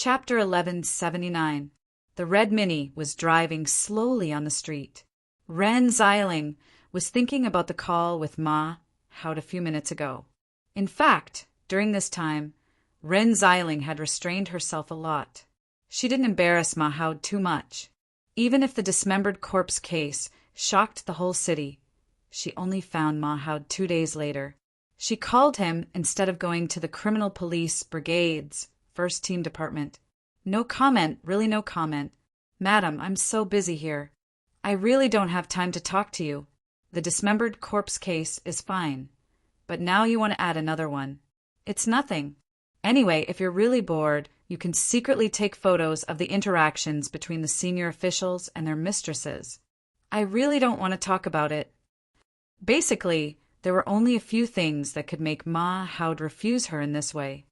Chapter 1179. The red Mini was driving slowly on the street. Ren Xiling was thinking about the call with Ma Haud a few minutes ago. In fact, during this time, Ren Xiling had restrained herself a lot. She didn't embarrass Ma Haud too much. Even if the dismembered corpse case shocked the whole city, she only found Ma Haud 2 days later. She called him instead of going to the Criminal Police Brigade's first team department. No comment, really no comment. Madam, I'm so busy here. I really don't have time to talk to you. The dismembered corpse case is fine. But now you want to add another one. It's nothing. Anyway, if you're really bored, you can secretly take photos of the interactions between the senior officials and their mistresses. I really don't want to talk about it. Basically, there were only a few things that could make Ma Haud refuse her in this way.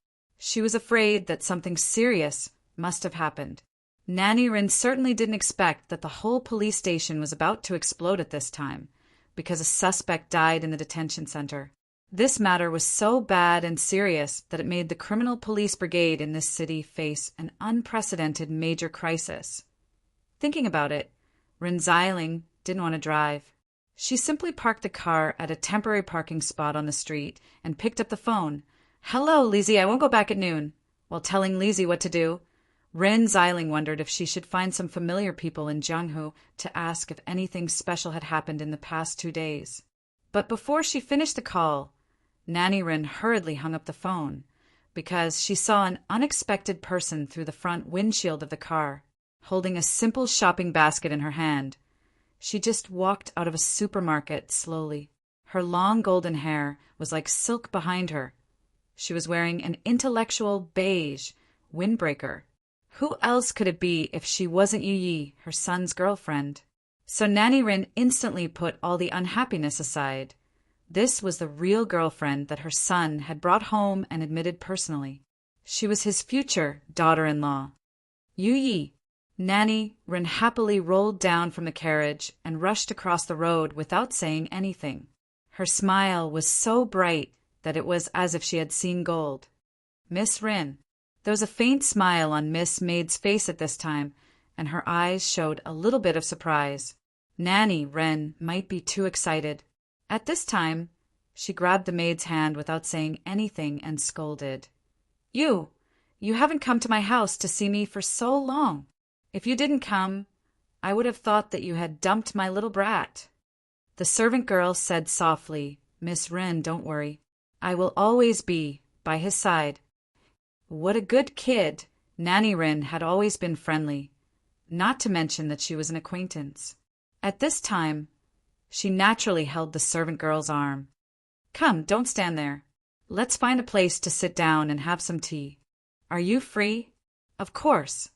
She was afraid that something serious must have happened. Nanny Rin certainly didn't expect that the whole police station was about to explode at this time, because a suspect died in the detention center. This matter was so bad and serious that it made the Criminal Police Brigade in this city face an unprecedented major crisis. Thinking about it, Rin Xiling didn't want to drive. She simply parked the car at a temporary parking spot on the street and picked up the phone. "Hello, Lizzie, I won't go back at noon." While telling Lizzie what to do, Ren Xiling wondered if she should find some familiar people in Jianghu to ask if anything special had happened in the past 2 days. But before she finished the call, Nanny Rin hurriedly hung up the phone because she saw an unexpected person through the front windshield of the car, holding a simple shopping basket in her hand. She just walked out of a supermarket slowly. Her long golden hair was like silk behind her. She was wearing an intellectual beige windbreaker. Who else could it be if she wasn't Yu Yi, her son's girlfriend? So Nanny Rin instantly put all the unhappiness aside. This was the real girlfriend that her son had brought home and admitted personally. She was his future daughter-in-law. Yu Yi. Nanny Rin happily rolled down from the carriage and rushed across the road without saying anything. Her smile was so bright that it was as if she had seen gold. "Miss Rin." There was a faint smile on Miss Maid's face at this time, and her eyes showed a little bit of surprise. Nanny Rin might be too excited. At this time, she grabbed the maid's hand without saying anything and scolded. You haven't come to my house to see me for so long. If you didn't come, I would have thought that you had dumped my little brat." The servant girl said softly, "Miss Rin, don't worry. I will always be by his side." What a good kid! Nanny Rin had always been friendly, not to mention that she was an acquaintance. At this time, she naturally held the servant girl's arm. "Come, don't stand there. Let's find a place to sit down and have some tea. Are you free?" "Of course."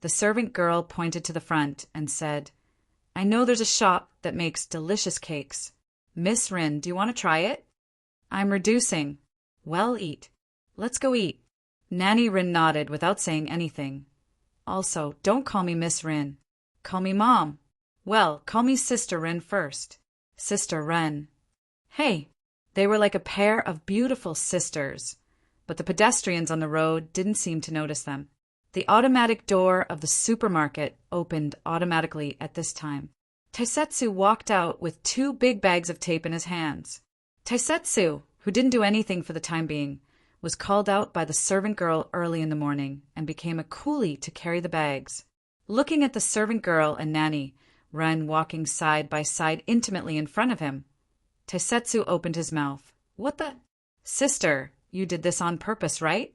The servant girl pointed to the front and said, "I know there's a shop that makes delicious cakes. Miss Rin, do you want to try it?" "I'm reducing." "Well, eat. Let's go eat." Nanny Rin nodded without saying anything. "Also, don't call me Miss Rin. Call me Mom. Well, call me Sister Rin first." Sister Rin. Hey, they were like a pair of beautiful sisters, but the pedestrians on the road didn't seem to notice them. The automatic door of the supermarket opened automatically at this time. Taisetsu walked out with 2 big bags of tape in his hands. Taisetsu, who didn't do anything for the time being, was called out by the servant girl early in the morning and became a coolie to carry the bags. Looking at the servant girl and Nanny Rin walking side by side intimately in front of him, Taisetsu opened his mouth. "What the? Sister, you did this on purpose, right?"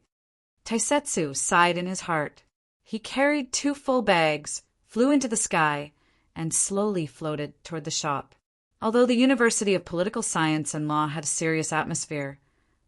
Taisetsu sighed in his heart. He carried 2 full bags, flew into the sky, and slowly floated toward the shop. Although the University of Political Science and Law had a serious atmosphere,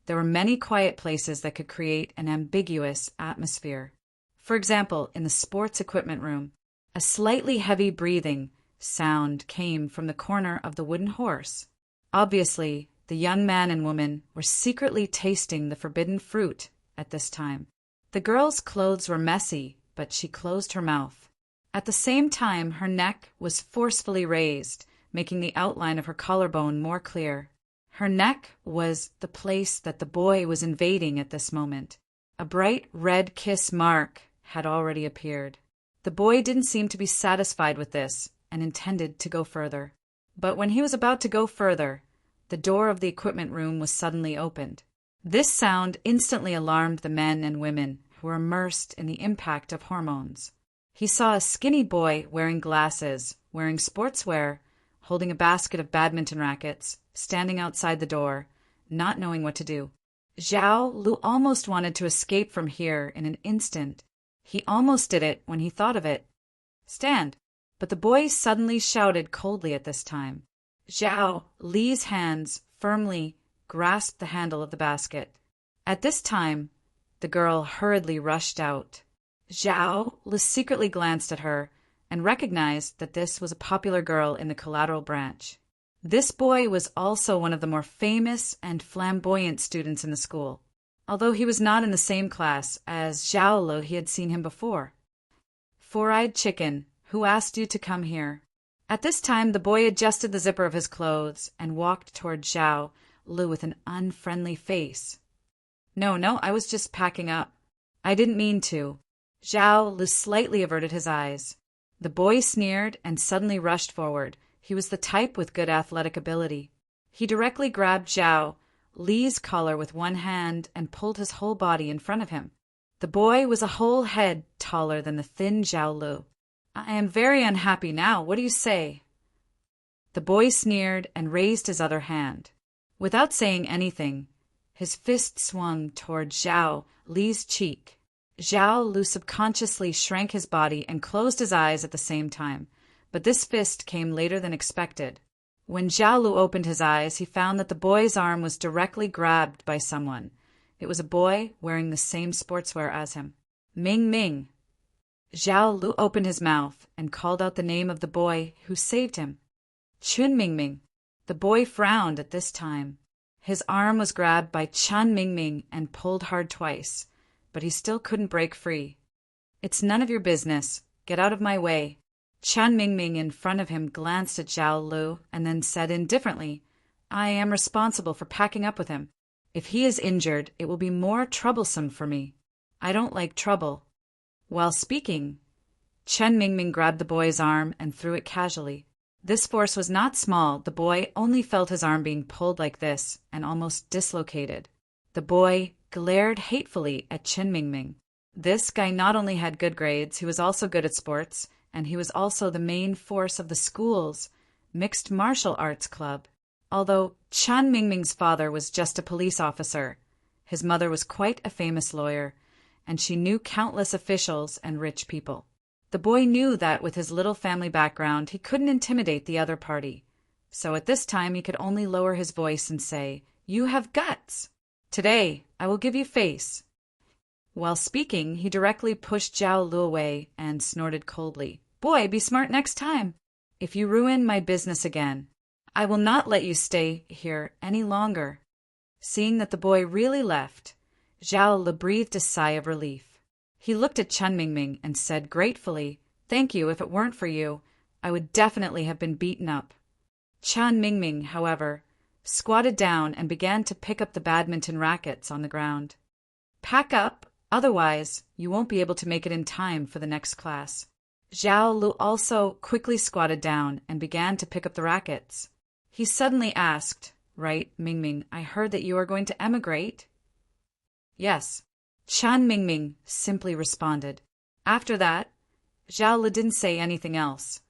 there were many quiet places that could create an ambiguous atmosphere. For example, in the sports equipment room, a slightly heavy breathing sound came from the corner of the wooden horse. Obviously, the young man and woman were secretly tasting the forbidden fruit at this time. The girl's clothes were messy, but she closed her mouth. At the same time, her neck was forcefully raised, making the outline of her collarbone more clear. Her neck was the place that the boy was invading at this moment. A bright red kiss mark had already appeared. The boy didn't seem to be satisfied with this and intended to go further. But when he was about to go further, the door of the equipment room was suddenly opened. This sound instantly alarmed the men and women who were immersed in the impact of hormones. He saw a skinny boy wearing glasses, wearing sportswear, holding a basket of badminton rackets, standing outside the door, not knowing what to do. Zhao Lu almost wanted to escape from here in an instant. He almost did it when he thought of it. Stand! But the boy suddenly shouted coldly at this time. Zhao Li's hands firmly grasped the handle of the basket. At this time, the girl hurriedly rushed out. Zhao Li secretly glanced at her and recognized that this was a popular girl in the collateral branch. This boy was also one of the more famous and flamboyant students in the school, although he was not in the same class as Zhao Li. He had seen him before. Four-eyed chicken, who asked you to come here? At this time, the boy adjusted the zipper of his clothes and walked toward Zhao Li with an unfriendly face. No, I was just packing up. I didn't mean to. Zhao Li slightly averted his eyes. The boy sneered and suddenly rushed forward. He was the type with good athletic ability. He directly grabbed Zhao Li's collar with one hand and pulled his whole body in front of him. The boy was a whole head taller than the thin Zhao Li. I am very unhappy now. What do you say? The boy sneered and raised his other hand. Without saying anything, his fist swung toward Zhao Li's cheek. Zhao Li subconsciously shrank his body and closed his eyes at the same time, but this fist came later than expected. When Zhao Li opened his eyes, he found that the boy's arm was directly grabbed by someone. It was a boy wearing the same sportswear as him. Ming Ming. Zhao Li opened his mouth and called out the name of the boy who saved him. Chun Ming Ming. The boy frowned at this time. His arm was grabbed by Chun Ming Ming and pulled hard twice, but he still couldn't break free. It's none of your business. Get out of my way. Chun Ming Ming in front of him glanced at Zhao Li and then said indifferently, I am responsible for packing up with him. If he is injured, it will be more troublesome for me. I don't like trouble. While speaking, Chun Ming Ming grabbed the boy's arm and threw it casually. This force was not small. The boy only felt his arm being pulled like this and almost dislocated. The boy glared hatefully at Chun Ming Ming. This guy not only had good grades, he was also good at sports, and he was also the main force of the school's mixed martial arts club. Although Chun Ming Ming's father was just a police officer, his mother was quite a famous lawyer, and she knew countless officials and rich people. The boy knew that with his little family background, he couldn't intimidate the other party. So at this time, he could only lower his voice and say, You have guts. Today, I will give you face. While speaking, he directly pushed Zhao Li away and snorted coldly, Boy, be smart next time. If you ruin my business again, I will not let you stay here any longer. Seeing that the boy really left, Zhao Li breathed a sigh of relief. He looked at Chun Ming Ming and said gratefully, Thank you. If it weren't for you, I would definitely have been beaten up. Chun Ming Ming, however, squatted down and began to pick up the badminton rackets on the ground. Pack up, otherwise you won't be able to make it in time for the next class. Zhao Li also quickly squatted down and began to pick up the rackets. He suddenly asked, Right, Ming Ming, I heard that you are going to emigrate? Yes. Chun Ming Ming simply responded. After that, Zhao Li didn't say anything else,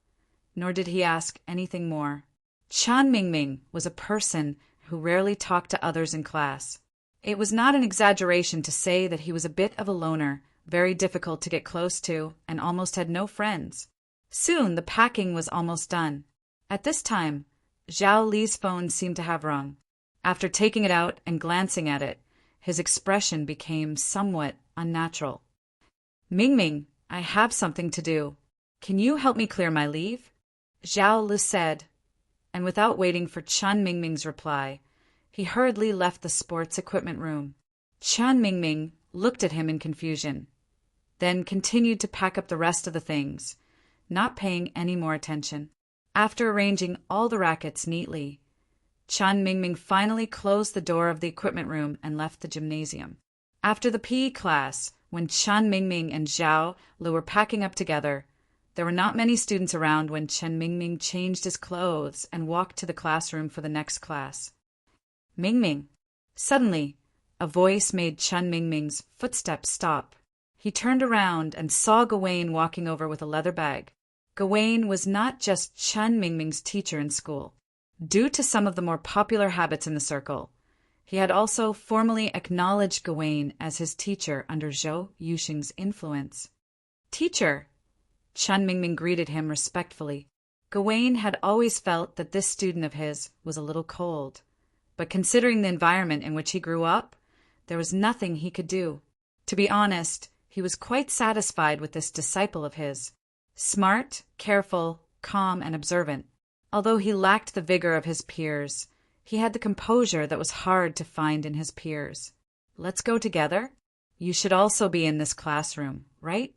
nor did he ask anything more. Chun Ming Ming was a person who rarely talked to others in class. It was not an exaggeration to say that he was a bit of a loner, very difficult to get close to, and almost had no friends. Soon the packing was almost done. At this time, Zhao Li's phone seemed to have rung. After taking it out and glancing at it, his expression became somewhat unnatural. Ming Ming, I have something to do. Can you help me clear my leave? Zhao Li said, and without waiting for Chun Ming Ming's reply, he hurriedly left the sports equipment room. Chun Ming Ming looked at him in confusion, then continued to pack up the rest of the things, not paying any more attention. After arranging all the rackets neatly, Chun Ming Ming finally closed the door of the equipment room and left the gymnasium. After the PE class, When Chen Mingming and Zhao Lu were packing up together, there were not many students around when Chen Mingming changed his clothes and walked to the classroom for the next class. Mingming. Suddenly, a voice made Chen Mingming's footsteps stop. He turned around and saw Gawain walking over with a leather bag. Gawain was not just Chen Mingming's teacher in school. Due to some of the more popular habits in the circle, he had also formally acknowledged Gawain as his teacher under Zhou Yuxing's influence. "Teacher," Chen Mingming greeted him respectfully. Gawain had always felt that this student of his was a little cold, but considering the environment in which he grew up, there was nothing he could do. To be honest, he was quite satisfied with this disciple of his. Smart, careful, calm, and observant. Although he lacked the vigor of his peers, he had the composure that was hard to find in his peers. "Let's go together? You should also be in this classroom, right?"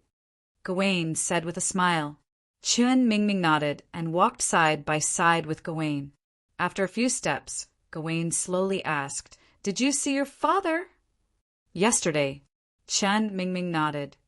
Gawain said with a smile. Chen Mingming nodded and walked side by side with Gawain. After a few steps, Gawain slowly asked, "Did you see your father?" "Yesterday." Chen Mingming nodded.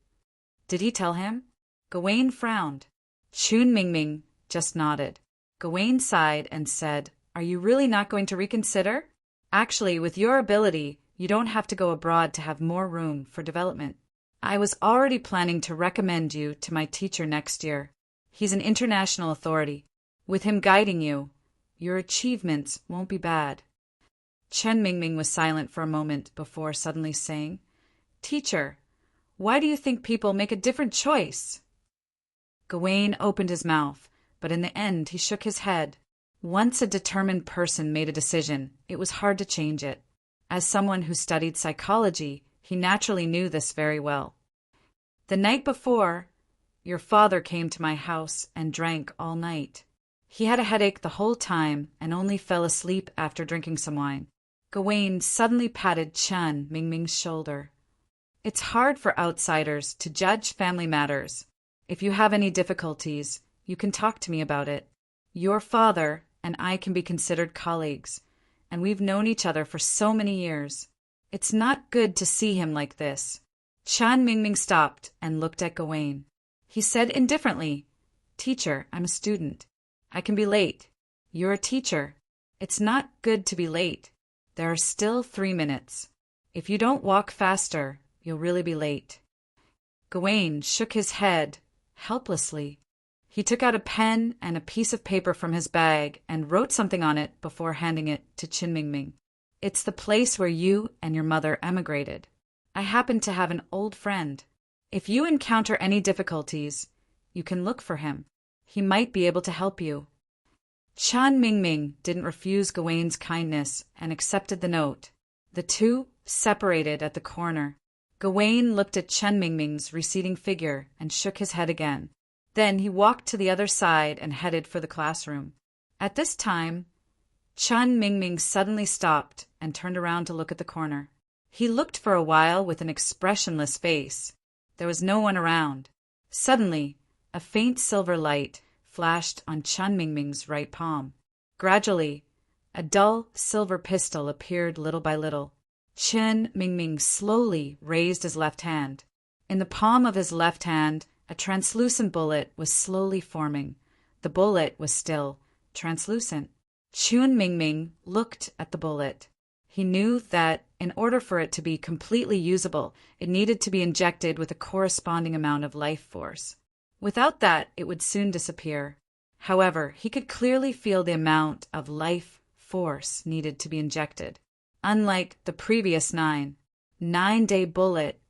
"Did he tell him?" Gawain frowned. Chen Mingming just nodded. Gawain sighed and said, "Are you really not going to reconsider? Actually, with your ability, you don't have to go abroad to have more room for development. I was already planning to recommend you to my teacher next year. He's an international authority. With him guiding you, your achievements won't be bad." Chen Mingming was silent for a moment before suddenly saying, "Teacher, why do you think people make a different choice?" Gawain opened his mouth, but in the end he shook his head. Once a determined person made a decision, it was hard to change it. As someone who studied psychology, he naturally knew this very well. "The night before, your father came to my house and drank all night. He had a headache the whole time and only fell asleep after drinking some wine." Gawain suddenly patted Chen Mingming's shoulder. "It's hard for outsiders to judge family matters. If you have any difficulties, you can talk to me about it. Your father and I can be considered colleagues, and we've known each other for so many years. It's not good to see him like this." Chen Mingming stopped and looked at Gawain. He said indifferently, "Teacher, I'm a student. I can be late. You're a teacher. It's not good to be late. There are still 3 minutes. If you don't walk faster, you'll really be late." Gawain shook his head helplessly. He took out a pen and a piece of paper from his bag and wrote something on it before handing it to Chen Mingming. "It's the place where you and your mother emigrated. I happen to have an old friend. If you encounter any difficulties, you can look for him. He might be able to help you." Chen Mingming didn't refuse Gawain's kindness and accepted the note. The two separated at the corner. Gawain looked at Chen Mingming's receding figure and shook his head again. Then he walked to the other side and headed for the classroom. At this time, Chen Mingming suddenly stopped and turned around to look at the corner. He looked for a while with an expressionless face. There was no one around. Suddenly, a faint silver light flashed on Chen Mingming's right palm. Gradually, a dull silver pistol appeared little by little. Chen Mingming slowly raised his left hand. In the palm of his left hand, a translucent bullet was slowly forming. The bullet was still translucent. Chen Mingming looked at the bullet. He knew that in order for it to be completely usable, it needed to be injected with a corresponding amount of life force. Without that, it would soon disappear. However, he could clearly feel the amount of life force needed to be injected. Unlike the previous 9-day bullet,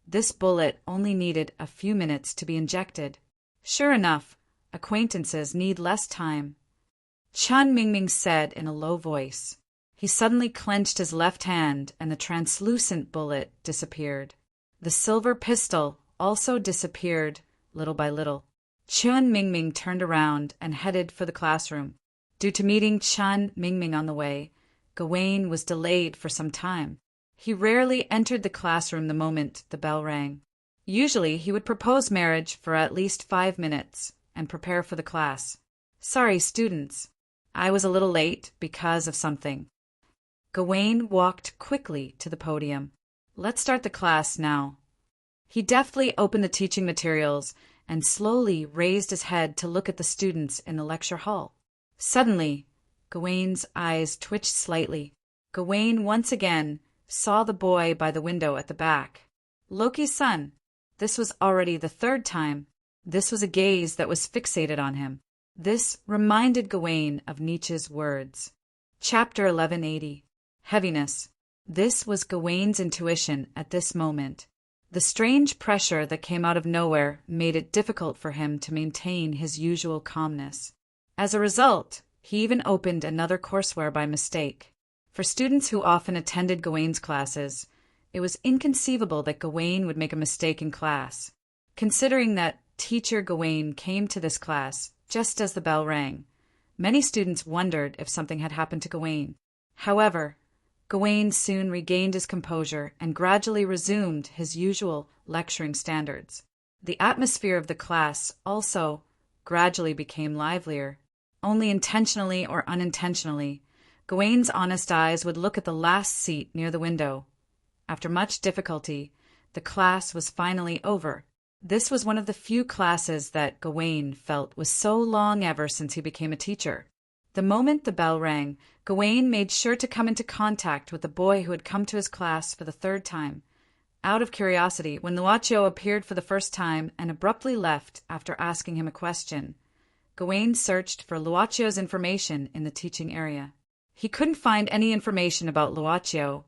this bullet only needed a few minutes to be injected. Sure enough, acquaintances need less time. Chen Mingming said in a low voice. He suddenly clenched his left hand and the translucent bullet disappeared. The silver pistol also disappeared little by little. Chen Mingming turned around and headed for the classroom. Due to meeting Chen Mingming on the way, Gawain was delayed for some time. He rarely entered the classroom the moment the bell rang. Usually he would propose marriage for at least 5 minutes and prepare for the class. "Sorry, students. I was a little late because of something." Gawain walked quickly to the podium. "Let's start the class now." He deftly opened the teaching materials and slowly raised his head to look at the students in the lecture hall. Suddenly, Gawain's eyes twitched slightly. Gawain once again saw the boy by the window at the back. Loki's son. This was already the third time. This was a gaze that was fixated on him. This reminded Gawain of Nietzsche's words. Chapter 1180. Heaviness. This was Gawain's intuition at this moment. The strange pressure that came out of nowhere made it difficult for him to maintain his usual calmness. As a result, he even opened another courseware by mistake. For students who often attended Gawain's classes, it was inconceivable that Gawain would make a mistake in class. Considering that Teacher Gawain came to this class just as the bell rang, many students wondered if something had happened to Gawain. However, Gawain soon regained his composure and gradually resumed his usual lecturing standards. The atmosphere of the class also gradually became livelier. Only intentionally or unintentionally, Gawain's honest eyes would look at the last seat near the window. After much difficulty, the class was finally over. This was one of the few classes that Gawain felt was so long ever since he became a teacher. The moment the bell rang, Gawain made sure to come into contact with the boy who had come to his class for the third time. Out of curiosity, when Luaccio appeared for the first time and abruptly left after asking him a question, Gawain searched for Luaccio's information in the teaching area. He couldn't find any information about Luaccio,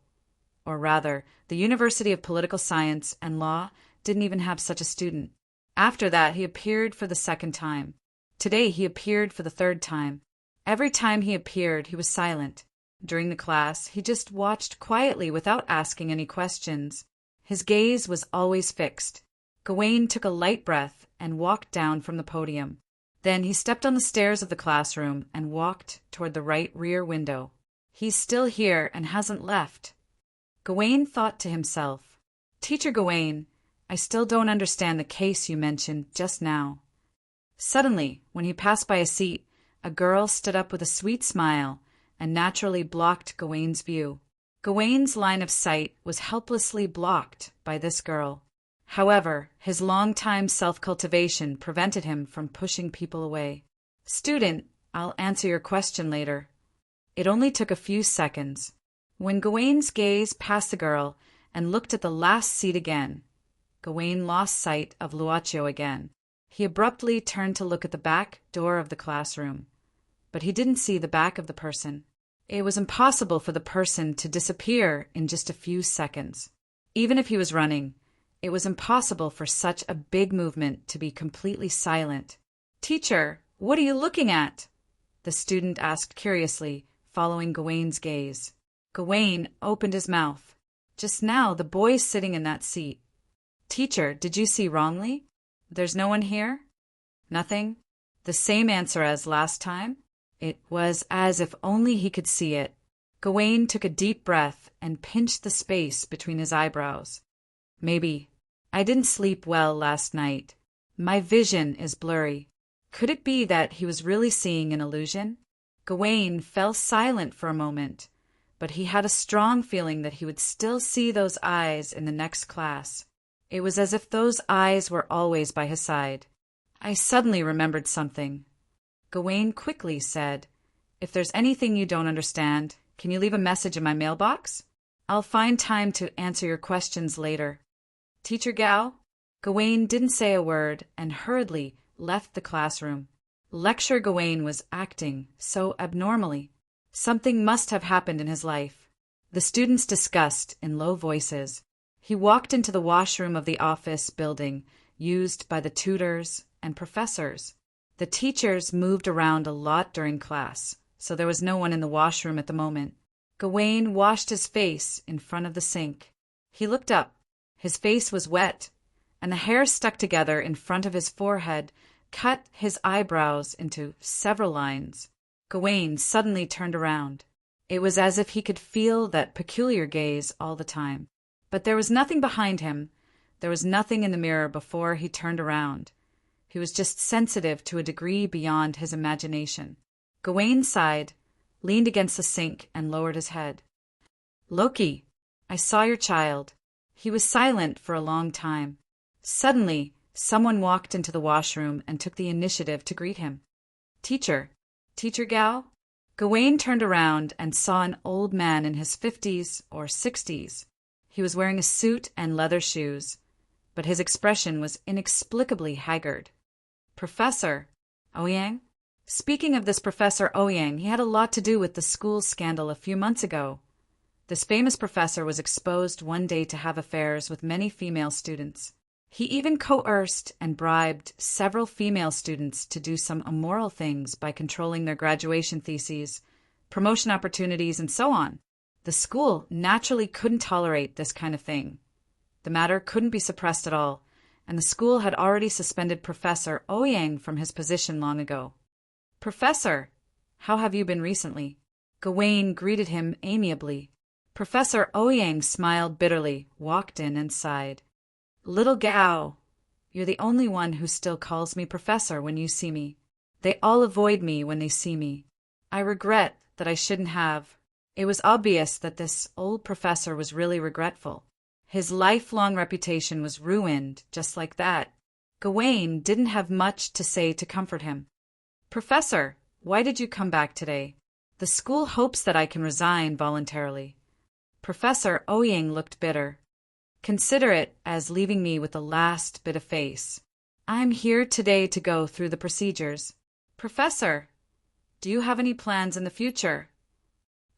or rather, the University of Political Science and Law didn't even have such a student. After that, he appeared for the second time. Today, he appeared for the third time. Every time he appeared, he was silent. During the class, he just watched quietly without asking any questions. His gaze was always fixed. Gawain took a light breath and walked down from the podium. Then he stepped on the stairs of the classroom and walked toward the right rear window. He's still here and hasn't left. Gawain thought to himself, Teacher Gawain, I still don't understand the case you mentioned just now. Suddenly, when he passed by a seat, a girl stood up with a sweet smile and naturally blocked Gawain's view. Gawain's line of sight was helplessly blocked by this girl. However, his long-time self-cultivation prevented him from pushing people away. Student, I'll answer your question later. It only took a few seconds. When Gawain's gaze passed the girl and looked at the last seat again, Gawain lost sight of Luaccio again. He abruptly turned to look at the back door of the classroom. But he didn't see the back of the person. It was impossible for the person to disappear in just a few seconds. Even if he was running, it was impossible for such a big movement to be completely silent. Teacher, what are you looking at? The student asked curiously, following Gawain's gaze. Gawain opened his mouth. Just now, the boy's sitting in that seat. Teacher, did you see wrongly? There's no one here? Nothing? The same answer as last time? It was as if only he could see it. Gawain took a deep breath and pinched the space between his eyebrows. Maybe. I didn't sleep well last night. My vision is blurry. Could it be that he was really seeing an illusion? Gawain fell silent for a moment, but he had a strong feeling that he would still see those eyes in the next class. It was as if those eyes were always by his side. I suddenly remembered something. Gawain quickly said, If there's anything you don't understand, can you leave a message in my mailbox? I'll find time to answer your questions later. Teacher Gao? Gawain didn't say a word and hurriedly left the classroom. Lecturer Gawain was acting so abnormally. Something must have happened in his life. The students discussed in low voices. He walked into the washroom of the office building used by the tutors and professors. The teachers moved around a lot during class, so there was no one in the washroom at the moment. Gawain washed his face in front of the sink. He looked up. His face was wet, and the hair stuck together in front of his forehead cut his eyebrows into several lines. Gawain suddenly turned around. It was as if he could feel that peculiar gaze all the time. But there was nothing behind him. There was nothing in the mirror before he turned around. He was just sensitive to a degree beyond his imagination. Gawain sighed, leaned against the sink, and lowered his head. Loki, I saw your child. He was silent for a long time. Suddenly, someone walked into the washroom and took the initiative to greet him. Teacher. Teacher Gao? Gawain turned around and saw an old man in his 50s or 60s. He was wearing a suit and leather shoes, but his expression was inexplicably haggard. Professor Ouyang? Speaking of this Professor Ouyang, he had a lot to do with the school scandal a few months ago. This famous professor was exposed one day to have affairs with many female students. He even coerced and bribed several female students to do some immoral things by controlling their graduation theses, promotion opportunities, and so on. The school naturally couldn't tolerate this kind of thing. The matter couldn't be suppressed at all, and the school had already suspended Professor Ouyang from his position long ago. Professor, how have you been recently? Gawain greeted him amiably. Professor Ouyang smiled bitterly, walked in, and sighed. Little Gao, you're the only one who still calls me Professor when you see me. They all avoid me when they see me. I regret that I shouldn't have. It was obvious that this old professor was really regretful. His lifelong reputation was ruined just like that. Gawain didn't have much to say to comfort him. Professor, why did you come back today? The school hopes that I can resign voluntarily. Professor Ouyang looked bitter. Consider it as leaving me with the last bit of face. I'm here today to go through the procedures. Professor, do you have any plans in the future?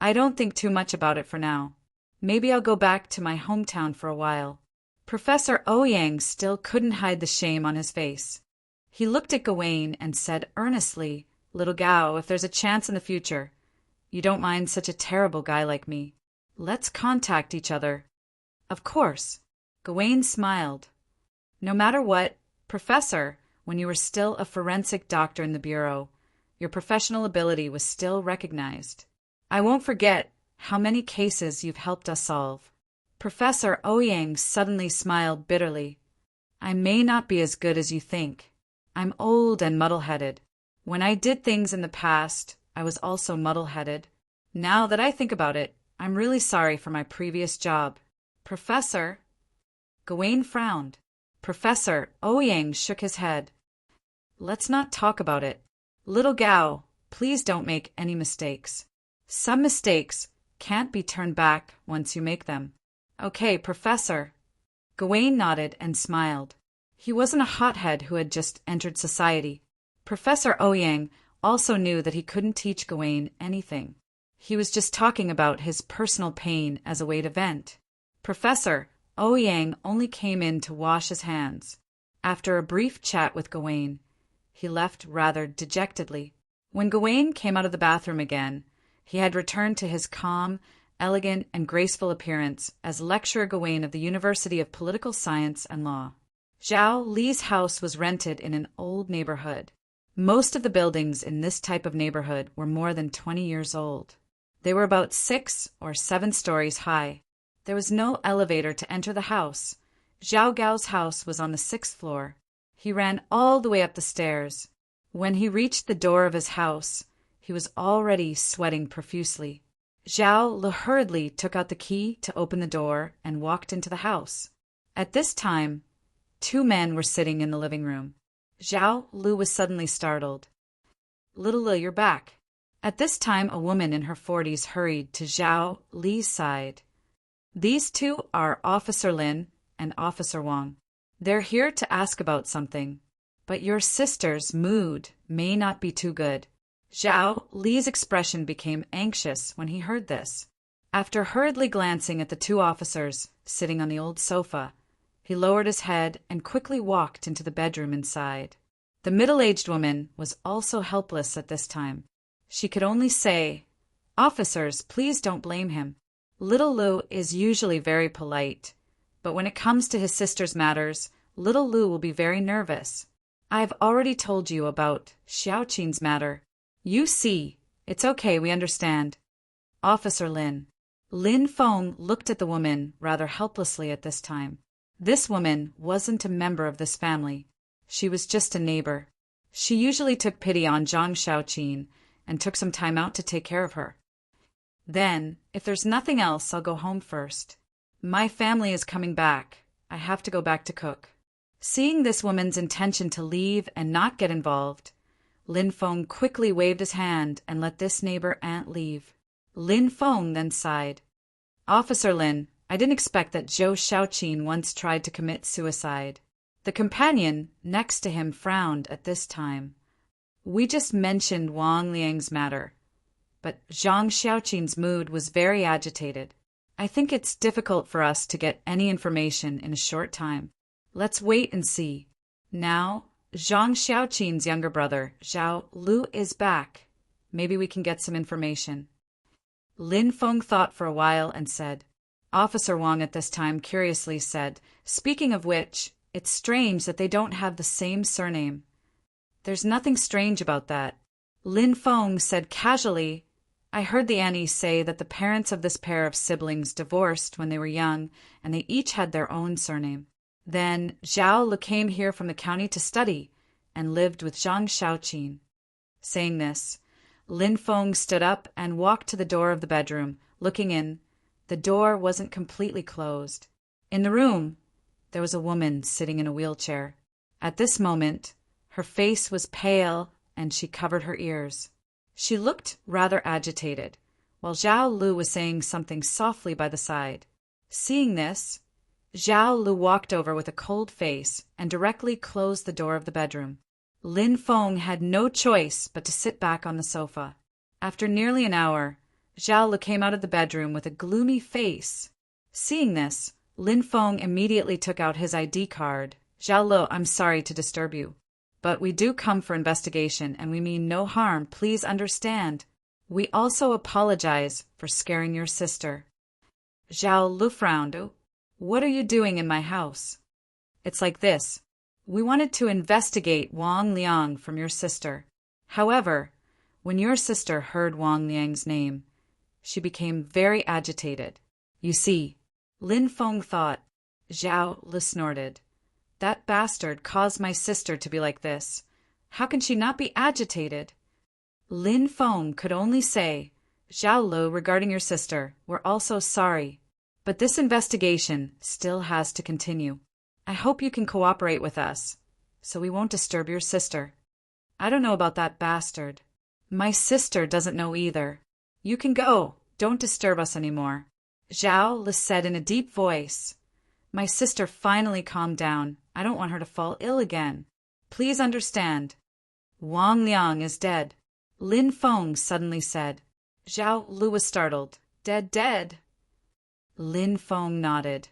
I don't think too much about it for now. Maybe I'll go back to my hometown for a while. Professor Ouyang still couldn't hide the shame on his face. He looked at Gawain and said earnestly, Little Gao, if there's a chance in the future, you don't mind such a terrible guy like me, let's contact each other. Of course. Gawain smiled. No matter what, Professor, when you were still a forensic doctor in the bureau, your professional ability was still recognized. I won't forget how many cases you've helped us solve. Professor Ouyang suddenly smiled bitterly. I may not be as good as you think. I'm old and muddle-headed. When I did things in the past, I was also muddle-headed. Now that I think about it, I'm really sorry for my previous job. Professor? Gawain frowned. Professor Ouyang shook his head. Let's not talk about it. Little Gao, please don't make any mistakes. Some mistakes can't be turned back once you make them. Okay, Professor. Gawain nodded and smiled. He wasn't a hothead who had just entered society. Professor Ouyang also knew that he couldn't teach Gawain anything. He was just talking about his personal pain as a way to vent. Professor Ouyang only came in to wash his hands. After a brief chat with Gawain, he left rather dejectedly. When Gawain came out of the bathroom again, he had returned to his calm, elegant, and graceful appearance as lecturer Gawain of the University of Political Science and Law. Zhao Li's house was rented in an old neighborhood. Most of the buildings in this type of neighborhood were more than 20 years old. They were about 6 or 7 stories high. There was no elevator to enter the house. Zhao Gao's house was on the 6th floor. He ran all the way up the stairs. When he reached the door of his house, he was already sweating profusely. Zhao Lu hurriedly took out the key to open the door and walked into the house. At this time, 2 men were sitting in the living room. Zhao Lu was suddenly startled. Little Lu, you're back. At this time, a woman in her 40s hurried to Zhao Li's side. These 2 are Officer Lin and Officer Wang. They're here to ask about something, but your sister's mood may not be too good. Zhao Li's expression became anxious when he heard this. After hurriedly glancing at the 2 officers sitting on the old sofa, he lowered his head and quickly walked into the bedroom inside. The middle-aged woman was also helpless at this time. She could only say, Officers, please don't blame him. Little Lu is usually very polite, but when it comes to his sister's matters, Little Lu will be very nervous. I've already told you about Xiaoqin's matter. You see, it's okay, we understand. Officer Lin. Lin Feng looked at the woman rather helplessly at this time. This woman wasn't a member of this family. She was just a neighbor. She usually took pity on Zhang Xiaoqin and took some time out to take care of her. Then, if there's nothing else, I'll go home first. My family is coming back. I have to go back to cook. Seeing this woman's intention to leave and not get involved, Lin Feng quickly waved his hand and let this neighbor aunt leave. Lin Feng then sighed. Officer Lin, I didn't expect that Zhou Xiaoqin once tried to commit suicide. The companion next to him frowned at this time. We just mentioned Wang Liang's matter, but Zhang Xiaoqin's mood was very agitated. I think it's difficult for us to get any information in a short time. Let's wait and see. Now, Zhang Xiaoqin's younger brother, Zhao Lu, is back. Maybe we can get some information. Lin Feng thought for a while and said. Officer Wang at this time curiously said, Speaking of which, it's strange that they don't have the same surname. There's nothing strange about that. Lin Feng said casually, I heard the auntie say that the parents of this pair of siblings divorced when they were young, and they each had their own surname. Then Zhao Lu came here from the county to study, and lived with Zhang Xiaoqin. Saying this, Lin Feng stood up and walked to the door of the bedroom. Looking in, the door wasn't completely closed. In the room, there was a woman sitting in a wheelchair. At this moment, her face was pale and she covered her ears. She looked rather agitated, while Zhao Lu was saying something softly by the side. Seeing this, Zhao Lu walked over with a cold face and directly closed the door of the bedroom. Lin Feng had no choice but to sit back on the sofa. After nearly an hour, Zhao Lu came out of the bedroom with a gloomy face. Seeing this, Lin Feng immediately took out his ID card. Zhao Lu, I'm sorry to disturb you, but we do come for investigation and we mean no harm. Please understand. We also apologize for scaring your sister. Zhao Lu frowned. What are you doing in my house? It's like this. We wanted to investigate Wang Liang from your sister. However, when your sister heard Wang Liang's name, she became very agitated. You see, Lin Feng thought. Zhao Lu snorted. That bastard caused my sister to be like this. How can she not be agitated? Lin Feng could only say, Zhao Lu, regarding your sister, we're also sorry. But this investigation still has to continue. I hope you can cooperate with us, so we won't disturb your sister. I don't know about that bastard. My sister doesn't know either. You can go. Don't disturb us anymore. Zhao Lu said in a deep voice. My sister finally calmed down. I don't want her to fall ill again. Please understand. Wang Liang is dead. Lin Feng suddenly said. Zhao Lu was startled. Dead. Lin Feng nodded.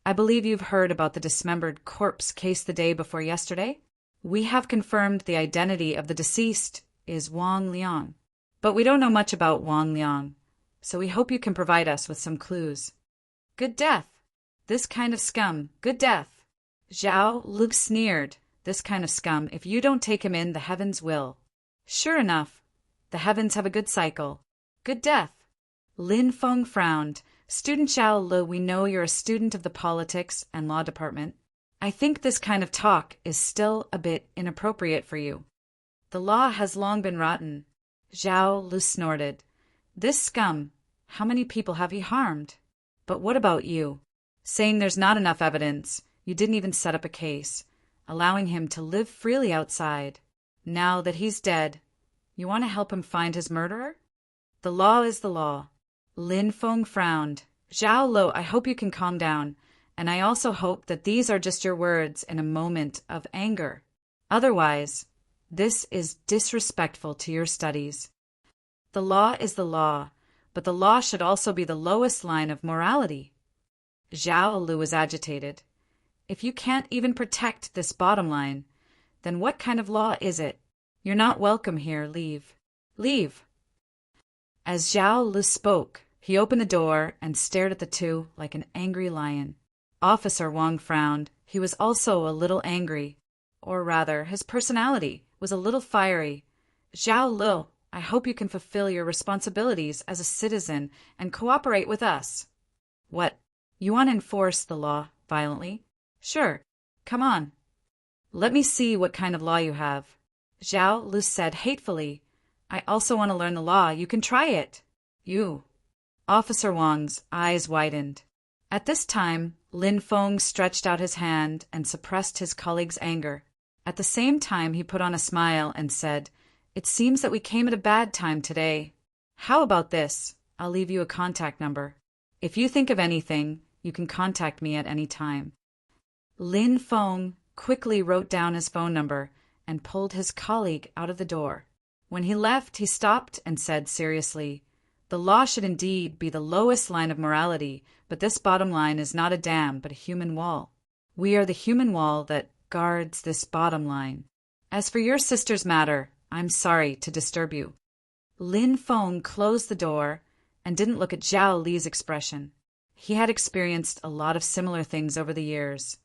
I believe you've heard about the dismembered corpse case the day before yesterday? We have confirmed the identity of the deceased is Wang Liang. But we don't know much about Wang Liang, so we hope you can provide us with some clues. Good death. This kind of scum. Good death. Zhao Lu sneered. This kind of scum. If you don't take him in, the heavens will. Sure enough, the heavens have a good cycle. Good death. Lin Feng frowned. Student Zhao Lu, we know you're a student of the politics and law department. I think this kind of talk is still a bit inappropriate for you. The law has long been rotten. Zhao Lu snorted. This scum, how many people have he harmed? But what about you? Saying there's not enough evidence, you didn't even set up a case, allowing him to live freely outside. Now that he's dead, you want to help him find his murderer? The law is the law. Lin Feng frowned. Zhao Lu, I hope you can calm down, and I also hope that these are just your words in a moment of anger. Otherwise, this is disrespectful to your studies. The law is the law, but the law should also be the lowest line of morality. Zhao Lu was agitated. If you can't even protect this bottom line, then what kind of law is it? You're not welcome here. Leave. Leave. As Zhao Lu spoke, he opened the door and stared at the two like an angry lion. Officer Wang frowned. He was also a little angry. Or rather, his personality was a little fiery. Zhao Lu, I hope you can fulfill your responsibilities as a citizen and cooperate with us. What? You want to enforce the law violently? Sure. Come on. Let me see what kind of law you have. Zhao Lu said hatefully. I also want to learn the law. You can try it. You. Officer Wang's eyes widened. At this time, Lin Feng stretched out his hand and suppressed his colleague's anger. At the same time, he put on a smile and said, "It seems that we came at a bad time today. How about this? I'll leave you a contact number. If you think of anything, you can contact me at any time." Lin Feng quickly wrote down his phone number and pulled his colleague out of the door. When he left, he stopped and said seriously, "The law should indeed be the lowest line of morality, but this bottom line is not a dam but a human wall. We are the human wall that guards this bottom line. As for your sister's matter, I'm sorry to disturb you." Lin Feng closed the door and didn't look at Zhao Li's expression. He had experienced a lot of similar things over the years,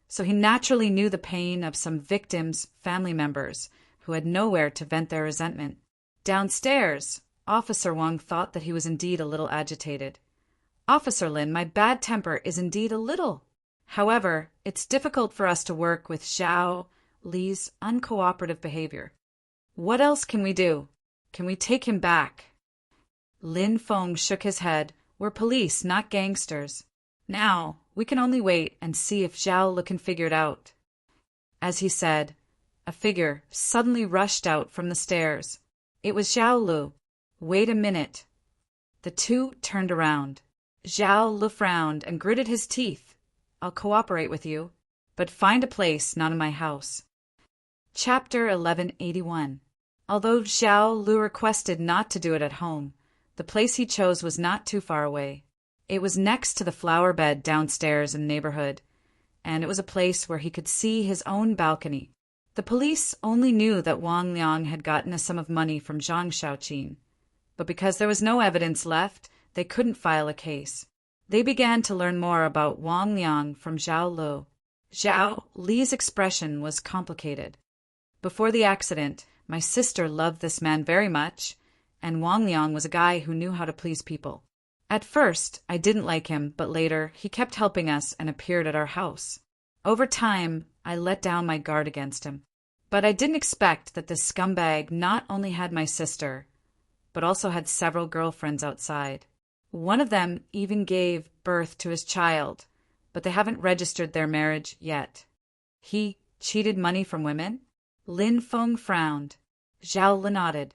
so he naturally knew the pain of some victims' family members who had nowhere to vent their resentment. Downstairs, Officer Wang thought that he was indeed a little agitated. "Officer Lin, my bad temper is indeed a little. However, it's difficult for us to work with Zhao Li's uncooperative behavior. What else can we do? Can we take him back?" Lin Feng shook his head. "We're police, not gangsters. Now, we can only wait and see if Zhao Li can figure it out." As he said, a figure suddenly rushed out from the stairs. It was Zhao Li. "Wait a minute." The two turned around. Zhao Li frowned and gritted his teeth. "I'll cooperate with you, but find a place not in my house." Chapter 1181. Although Zhao Li requested not to do it at home, the place he chose was not too far away. It was next to the flower bed downstairs in the neighborhood, and it was a place where he could see his own balcony. The police only knew that Wang Liang had gotten a sum of money from Zhang Shaoqin, but because there was no evidence left, they couldn't file a case. They began to learn more about Wang Liang from Zhao Li. Zhao Li's expression was complicated. "Before the accident, my sister loved this man very much, and Wang Liang was a guy who knew how to please people. At first, I didn't like him, but later, he kept helping us and appeared at our house. Over time, I let down my guard against him. But I didn't expect that this scumbag not only had my sister, but also had several girlfriends outside. One of them even gave birth to his child, but they haven't registered their marriage yet." "He cheated money from women?" Lin Feng frowned. Zhao Li nodded.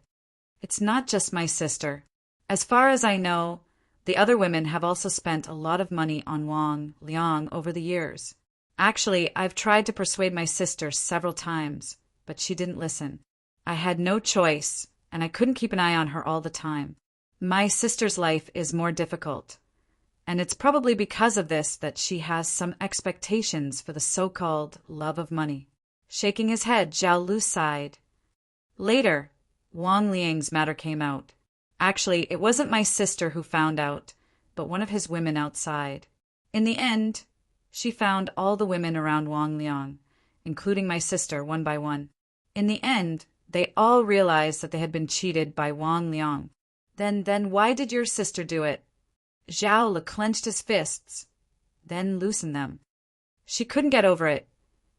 "It's not just my sister. As far as I know, the other women have also spent a lot of money on Wang Liang over the years. Actually, I've tried to persuade my sister several times, but she didn't listen. I had no choice, and I couldn't keep an eye on her all the time. My sister's life is more difficult, and it's probably because of this that she has some expectations for the so-called love of money." Shaking his head, Zhao Li sighed. Later, Wang Liang's matter came out. Actually, it wasn't my sister who found out, but one of his women outside. In the end, she found all the women around Wang Liang, including my sister, one by one. In the end, they all realized that they had been cheated by Wang Liang. Then why did your sister do it?" Zhao Li clenched his fists, then loosened them. "She couldn't get over it,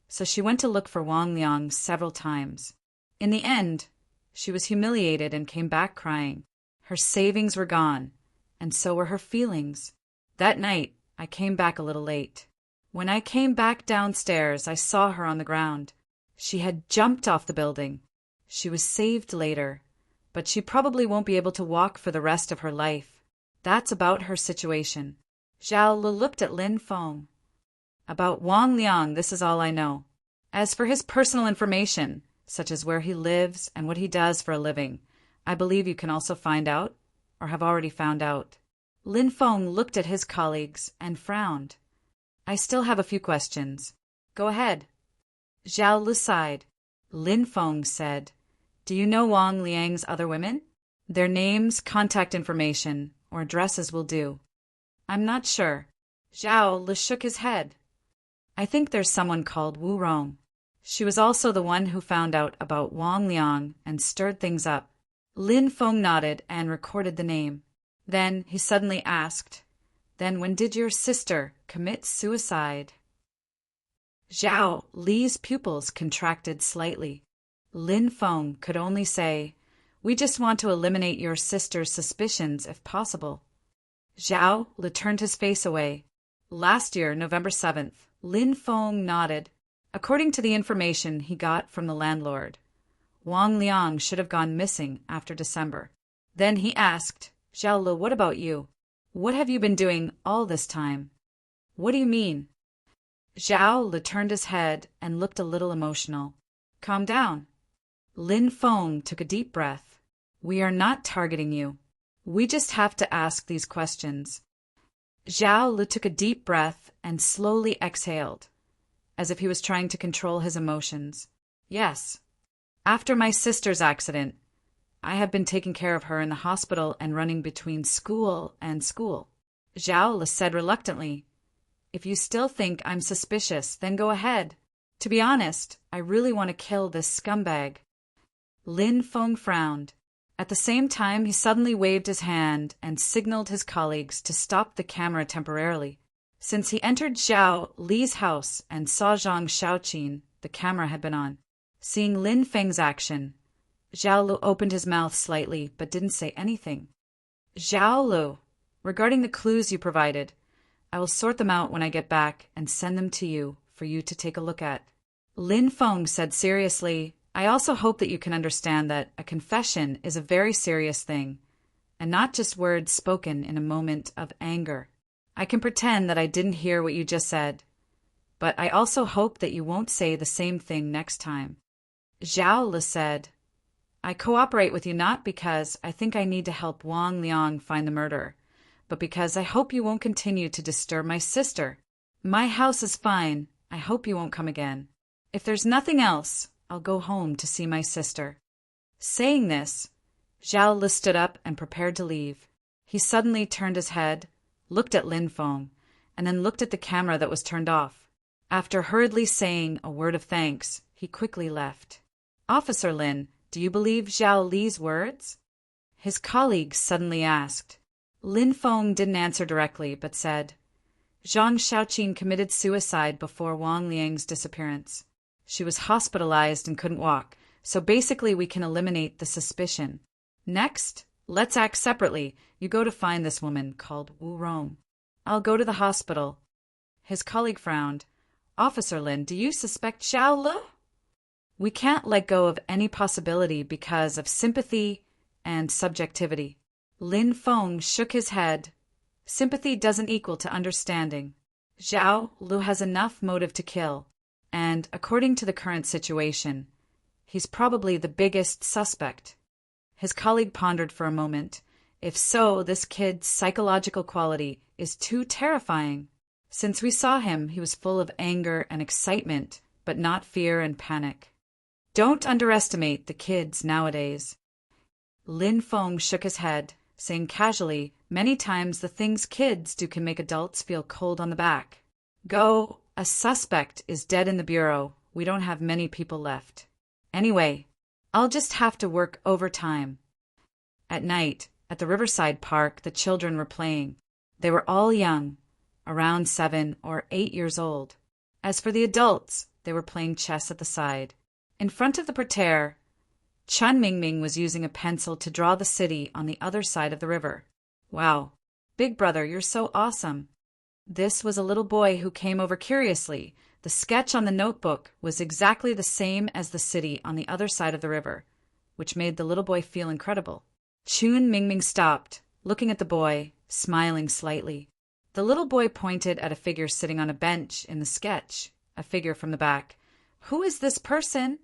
so she went to look for Wang Liang several times. In the end, she was humiliated and came back crying. Her savings were gone, and so were her feelings. That night, I came back a little late. When I came back downstairs, I saw her on the ground. She had jumped off the building. She was saved later, but she probably won't be able to walk for the rest of her life. That's about her situation." Zhao Li looked at Lin Feng. "About Wang Liang, this is all I know. As for his personal information, such as where he lives and what he does for a living, I believe you can also find out, or have already found out." Lin Feng looked at his colleagues and frowned. "I still have a few questions." "Go ahead." Zhao Li sighed. Lin Feng said, "Do you know Wang Liang's other women? Their names, contact information, or addresses will do." "I'm not sure." Zhao Li shook his head. "I think there's someone called Wu Rong. She was also the one who found out about Wang Liang and stirred things up." Lin Feng nodded and recorded the name. Then he suddenly asked, "Then when did your sister commit suicide?" Zhao Li's pupils contracted slightly. Lin Feng could only say, "We just want to eliminate your sister's suspicions if possible." Zhao Li turned his face away. Last year, November 7th. Lin Feng nodded. According to the information he got from the landlord, Wang Liang should have gone missing after December. Then he asked, Zhao Lu, what about you? What have you been doing all this time? What do you mean? Zhao Lu turned his head and looked a little emotional. Calm down. Lin Feng took a deep breath. We are not targeting you. We just have to ask these questions. Zhao Lu took a deep breath and slowly exhaled, as if he was trying to control his emotions. Yes. After my sister's accident, I have been taking care of her in the hospital and running between school and school. Zhao Lu said reluctantly, If you still think I'm suspicious, then go ahead. To be honest, I really want to kill this scumbag. Lin Feng frowned. At the same time, he suddenly waved his hand and signaled his colleagues to stop the camera temporarily. Since he entered Zhao Li's house and saw Zhang Shaoqin, the camera had been on. Seeing Lin Feng's action, Zhao Lu opened his mouth slightly but didn't say anything. Zhao Lu, regarding the clues you provided, I will sort them out when I get back and send them to you for you to take a look at. Lin Feng said seriously, I also hope that you can understand that a confession is a very serious thing, and not just words spoken in a moment of anger. I can pretend that I didn't hear what you just said, but I also hope that you won't say the same thing next time. Zhao Lu said, I cooperate with you not because I think I need to help Wang Liang find the murderer, but because I hope you won't continue to disturb my sister. My house is fine. I hope you won't come again. If there's nothing else, I'll go home to see my sister. Saying this, Zhao Lu stood up and prepared to leave. He suddenly turned his head, looked at Lin Feng, and then looked at the camera that was turned off. After hurriedly saying a word of thanks, he quickly left. Officer Lin, do you believe Zhao Li's words? His colleague suddenly asked. Lin Feng didn't answer directly, but said, Zhang Shaoqin committed suicide before Wang Liang's disappearance. She was hospitalized and couldn't walk, so basically we can eliminate the suspicion. Next, let's act separately. You go to find this woman called Wu Rong. I'll go to the hospital. His colleague frowned. Officer Lin, do you suspect Zhao Lu? We can't let go of any possibility because of sympathy and subjectivity. Lin Feng shook his head. Sympathy doesn't equal to understanding. Zhao Lu has enough motive to kill. And, according to the current situation, he's probably the biggest suspect. His colleague pondered for a moment. If so, this kid's psychological quality is too terrifying. Since we saw him, he was full of anger and excitement, but not fear and panic. Don't underestimate the kids nowadays. Lin Feng shook his head, saying casually, many times the things kids do can make adults feel cold on the back. Go. A suspect is dead in the bureau. We don't have many people left. Anyway, I'll just have to work overtime. At night, at the riverside park, the children were playing. They were all young, around 7 or 8 years old. As for the adults, they were playing chess at the side. In front of the parterre, Chun Mingming was using a pencil to draw the city on the other side of the river. Wow, Big Brother, you're so awesome. This was a little boy who came over curiously. The sketch on the notebook was exactly the same as the city on the other side of the river, which made the little boy feel incredible. Chun Mingming stopped, looking at the boy, smiling slightly. The little boy pointed at a figure sitting on a bench in the sketch, a figure from the back. Who is this person?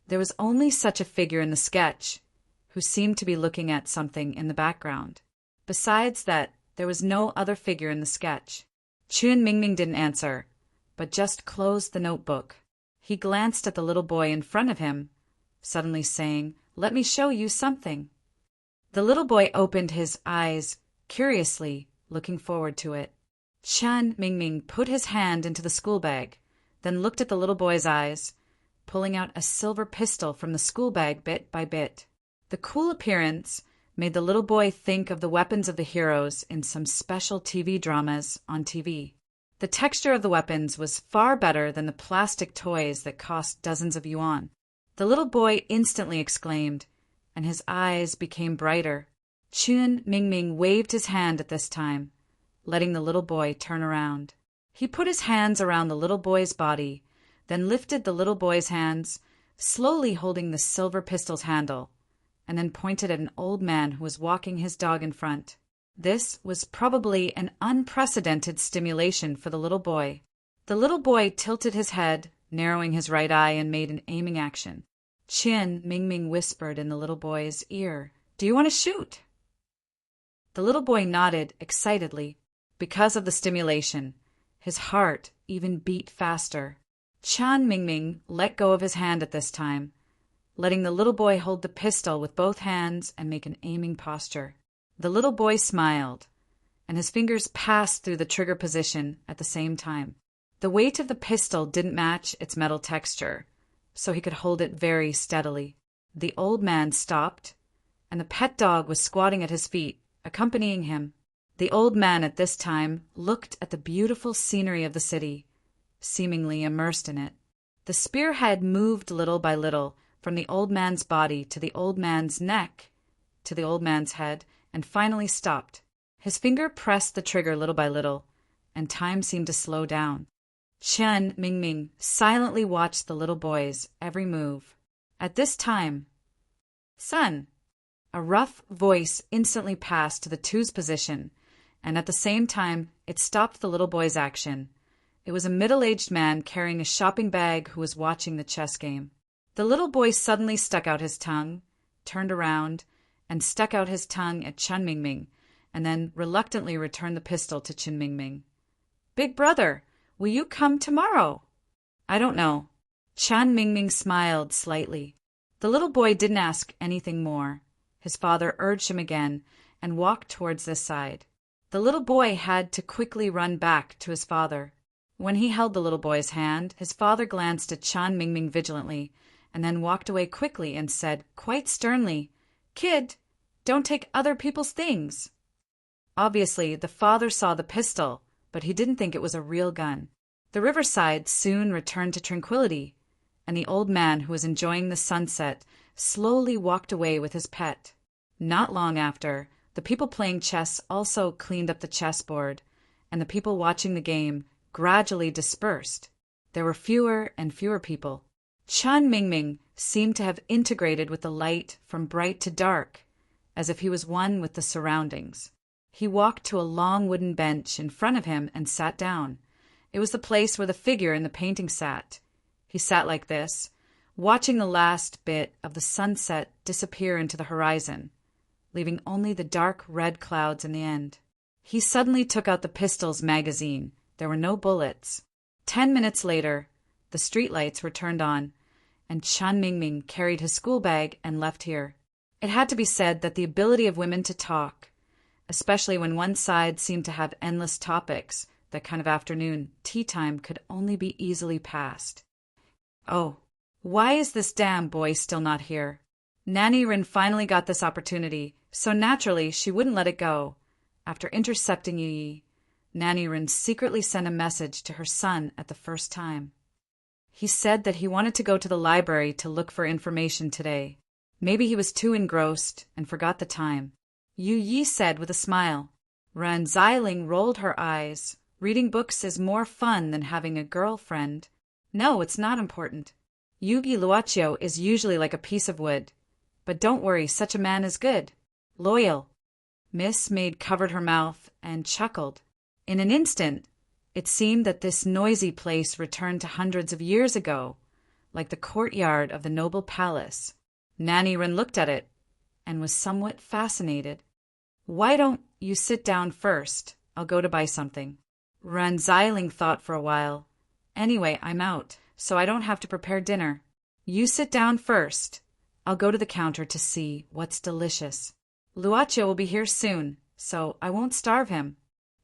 There was only such a figure in the sketch, who seemed to be looking at something in the background. Besides that, there was no other figure in the sketch. Chun Mingming didn't answer, but just closed the notebook. He glanced at the little boy in front of him, suddenly saying, Let me show you something. The little boy opened his eyes, curiously, looking forward to it. Chun Mingming put his hand into the school bag, then looked at the little boy's eyes, pulling out a silver pistol from the school bag bit by bit. The cool appearance made the little boy think of the weapons of the heroes in some special TV dramas on TV. The texture of the weapons was far better than the plastic toys that cost dozens of yuan. The little boy instantly exclaimed, and his eyes became brighter. Chun Mingming waved his hand at this time, letting the little boy turn around. He put his hands around the little boy's body, then lifted the little boy's hands, slowly holding the silver pistol's handle, and then pointed at an old man who was walking his dog in front. This was probably an unprecedented stimulation for the little boy. The little boy tilted his head, narrowing his right eye, and made an aiming action. Qian Mingming whispered in the little boy's ear, "Do you want to shoot?" The little boy nodded excitedly. Because of the stimulation, his heart even beat faster. Qian Mingming let go of his hand at this time, letting the little boy hold the pistol with both hands and make an aiming posture. The little boy smiled, and his fingers passed through the trigger position at the same time. The weight of the pistol didn't match its metal texture, so he could hold it very steadily. The old man stopped, and the pet dog was squatting at his feet, accompanying him. The old man at this time looked at the beautiful scenery of the city, seemingly immersed in it. The spearhead moved little by little from the old man's body to the old man's neck, to the old man's head, and finally stopped. His finger pressed the trigger little by little, and time seemed to slow down. Qian Mingming silently watched the little boy's every move. At this time, "Son!" A rough voice instantly passed to the two's position, and at the same time it stopped the little boy's action. It was a middle-aged man carrying a shopping bag who was watching the chess game. The little boy suddenly stuck out his tongue, turned around, and stuck out his tongue at Qian Mingming, and then reluctantly returned the pistol to Qian Mingming. "Big brother, will you come tomorrow?" "I don't know." Qian Mingming smiled slightly. The little boy didn't ask anything more. His father urged him again and walked towards this side. The little boy had to quickly run back to his father. When he held the little boy's hand, his father glanced at Qian Mingming vigilantly and then walked away quickly and said, quite sternly, "Kid, don't take other people's things." Obviously, the father saw the pistol, but he didn't think it was a real gun. The riverside soon returned to tranquility, and the old man who was enjoying the sunset slowly walked away with his pet. Not long after, the people playing chess also cleaned up the chessboard, and the people watching the game gradually dispersed. There were fewer and fewer people. Qian Mingming seemed to have integrated with the light from bright to dark, as if he was one with the surroundings. He walked to a long wooden bench in front of him and sat down. It was the place where the figure in the painting sat. He sat like this, watching the last bit of the sunset disappear into the horizon, leaving only the dark red clouds in the end. He suddenly took out the pistol's magazine. There were no bullets. 10 minutes later, the streetlights were turned on, and Qian Mingming carried his school bag and left here. It had to be said that the ability of women to talk, especially when one side seemed to have endless topics, that kind of afternoon, tea time, could only be easily passed. "Oh, why is this damn boy still not here?" Nanny Rin finally got this opportunity, so naturally she wouldn't let it go. After intercepting Yi, Nanny Rin secretly sent a message to her son at the first time. He said that he wanted to go to the library to look for information today. Maybe he was too engrossed and forgot the time. Yu Yi said with a smile. Ren Xiling rolled her eyes. "Reading books is more fun than having a girlfriend." "No, it's not important. Yugi Luochio is usually like a piece of wood. But don't worry, such a man is good. Loyal." Miss Maid covered her mouth and chuckled. In an instant, it seemed that this noisy place returned to hundreds of years ago, like the courtyard of the noble palace. Nanny Rin looked at it and was somewhat fascinated. "Why don't you sit down first? I'll go to buy something." Ren Xiling thought for a while. "Anyway, I'm out, so I don't have to prepare dinner. You sit down first. I'll go to the counter to see what's delicious. Luochio will be here soon, so I won't starve him."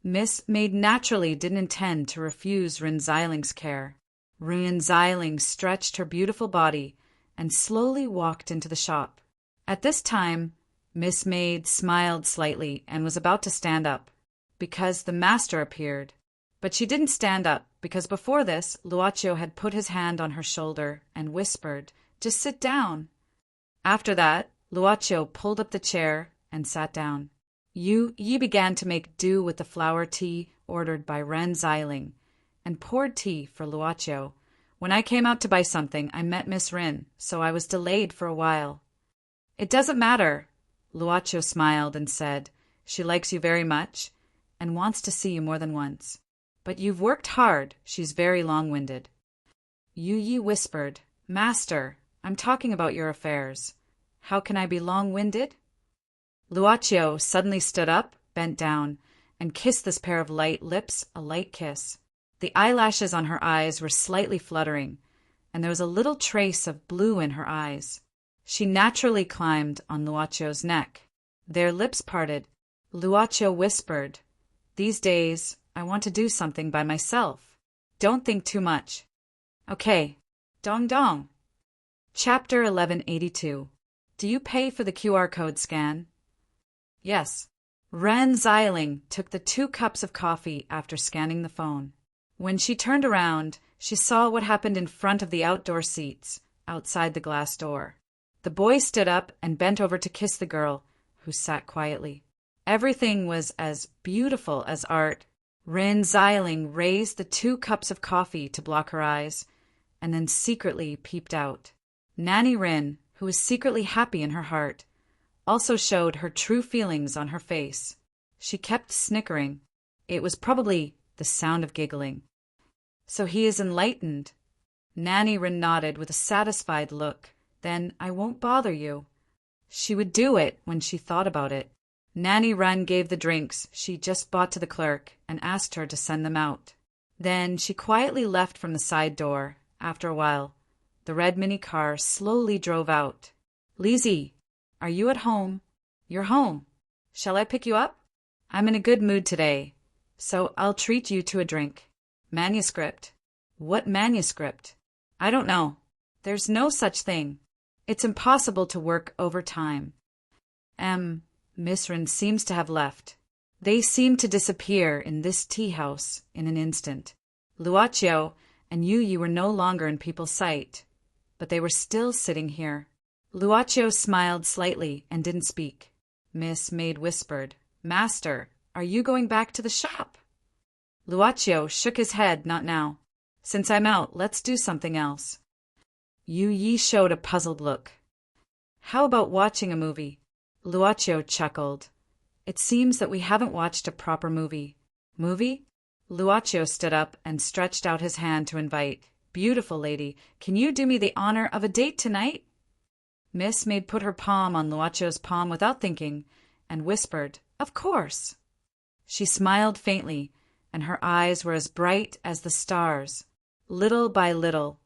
Miss Maid naturally didn't intend to refuse Ren Xiling's care. Ren Xiling stretched her beautiful body and slowly walked into the shop. At this time, Miss Maid smiled slightly and was about to stand up, because the master appeared. But she didn't stand up, because before this, Luochio had put his hand on her shoulder and whispered, "Just sit down." After that, Luochio pulled up the chair and sat down. Yi began to make do with the flower tea ordered by Ren Xiling, and poured tea for Luocio. When I came out to buy something, I met Miss Rin, so I was delayed for a while. It doesn't matter. Luocio smiled and said, she likes you very much, and wants to see you more than once. But you've worked hard, she's very long-winded. Yi whispered, Master, I'm talking about your affairs. How can I be long-winded? Luocio suddenly stood up, bent down, and kissed this pair of light lips a light kiss. The eyelashes on her eyes were slightly fluttering, and there was a little trace of blue in her eyes. She naturally climbed on Luocio's neck. Their lips parted. Luocio whispered, These days, I want to do something by myself. Don't think too much. Okay. Dong dong. Chapter 1182. Do you pay for the QR code scan? Yes. Ren Xiling took the 2 cups of coffee after scanning the phone. When she turned around, she saw what happened in front of the outdoor seats, outside the glass door. The boy stood up and bent over to kiss the girl, who sat quietly. Everything was as beautiful as art. Ren Xiling raised the 2 cups of coffee to block her eyes, and then secretly peeped out. Nanny Rin, who was secretly happy in her heart, also showed her true feelings on her face. She kept snickering. It was probably the sound of giggling. So he is enlightened. Nanny Rin nodded with a satisfied look. Then I won't bother you. She would do it when she thought about it. Nanny Rin gave the drinks she just bought to the clerk and asked her to send them out. Then she quietly left from the side door. After a while, the red mini car slowly drove out. Lizzie, are you at home? You're home. Shall I pick you up? I'm in a good mood today, so I'll treat you to a drink. Manuscript. What manuscript? I don't know. There's no such thing. It's impossible to work overtime. Miss Rin seems to have left. They seemed to disappear in this tea house in an instant. Luocio and Yi were no longer in people's sight, but they were still sitting here. Luocio smiled slightly and didn't speak. Miss Maid whispered, Master, are you going back to the shop? Luocio shook his head, not now. Since I'm out, let's do something else. Yi showed a puzzled look. How about watching a movie? Luocio chuckled. It seems that we haven't watched a proper movie. Movie? Luocio stood up and stretched out his hand to invite. Beautiful lady, can you do me the honor of a date tonight? Miss Maid put her palm on Luocio's palm without thinking and whispered, Of course. She smiled faintly, and her eyes were as bright as the stars. Little by little,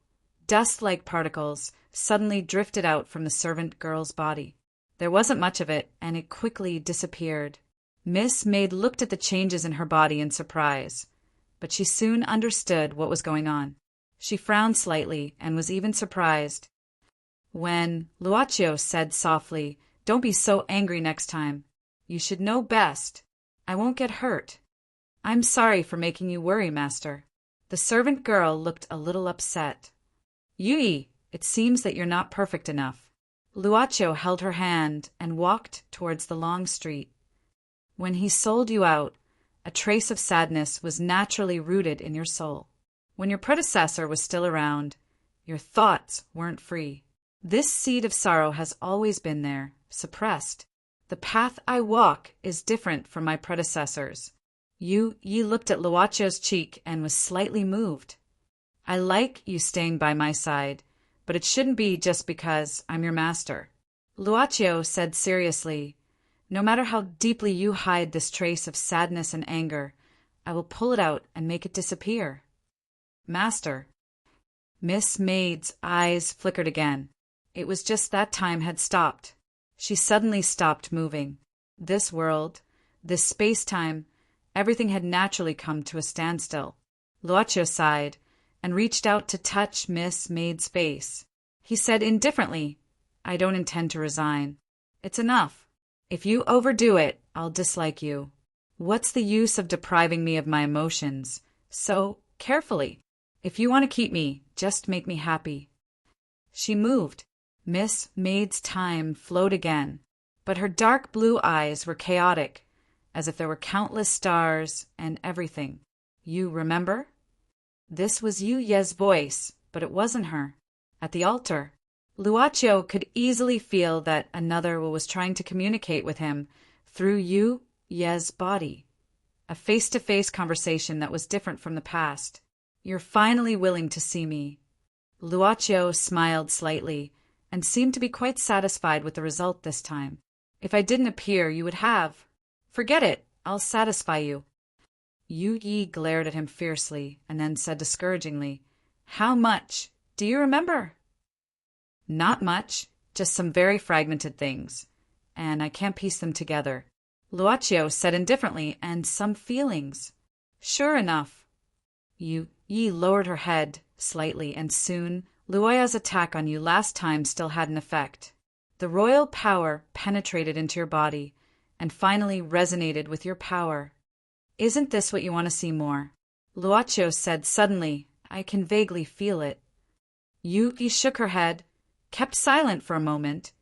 dust-like particles suddenly drifted out from the servant girl's body. There wasn't much of it, and it quickly disappeared. Miss Maid looked at the changes in her body in surprise, but she soon understood what was going on. She frowned slightly and was even surprised when Luocio said softly, Don't be so angry next time. You should know best. I won't get hurt. I'm sorry for making you worry, Master. The servant girl looked a little upset. Yi, it seems that you're not perfect enough. Luocio held her hand and walked towards the long street. When he sold you out, a trace of sadness was naturally rooted in your soul. When your predecessor was still around, your thoughts weren't free. This seed of sorrow has always been there, suppressed. The path I walk is different from my predecessors. Yi looked at Luocio's cheek and was slightly moved. I like you staying by my side, but it shouldn't be just because I'm your master. Luocio said seriously, No matter how deeply you hide this trace of sadness and anger, I will pull it out and make it disappear. Master. Miss Maid's eyes flickered again. It was just that time had stopped. She suddenly stopped moving. This world, this space-time, everything had naturally come to a standstill. Luocio sighed and reached out to touch Miss Maid's face. He said indifferently, I don't intend to resign. It's enough. If you overdo it, I'll dislike you. What's the use of depriving me of my emotions so carefully? If you want to keep me, just make me happy. She moved. Miss Maid's time flowed again, but her dark blue eyes were chaotic, as if there were countless stars and everything. You remember? This was Yu Ye's voice, but it wasn't her. At the altar, Luocio could easily feel that another was trying to communicate with him through Yu Ye's body. A face-to-face conversation that was different from the past. You're finally willing to see me. Luocio smiled slightly and seemed to be quite satisfied with the result this time. If I didn't appear, you would have. Forget it. I'll satisfy you. Yu Yi glared at him fiercely and then said discouragingly, How much? Do you remember? Not much, just some very fragmented things, and I can't piece them together. Luocio said indifferently, and some feelings. Sure enough. Yu Yi lowered her head slightly, and soon Luoya's attack on you last time still had an effect. The royal power penetrated into your body and finally resonated with your power. Isn't this what you want to see more? Luocio said suddenly. I can vaguely feel it. Yu Yi shook her head, kept silent for a moment,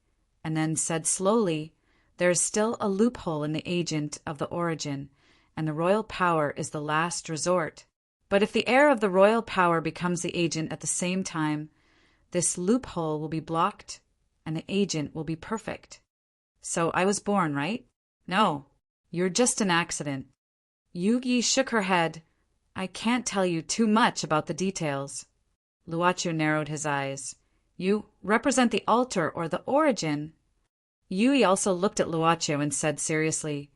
and then said slowly, There is still a loophole in the agent of the origin, and the royal power is the last resort. But if the heir of the royal power becomes the agent at the same time, this loophole will be blocked, and the agent will be perfect. So I was born, right? No, you're just an accident. Yu Yi shook her head. I can't tell you too much about the details. Luocio narrowed his eyes. You represent the altar or the origin. Yui also looked at Luocio and said seriously,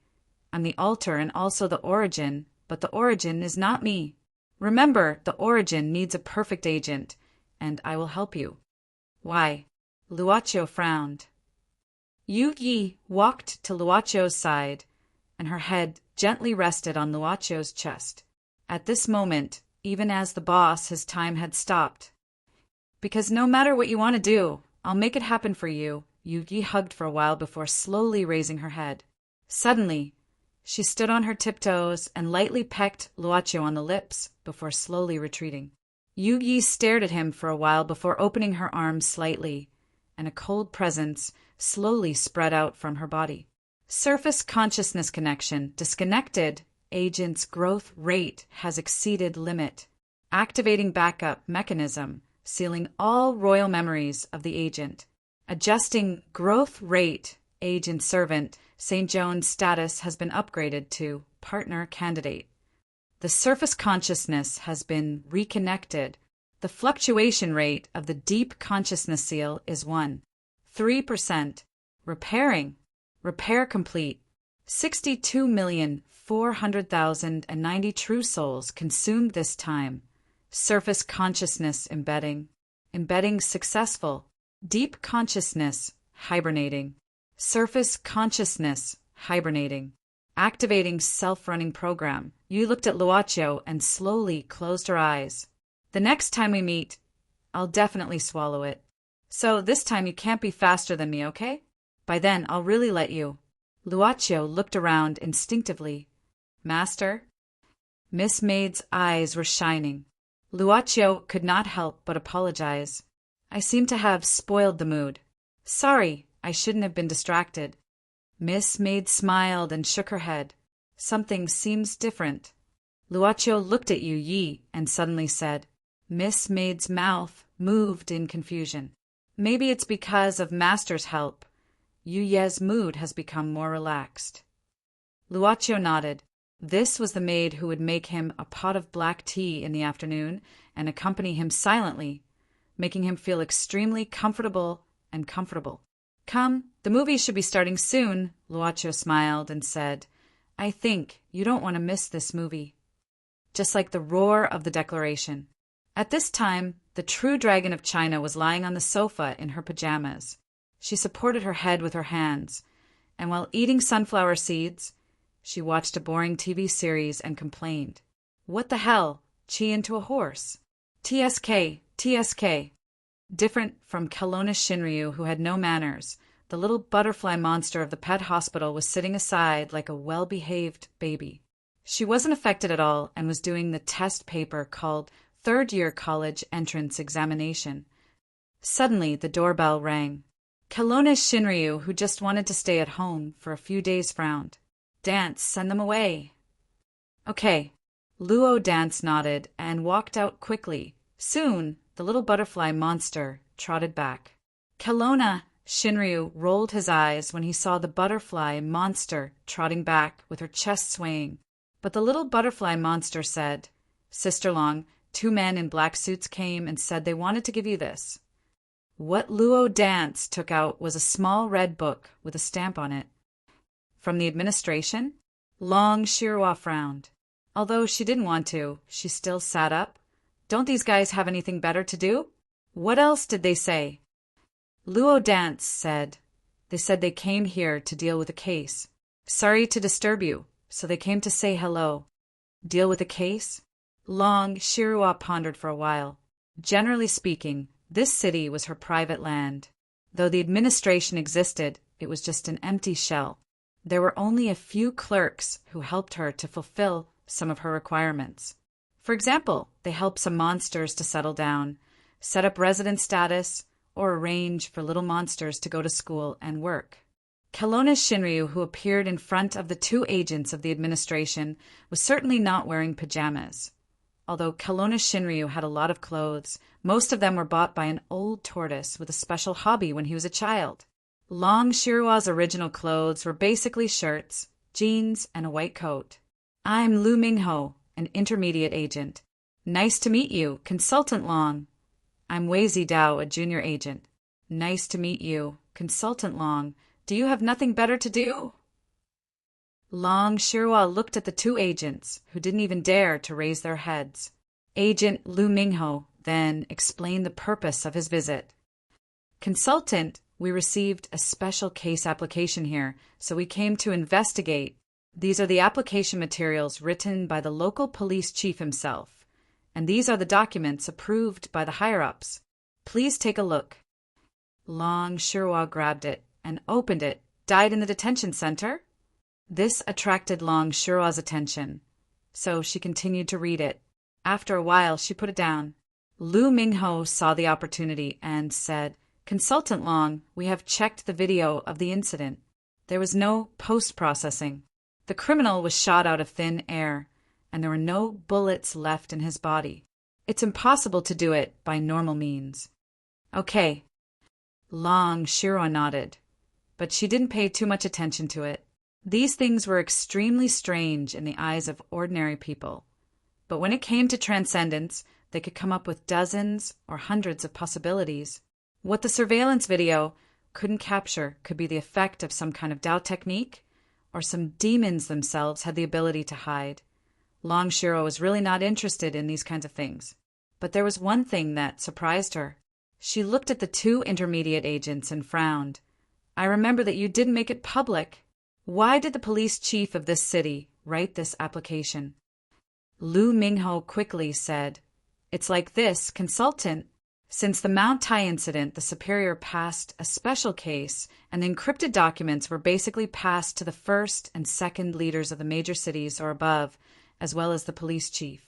I'm the altar and also the origin, but the origin is not me. Remember, the origin needs a perfect agent, and I will help you. Why? Luocio frowned. Yu Yi walked to Luocio's side, and her head gently rested on Luocio's chest. At this moment, even as the boss, his time had stopped. Because no matter what you want to do, I'll make it happen for you. Yu Yi hugged for a while before slowly raising her head. Suddenly, she stood on her tiptoes and lightly pecked Luocio on the lips before slowly retreating. Yu Yi stared at him for a while before opening her arms slightly, and a cold presence slowly spread out from her body. Surface consciousness connection disconnected. Agent's growth rate has exceeded limit. Activating backup mechanism, sealing all royal memories of the agent. Adjusting growth rate. Agent servant. St. John's status has been upgraded to partner candidate. The surface consciousness has been reconnected. The fluctuation rate of the deep consciousness seal is 1.3%. Repairing. Repair complete. 62,400,090 true souls consumed this time. Surface consciousness embedding. Embedding successful. Deep consciousness hibernating. Surface consciousness hibernating. Activating self-running program. You looked at Luocio and slowly closed her eyes. The next time we meet, I'll definitely swallow it. So this time you can't be faster than me, okay? By then I'll really let you. Luocio looked around instinctively. Master? Miss Maid's eyes were shining. Luocio could not help but apologize. I seem to have spoiled the mood. Sorry, I shouldn't have been distracted. Miss Maid smiled and shook her head. Something seems different. Luocio looked at Yu Yi and suddenly said. Miss Maid's mouth moved in confusion. Maybe it's because of Master's help. Yu Ye's mood has become more relaxed. Luocio nodded. This was the maid who would make him a pot of black tea in the afternoon and accompany him silently, making him feel extremely comfortable and comfortable. Come, the movie should be starting soon, Luocio smiled and said, I think you don't want to miss this movie. Just like the roar of the declaration. At this time, the true dragon of China was lying on the sofa in her pajamas. She supported her head with her hands, and while eating sunflower seeds, she watched a boring TV series and complained. What the hell? Chi into a horse. TSK, TSK. Different from Kelowna Shinryu, who had no manners, the little butterfly monster of the pet hospital was sitting aside like a well-behaved baby. She wasn't affected at all and was doing the test paper called Third-Year College Entrance Examination. Suddenly, the doorbell rang. Kelowna Shinryu, who just wanted to stay at home for a few days, frowned. Dance, send them away. Okay. Luo Dance nodded and walked out quickly. Soon, the little butterfly monster trotted back. Kelowna! Shinryu rolled his eyes when he saw the butterfly monster trotting back with her chest swaying. But the little butterfly monster said, Sister Long, 2 men in black suits came and said they wanted to give you this. What Luo Dance took out was a small red book with a stamp on it. From the administration? Long Shirua frowned. Although she didn't want to, she still sat up. Don't these guys have anything better to do? What else did they say? Luo Dance said, they said they came here to deal with a case. Sorry to disturb you, so they came to say hello. Deal with a case? Long Shirua pondered for a while. Generally speaking, this city was her private land. Though the administration existed, it was just an empty shell. There were only a few clerks who helped her to fulfill some of her requirements. For example, they helped some monsters to settle down, set up resident status, or arrange for little monsters to go to school and work. Kelowna's Shinryu, who appeared in front of the 2 agents of the administration, was certainly not wearing pajamas. Although Kelowna's Shinryu had a lot of clothes, most of them were bought by an old tortoise with a special hobby when he was a child. Long Shirua's original clothes were basically shirts, jeans, and a white coat. I'm Lu Mingho, an intermediate agent. Nice to meet you, Consultant Long. I'm Wei Zidao, a junior agent. Nice to meet you, Consultant Long. Do you have nothing better to do? Long Shirua looked at the 2 agents, who didn't even dare to raise their heads. Agent Lu Mingho then explained the purpose of his visit. Consultant, we received a special case application here, so we came to investigate. These are the application materials written by the local police chief himself, and these are the documents approved by the higher-ups. Please take a look. Long Shirua grabbed it and opened it. Died in the detention center? This attracted Long Shirua's attention, so she continued to read it. After a while, she put it down. Lu Mingho saw the opportunity and said, Consultant Long, we have checked the video of the incident. There was no post-processing. The criminal was shot out of thin air, and there were no bullets left in his body. It's impossible to do it by normal means. Okay. Long Shirua nodded, but she didn't pay too much attention to it. These things were extremely strange in the eyes of ordinary people. But when it came to transcendence, they could come up with dozens or hundreds of possibilities. What the surveillance video couldn't capture could be the effect of some kind of Dao technique, or some demons themselves had the ability to hide. Long Shirua was really not interested in these kinds of things. But there was one thing that surprised her. She looked at the 2 intermediate agents and frowned. I remember that you didn't make it public. Why did the police chief of this city write this application? Lu Mingho quickly said, It's like this, Consultant. Since the Mount Tai incident, the Superior passed a special case, and the encrypted documents were basically passed to the 1st and 2nd leaders of the major cities or above, as well as the police chief.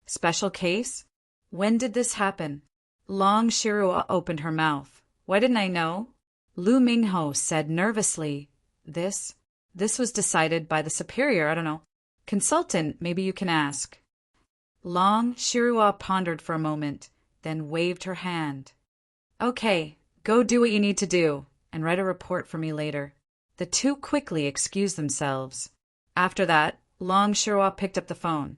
Special case? When did this happen? Long Shirua opened her mouth. Why didn't I know? Lu Mingho said nervously, This was decided by the Superior, I don't know. Consultant, maybe you can ask. Long Shirua pondered for a moment, then waved her hand. Okay, go do what you need to do, and write a report for me later. The 2 quickly excused themselves. After that, Long Shirua picked up the phone,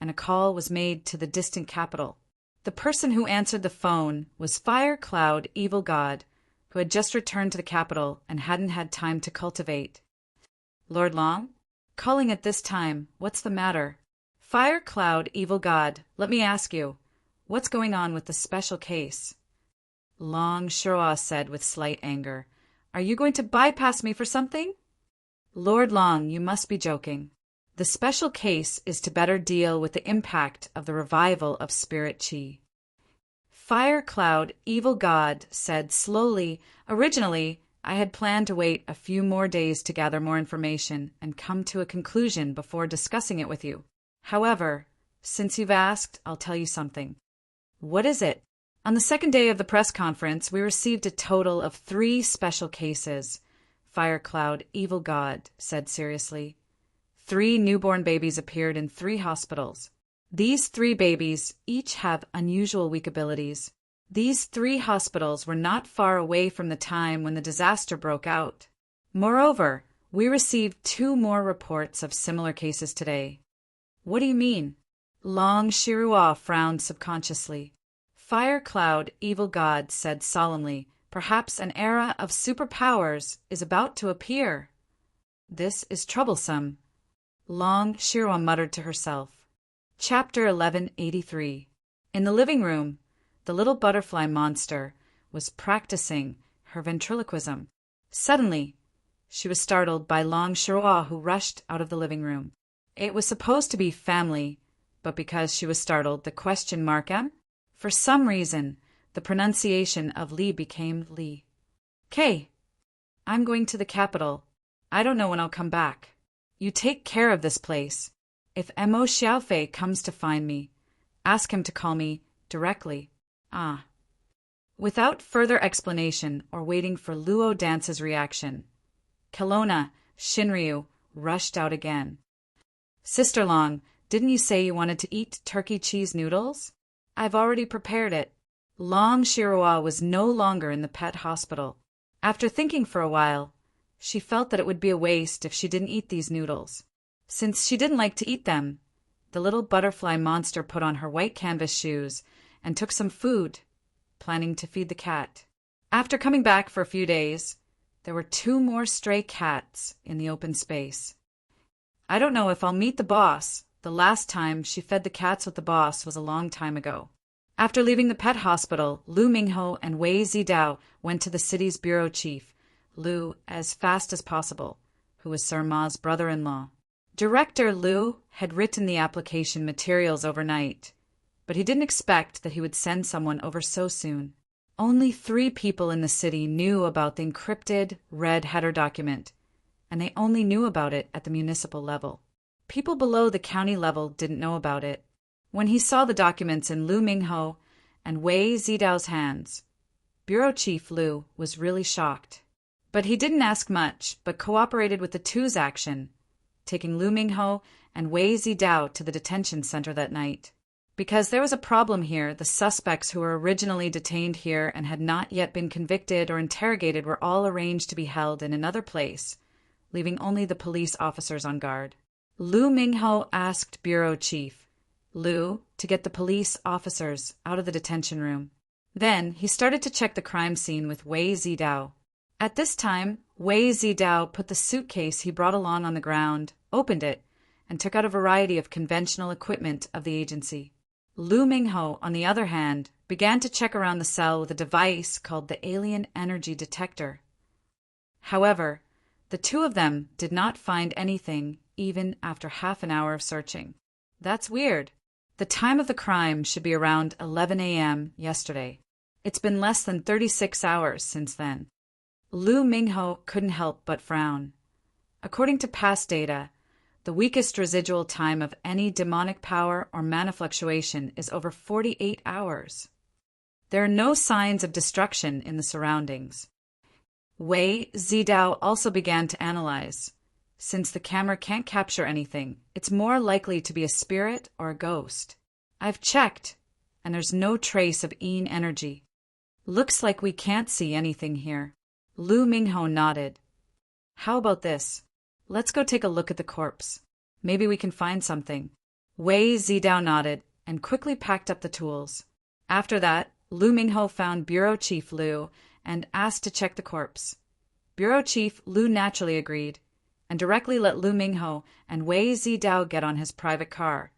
and a call was made to the distant capital. The person who answered the phone was Fire Cloud Evil God, who had just returned to the capital and hadn't had time to cultivate. Lord Long? Calling at this time, what's the matter? Fire Cloud Evil God, let me ask you, what's going on with the special case? Long Shirua said with slight anger, Are you going to bypass me for something? Lord Long, you must be joking. The special case is to better deal with the impact of the revival of spirit chi. Fire Cloud Evil God said slowly, Originally, I had planned to wait a few more days to gather more information and come to a conclusion before discussing it with you. However, since you've asked, I'll tell you something. What is it? On the 2nd day of the press conference, we received a total of 3 special cases. Fire Cloud Evil God said seriously. 3 newborn babies appeared in 3 hospitals. These 3 babies each have unusual weak abilities. These 3 hospitals were not far away from the time when the disaster broke out. Moreover, we received 2 more reports of similar cases today. What do you mean? Long Shirua frowned subconsciously. Fire Cloud, evil god, said solemnly, perhaps an era of superpowers is about to appear. This is troublesome. Long Shirua muttered to herself. Chapter 1183. In the living room, the little butterfly monster was practicing her ventriloquism. Suddenly, she was startled by Long Shirua, who rushed out of the living room. It was supposed to be family, but because she was startled, the question mark M? For some reason, the pronunciation of Li became Li. "Kay, I'm going to the capital. I don't know when I'll come back. You take care of this place. If Mo Xiaofei comes to find me, ask him to call me directly." Ah. Without further explanation or waiting for Luo Dance's reaction, Kelowna, Shinryu, rushed out again. "Sister Long, didn't you say you wanted to eat turkey cheese noodles? I've already prepared it." Long Shirua was no longer in the pet hospital. After thinking for a while, she felt that it would be a waste if she didn't eat these noodles. Since she didn't like to eat them, the little butterfly monster put on her white canvas shoes and took some food, planning to feed the cat. After coming back for a few days, there were 2 more stray cats in the open space. "I don't know if I'll meet the boss. The last time she fed the cats with the boss was a long time ago." After leaving the pet hospital, Lu Mingho and Wei Zidao went to the city's bureau chief, Lu, as fast as possible, who was Sir Ma's brother-in-law. Director Lu had written the application materials overnight, but he didn't expect that he would send someone over so soon. Only 3 people in the city knew about the encrypted red header document, and they only knew about it at the municipal level. People below the county level didn't know about it. When he saw the documents in Lu Mingho and Wei Zidao's hands, Bureau Chief Lu was really shocked. But he didn't ask much, but cooperated with the two's action, taking Lu Mingho and Wei Zidao to the detention center that night. Because there was a problem here, the suspects who were originally detained here and had not yet been convicted or interrogated were all arranged to be held in another place, leaving only the police officers on guard. Lu Mingho asked Bureau Chief Lu to get the police officers out of the detention room. Then he started to check the crime scene with Wei Zidao. At this time, Wei Zidao put the suitcase he brought along on the ground, opened it, and took out a variety of conventional equipment of the agency. Lu Mingho, on the other hand, began to check around the cell with a device called the Alien Energy Detector. However, the 2 of them did not find anything even after half an hour of searching. That's weird. The time of the crime should be around 11 a.m. yesterday. It's been less than 36 hours since then. Lu Mingho couldn't help but frown. According to past data, the weakest residual time of any demonic power or mana fluctuation is over 48 hours. There are no signs of destruction in the surroundings. Wei Zidao also began to analyze. Since the camera can't capture anything, it's more likely to be a spirit or a ghost. I've checked, and there's no trace of Yin energy. Looks like we can't see anything here. Lu Mingho nodded. How about this? Let's go take a look at the corpse. Maybe we can find something. Wei Zidao nodded and quickly packed up the tools. After that, Lu Mingho found Bureau Chief Lu and asked to check the corpse. Bureau Chief Lu naturally agreed, and directly let Lu Mingho and Wei Zidao get on his private car,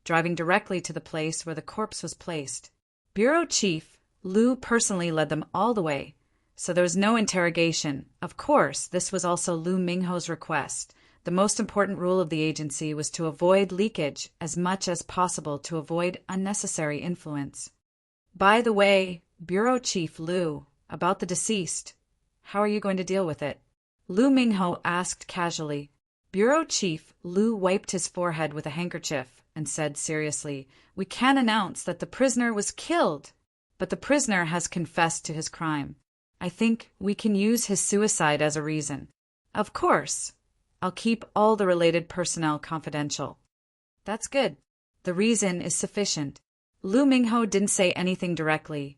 driving directly to the place where the corpse was placed. Bureau Chief Lu personally led them all the way, so there was no interrogation. Of course, this was also Lu Mingho's request. The most important rule of the agency was to avoid leakage as much as possible to avoid unnecessary influence. By the way, Bureau Chief Lu, about the deceased, how are you going to deal with it? Lu Mingho asked casually. Bureau Chief Lu wiped his forehead with a handkerchief and said seriously, "We can announce that the prisoner was killed, but the prisoner has confessed to his crime. I think we can use his suicide as a reason. Of course, I'll keep all the related personnel confidential. That's good. The reason is sufficient. Lu Mingho didn't say anything directly,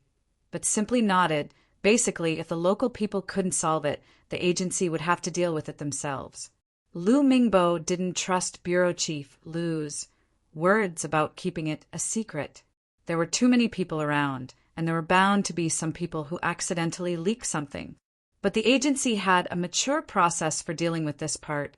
but simply nodded. Basically, if the local people couldn't solve it, the agency would have to deal with it themselves. Lu Mingbo didn't trust Bureau Chief Lu's words about keeping it a secret. There were too many people around, and there were bound to be some people who accidentally leaked something. But the agency had a mature process for dealing with this part.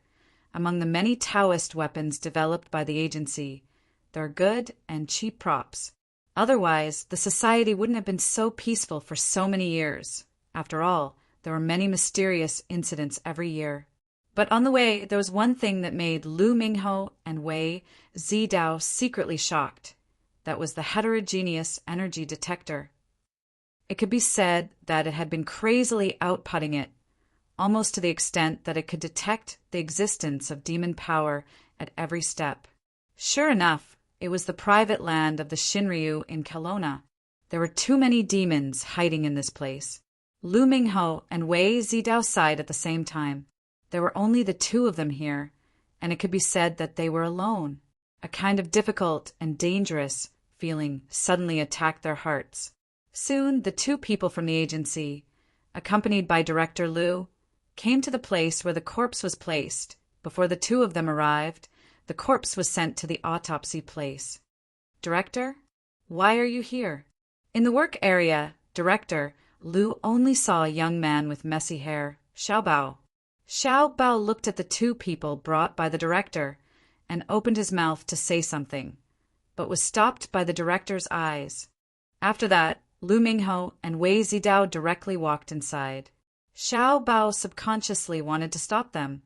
Among the many Taoist weapons developed by the agency, there are good and cheap props. Otherwise, the society wouldn't have been so peaceful for so many years. After all, there were many mysterious incidents every year. But on the way, there was one thing that made Lu Mingho and Wei Zidao secretly shocked. That was the heterogeneous energy detector. It could be said that it had been crazily outputting it, almost to the extent that it could detect the existence of demon power at every step. Sure enough, it was the private land of the Shinryu in Kelowna. There were too many demons hiding in this place. Lu Mingho and Wei Zidao sighed at the same time. There were only the two of them here, and it could be said that they were alone. A kind of difficult and dangerous feeling suddenly attacked their hearts. Soon, the two people from the agency, accompanied by Director Lu, came to the place where the corpse was placed. Before the two of them arrived, the corpse was sent to the autopsy place. Director, why are you here? In the work area, Director Lu only saw a young man with messy hair, Xiaobao. Xiaobao looked at the two people brought by the director and opened his mouth to say something, but was stopped by the director's eyes. After that, Lu Mingho and Wei Zidao directly walked inside. Xiaobao subconsciously wanted to stop them,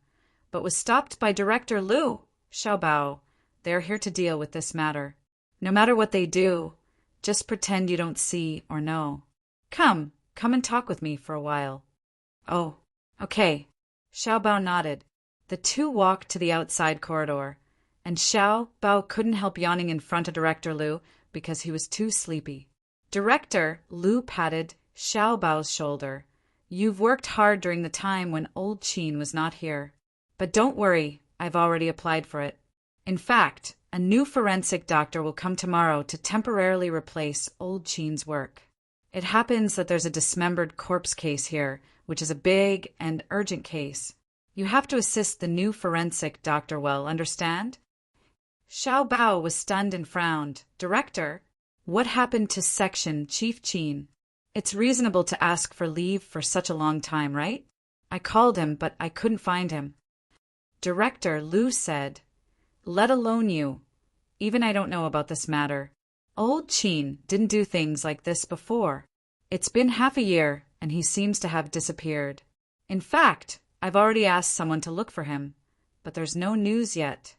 but was stopped by Director Lu. Xiaobao, they are here to deal with this matter. No matter what they do, just pretend you don't see or know. Come and talk with me for a while. Oh, okay. Xiaobao nodded. The two walked to the outside corridor, and Xiaobao couldn't help yawning in front of Director Lu because he was too sleepy. Director Lu patted Xiaobao's shoulder. You've worked hard during the time when old Qin was not here. But don't worry, I've already applied for it. In fact, a new forensic doctor will come tomorrow to temporarily replace old Qin's work. It happens that there's a dismembered corpse case here, which is a big and urgent case. You have to assist the new forensic doctor well, understand? Xiaobao was stunned and frowned. Director, what happened to Section Chief Qin? It's reasonable to ask for leave for such a long time, right? I called him, but I couldn't find him. Director Lu said, let alone you. Even I don't know about this matter. Old Qin didn't do things like this before. It's been half a year, and he seems to have disappeared. In fact, I've already asked someone to look for him, but there's no news yet.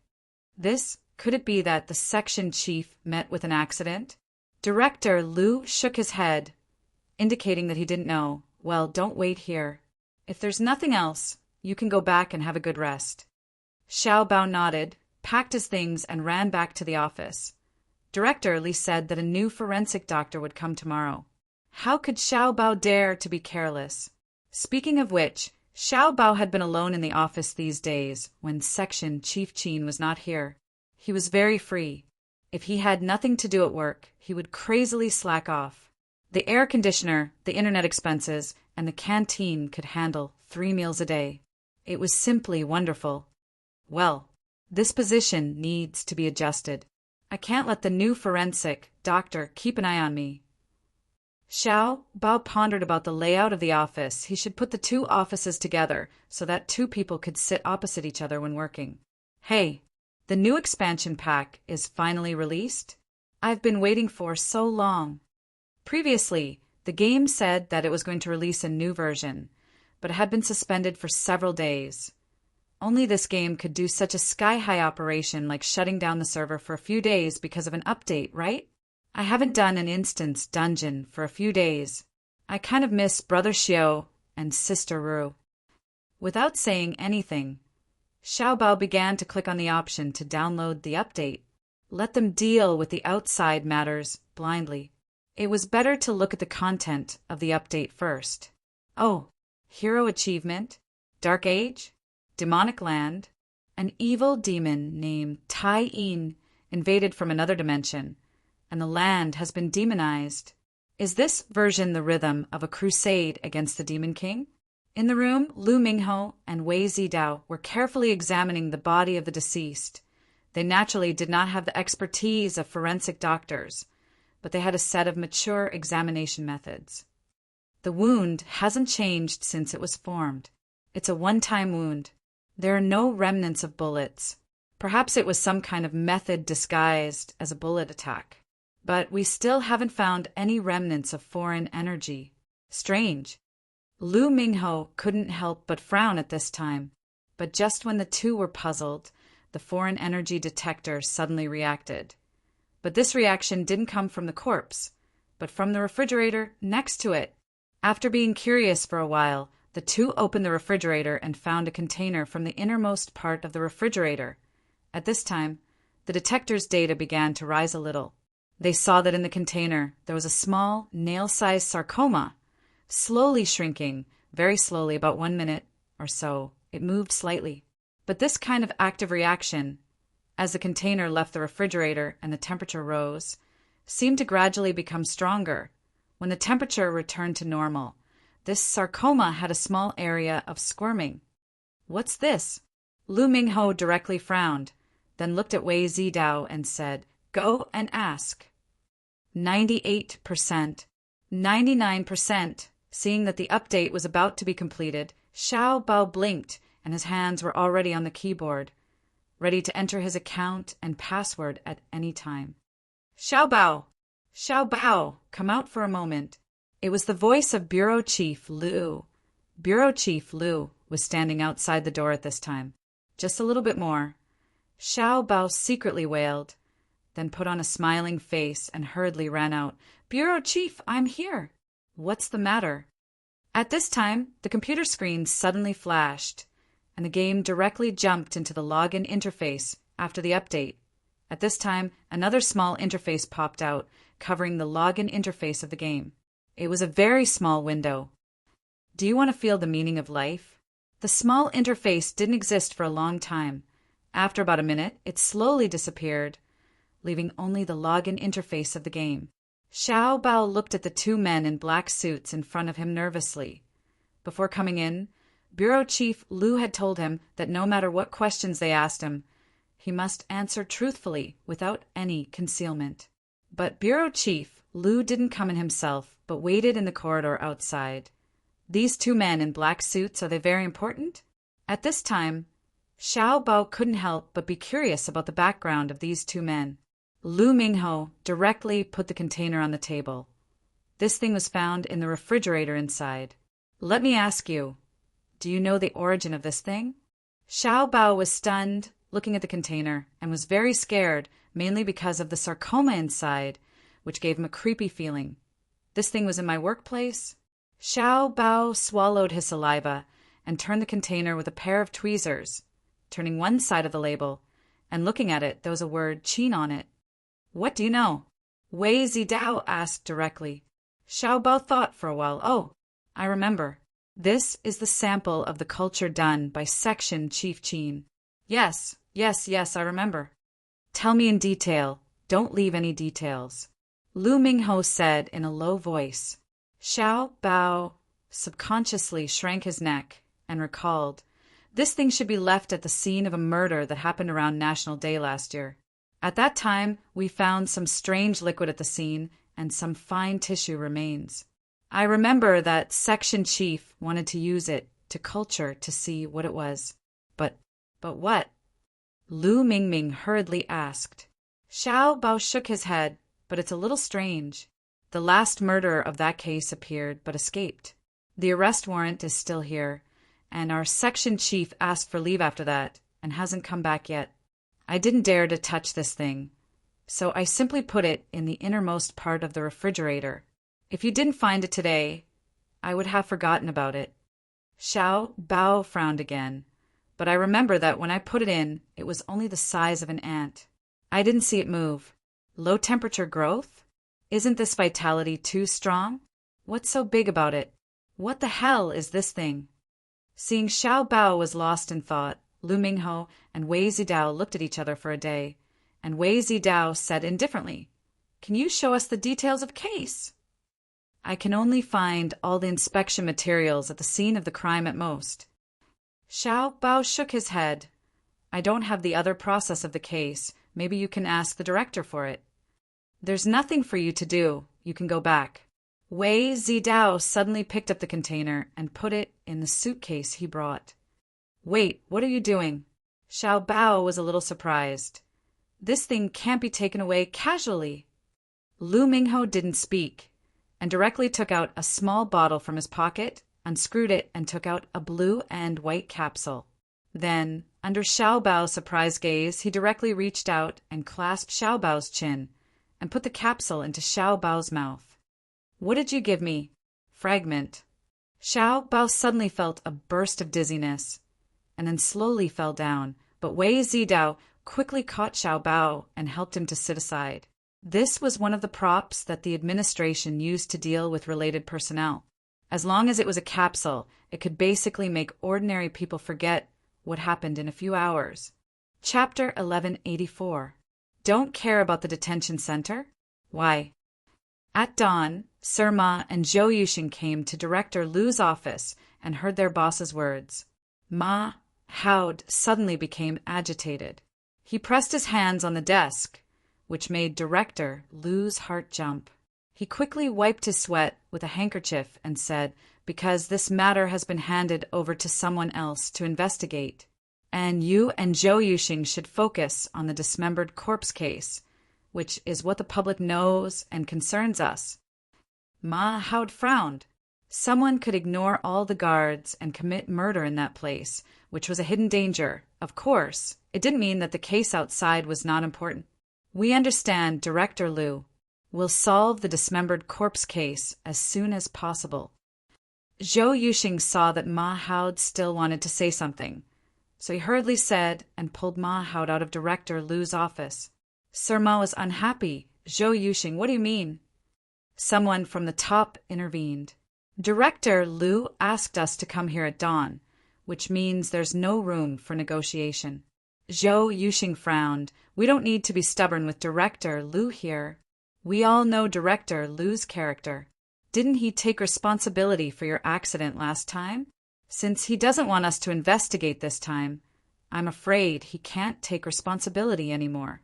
Could it be that the section chief met with an accident? Director Lu shook his head, indicating that he didn't know. Well, don't wait here. If there's nothing else, you can go back and have a good rest. Xiaobao nodded, packed his things, and ran back to the office. Director Li said that a new forensic doctor would come tomorrow. How could Xiaobao dare to be careless? Speaking of which, Xiaobao had been alone in the office these days when Section Chief Qin was not here. He was very free. If he had nothing to do at work, he would crazily slack off. The air conditioner, the internet expenses, and the canteen could handle 3 meals a day. It was simply wonderful. Well, this position needs to be adjusted. I can't let the new forensic doctor keep an eye on me. Xiaobao pondered about the layout of the office. He should put the two offices together so that two people could sit opposite each other when working. Hey, the new expansion pack is finally released? I've been waiting for so long. Previously, the game said that it was going to release a new version, but it had been suspended for several days. Only this game could do such a sky-high operation like shutting down the server for a few days because of an update, right? I haven't done an instance dungeon for a few days. I kind of miss Brother Xiao and Sister Ru. Without saying anything, Xiaobao began to click on the option to download the update. Let them deal with the outside matters blindly. It was better to look at the content of the update first. Oh, hero achievement, Dark Age, Demonic Land, An evil demon named Tai Yin invaded from another dimension, and the land has been demonized. Is this version the rhythm of a crusade against the Demon King? In the room, Lu Mingho and Wei Zidao were carefully examining the body of the deceased. They naturally did not have the expertise of forensic doctors, but they had a set of mature examination methods. The wound hasn't changed since it was formed. It's a one-time wound. There are no remnants of bullets. Perhaps it was some kind of method disguised as a bullet attack. But we still haven't found any remnants of foreign energy. Strange. Lu Mingho couldn't help but frown at this time, but just when the two were puzzled, the foreign energy detector suddenly reacted. But this reaction didn't come from the corpse, but from the refrigerator next to it. After being curious for a while, the two opened the refrigerator and found a container from the innermost part of the refrigerator. At this time, the detector's data began to rise a little. They saw that in the container there was a small, nail-sized sarcoma, slowly shrinking, very slowly, about 1 minute or so. It moved slightly. But this kind of active reaction, as the container left the refrigerator and the temperature rose, seemed to gradually become stronger. When the temperature returned to normal, this sarcoma had a small area of squirming. What's this? Lu Mingho directly frowned, then looked at Wei Zidao and said, Go and ask. 98%. 99%. Seeing that the update was about to be completed, Xiao Bao blinked, and his hands were already on the keyboard, ready to enter his account and password at any time. Xiao Bao! Xiao Bao! Come out for a moment. It was the voice of Bureau Chief Lu. Bureau Chief Lu was standing outside the door at this time. Just a little bit more. Xiao Bao secretly wailed, then put on a smiling face and hurriedly ran out. Bureau Chief, I'm here. What's the matter? At this time, the computer screen suddenly flashed, and the game directly jumped into the login interface after the update. At this time, another small interface popped out, covering the login interface of the game. It was a very small window. Do you want to feel the meaning of life? The small interface didn't exist for a long time. After about a minute, it slowly disappeared, leaving only the login interface of the game. Xiao Bao looked at the two men in black suits in front of him nervously. Before coming in, Bureau Chief Lu had told him that no matter what questions they asked him, he must answer truthfully without any concealment. But Bureau Chief Lu didn't come in himself, but waited in the corridor outside. These two men in black suits, are they very important? At this time, Xiao Bao couldn't help but be curious about the background of these two men. Lu Mingho directly put the container on the table. This thing was found in the refrigerator inside. Let me ask you, do you know the origin of this thing? Xiao Bao was stunned, looking at the container, and was very scared, mainly because of the sarcoma inside, which gave him a creepy feeling. This thing was in my workplace? Xiao Bao swallowed his saliva and turned the container with a pair of tweezers, turning one side of the label, and looking at it, there was a word Qin on it. What do you know? Wei Zidao asked directly. Xiao Bao thought for a while. Oh, I remember. This is the sample of the culture done by Section Chief Qin. Yes, I remember. Tell me in detail. Don't leave any details. Lu Mingho said in a low voice. Xiao Bao subconsciously shrank his neck and recalled. This thing should be left at the scene of a murder that happened around National Day last year. At that time, we found some strange liquid at the scene and some fine tissue remains. I remember that Section Chief wanted to use it to culture to see what it was. But what? Lu Mingming hurriedly asked. Xiao Bao shook his head, but it's a little strange. The last murderer of that case appeared but escaped. The arrest warrant is still here, and our Section Chief asked for leave after that and hasn't come back yet. I didn't dare to touch this thing, so I simply put it in the innermost part of the refrigerator. If you didn't find it today, I would have forgotten about it. Xiao Bao frowned again, but I remember that when I put it in, it was only the size of an ant. I didn't see it move. Low temperature growth? Isn't this vitality too strong? What's so big about it? What the hell is this thing? Seeing Xiao Bao was lost in thought, Lu Mingho and Wei Zidao looked at each other for a day, and Wei Zidao said indifferently, "Can you show us the details of case?" "I can only find all the inspection materials at the scene of the crime at most." Xiao Bao shook his head. "I don't have the other process of the case. Maybe you can ask the director for it." "There's nothing for you to do. You can go back." Wei Zidao suddenly picked up the container and put it in the suitcase he brought. "Wait, what are you doing?" Xiao Bao was a little surprised. "This thing can't be taken away casually." Lu Mingho didn't speak, and directly took out a small bottle from his pocket, unscrewed it, and took out a blue and white capsule. Then, under Xiao Bao's surprised gaze, he directly reached out and clasped Xiao Bao's chin, and put the capsule into Xiao Bao's mouth. "What did you give me?" "Fragment." Xiao Bao suddenly felt a burst of dizziness, and then slowly fell down, but Wei Zidao quickly caught Xiao Bao and helped him to sit aside. This was one of the props that the administration used to deal with related personnel. As long as it was a capsule, it could basically make ordinary people forget what happened in a few hours. Chapter 1184. Don't care about the detention center? Why? At dawn, Sir Ma and Zhou Yuxing came to Director Lu's office and heard their boss's words. Ma Haud suddenly became agitated. He pressed his hands on the desk, which made Director Lu's heart jump. He quickly wiped his sweat with a handkerchief and said, "Because this matter has been handed over to someone else to investigate, and you and Zhou Yuxing should focus on the dismembered corpse case, which is what the public knows and concerns us." Ma Haud frowned. Someone could ignore all the guards and commit murder in that place, which was a hidden danger. Of course, it didn't mean that the case outside was not important. "We understand, Director Lu. We'll solve the dismembered corpse case as soon as possible." Zhou Yuxing saw that Ma Haud still wanted to say something, so he hurriedly said and pulled Ma Haud out of Director Lu's office. Sir Ma was unhappy. "Zhou Yuxing, what do you mean?" Someone from the top intervened. "Director Lu asked us to come here at dawn, which means there's no room for negotiation." Zhou Yuxing frowned. "We don't need to be stubborn with Director Lu here. We all know Director Lu's character. Didn't he take responsibility for your accident last time? Since he doesn't want us to investigate this time, I'm afraid he can't take responsibility anymore."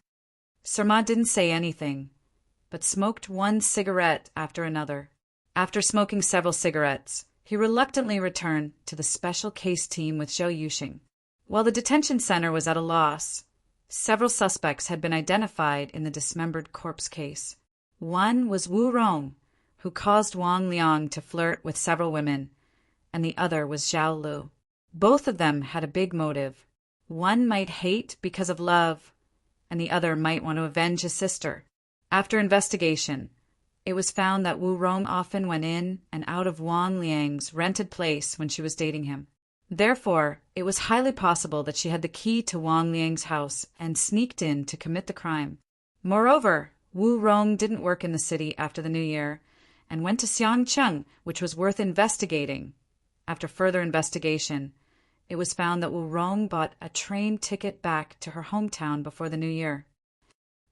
Sir Ma didn't say anything, but smoked one cigarette after another. After smoking several cigarettes, he reluctantly returned to the special case team with Zhou Yuxing. While the detention center was at a loss, several suspects had been identified in the dismembered corpse case. One was Wu Rong, who caused Wang Liang to flirt with several women, and the other was Zhao Lu. Both of them had a big motive. One might hate because of love, and the other might want to avenge his sister. After investigation, it was found that Wu Rong often went in and out of Wang Liang's rented place when she was dating him. Therefore, it was highly possible that she had the key to Wang Liang's house and sneaked in to commit the crime. Moreover, Wu Rong didn't work in the city after the New Year and went to Xiangcheng, which was worth investigating. After further investigation, it was found that Wu Rong bought a train ticket back to her hometown before the New Year.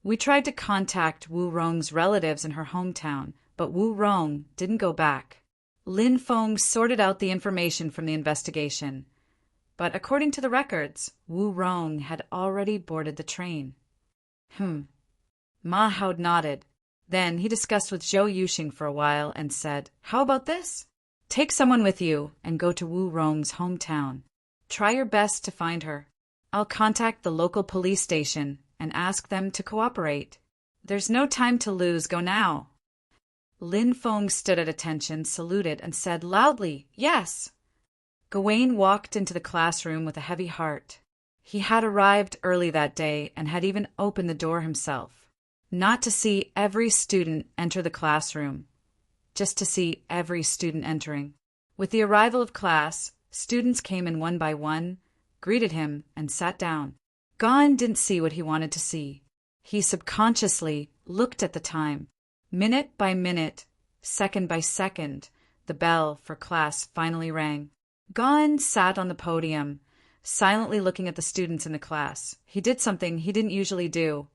We tried to contact Wu Rong's relatives in her hometown, but Wu Rong didn't go back. Lin Feng sorted out the information from the investigation, but according to the records, Wu Rong had already boarded the train. Ma Haud nodded. Then he discussed with Zhou Yuxing for a while and said, "How about this? Take someone with you and go to Wu Rong's hometown. Try your best to find her. I'll contact the local police station and ask them to cooperate. There's no time to lose. Go now." Lin Feng stood at attention, saluted, and said loudly, "Yes." Gawain walked into the classroom with a heavy heart. He had arrived early that day and had even opened the door himself. Not to see every student enter the classroom, just to see every student entering. With the arrival of class, students came in one by one, greeted him, and sat down. Gawain didn't see what he wanted to see. He subconsciously looked at the time. Minute by minute, second by second, the bell for class finally rang. Gawain sat on the podium, silently looking at the students in the class. He did something he didn't usually do.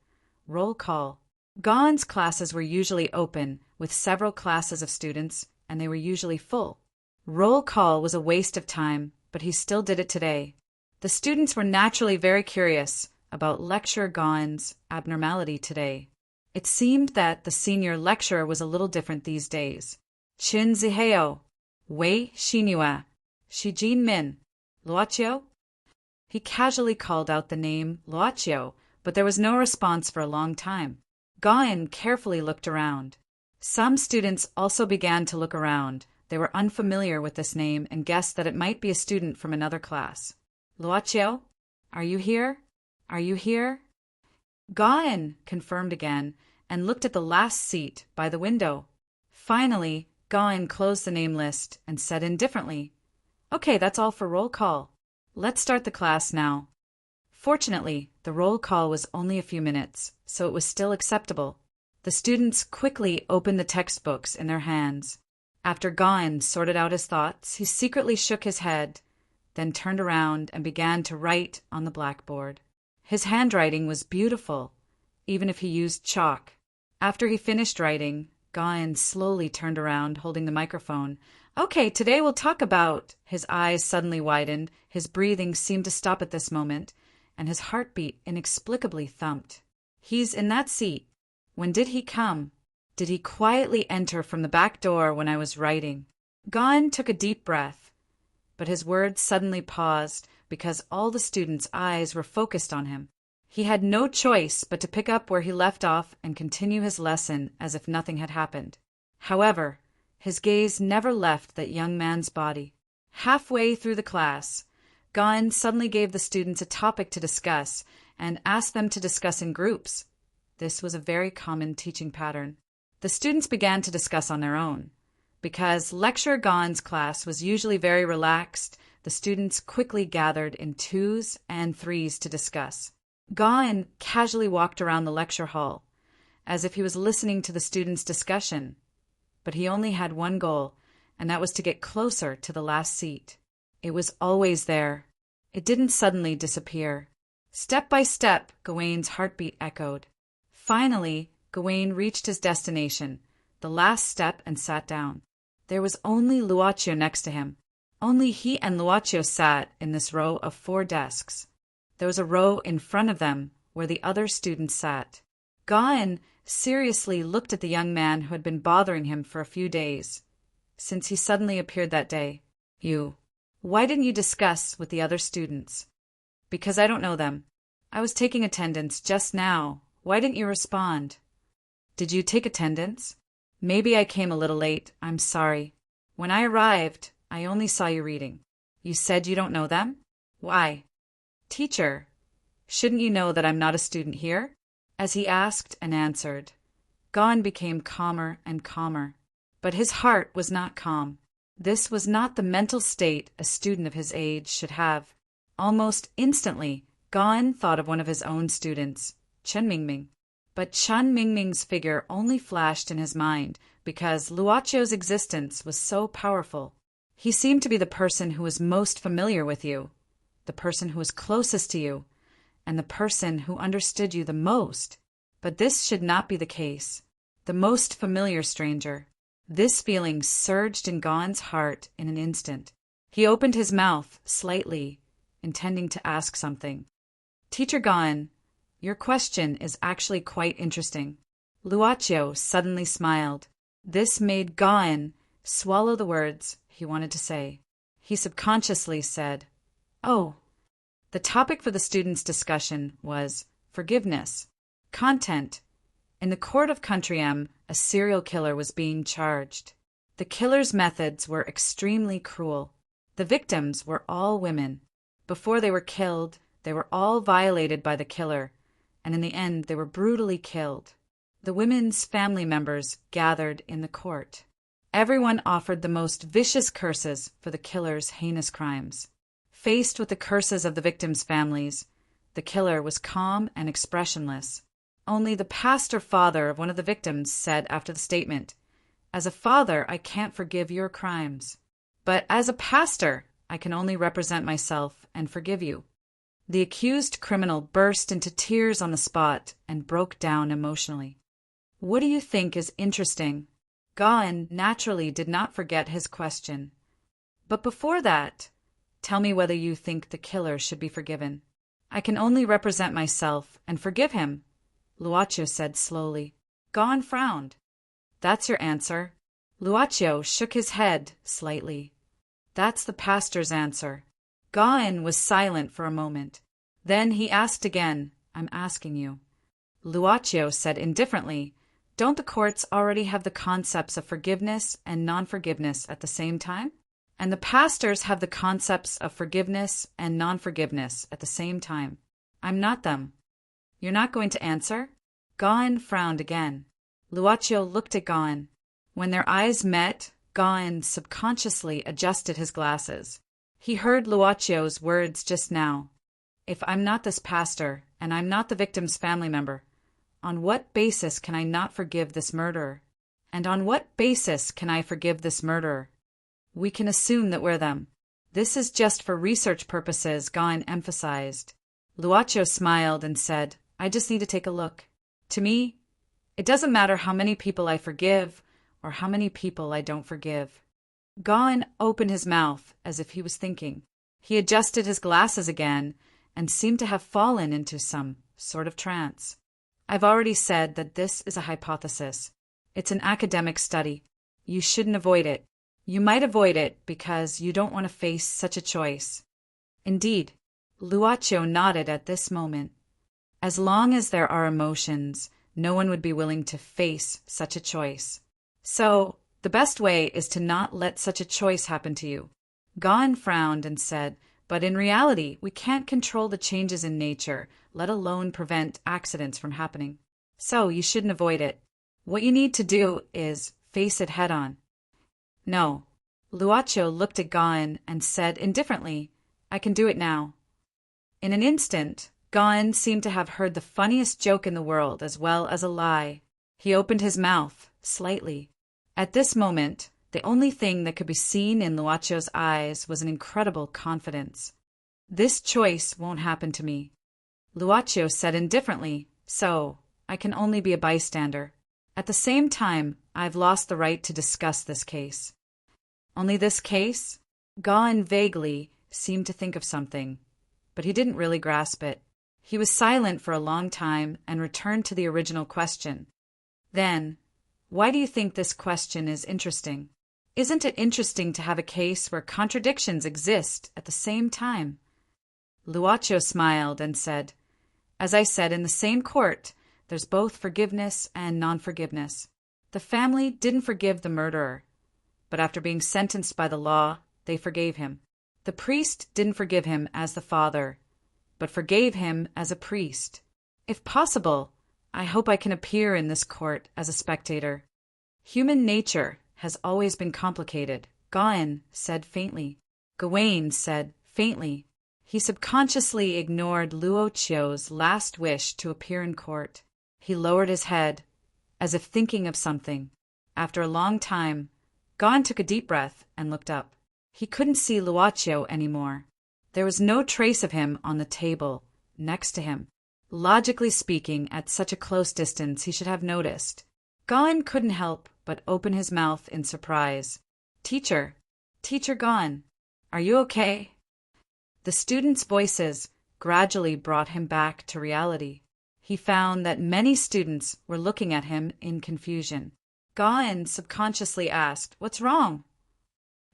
Roll call. Gaon's classes were usually open, with several classes of students, and they were usually full. Roll call was a waste of time, but he still did it today. The students were naturally very curious about Lecturer Gaon's abnormality today. It seemed that the senior lecturer was a little different these days. Chin Ziheo, Wei Xinhua, Shijin Min, Luochio? He casually called out the name Luochio, but there was no response for a long time. Gaon carefully looked around. Some students also began to look around. They were unfamiliar with this name and guessed that it might be a student from another class. Luochio, are you here? Are you here? Gaon confirmed again and looked at the last seat by the window. Finally, Gaon closed the name list and said indifferently, "Okay, that's all for roll call. Let's start the class now." Fortunately, the roll call was only a few minutes, so it was still acceptable. The students quickly opened the textbooks in their hands. After Gaon sorted out his thoughts, he secretly shook his head, then turned around and began to write on the blackboard. His handwriting was beautiful, even if he used chalk. After he finished writing, Gaon slowly turned around, holding the microphone. "Okay, today we'll talk about—" His eyes suddenly widened, his breathing seemed to stop at this moment, and his heartbeat inexplicably thumped. "He's in that seat. When did he come? Did he quietly enter from the back door when I was writing?" Gaon took a deep breath, but his words suddenly paused because all the students' eyes were focused on him. He had no choice but to pick up where he left off and continue his lesson as if nothing had happened. However, his gaze never left that young man's body. Halfway through the class, Gaon suddenly gave the students a topic to discuss and asked them to discuss in groups. This was a very common teaching pattern. The students began to discuss on their own. Because Lecturer Gaon's class was usually very relaxed, the students quickly gathered in twos and threes to discuss. Gaon casually walked around the lecture hall, as if he was listening to the students' discussion. But he only had one goal, and that was to get closer to the last seat. It was always there. It didn't suddenly disappear. Step by step, Gawain's heartbeat echoed. Finally, Gawain reached his destination, the last step, and sat down. There was only Luochio next to him. Only he and Luochio sat in this row of 4 desks. There was a row in front of them where the other students sat. Gaon seriously looked at the young man who had been bothering him for a few days, since he suddenly appeared that day. Why didn't you discuss with the other students?" "Because I don't know them. I was taking attendance just now. Why didn't you respond?" "Did you take attendance?" "Maybe I came a little late. I'm sorry. When I arrived, I only saw you reading." "You said you don't know them? Why?" "Teacher, shouldn't you know that I'm not a student here?" As he asked and answered, Gaon became calmer and calmer. But his heart was not calm. This was not the mental state a student of his age should have. Almost instantly, Gaon thought of one of his own students, Chen Mingming. But Chen Mingming's figure only flashed in his mind because Luochio's existence was so powerful. He seemed to be the person who was most familiar with you, the person who was closest to you, and the person who understood you the most. But this should not be the case. The most familiar stranger. This feeling surged in Gaon's heart in an instant. He opened his mouth slightly, intending to ask something. "Teacher Gaon, your question is actually quite interesting." Luochio suddenly smiled. This made Gaon swallow the words he wanted to say. He subconsciously said, "Oh." The topic for the students' discussion was forgiveness. Content. In the court of Country M, a serial killer was being charged. The killer's methods were extremely cruel. The victims were all women. Before they were killed, they were all violated by the killer, and in the end they were brutally killed. The women's family members gathered in the court. Everyone offered the most vicious curses for the killer's heinous crimes. Faced with the curses of the victims' families, the killer was calm and expressionless. Only the pastor father of one of the victims said after the statement, "As a father, I can't forgive your crimes. But as a pastor, I can only represent myself and forgive you." The accused criminal burst into tears on the spot and broke down emotionally. "What do you think is interesting?" Gawain naturally did not forget his question. "But before that, tell me whether you think the killer should be forgiven." "I can only represent myself and forgive him," Luaccio said slowly. Gawain frowned. "That's your answer?" Luaccio shook his head slightly. "That's the pastor's answer." Gawain was silent for a moment. Then he asked again, "I'm asking you." Luaccio said indifferently, "Don't the courts already have the concepts of forgiveness and non-forgiveness at the same time? And the pastors have the concepts of forgiveness and non-forgiveness at the same time. I'm not them." "You're not going to answer?" Gawain frowned again. Luaccio looked at Gawain. When their eyes met, Gawain subconsciously adjusted his glasses. He heard Luaccio's words just now. "If I'm not this pastor, and I'm not the victim's family member, on what basis can I not forgive this murderer? And on what basis can I forgive this murderer? We can assume that we're them." "This is just for research purposes," Gawain emphasized. Luaccio smiled and said, "I just need to take a look. To me, it doesn't matter how many people I forgive or how many people I don't forgive." Gawain opened his mouth as if he was thinking. He adjusted his glasses again and seemed to have fallen into some sort of trance. "I've already said that this is a hypothesis. It's an academic study. You shouldn't avoid it. You might avoid it because you don't want to face such a choice." Indeed, Luaccio nodded at this moment. As long as there are emotions, no one would be willing to face such a choice. So, the best way is to not let such a choice happen to you. Gawain frowned and said, "But in reality, we can't control the changes in nature, let alone prevent accidents from happening. So you shouldn't avoid it. What you need to do is face it head on." "No." Luaccio looked at Gawain and said indifferently, "I can do it now." In an instant, Gawain seemed to have heard the funniest joke in the world as well as a lie. He opened his mouth slightly. At this moment, the only thing that could be seen in Luaccio's eyes was an incredible confidence. "This choice won't happen to me." Luaccio said indifferently, "So, I can only be a bystander. At the same time, I've lost the right to discuss this case." "Only this case?" Gawain vaguely seemed to think of something, but he didn't really grasp it. He was silent for a long time and returned to the original question. Then, "Why do you think this question is interesting? Isn't it interesting to have a case where contradictions exist at the same time?" Luaccio smiled and said, "As I said, in the same court, there's both forgiveness and non-forgiveness. The family didn't forgive the murderer, but after being sentenced by the law, they forgave him. The priest didn't forgive him as the father, but forgave him as a priest. If possible, I hope I can appear in this court as a spectator." "Human nature has always been complicated," Gawain said faintly. Gawain said faintly. He subconsciously ignored Luoccio's last wish to appear in court. He lowered his head, as if thinking of something. After a long time, Gawain took a deep breath and looked up. He couldn't see Luaccio anymore. There was no trace of him on the table next to him. Logically speaking, at such a close distance, he should have noticed. Gawain couldn't help but open his mouth in surprise. Teacher Gawain, are you okay?" The students' voices gradually brought him back to reality. He found that many students were looking at him in confusion. Gawain subconsciously asked, "What's wrong?"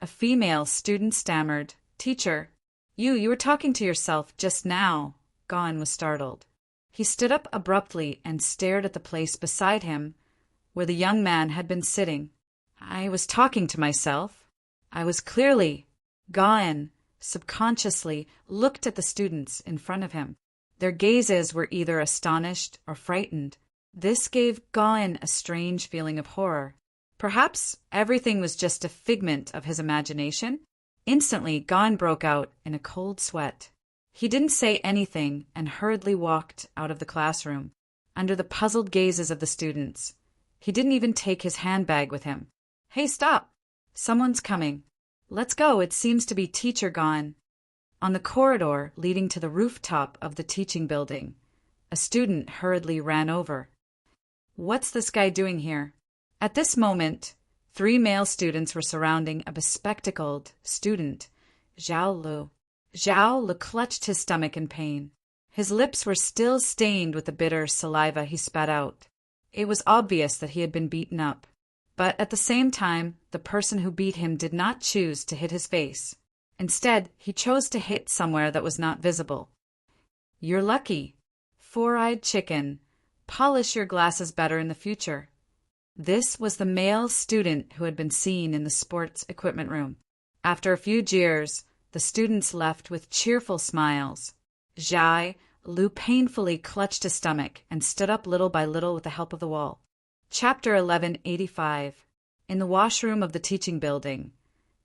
A female student stammered, "Teacher, you were talking to yourself just now." Gawain was startled. He stood up abruptly and stared at the place beside him where the young man had been sitting. "I was talking to myself. I was clearly—" Gawain subconsciously looked at the students in front of him. Their gazes were either astonished or frightened. This gave Gawain a strange feeling of horror. Perhaps everything was just a figment of his imagination. Instantly, Gawain broke out in a cold sweat. He didn't say anything and hurriedly walked out of the classroom, under the puzzled gazes of the students. He didn't even take his handbag with him. "Hey, stop! Someone's coming." Let's go, it seems to be teacher gone. On the corridor leading to the rooftop of the teaching building, a student hurriedly ran over. What's this guy doing here? At this moment, 3 male students were surrounding a bespectacled student, Zhao Lu. Zhao Lu clutched his stomach in pain. His lips were still stained with the bitter saliva he spat out. It was obvious that he had been beaten up. But at the same time, the person who beat him did not choose to hit his face. Instead, he chose to hit somewhere that was not visible. You're lucky. Four-eyed chicken. Polish your glasses better in the future. This was the male student who had been seen in the sports equipment room. After a few jeers, the students left with cheerful smiles. Zhai Lu painfully clutched his stomach and stood up little by little with the help of the wall. Chapter 1185. In the washroom of the teaching building,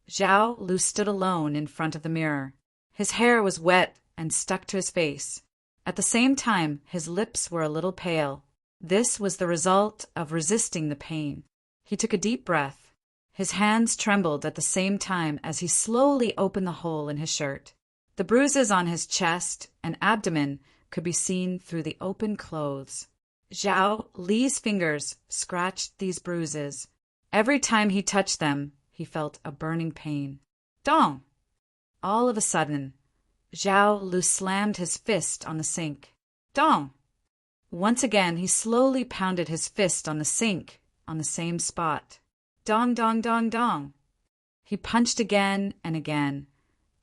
Zhao Lu stood alone in front of the mirror. His hair was wet and stuck to his face. At the same time, his lips were a little pale. This was the result of resisting the pain. He took a deep breath. His hands trembled at the same time as he slowly opened the hole in his shirt. The bruises on his chest and abdomen could be seen through the open clothes. Zhao Li's fingers scratched these bruises. Every time he touched them, he felt a burning pain. Dong! All of a sudden, Zhao Lu slammed his fist on the sink. Dong! Once again, he slowly pounded his fist on the sink on the same spot. Dong, dong, dong, dong. He punched again and again,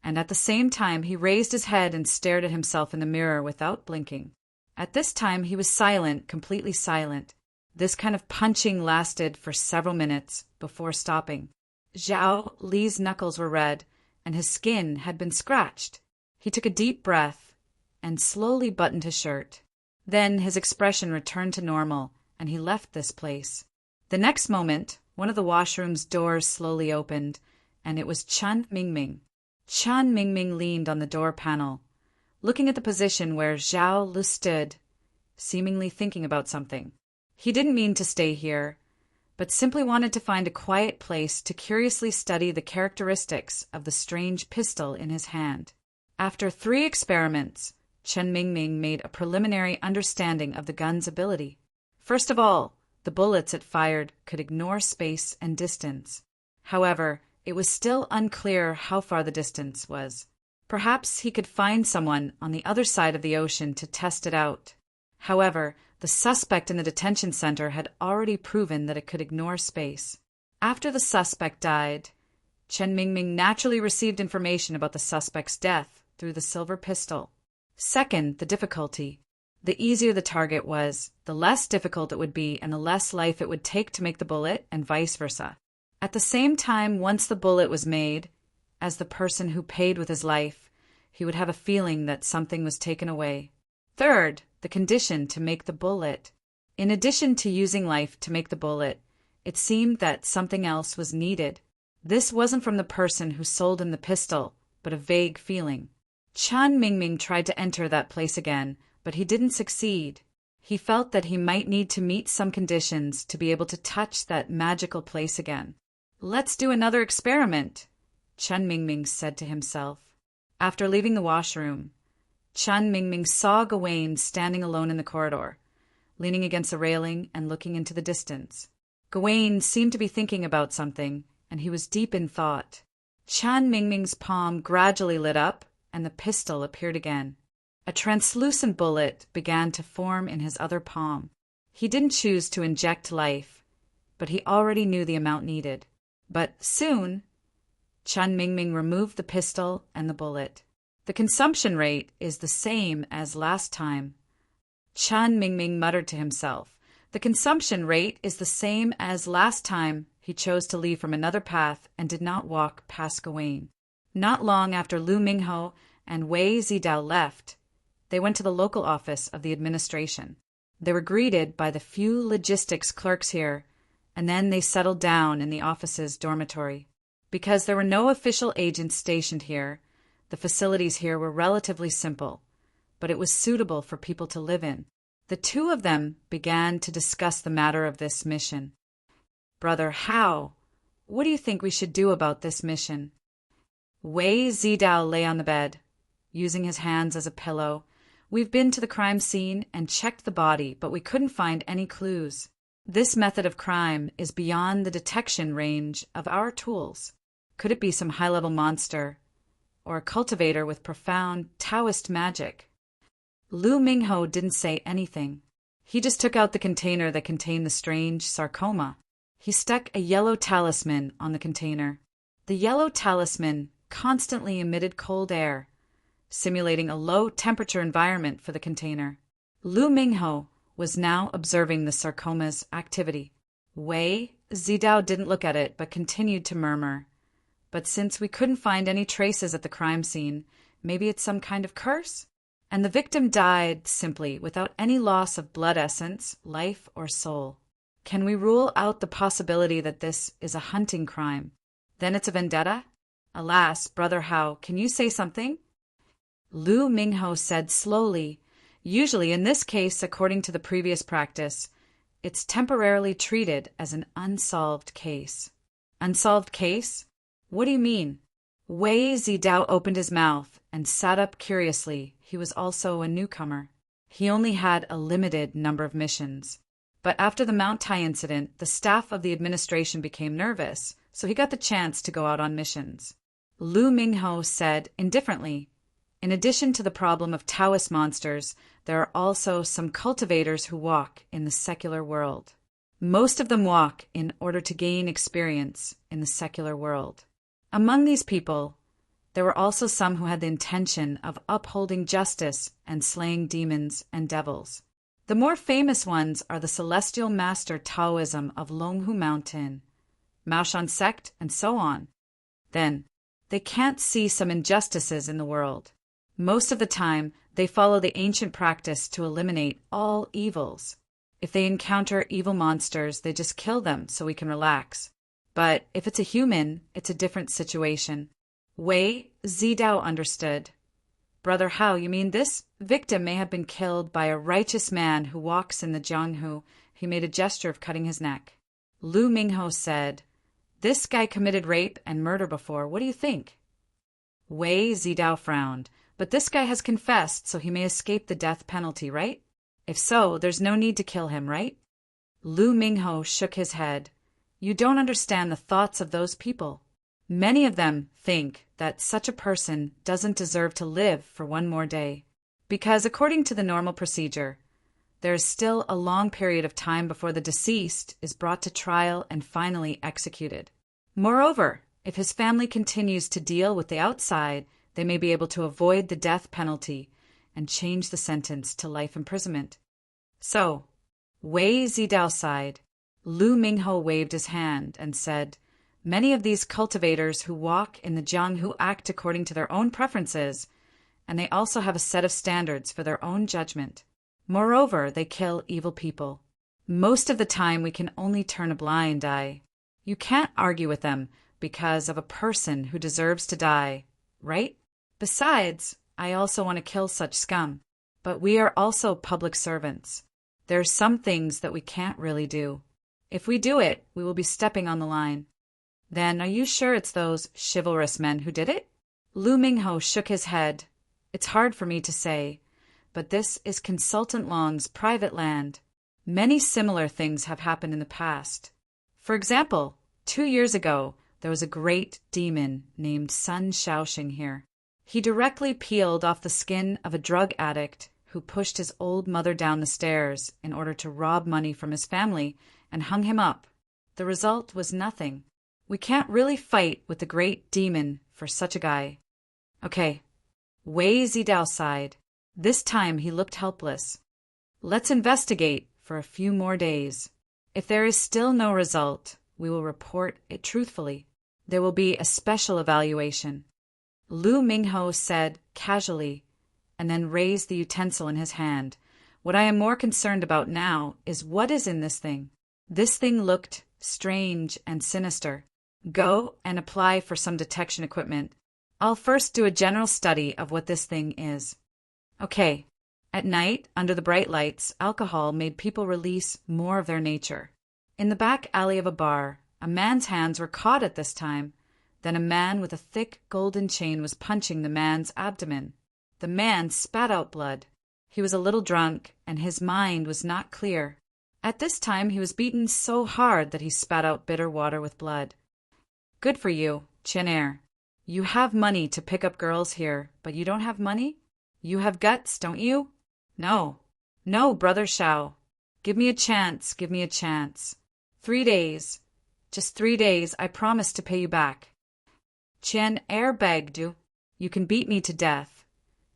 and at the same time he raised his head and stared at himself in the mirror without blinking. At this time he was silent, completely silent. This kind of punching lasted for several minutes before stopping. Zhao Li's knuckles were red, and his skin had been scratched. He took a deep breath and slowly buttoned his shirt. Then his expression returned to normal, and he left this place. The next moment, one of the washroom's doors slowly opened, and it was Chen Mingming. Chen Mingming leaned on the door panel, looking at the position where Zhao Lu stood, seemingly thinking about something. He didn't mean to stay here, but simply wanted to find a quiet place to curiously study the characteristics of the strange pistol in his hand. After 3 experiments, Chen Mingming made a preliminary understanding of the gun's ability. First of all, the bullets it fired could ignore space and distance. However, it was still unclear how far the distance was. Perhaps he could find someone on the other side of the ocean to test it out. However, the suspect in the detention center had already proven that it could ignore space. After the suspect died, Chen Mingming naturally received information about the suspect's death through the silver pistol. Second, the difficulty. The easier the target was, the less difficult it would be and the less life it would take to make the bullet, and vice versa. At the same time, once the bullet was made, as the person who paid with his life, he would have a feeling that something was taken away. Third, the condition to make the bullet. In addition to using life to make the bullet, it seemed that something else was needed. This wasn't from the person who sold him the pistol, but a vague feeling. Chen Mingming tried to enter that place again, but he didn't succeed. He felt that he might need to meet some conditions to be able to touch that magical place again. Let's do another experiment, Chen Mingming said to himself. After leaving the washroom, Chen Mingming saw Gawain standing alone in the corridor, leaning against the railing and looking into the distance. Gawain seemed to be thinking about something, and he was deep in thought. Chen Mingming's palm gradually lit up, and the pistol appeared again. A translucent bullet began to form in his other palm. He didn't choose to inject life, but he already knew the amount needed. But soon, Chen Mingming removed the pistol and the bullet. The consumption rate is the same as last time. Chen Mingming muttered to himself. The consumption rate is the same as last time. He chose to leave from another path and did not walk past Gawain. Not long after Lu Mingho and Wei Zidao left, they went to the local office of the administration. They were greeted by the few logistics clerks here, and then they settled down in the office's dormitory. Because there were no official agents stationed here, the facilities here were relatively simple, but it was suitable for people to live in. The two of them began to discuss the matter of this mission. Brother Hao, what do you think we should do about this mission? Wei Zidao lay on the bed, using his hands as a pillow. We've been to the crime scene and checked the body, but we couldn't find any clues. This method of crime is beyond the detection range of our tools. Could it be some high-level monster or a cultivator with profound Taoist magic? Lu Mingho didn't say anything. He just took out the container that contained the strange sarcoma. He stuck a yellow talisman on the container. The yellow talisman constantly emitted cold air, simulating a low-temperature environment for the container. Lu Mingho was now observing the sarcoma's activity. Wei Zidao didn't look at it but continued to murmur. But since we couldn't find any traces at the crime scene, maybe it's some kind of curse? And the victim died simply, without any loss of blood essence, life, or soul. Can we rule out the possibility that this is a hunting crime? Then it's a vendetta? Alas, Brother Hao, can you say something? Lu Mingho said slowly, usually in this case, according to the previous practice, it's temporarily treated as an unsolved case. Unsolved case? What do you mean? Wei Zidao opened his mouth and sat up curiously. He was also a newcomer. He only had a limited number of missions. But after the Mount Tai incident, the staff of the administration became nervous, so he got the chance to go out on missions. Lu Mingho said indifferently, in addition to the problem of Taoist monsters, there are also some cultivators who walk in the secular world. Most of them walk in order to gain experience in the secular world. Among these people, there were also some who had the intention of upholding justice and slaying demons and devils. The more famous ones are the Celestial Master Taoism of Longhu Mountain, Maoshan sect, and so on. Then, they can't see some injustices in the world. Most of the time, they follow the ancient practice to eliminate all evils. If they encounter evil monsters, they just kill them so we can relax. But if it's a human, it's a different situation. Wei Zidao understood. Brother Hao, you mean this victim may have been killed by a righteous man who walks in the Jianghu? He made a gesture of cutting his neck. Lu Mingho said, this guy committed rape and murder before. What do you think? Wei Zidao frowned. But this guy has confessed, so he may escape the death penalty, right? If so, there's no need to kill him, right? Lu Mingho shook his head. You don't understand the thoughts of those people. Many of them think that such a person doesn't deserve to live for one more day. Because according to the normal procedure, there is still a long period of time before the deceased is brought to trial and finally executed. Moreover, if his family continues to deal with the outside, they may be able to avoid the death penalty and change the sentence to life imprisonment. So, Wei Zidao sighed. Lu Mingho waved his hand and said, many of these cultivators who walk in the Jianghu act according to their own preferences, and they also have a set of standards for their own judgment. Moreover, they kill evil people. Most of the time we can only turn a blind eye. You can't argue with them because of a person who deserves to die, right? Besides, I also want to kill such scum. But we are also public servants. There are some things that we can't really do. If we do it, we will be stepping on the line. Then are you sure it's those chivalrous men who did it? Lu Mingho shook his head. It's hard for me to say, but this is Consultant Long's private land. Many similar things have happened in the past. For example, 2 years ago, there was a great demon named Sun Shaoxing here. He directly peeled off the skin of a drug addict who pushed his old mother down the stairs in order to rob money from his family and hung him up. The result was nothing. We can't really fight with the great demon for such a guy. Okay. Wei Zidao sighed. This time he looked helpless. Let's investigate for a few more days. If there is still no result, we will report it truthfully. There will be a special evaluation. Lu Mingho said casually, and then raised the utensil in his hand. What I am more concerned about now is what is in this thing. This thing looked strange and sinister. Go and apply for some detection equipment. I'll first do a general study of what this thing is. Okay. At night, under the bright lights, alcohol made people release more of their nature. In the back alley of a bar, a man's hands were caught at this time. Then a man with a thick golden chain was punching the man's abdomen. The man spat out blood. He was a little drunk, and his mind was not clear. At this time he was beaten so hard that he spat out bitter water with blood. Good for you, Chin Air. You have money to pick up girls here, but you don't have money? You have guts, don't you? No. No, Brother Shao. Give me a chance, give me a chance. 3 days. Just 3 days, I promise to pay you back. Chin Air begged you. You can beat me to death,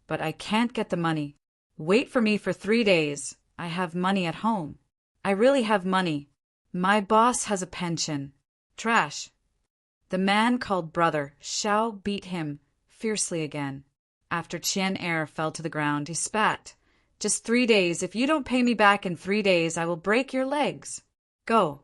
but I can't get the money. Wait for me for 3 days. I have money at home. I really have money. My boss has a pension. Trash. The man called Brother Shao beat him fiercely again. After Chin Air fell to the ground, he spat. Just 3 days. If you don't pay me back in 3 days, I will break your legs. Go.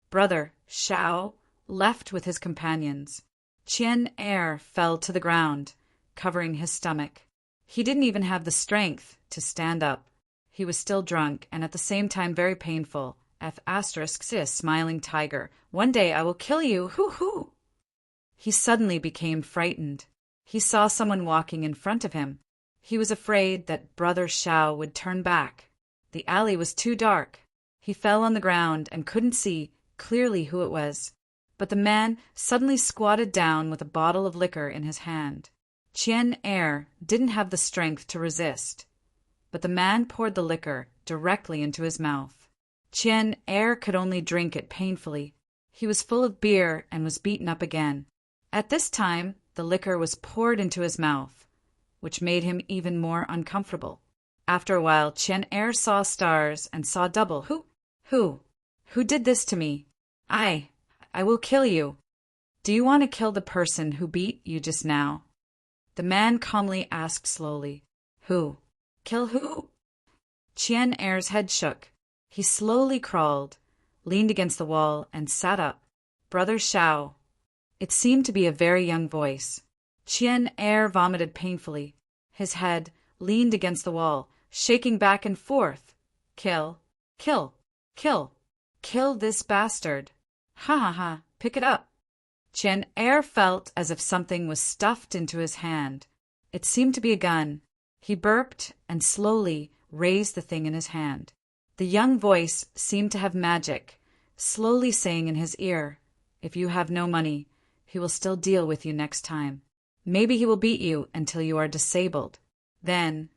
Brother Shao left with his companions. Chin Air fell to the ground, covering his stomach. He didn't even have the strength to stand up. He was still drunk and at the same time very painful. F***sis, smiling tiger. One day I will kill you. Hoo-hoo. He suddenly became frightened. He saw someone walking in front of him. He was afraid that Brother Shao would turn back. The alley was too dark. He fell on the ground and couldn't see clearly who it was. But the man suddenly squatted down with a bottle of liquor in his hand. Chin Air didn't have the strength to resist, but the man poured the liquor directly into his mouth. Chin Air could only drink it painfully. He was full of beer and was beaten up again. At this time, the liquor was poured into his mouth, which made him even more uncomfortable. After a while, Chin Air saw stars and saw double. Who did this to me? I will kill you. Do you want to kill the person who beat you just now? The man calmly asked slowly. Who? Kill who? Chin Air's head shook. He slowly crawled, leaned against the wall, and sat up. Brother Shao. It seemed to be a very young voice. Chin Air vomited painfully. His head leaned against the wall, shaking back and forth. Kill, kill, kill, kill this bastard. Ha ha ha, pick it up. Chin Air felt as if something was stuffed into his hand. It seemed to be a gun. He burped and slowly raised the thing in his hand. The young voice seemed to have magic, slowly saying in his ear, if you have no money, he will still deal with you next time. Maybe he will beat you until you are disabled. Then,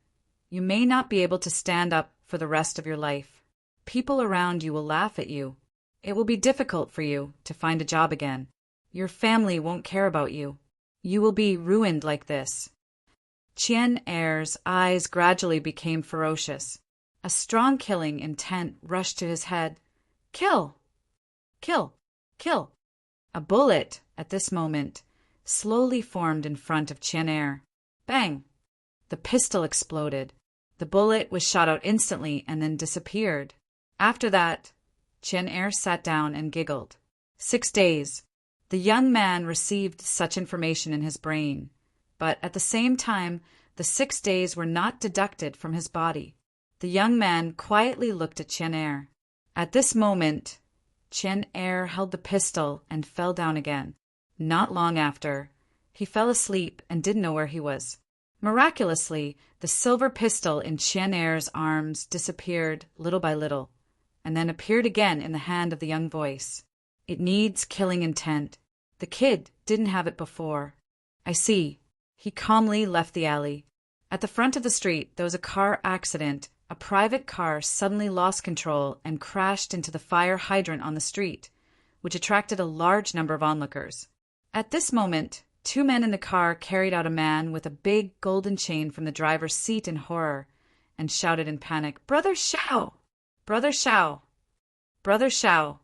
you may not be able to stand up for the rest of your life. People around you will laugh at you. It will be difficult for you to find a job again. Your family won't care about you. You will be ruined like this. Chin Air's eyes gradually became ferocious. A strong killing intent rushed to his head. Kill! Kill! Kill! A bullet, at this moment, slowly formed in front of Chin Air. Bang! The pistol exploded. The bullet was shot out instantly and then disappeared. After that, Chin Air sat down and giggled. 6 days. The young man received such information in his brain, but at the same time, the 6 days were not deducted from his body. The young man quietly looked at Chin Air. At this moment, Chin Air held the pistol and fell down again. Not long after, he fell asleep and didn't know where he was. Miraculously, the silver pistol in Chin Air's arms disappeared little by little, and then appeared again in the hand of the young voice. It needs killing intent. The kid didn't have it before. I see. He calmly left the alley. At the front of the street, there was a car accident. A private car suddenly lost control and crashed into the fire hydrant on the street, which attracted a large number of onlookers. At this moment, 2 men in the car carried out a man with a big golden chain from the driver's seat in horror and shouted in panic, Brother Shao! Brother Shao! Brother Shao!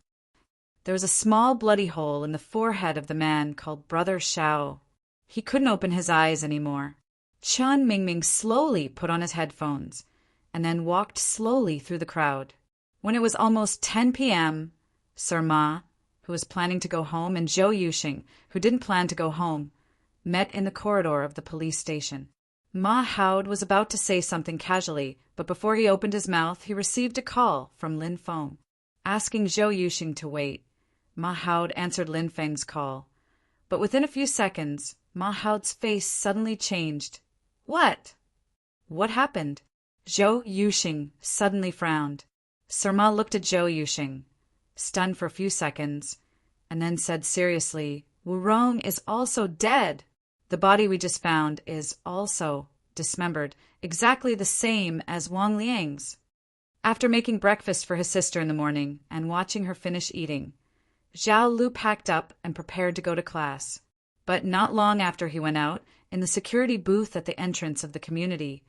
There was a small bloody hole in the forehead of the man called Brother Shao. He couldn't open his eyes anymore. Chun Mingming slowly put on his headphones and then walked slowly through the crowd. When it was almost 10 p.m., Sir Ma, who was planning to go home, and Zhou Yuxing, who didn't plan to go home, met in the corridor of the police station. Ma Haud was about to say something casually, but before he opened his mouth, he received a call from Lin Feng, asking Zhou Yuxing to wait. Ma Haud answered Lin Feng's call. But within a few seconds, Ma Hao's face suddenly changed. What? What happened? Zhou Yuxing suddenly frowned. Sir Ma looked at Zhou Yuxing, stunned for a few seconds, and then said seriously, Wu Rong is also dead. The body we just found is also dismembered, exactly the same as Wang Liang's. After making breakfast for his sister in the morning and watching her finish eating, Zhao Lu packed up and prepared to go to class. But not long after he went out, in the security booth at the entrance of the community,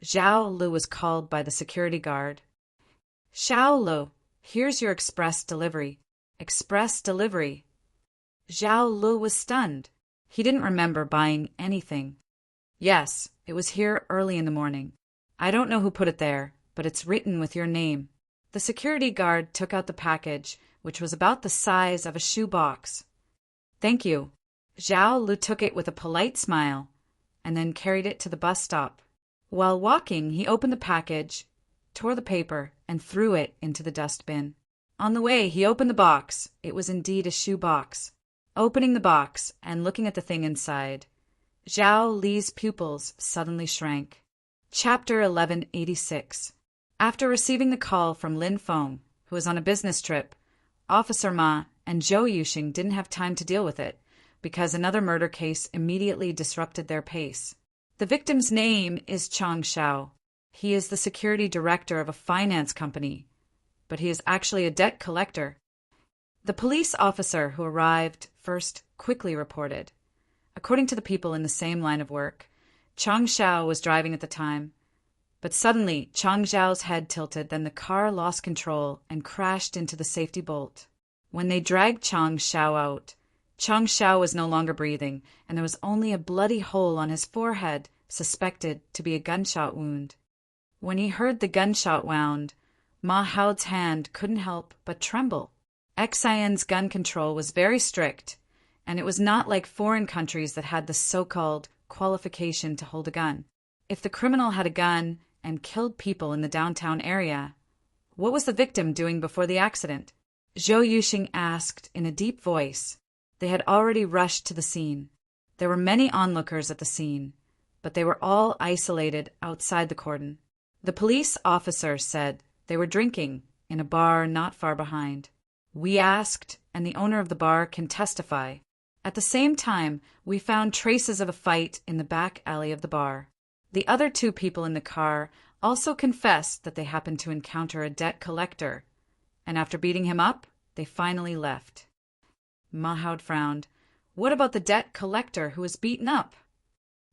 Zhao Lu was called by the security guard. Zhao Lu, here's your express delivery. Express delivery. Zhao Lu was stunned. He didn't remember buying anything. Yes, it was here early in the morning. I don't know who put it there, but it's written with your name. The security guard took out the package, which was about the size of a shoebox. Thank you. Zhao Lu took it with a polite smile, and then carried it to the bus stop. While walking, he opened the package, tore the paper, and threw it into the dustbin. On the way, he opened the box. It was indeed a shoebox. Opening the box and looking at the thing inside, Zhao Li's pupils suddenly shrank. Chapter 1186. After receiving the call from Lin Feng, who was on a business trip, Officer Ma and Zhou Yuxing didn't have time to deal with it, because another murder case immediately disrupted their pace. The victim's name is Chang Xiao. He is the security director of a finance company, but he is actually a debt collector. The police officer who arrived first quickly reported. According to the people in the same line of work, Chang Xiao was driving at the time, but suddenly Chang Xiao's head tilted, then the car lost control and crashed into the safety bolt. When they dragged Chang Xiao out, Chang Xiao was no longer breathing, and there was only a bloody hole on his forehead, suspected to be a gunshot wound. When he heard the gunshot wound, Ma Hao's hand couldn't help but tremble. Xian's gun control was very strict, and it was not like foreign countries that had the so-called qualification to hold a gun. If the criminal had a gun and killed people in the downtown area, what was the victim doing before the accident? Zhou Yuxing asked in a deep voice. They had already rushed to the scene. There were many onlookers at the scene, but they were all isolated outside the cordon. The police officer said they were drinking in a bar not far behind. We asked, and the owner of the bar can testify. At the same time, we found traces of a fight in the back alley of the bar. The other two people in the car also confessed that they happened to encounter a debt collector, and after beating him up, they finally left. Ma Hao frowned. What about the debt collector who was beaten up?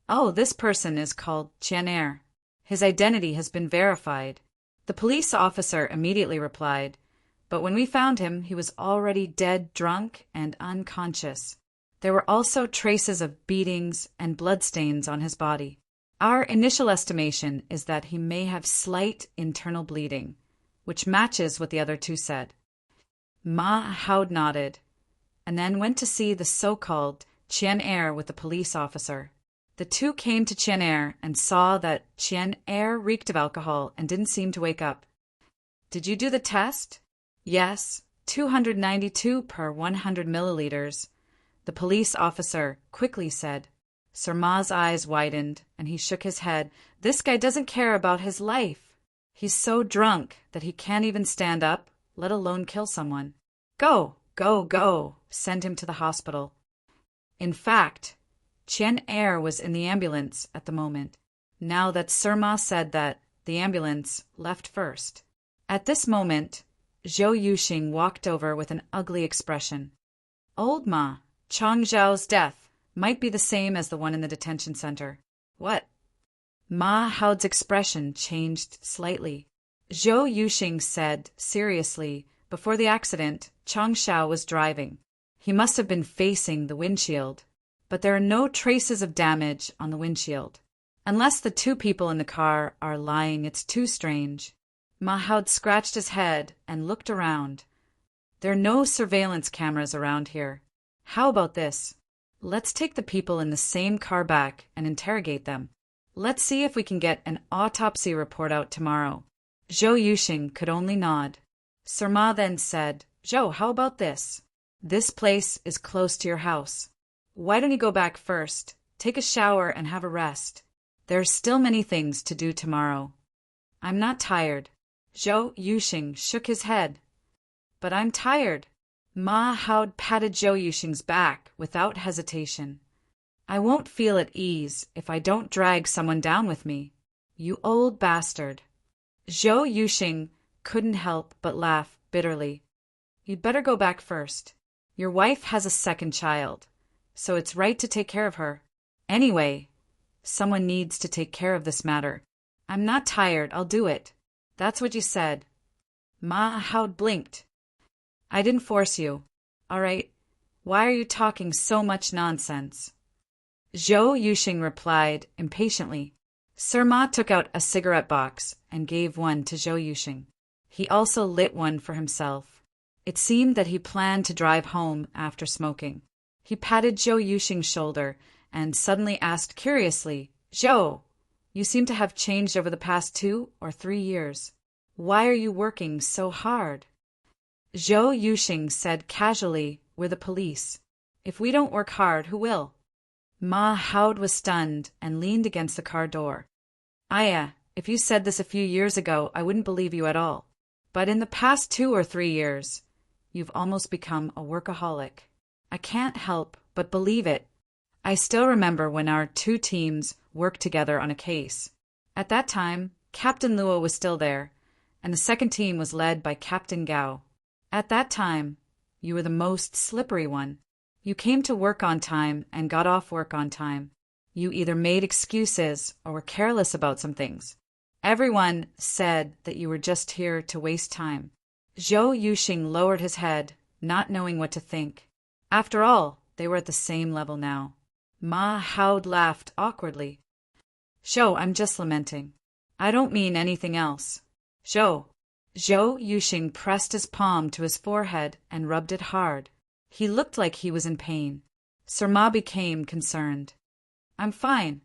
Oh, this person is called Qian Er. His identity has been verified. The police officer immediately replied, but when we found him, he was already dead drunk and unconscious. There were also traces of beatings and bloodstains on his body. Our initial estimation is that he may have slight internal bleeding, which matches what the other two said. Ma Hao nodded, and then went to see the so-called Qian Er with the police officer. The two came to Qian Er and saw that Qian Er reeked of alcohol and didn't seem to wake up. Did you do the test? Yes, 292 per 100 milliliters. The police officer quickly said. Sir Ma's eyes widened, and he shook his head. This guy doesn't care about his life. He's so drunk that he can't even stand up, let alone kill someone. Go, go, go. Send him to the hospital. In fact, Qian Er was in the ambulance at the moment. Now that Sir Ma said that, the ambulance left first. At this moment, Zhou Yuxing walked over with an ugly expression. Old Ma, Chang Zhao's death might be the same as the one in the detention center. What? Ma Hao's expression changed slightly. Zhou Yuxing said seriously, before the accident, Chang Xiao was driving. He must have been facing the windshield, but there are no traces of damage on the windshield. Unless the two people in the car are lying, it's too strange. Ma Hao scratched his head and looked around. There are no surveillance cameras around here. How about this? Let's take the people in the same car back and interrogate them. Let's see if we can get an autopsy report out tomorrow. Zhou Yuxing could only nod. Sir Ma then said, Zhou, how about this? This place is close to your house. Why don't you go back first? Take a shower and have a rest. There are still many things to do tomorrow. I'm not tired. Zhou Yuxing shook his head. But I'm tired. Ma Hao patted Zhou Yuxing's back without hesitation. I won't feel at ease if I don't drag someone down with me. You old bastard. Zhou Yuxing couldn't help but laugh bitterly. You'd better go back first. Your wife has a second child, so it's right to take care of her. Anyway, someone needs to take care of this matter. I'm not tired, I'll do it. That's what you said. Ma Hao blinked. I didn't force you. All right, why are you talking so much nonsense? Zhou Yuxing replied impatiently. Sir Ma took out a cigarette box and gave one to Zhou Yuxing. He also lit one for himself. It seemed that he planned to drive home after smoking. He patted Zhou Yuxing's shoulder and suddenly asked curiously, Zhou, you seem to have changed over the past 2 or 3 years. Why are you working so hard? Zhou Yuxing said casually, we're the police. If we don't work hard, who will? Ma Hao was stunned and leaned against the car door. Aya, if you said this a few years ago, I wouldn't believe you at all. But in the past 2 or 3 years, you've almost become a workaholic. I can't help but believe it. I still remember when our 2 teams worked together on a case. At that time, Captain Luo was still there, and the second team was led by Captain Gao. At that time, you were the most slippery one. You came to work on time and got off work on time. You either made excuses or were careless about some things. Everyone said that you were just here to waste time. Zhou Yuxing lowered his head, not knowing what to think. After all, they were at the same level now. Ma Hao laughed awkwardly. Zhou, I'm just lamenting. I don't mean anything else. Zhou. Zhou Yuxing pressed his palm to his forehead and rubbed it hard. He looked like he was in pain. Sir Ma became concerned. I'm fine.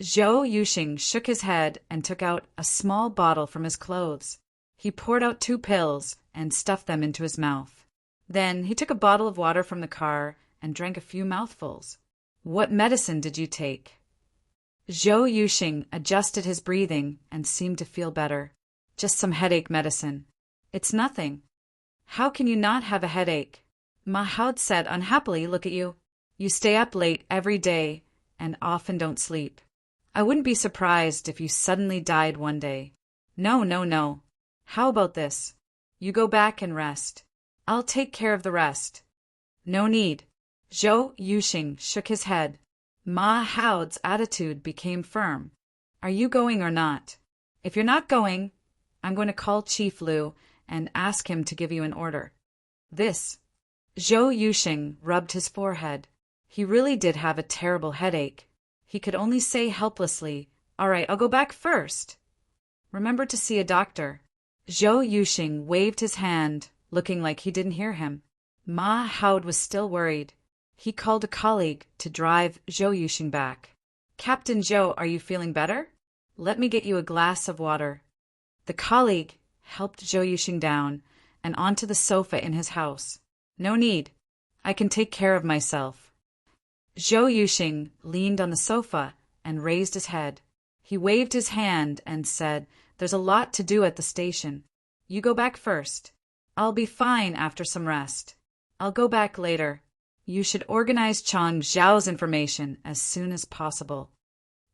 Zhou Yuxing shook his head and took out a small bottle from his clothes. He poured out 2 pills and stuffed them into his mouth. Then he took a bottle of water from the car and drank a few mouthfuls. What medicine did you take? Zhou Yuxing adjusted his breathing and seemed to feel better. Just some headache medicine. It's nothing. How can you not have a headache? Ma Hao said unhappily, look at you. You stay up late every day and often don't sleep. I wouldn't be surprised if you suddenly died one day. No. How about this? You go back and rest. I'll take care of the rest. No need. Zhou Yuxing shook his head. Ma Hao's attitude became firm. Are you going or not? If you're not going, I'm going to call Chief Lu and ask him to give you an order. This. Zhou Yuxing rubbed his forehead. He really did have a terrible headache. He could only say helplessly, all right, I'll go back first. Remember to see a doctor. Zhou Yuxing waved his hand, looking like he didn't hear him. Ma Hao was still worried. He called a colleague to drive Zhou Yuxing back. Captain Zhou, are you feeling better? Let me get you a glass of water. The colleague helped Zhou Yuxing down and onto the sofa in his house. No need. I can take care of myself. Zhou Yuxing leaned on the sofa and raised his head. He waved his hand and said, there's a lot to do at the station. You go back first. I'll be fine after some rest. I'll go back later. You should organize Chang Zhao's information as soon as possible.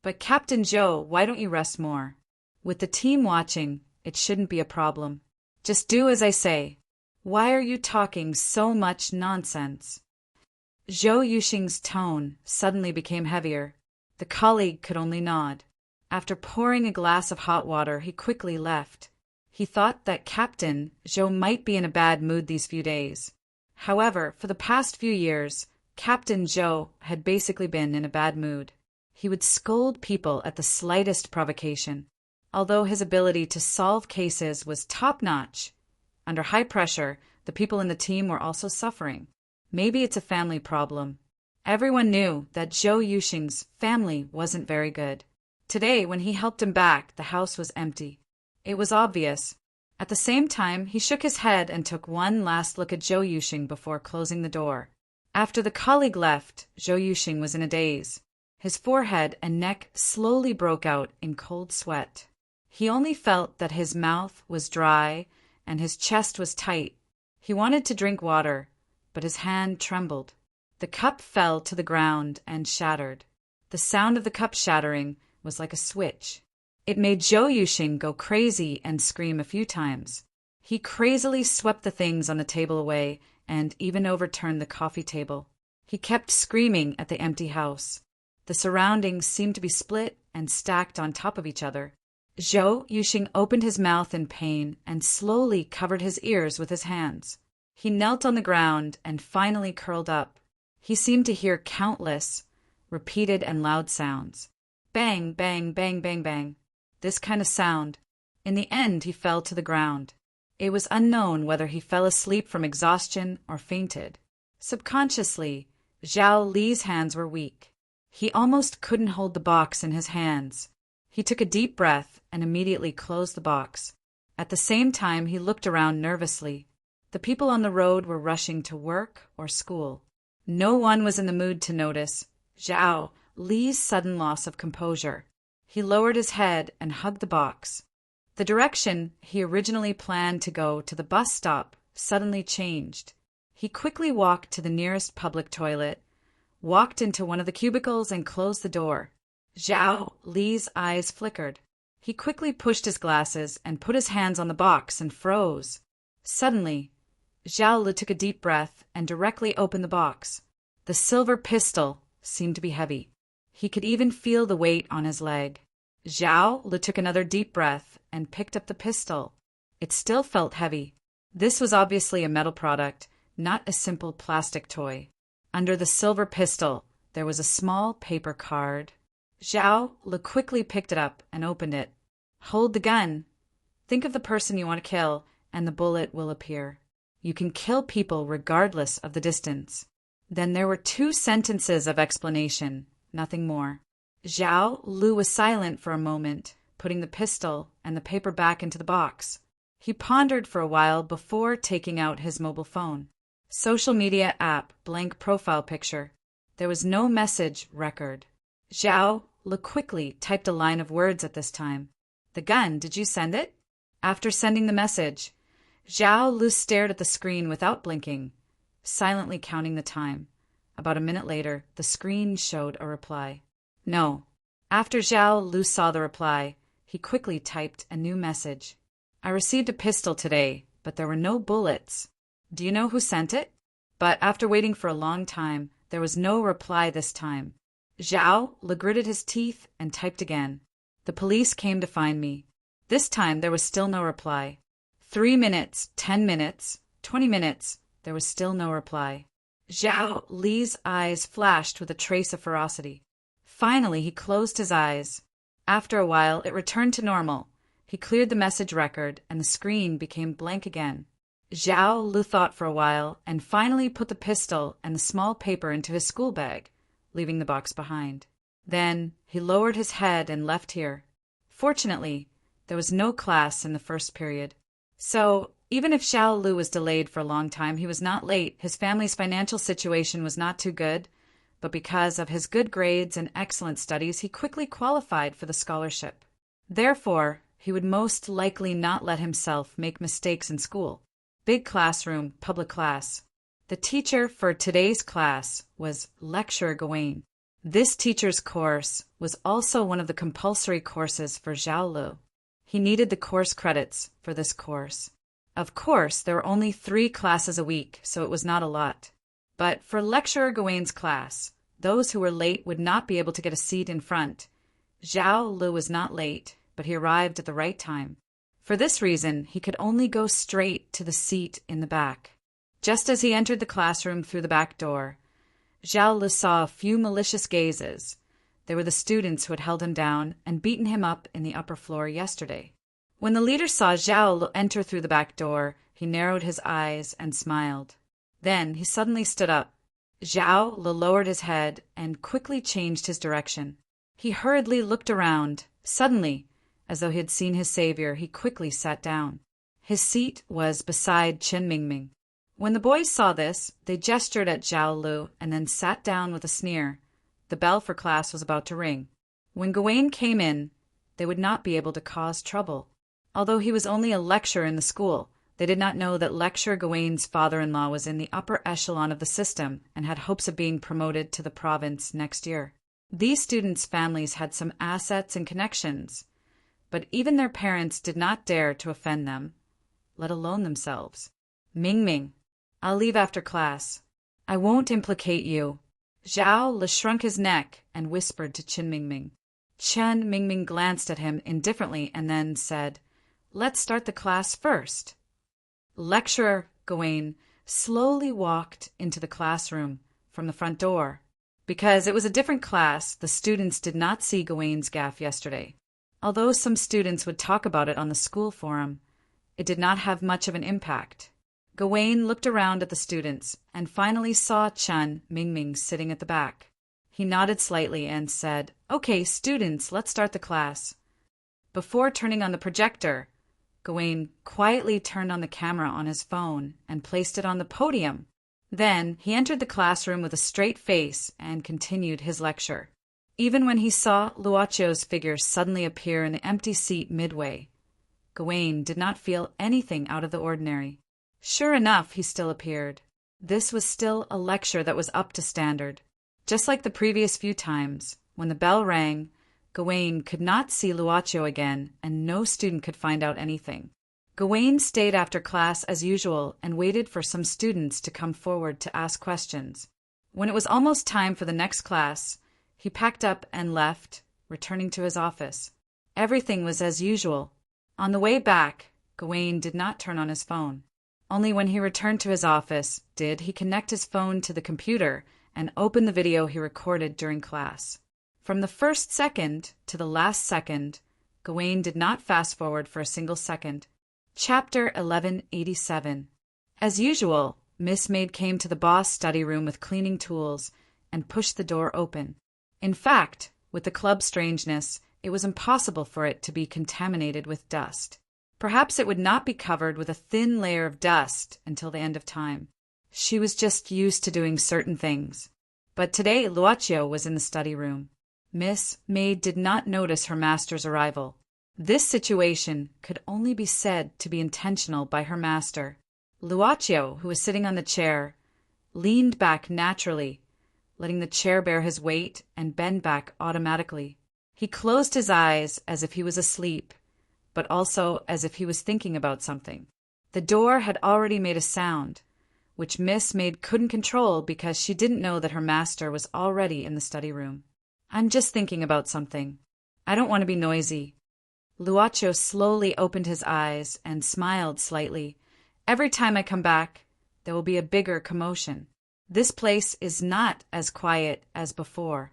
But Captain Zhou, why don't you rest more? With the team watching, it shouldn't be a problem. Just do as I say. Why are you talking so much nonsense? Zhou Yuxing's tone suddenly became heavier. The colleague could only nod. After pouring a glass of hot water, he quickly left. He thought that Captain Zhou might be in a bad mood these few days. However, for the past few years, Captain Zhou had basically been in a bad mood. He would scold people at the slightest provocation. Although his ability to solve cases was top-notch, under high pressure, the people in the team were also suffering. Maybe it's a family problem. Everyone knew that Zhou Yuxing's family wasn't very good. Today, when he helped him back, the house was empty. It was obvious. At the same time, he shook his head and took one last look at Zhou Yuxing before closing the door. After the colleague left, Zhou Yuxing was in a daze. His forehead and neck slowly broke out in cold sweat. He only felt that his mouth was dry and his chest was tight. He wanted to drink water, but his hand trembled. The cup fell to the ground and shattered. The sound of the cup shattering was like a switch. It made Zhou Yuxing go crazy and scream a few times. He crazily swept the things on the table away and even overturned the coffee table. He kept screaming at the empty house. The surroundings seemed to be split and stacked on top of each other. Zhou Yuxing opened his mouth in pain and slowly covered his ears with his hands. He knelt on the ground and finally curled up. He seemed to hear countless, repeated and loud sounds. Bang, bang, bang, bang, bang. This kind of sound. In the end, he fell to the ground. It was unknown whether he fell asleep from exhaustion or fainted. Subconsciously, Zhao Li's hands were weak. He almost couldn't hold the box in his hands. He took a deep breath and immediately closed the box. At the same time, he looked around nervously. The people on the road were rushing to work or school. No one was in the mood to notice Zhao Li's sudden loss of composure. He lowered his head and hugged the box. The direction he originally planned to go to the bus stop suddenly changed. He quickly walked to the nearest public toilet, walked into one of the cubicles and closed the door. Zhao Li's eyes flickered. He quickly pushed his glasses and put his hands on the box and froze. Suddenly, Zhao Li took a deep breath and directly opened the box. The silver pistol seemed to be heavy. He could even feel the weight on his leg. Zhao Li took another deep breath and picked up the pistol. It still felt heavy. This was obviously a metal product, not a simple plastic toy. Under the silver pistol, there was a small paper card. Zhao Li quickly picked it up and opened it. Hold the gun. Think of the person you want to kill, and the bullet will appear. You can kill people regardless of the distance. Then there were 2 sentences of explanation, nothing more. Zhao Li was silent for a moment, putting the pistol and the paper back into the box. He pondered for a while before taking out his mobile phone. Social media app, blank profile picture. There was no message record. Zhao Li quickly typed a line of words at this time. The gun, did you send it? After sending the message, Zhao Li stared at the screen without blinking, silently counting the time. About a minute later, the screen showed a reply. No. After Zhao Li saw the reply, he quickly typed a new message. I received a pistol today, but there were no bullets. Do you know who sent it? But after waiting for a long time, there was no reply this time. Zhao Li gritted his teeth and typed again. The police came to find me. This time there was still no reply. 3 minutes, 10 minutes, 20 minutes, there was still no reply. Zhao Li's eyes flashed with a trace of ferocity. Finally, he closed his eyes. After a while, it returned to normal. He cleared the message record, and the screen became blank again. Zhao Li thought for a while, and finally put the pistol and the small paper into his school bag, leaving the box behind. Then he lowered his head and left here. Fortunately, there was no class in the first period. So, even if Zhao Li was delayed for a long time, he was not late. His family's financial situation was not too good, but because of his good grades and excellent studies, he quickly qualified for the scholarship. Therefore, he would most likely not let himself make mistakes in school. Big classroom, public class. The teacher for today's class was Lecturer Gawain. This teacher's course was also one of the compulsory courses for Zhao Li. He needed the course credits for this course. Of course, there were only 3 classes a week, so it was not a lot. But for Lecturer Gawain's class, those who were late would not be able to get a seat in front. Zhao Li was not late, but he arrived at the right time. For this reason, he could only go straight to the seat in the back. Just as he entered the classroom through the back door, Zhao Li saw a few malicious gazes. They were the students who had held him down and beaten him up in the upper floor yesterday. When the leader saw Zhao Li enter through the back door, he narrowed his eyes and smiled. Then he suddenly stood up. Zhao Li lowered his head and quickly changed his direction. He hurriedly looked around. Suddenly, as though he had seen his savior, he quickly sat down. His seat was beside Chen Mingming. When the boys saw this, they gestured at Zhao Lu and then sat down with a sneer. The bell for class was about to ring. When Gawain came in, they would not be able to cause trouble. Although he was only a lecturer in the school, they did not know that lecturer Gawain's father-in-law was in the upper echelon of the system and had hopes of being promoted to the province next year. These students' families had some assets and connections, but even their parents did not dare to offend them, let alone themselves. Ming, I'll leave after class. I won't implicate you. Zhao Lu shrunk his neck and whispered to Chen Mingming. Chen Mingming glanced at him indifferently and then said, "Let's start the class first." Lecturer Gawain slowly walked into the classroom from the front door. Because it was a different class, the students did not see Gawain's gaffe yesterday. Although some students would talk about it on the school forum, it did not have much of an impact. Gawain looked around at the students and finally saw Chen Mingming sitting at the back. He nodded slightly and said, "Okay, students, let's start the class." Before turning on the projector, Gawain quietly turned on the camera on his phone and placed it on the podium. Then he entered the classroom with a straight face and continued his lecture. Even when he saw Luocchio's figure suddenly appear in the empty seat midway, Gawain did not feel anything out of the ordinary. Sure enough, he still appeared. This was still a lecture that was up to standard. Just like the previous few times, when the bell rang, Gawain could not see Luocchio again, and no student could find out anything. Gawain stayed after class as usual and waited for some students to come forward to ask questions. When it was almost time for the next class, he packed up and left, returning to his office. Everything was as usual. On the way back, Gawain did not turn on his phone. Only when he returned to his office did he connect his phone to the computer and open the video he recorded during class. From the first second to the last second, Gawain did not fast forward for a single second. Chapter 1187. As usual, Miss Maid came to the boss' study room with cleaning tools and pushed the door open. In fact, with the club's strangeness, it was impossible for it to be contaminated with dust. Perhaps it would not be covered with a thin layer of dust until the end of time. She was just used to doing certain things. But today Luocchio was in the study room. Miss Maid did not notice her master's arrival. This situation could only be said to be intentional by her master. Luocchio, who was sitting on the chair, leaned back naturally, letting the chair bear his weight and bend back automatically. He closed his eyes as if he was asleep, but also as if he was thinking about something. The door had already made a sound, which Miss Maid couldn't control because she didn't know that her master was already in the study room. "I'm just thinking about something. I don't want to be noisy." Luocchio slowly opened his eyes and smiled slightly. "Every time I come back, there will be a bigger commotion. This place is not as quiet as before.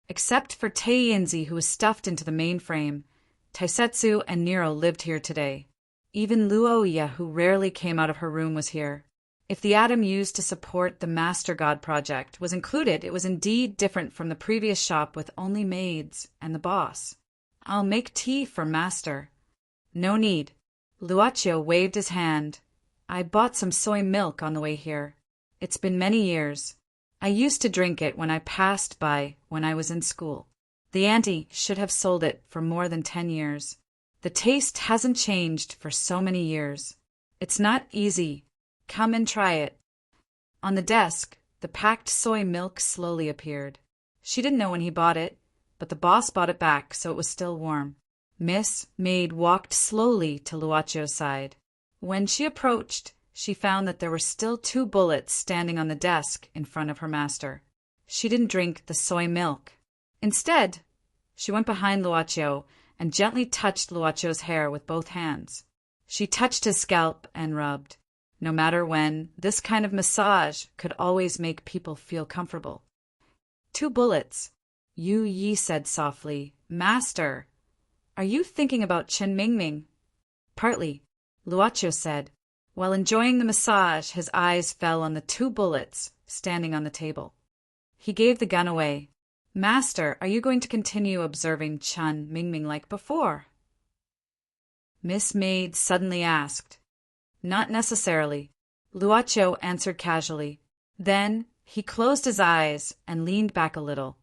Except for Teienzi, who was stuffed into the mainframe, Taisetsu and Nero lived here today. Even Luoya, who rarely came out of her room, was here. If the atom used to support the Master God project was included, it was indeed different from the previous shop with only maids and the boss. I'll make tea for Master." "No need." Luocchio waved his hand. "I bought some soy milk on the way here. It's been many years. I used to drink it when I passed by when I was in school. The auntie should have sold it for more than 10 years. The taste hasn't changed for so many years. It's not easy. Come and try it." On the desk, the packed soy milk slowly appeared. She didn't know when he bought it, but the boss bought it back, so it was still warm. Miss Maid walked slowly to Luoccio's side. When she approached, she found that there were still 2 bullets standing on the desk in front of her master. She didn't drink the soy milk. Instead, she went behind Luocchio and gently touched Luoccio's hair with both hands. She touched his scalp and rubbed. No matter when, this kind of massage could always make people feel comfortable. 2 bullets. Yu Yi said softly, "Master, are you thinking about Chen Mingming?" "Partly," Luocchio said. While enjoying the massage, his eyes fell on the 2 bullets standing on the table. He gave the gun away. "Master, are you going to continue observing Chen Mingming like before?" Miss Maid suddenly asked. "Not necessarily. Luocho answered casually. Then he closed his eyes and leaned back a little,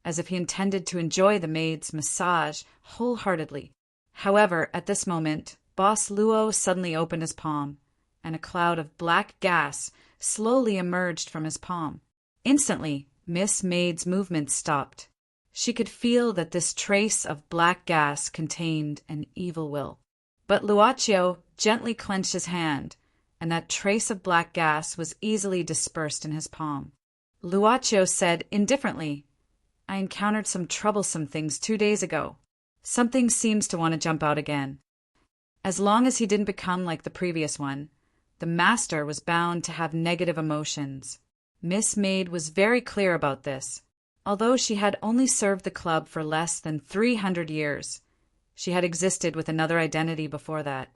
as if he intended to enjoy the maid's massage wholeheartedly. However, at this moment, Boss Luo suddenly opened his palm, and a cloud of black gas slowly emerged from his palm. Instantly, Miss Maid's movements stopped. She could feel that this trace of black gas contained an evil will. But Luocho gently clenched his hand, and that trace of black gas was easily dispersed in his palm. Luocho said indifferently, "I encountered some troublesome things 2 days ago. Something seems to want to jump out again." As long as he didn't become like the previous one, the master was bound to have negative emotions. Miss Maid was very clear about this. Although she had only served the club for less than 300 years, she had existed with another identity before that.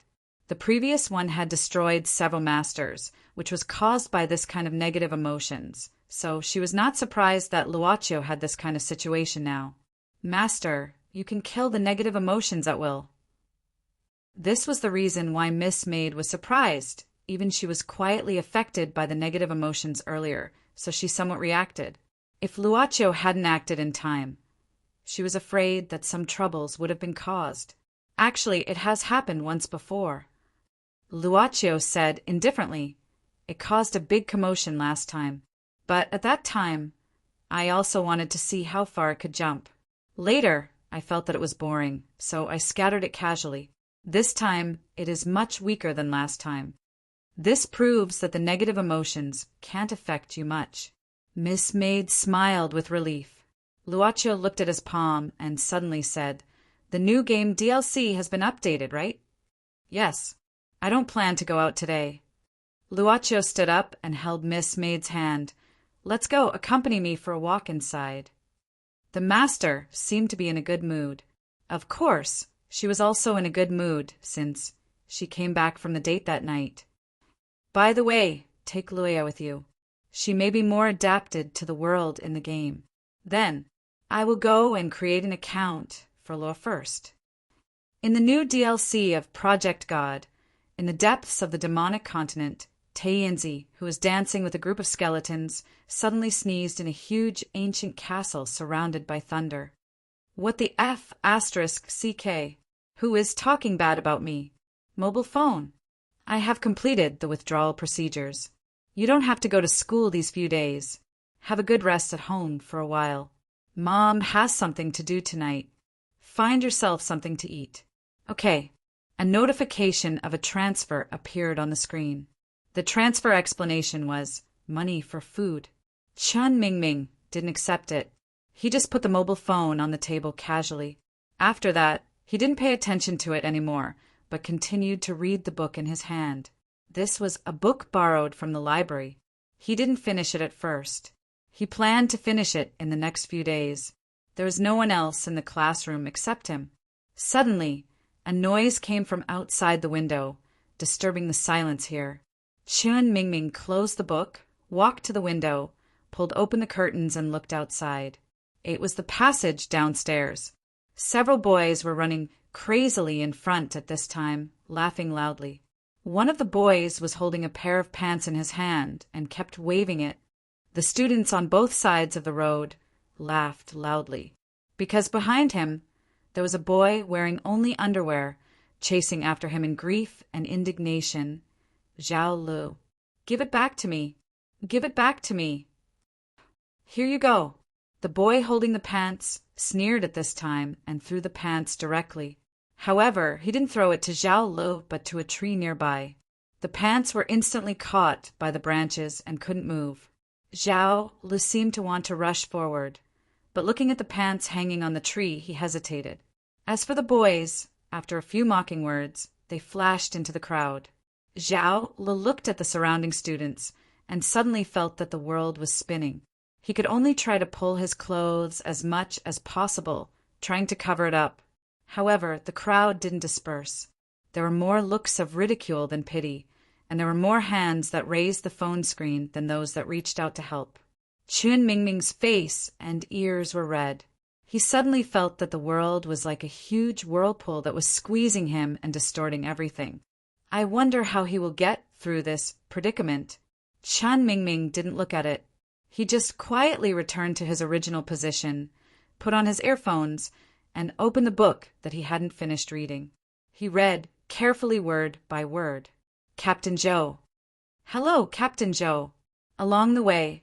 The previous one had destroyed several masters, which was caused by this kind of negative emotions, so she was not surprised that Luocho had this kind of situation now. "Master, you can kill the negative emotions at will." This was the reason why Miss Maid was surprised. Even she was quietly affected by the negative emotions earlier, so she somewhat reacted. If Luocho hadn't acted in time, she was afraid that some troubles would have been caused. "Actually, it has happened once before," Luocho said indifferently. "It caused a big commotion last time. But at that time, I also wanted to see how far it could jump. Later, I felt that it was boring, so I scattered it casually. This time, it is much weaker than last time." This proves that the negative emotions can't affect you much. Miss Maid smiled with relief. Luocho looked at his palm and suddenly said, "The new game DLC has been updated, right?" "Yes. I don't plan to go out today." Luocho stood up and held Miss Maid's hand. "Let's go. Accompany me for a walk inside." The master seemed to be in a good mood. Of course, she was also in a good mood since she came back from the date that night. "By the way, take Luia with you. She may be more adapted to the world in the game. Then, I will go and create an account for Lure first." In the new DLC of Project God, in the depths of the demonic continent, Tainzi, who was dancing with a group of skeletons, suddenly sneezed in a huge ancient castle surrounded by thunder. "What the F asterisk CK? Who is talking bad about me? Mobile phone. I have completed the withdrawal procedures. You don't have to go to school these few days. Have a good rest at home for a while. Mom has something to do tonight. Find yourself something to eat." Okay. A notification of a transfer appeared on the screen. The transfer explanation was money for food. Chun Mingming didn't accept it. He just put the mobile phone on the table casually. After that, he didn't pay attention to it anymore, but continued to read the book in his hand. This was a book borrowed from the library. He didn't finish it at first. He planned to finish it in the next few days. There was no one else in the classroom except him. Suddenly, a noise came from outside the window, disturbing the silence here. Chun Mingming closed the book, walked to the window, pulled open the curtains and looked outside. It was the passage downstairs. Several boys were running crazily in front at this time, laughing loudly. One of the boys was holding a pair of pants in his hand and kept waving it. The students on both sides of the road laughed loudly, because behind him there was a boy wearing only underwear, chasing after him in grief and indignation. Zhao Lu. "Give it back to me. Give it back to me." "Here you go." The boy holding the pants sneered at this time and threw the pants directly. However, he didn't throw it to Zhao Lu but to a tree nearby. The pants were instantly caught by the branches and couldn't move. Zhao Lu seemed to want to rush forward, but looking at the pants hanging on the tree, he hesitated. As for the boys, after a few mocking words, they flashed into the crowd. Zhao Lu looked at the surrounding students and suddenly felt that the world was spinning. He could only try to pull his clothes as much as possible, trying to cover it up. However, the crowd didn't disperse. There were more looks of ridicule than pity, and there were more hands that raised the phone screen than those that reached out to help. Chun Mingming's face and ears were red. He suddenly felt that the world was like a huge whirlpool that was squeezing him and distorting everything. I wonder how he will get through this predicament. Chan Mingming didn't look at it. He just quietly returned to his original position, put on his earphones, and opened the book that he hadn't finished reading. He read, carefully word by word. Captain Zhou. Hello, Captain Zhou. Along the way,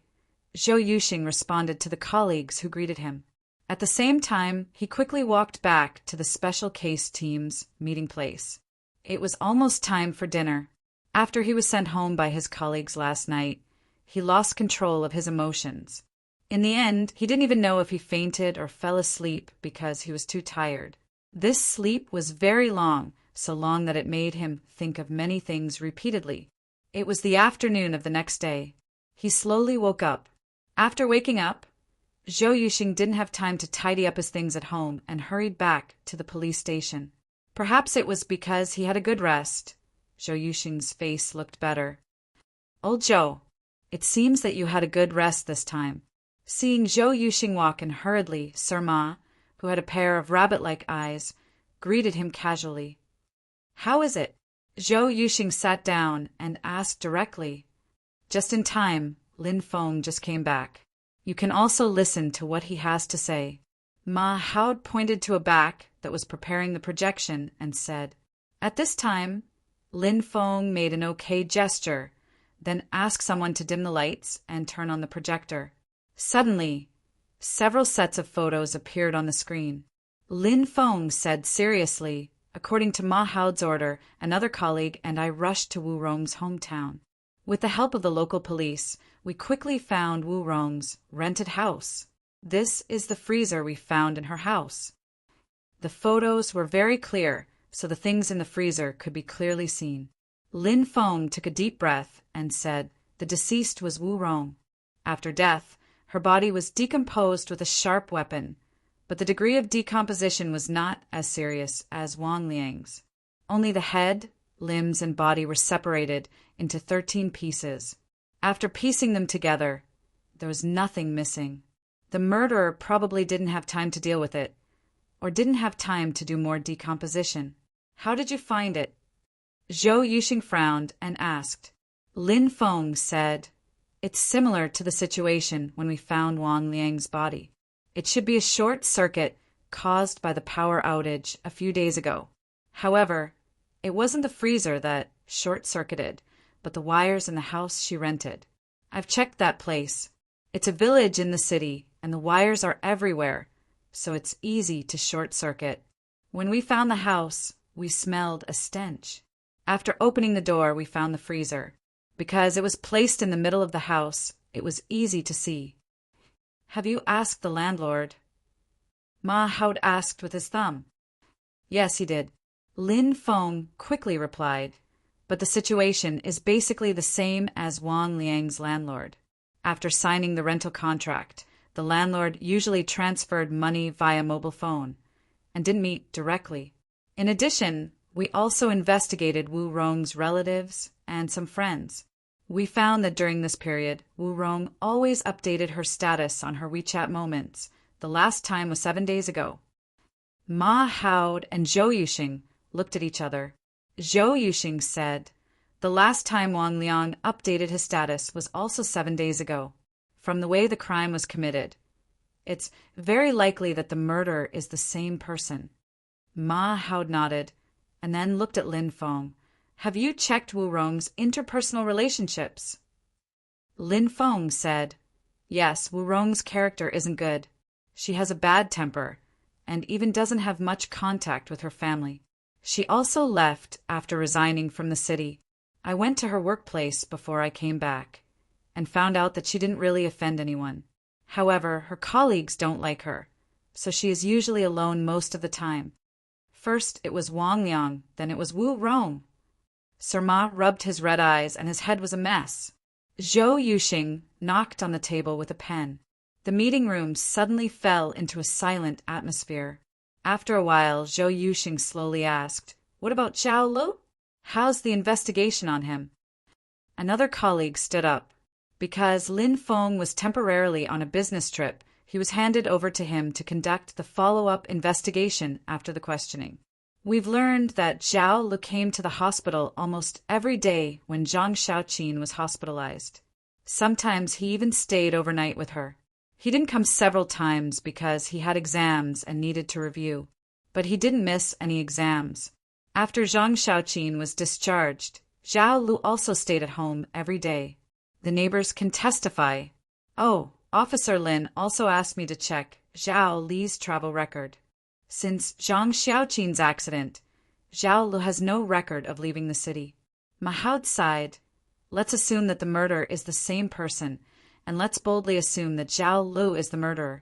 Zhou Yuxing responded to the colleagues who greeted him. At the same time, he quickly walked back to the special case team's meeting place. It was almost time for dinner. After he was sent home by his colleagues last night, he lost control of his emotions. In the end, he didn't even know if he fainted or fell asleep because he was too tired. This sleep was very long, so long that it made him think of many things repeatedly. It was the afternoon of the next day. He slowly woke up. After waking up, Zhou Yuxing didn't have time to tidy up his things at home and hurried back to the police station. Perhaps it was because he had a good rest. Zhou Yuxing's face looked better. Old Zhou, it seems that you had a good rest this time. Seeing Zhou Yuxing walk in hurriedly, Sir Ma, who had a pair of rabbit-like eyes, greeted him casually. How is it? Zhou Yuxing sat down and asked directly. Just in time, Lin Feng just came back. You can also listen to what he has to say. Ma Hao pointed to a back that was preparing the projection and said, At this time, Lin Feng made an okay gesture, then asked someone to dim the lights and turn on the projector. Suddenly, several sets of photos appeared on the screen. Lin Feng said seriously, according to Ma Hao's order, another colleague and I rushed to Wu Rong's hometown. With the help of the local police, we quickly found Wu Rong's rented house. This is the freezer we found in her house. The photos were very clear, so the things in the freezer could be clearly seen. Lin Feng took a deep breath and said, The deceased was Wu Rong. After death, her body was decomposed with a sharp weapon, but the degree of decomposition was not as serious as Wang Liang's. Only the head, limbs, and body were separated into 13 pieces. After piecing them together, there was nothing missing. The murderer probably didn't have time to deal with it, or didn't have time to do more decomposition. How did you find it? Zhou Yuxing frowned and asked. Lin Feng said, It's similar to the situation when we found Wang Liang's body. It should be a short circuit caused by the power outage a few days ago. However, it wasn't the freezer that short-circuited, but the wires in the house she rented. I've checked that place. It's a village in the city, and the wires are everywhere, so it's easy to short-circuit. When we found the house, we smelled a stench. After opening the door, we found the freezer. Because it was placed in the middle of the house, it was easy to see. Have you asked the landlord? Ma Hao asked with his thumb. Yes, he did. Lin Feng quickly replied, but the situation is basically the same as Wang Liang's landlord. After signing the rental contract, the landlord usually transferred money via mobile phone and didn't meet directly. In addition, we also investigated Wu Rong's relatives and some friends. We found that during this period, Wu Rong always updated her status on her WeChat moments. The last time was 7 days ago. Ma Hao and Zhou Yuxing looked at each other. Zhou Yuxing said, The last time Wang Liang updated his status was also 7 days ago. From the way the crime was committed, it's very likely that the murderer is the same person. Ma Hao nodded, and then looked at Lin Feng. Have you checked Wu Rong's interpersonal relationships? Lin Feng said, Yes, Wu Rong's character isn't good. She has a bad temper, and even doesn't have much contact with her family. She also left after resigning from the city. I went to her workplace before I came back, and found out that she didn't really offend anyone. However, her colleagues don't like her, so she is usually alone most of the time. First it was Wang Liang, then it was Wu Rong. Sir Ma rubbed his red eyes and his head was a mess. Zhou Yuxing knocked on the table with a pen. The meeting room suddenly fell into a silent atmosphere. After a while, Zhou Yuxing slowly asked, What about Zhao Lu? How's the investigation on him? Another colleague stood up. Because Lin Feng was temporarily on a business trip, he was handed over to him to conduct the follow-up investigation after the questioning. We've learned that Zhao Lu came to the hospital almost every day when Zhang Xiaoqin was hospitalized. Sometimes he even stayed overnight with her. He didn't come several times because he had exams and needed to review, but he didn't miss any exams. After Zhang Xiaoqin was discharged, Zhao Lu also stayed at home every day. The neighbors can testify. Oh, Officer Lin also asked me to check Zhao Li's travel record. Since Zhang Xiaoqin's accident, Zhao Lu has no record of leaving the city. Mahoud sighed. Let's assume that the murderer is the same person, and let's boldly assume that Zhao Lu is the murderer.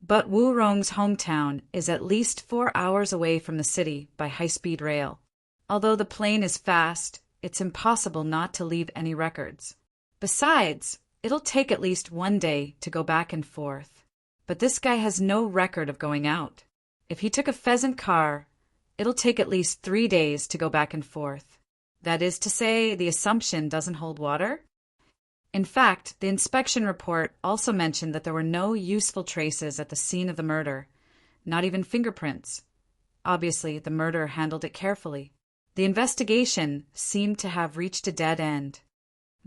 But Wu Rong's hometown is at least 4 hours away from the city by high-speed rail. Although the plane is fast, it's impossible not to leave any records. Besides, it'll take at least 1 day to go back and forth. But this guy has no record of going out. If he took a pheasant car, it'll take at least 3 days to go back and forth. That is to say, the assumption doesn't hold water? In fact, the inspection report also mentioned that there were no useful traces at the scene of the murder, not even fingerprints. Obviously, the murderer handled it carefully. The investigation seemed to have reached a dead end.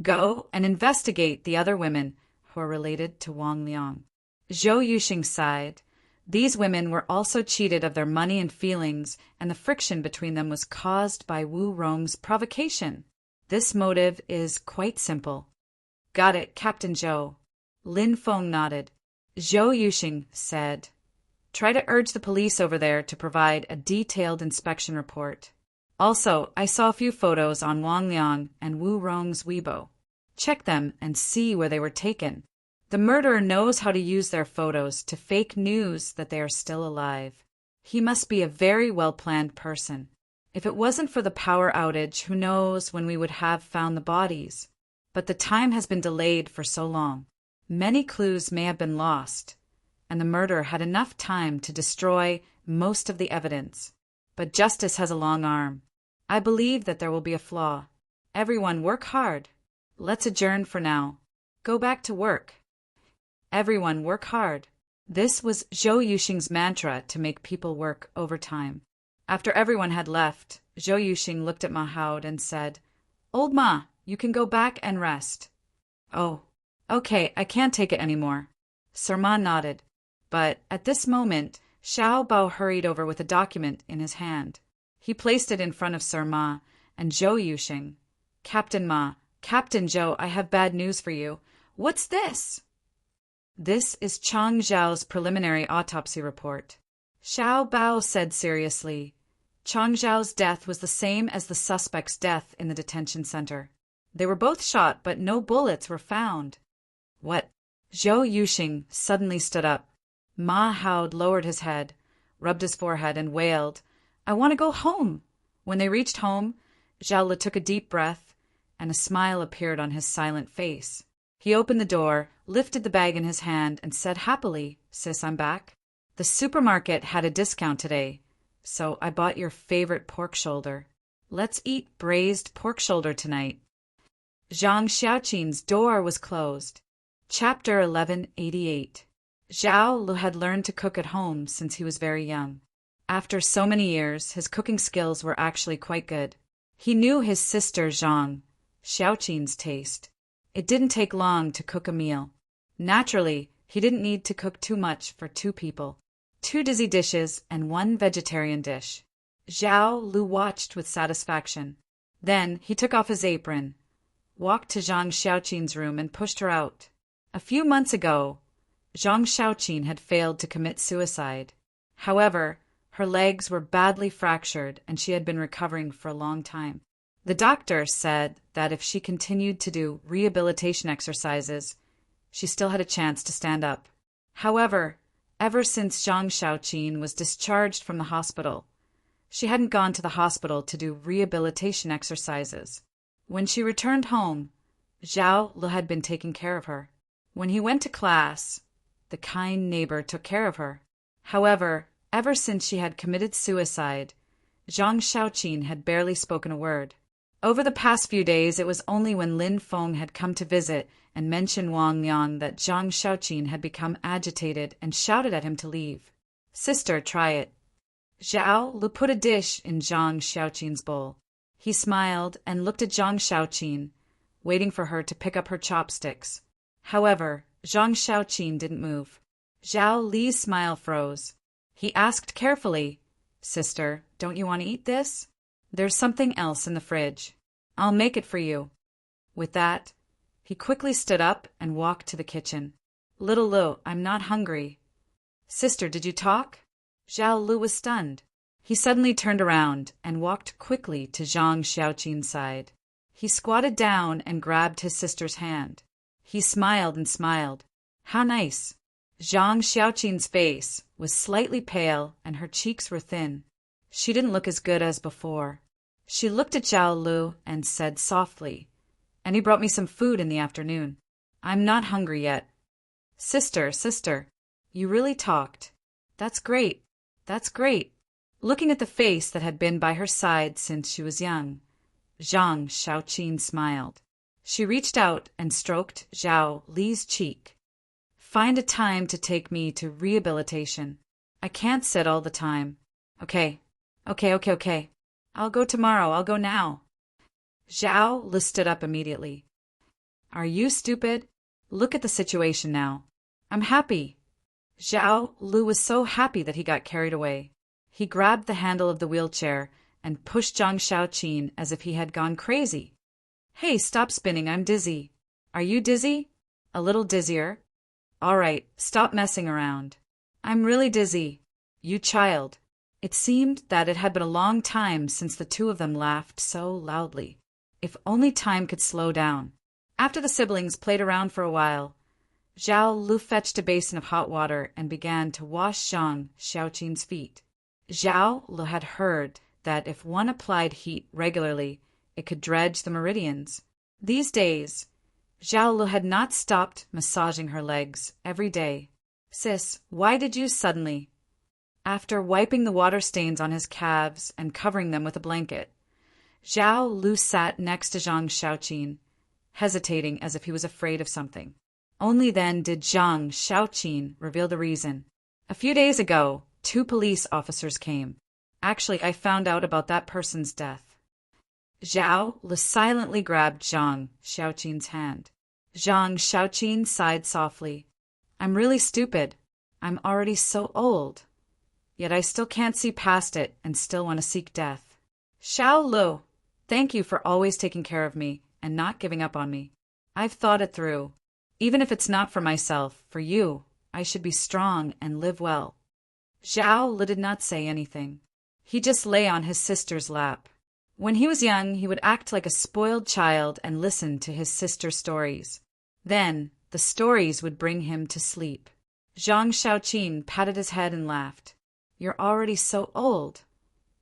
Go and investigate the other women who are related to Wang Liang. Zhou Yuxing sighed. These women were also cheated of their money and feelings, and the friction between them was caused by Wu Rong's provocation. This motive is quite simple. Got it, Captain Zhou. Lin Feng nodded. Zhou Yuxing said, try to urge the police over there to provide a detailed inspection report. Also, I saw a few photos on Wang Liang and Wu Rong's Weibo. Check them and see where they were taken. The murderer knows how to use their photos to fake news that they are still alive. He must be a very well-planned person. If it wasn't for the power outage, who knows when we would have found the bodies. But the time has been delayed for so long. Many clues may have been lost, and the murderer had enough time to destroy most of the evidence. But justice has a long arm. I believe that there will be a flaw. Everyone work hard. Let's adjourn for now. Go back to work. Everyone work hard. This was Zhou Yuxing's mantra to make people work overtime. After everyone had left, Zhou Yuxing looked at Mahoud and said, Old Ma, you can go back and rest. Oh, okay, I can't take it anymore. Sir Ma nodded, but at this moment, Xiao Bao hurried over with a document in his hand. He placed it in front of Sir Ma and Zhou Yuxing. Captain Ma, Captain Zhou, I have bad news for you. What's this? This is Chang Zhao's preliminary autopsy report. Xiao Bao said seriously, Chang Zhao's death was the same as the suspect's death in the detention center. They were both shot, but no bullets were found. What? Zhou Yuxing suddenly stood up. Ma Haud lowered his head, rubbed his forehead, and wailed, I want to go home. When they reached home, Zhao Le took a deep breath, and a smile appeared on his silent face. He opened the door, lifted the bag in his hand, and said happily, Sis, I'm back. The supermarket had a discount today, so I bought your favorite pork shoulder. Let's eat braised pork shoulder tonight. Zhang Xiaoqin's door was closed. Chapter 1188. Zhao Lu had learned to cook at home since he was very young. After so many years, his cooking skills were actually quite good. He knew his sister Zhang Xiaoqin's taste. It didn't take long to cook a meal. Naturally, he didn't need to cook too much for 2 people. 2 dizzy dishes and 1 vegetarian dish. Zhao Lu watched with satisfaction. Then he took off his apron, walked to Zhang Xiaoqin's room and pushed her out. A few months ago, Zhang Xiaoqin had failed to commit suicide. However, her legs were badly fractured and she had been recovering for a long time. The doctor said that if she continued to do rehabilitation exercises, she still had a chance to stand up. However, ever since Zhang Xiaoqin was discharged from the hospital, she hadn't gone to the hospital to do rehabilitation exercises. When she returned home, Zhao Lu had been taking care of her. When he went to class, the kind neighbor took care of her. However, ever since she had committed suicide, Zhang Xiaoqin had barely spoken a word. Over the past few days, it was only when Lin Feng had come to visit and mentioned Wang Liang that Zhang Xiaoqin had become agitated and shouted at him to leave. Sister, try it. Zhao Lu put a dish in Zhang Xiaoqin's bowl. He smiled and looked at Zhang Xiaoqin, waiting for her to pick up her chopsticks. However, Zhang Xiaoqin didn't move. Zhao Li's smile froze. He asked carefully, "Sister, don't you want to eat this? There's something else in the fridge. I'll make it for you." With that, he quickly stood up and walked to the kitchen. "Little Lu, I'm not hungry." "Sister, did you talk?" Zhao Lu was stunned. He suddenly turned around and walked quickly to Zhang Xiaoqin's side. He squatted down and grabbed his sister's hand. He smiled and smiled. How nice. Zhang Xiaoqin's face was slightly pale and her cheeks were thin. She didn't look as good as before. She looked at Zhao Lu and said softly, "And he brought me some food in the afternoon. I'm not hungry yet." Sister, you really talked. That's great. That's great." Looking at the face that had been by her side since she was young, Zhang Xiaoqin smiled. She reached out and stroked Zhao Li's cheek. "Find a time to take me to rehabilitation. I can't sit all the time." Okay. I'll go tomorrow. I'll go now." Zhao Li stood up immediately. "Are you stupid? Look at the situation now. I'm happy." Zhao Lu was so happy that he got carried away. He grabbed the handle of the wheelchair and pushed Zhang Xiaoqin as if he had gone crazy. "Hey, stop spinning, I'm dizzy." "Are you dizzy?" "A little dizzier." "All right, stop messing around." "I'm really dizzy." "You child." It seemed that it had been a long time since the two of them laughed so loudly. If only time could slow down. After the siblings played around for a while, Zhao Lu fetched a basin of hot water and began to wash Zhang Xiaoqin's feet. Zhao Lu had heard that if one applied heat regularly, it could dredge the meridians. These days, Zhao Lu had not stopped massaging her legs every day. "Sis, why did you suddenly?" After wiping the water stains on his calves and covering them with a blanket, Zhao Lu sat next to Zhang Xiaoqin, hesitating as if he was afraid of something. Only then did Zhang Xiaoqin reveal the reason. "A few days ago, 2 police officers came. Actually, I found out about that person's death." Zhao Li silently grabbed Zhang Xiaoqin's hand. Zhang Xiaoqin sighed softly. "I'm really stupid. I'm already so old. Yet I still can't see past it and still want to seek death. Xiao Lu, thank you for always taking care of me and not giving up on me. I've thought it through. Even if it's not for myself, for you, I should be strong and live well." Zhao Li did not say anything. He just lay on his sister's lap. When he was young, he would act like a spoiled child and listen to his sister's stories. Then, the stories would bring him to sleep. Zhang Xiaoqin patted his head and laughed. "You're already so old,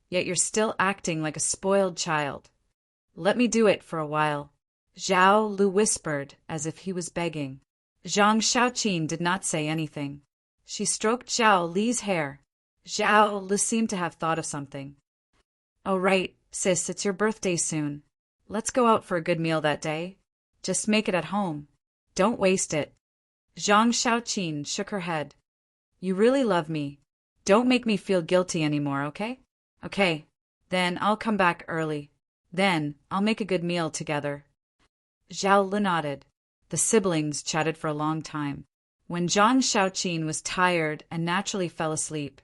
yet you're still acting like a spoiled child. Let me do it for a while." Zhao Lu whispered as if he was begging. Zhang Xiaoqin did not say anything. She stroked Zhao Li's hair. Zhao Lu seemed to have thought of something. "Oh right, sis, it's your birthday soon. Let's go out for a good meal that day. Just make it at home. Don't waste it." Zhang Xiaoqin shook her head. "You really love me. Don't make me feel guilty anymore, okay?" "Okay. Then I'll come back early. Then I'll make a good meal together." Zhao Lu nodded. The siblings chatted for a long time. When Zhang Xiaoqin was tired and naturally fell asleep,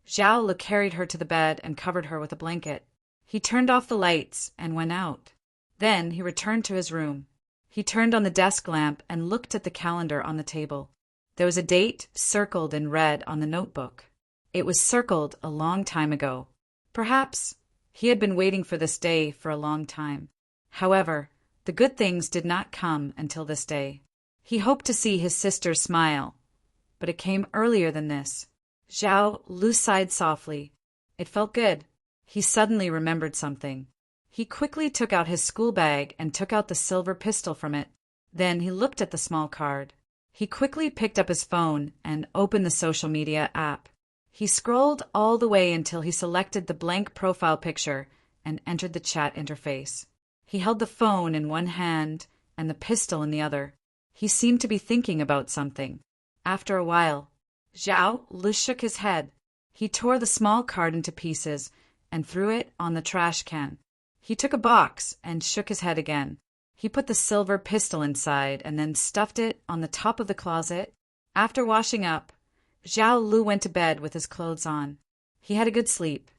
Zhao Lu carried her to the bed and covered her with a blanket. He turned off the lights and went out. Then he returned to his room. He turned on the desk lamp and looked at the calendar on the table. There was a date circled in red on the notebook. It was circled a long time ago. Perhaps he had been waiting for this day for a long time. However, the good things did not come until this day. He hoped to see his sister smile, but it came earlier than this. Zhao Lu sighed softly. It felt good. He suddenly remembered something. He quickly took out his school bag and took out the silver pistol from it. Then he looked at the small card. He quickly picked up his phone and opened the social media app. He scrolled all the way until he selected the blank profile picture and entered the chat interface. He held the phone in one hand and the pistol in the other. He seemed to be thinking about something. After a while, Zhao Lu shook his head. He tore the small card into pieces and threw it on the trash can. He took a box and shook his head again. He put the silver pistol inside and then stuffed it on the top of the closet. After washing up, Zhao Lu went to bed with his clothes on. He had a good sleep.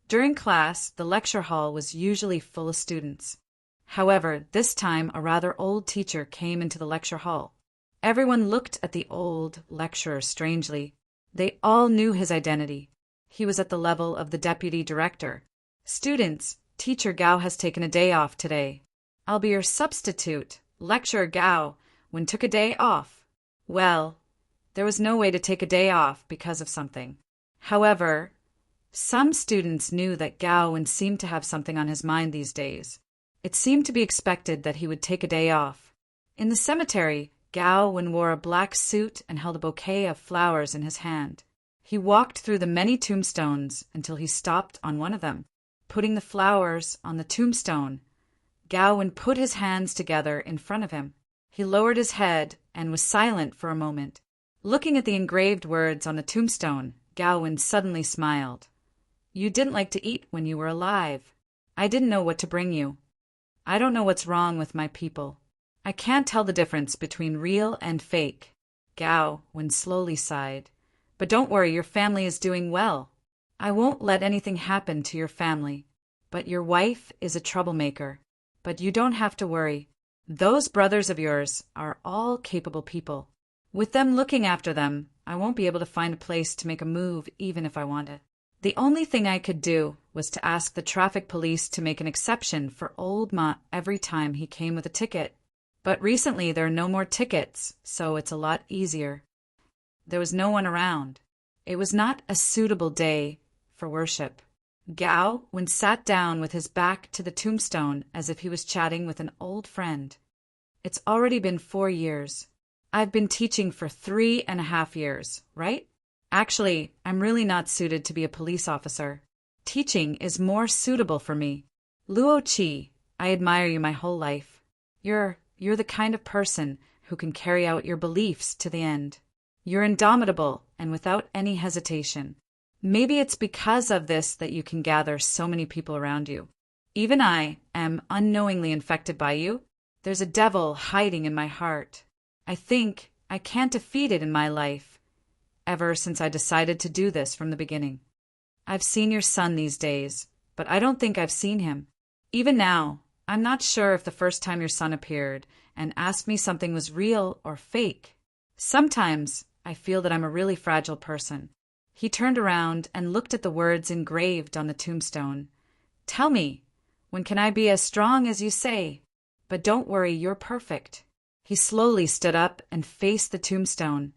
During class, the lecture hall was usually full of students. However, this time a rather old teacher came into the lecture hall. Everyone looked at the old lecturer strangely. They all knew his identity. He was at the level of the deputy director. "Students, Teacher Gao has taken a day off today. I'll be your substitute." Lecturer Gao took a day off. Well, there was no way to take a day off because of something. However, some students knew that Gao seemed to have something on his mind these days. It seemed to be expected that he would take a day off. In the cemetery, Gao wore a black suit and held a bouquet of flowers in his hand. He walked through the many tombstones until he stopped on one of them. Putting the flowers on the tombstone, Gao put his hands together in front of him. He lowered his head and was silent for a moment. Looking at the engraved words on the tombstone, Gao suddenly smiled. "You didn't like to eat when you were alive. I didn't know what to bring you. I don't know what's wrong with my people. I can't tell the difference between real and fake." Gao slowly sighed. "But don't worry, your family is doing well. I won't let anything happen to your family. But your wife is a troublemaker. But you don't have to worry. Those brothers of yours are all capable people. With them looking after them, I won't be able to find a place to make a move even if I wanted. The only thing I could do was to ask the traffic police to make an exception for old Ma every time he came with a ticket. But recently there are no more tickets, so it's a lot easier." There was no one around. It was not a suitable day for worship. Gao sat down with his back to the tombstone as if he was chatting with an old friend. "It's already been 4 years. I've been teaching for 3.5 years, right? Actually, I'm really not suited to be a police officer. Teaching is more suitable for me. Luo Qi, I admire you my whole life. You're the kind of person who can carry out your beliefs to the end. You're indomitable and without any hesitation. Maybe it's because of this that you can gather so many people around you. Even I am unknowingly infected by you. There's a devil hiding in my heart. I think I can't defeat it in my life, ever since I decided to do this from the beginning. I've seen your son these days, but I don't think I've seen him. Even now, I'm not sure if the first time your son appeared and asked me something was real or fake. Sometimes I feel that I'm a really fragile person." He turned around and looked at the words engraved on the tombstone. "Tell me, when can I be as strong as you say? But don't worry, you're perfect." He slowly stood up and faced the tombstone.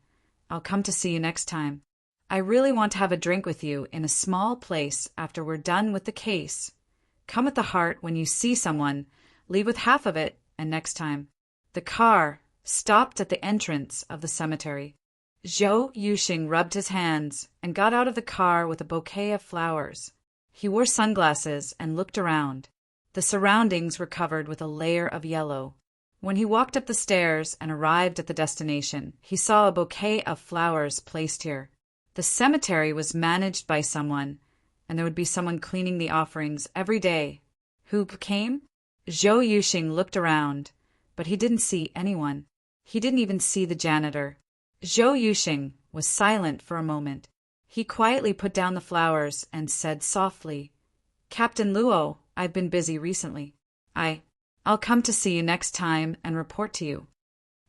"I'll come to see you next time. I really want to have a drink with you in a small place after we're done with the case. Come with the heart when you see someone, leave with half of it, and next time." The car stopped at the entrance of the cemetery. Zhou Yuxing rubbed his hands and got out of the car with a bouquet of flowers. He wore sunglasses and looked around. The surroundings were covered with a layer of yellow. When he walked up the stairs and arrived at the destination, he saw a bouquet of flowers placed here. The cemetery was managed by someone, and there would be someone cleaning the offerings every day. Who came? Zhou Yuxing looked around, but he didn't see anyone. He didn't even see the janitor. Zhou Yuxing was silent for a moment. He quietly put down the flowers and said softly, "Captain Luo, I've been busy recently. I'll come to see you next time and report to you."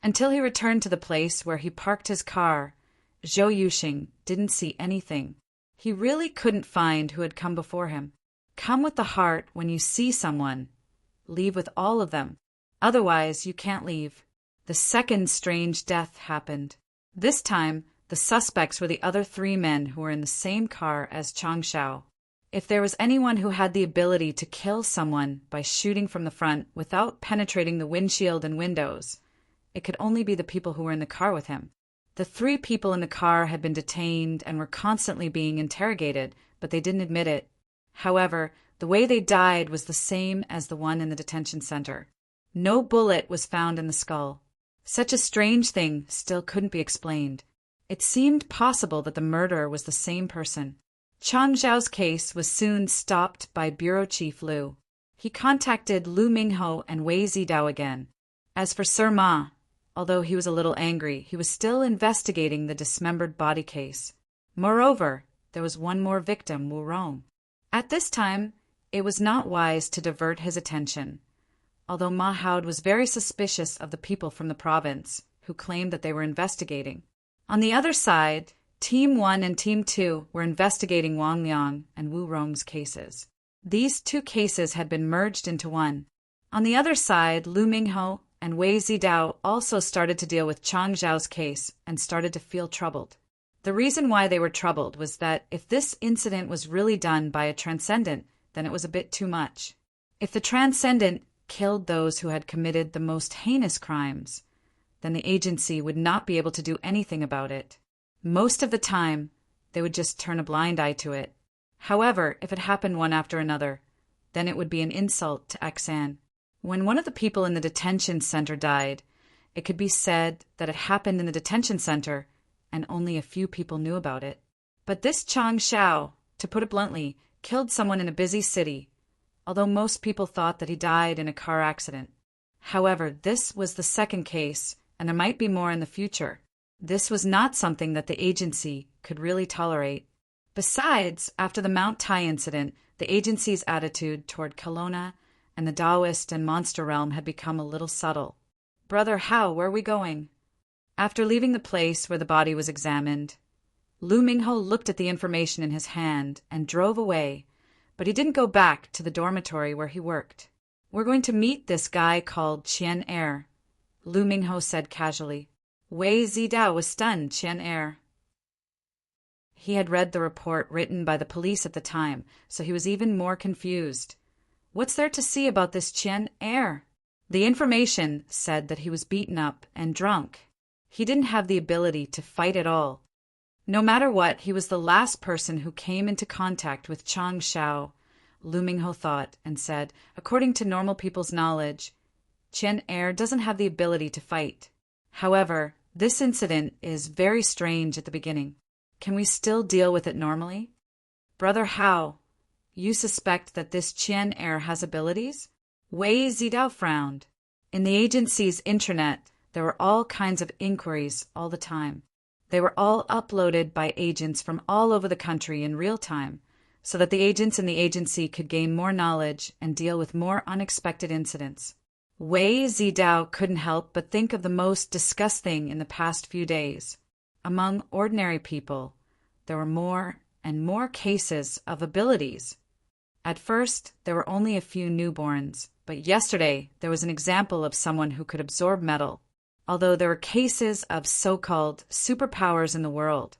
Until he returned to the place where he parked his car, Zhou Yuxing didn't see anything. He really couldn't find who had come before him. Come with the heart when you see someone. Leave with all of them. Otherwise, you can't leave. The second strange death happened. This time, the suspects were the other 3 men who were in the same car as Chang Shao. If there was anyone who had the ability to kill someone by shooting from the front without penetrating the windshield and windows, it could only be the people who were in the car with him. The 3 people in the car had been detained and were constantly being interrogated, but they didn't admit it. However, the way they died was the same as the one in the detention center. No bullet was found in the skull. Such a strange thing still couldn't be explained. It seemed possible that the murderer was the same person. Chang Zhao's case was soon stopped by Bureau Chief Liu. He contacted Lu Mingho and Wei Zidao again. As for Sir Ma, although he was a little angry, he was still investigating the dismembered body case. Moreover, there was one more victim, Wu Rong. At this time, it was not wise to divert his attention, although Ma Haud was very suspicious of the people from the province who claimed that they were investigating. On the other side, Team 1 and Team 2 were investigating Wang Liang and Wu Rong's cases. These two cases had been merged into one. On the other side, Lu Mingho and Wei Zidao also started to deal with Chang Zhao's case and started to feel troubled. The reason why they were troubled was that if this incident was really done by a transcendent, then it was a bit too much. If the transcendent killed those who had committed the most heinous crimes, then the agency would not be able to do anything about it. Most of the time, they would just turn a blind eye to it. However, if it happened one after another, then it would be an insult to Xan. When one of the people in the detention center died, it could be said that it happened in the detention center and only a few people knew about it. But this Chang Zhao, to put it bluntly, killed someone in a busy city, although most people thought that he died in a car accident. However, this was the second case, and there might be more in the future. This was not something that the agency could really tolerate. Besides, after the Mount Tai incident, the agency's attitude toward Kelowna and the Taoist and monster realm had become a little subtle. "Brother Hao, where are we going?" After leaving the place where the body was examined, Lu Mingho looked at the information in his hand and drove away, but he didn't go back to the dormitory where he worked. "We're going to meet this guy called Qian Er," Lu Mingho said casually. Wei Zidao was stunned. Qian Er. He had read the report written by the police at the time, so he was even more confused. What's there to see about this Qian Er? The information said that he was beaten up and drunk. He didn't have the ability to fight at all. No matter what, he was the last person who came into contact with Chang Zhao, Lu Mingho thought, and said, according to normal people's knowledge, Qian Er doesn't have the ability to fight. However, this incident is very strange at the beginning. Can we still deal with it normally? Brother Hao, you suspect that this Qian Er has abilities? Wei Zidao frowned. In the agency's intranet, there were all kinds of inquiries all the time. They were all uploaded by agents from all over the country in real time, so that the agents in the agency could gain more knowledge and deal with more unexpected incidents. Wei Zidao couldn't help but think of the most discussed thing in the past few days. Among ordinary people, there were more and more cases of abilities. At first, there were only a few newborns, but yesterday there was an example of someone who could absorb metal. Although there were cases of so-called superpowers in the world,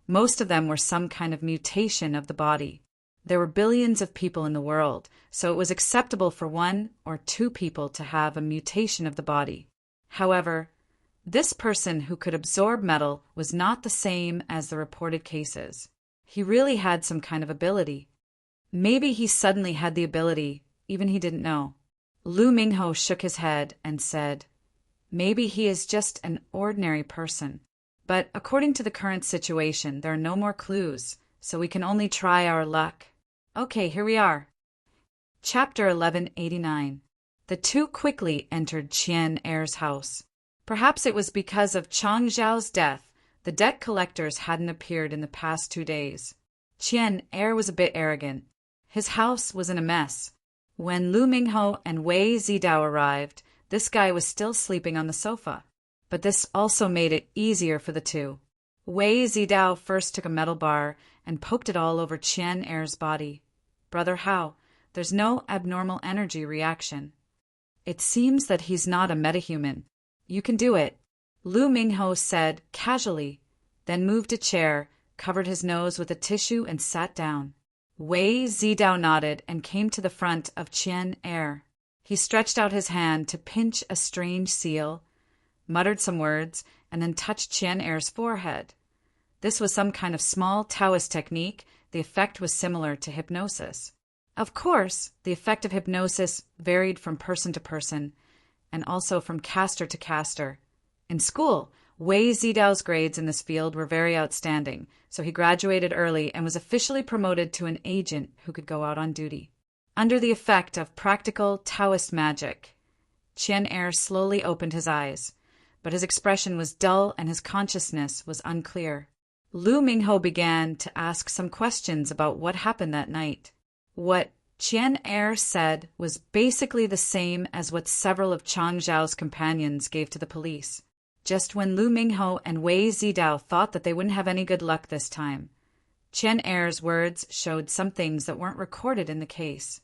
most of them were some kind of mutation of the body. There were billions of people in the world, so it was acceptable for 1 or 2 people to have a mutation of the body. However, this person who could absorb metal was not the same as the reported cases. He really had some kind of ability. Maybe he suddenly had the ability, even he didn't know. Lu Mingho shook his head and said, maybe he is just an ordinary person. But according to the current situation, there are no more clues, so we can only try our luck. Okay, here we are. Chapter 1189. The two quickly entered Qian Er's house. Perhaps it was because of Chang Zhao's death, the debt collectors hadn't appeared in the past 2 days. Qian Er was a bit arrogant. His house was in a mess. When Lu Mingho and Wei Zidao arrived, this guy was still sleeping on the sofa. But this also made it easier for the two. Wei Zidao first took a metal bar and poked it all over Qian Er's body. Brother Hao, there's no abnormal energy reaction. It seems that he's not a metahuman. You can do it, Lu Mingho said casually, then moved a chair, covered his nose with a tissue and sat down. Wei Zidao nodded and came to the front of Qian Er. He stretched out his hand to pinch a strange seal, muttered some words, and then touched Qian Er's forehead. This was some kind of small Taoist technique. The effect was similar to hypnosis. Of course, the effect of hypnosis varied from person to person, and also from caster to caster. In school, Wei Zidao's grades in this field were very outstanding, so he graduated early and was officially promoted to an agent who could go out on duty. Under the effect of practical Taoist magic, Qian Er slowly opened his eyes, but his expression was dull and his consciousness was unclear. Lu Mingho began to ask some questions about what happened that night. What Qian Er said was basically the same as what several of Chang Zhao's companions gave to the police. Just when Lu Mingho and Wei Zidao thought that they wouldn't have any good luck this time, Qian Er's words showed some things that weren't recorded in the case.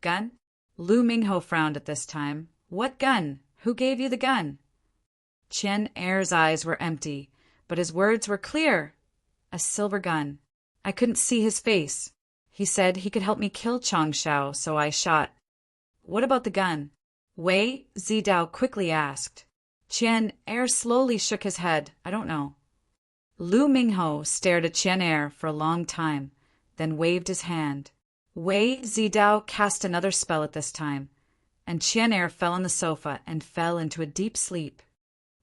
Gun? Lu Mingho frowned at this time. What gun? Who gave you the gun? Qian Er's eyes were empty, but his words were clear. A silver gun. I couldn't see his face. He said he could help me kill Chang Shao, so I shot. What about the gun? Wei Zidao quickly asked. Qian Er slowly shook his head. I don't know. Lu Mingho stared at Qian Er for a long time, then waved his hand. Wei Zidao cast another spell at this time, and Qian Er fell on the sofa and fell into a deep sleep.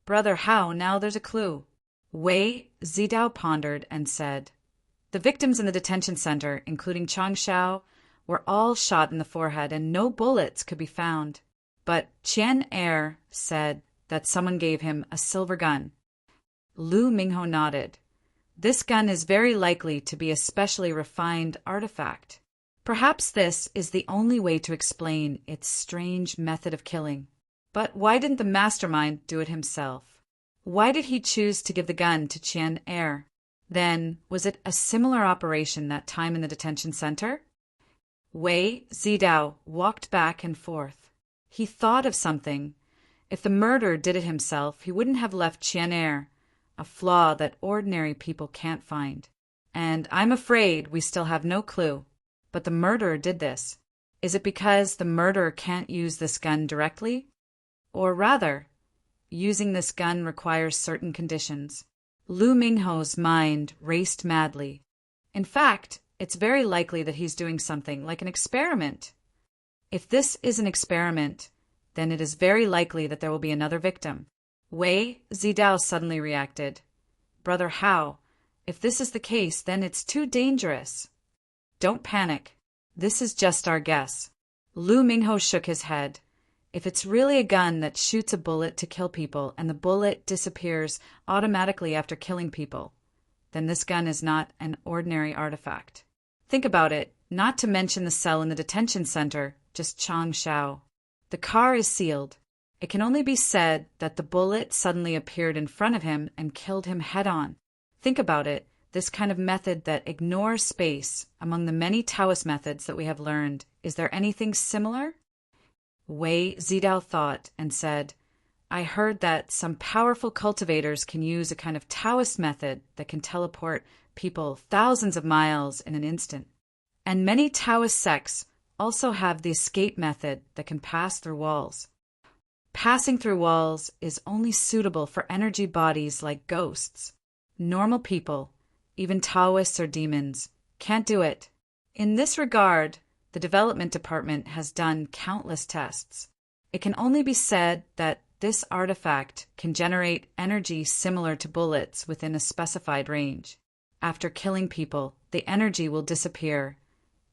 Brother Hao, now there's a clue. Wei Zidao pondered and said, the victims in the detention center, including Chang Shao, were all shot in the forehead and no bullets could be found. But Qian Er said that someone gave him a silver gun. Lu Mingho nodded. This gun is very likely to be a specially refined artifact. Perhaps this is the only way to explain its strange method of killing. But why didn't the mastermind do it himself? Why did he choose to give the gun to Qian Er? Then, was it a similar operation that time in the detention center? Wei Zidao walked back and forth. He thought of something. If the murderer did it himself, he wouldn't have left Qian Er, a flaw that ordinary people can't find. And I'm afraid we still have no clue. But the murderer did this. Is it because the murderer can't use this gun directly? Or rather, using this gun requires certain conditions. Lu Mingho's mind raced madly. In fact, it's very likely that he's doing something like an experiment. If this is an experiment, then it is very likely that there will be another victim. Wei Zidao suddenly reacted. Brother Hao, if this is the case, then it's too dangerous. Don't panic. This is just our guess. Lu Mingho shook his head. If it's really a gun that shoots a bullet to kill people and the bullet disappears automatically after killing people, then this gun is not an ordinary artifact. Think about it, not to mention the cell in the detention center, just Chang Shao. The car is sealed. It can only be said that the bullet suddenly appeared in front of him and killed him head-on. Think about it, this kind of method that ignores space among the many Taoist methods that we have learned. Is there anything similar? Wei Zidao thought and said, I heard that some powerful cultivators can use a kind of Taoist method that can teleport people thousands of miles in an instant. And many Taoist sects also have the escape method that can pass through walls. Passing through walls is only suitable for energy bodies like ghosts. Normal people, even Taoists or demons, can't do it. In this regard, the development department has done countless tests. It can only be said that this artifact can generate energy similar to bullets within a specified range. After killing people, the energy will disappear,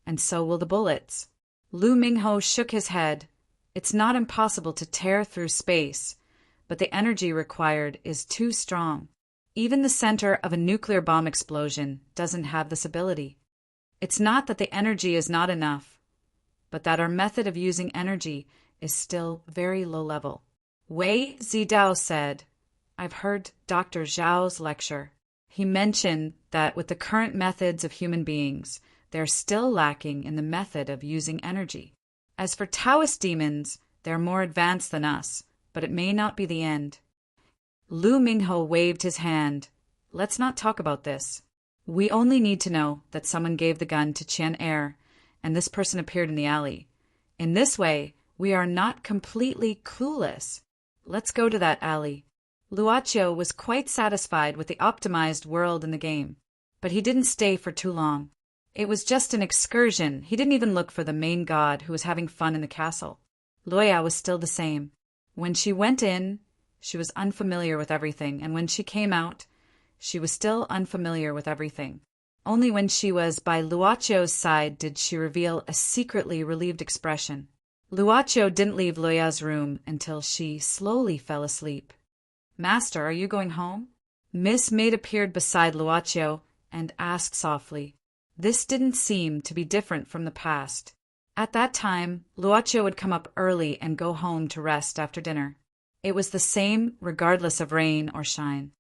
and so will the bullets. Lu Mingho shook his head. It's not impossible to tear through space, but the energy required is too strong. Even the center of a nuclear bomb explosion doesn't have this ability. It's not that the energy is not enough, but that our method of using energy is still very low level. Wei Zidao said, I've heard Dr. Zhao's lecture. He mentioned that with the current methods of human beings, they're still lacking in the method of using energy. As for Taoist demons, they're more advanced than us, but it may not be the end. Lu Mingho waved his hand. Let's not talk about this. We only need to know that someone gave the gun to Qian Er, and this person appeared in the alley. In this way, we are not completely clueless. Let's go to that alley. Luochio was quite satisfied with the optimized world in the game, but he didn't stay for too long. It was just an excursion. He didn't even look for the main god who was having fun in the castle. Luoya was still the same. When she went in, She was unfamiliar with everything, and when she came out, she was still unfamiliar with everything. Only when she was by Luacio's side did she reveal a secretly relieved expression. Luacio didn't leave Loya's room until she slowly fell asleep. "Master, are you going home?" Miss Maid appeared beside Luacio and asked softly. This didn't seem to be different from the past. At that time, Luacio would come up early and go home to rest after dinner. It was the same regardless of rain or shine.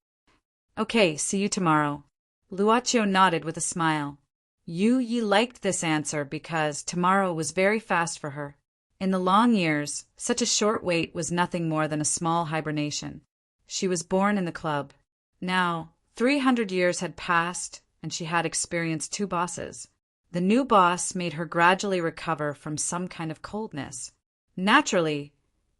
"Okay, see you tomorrow." Luacio nodded with a smile. Ye liked this answer because tomorrow was very fast for her. In the long years, such a short wait was nothing more than a small hibernation. She was born in the club. Now, 300 years had passed, and she had experienced 2 bosses. The new boss made her gradually recover from some kind of coldness. Naturally,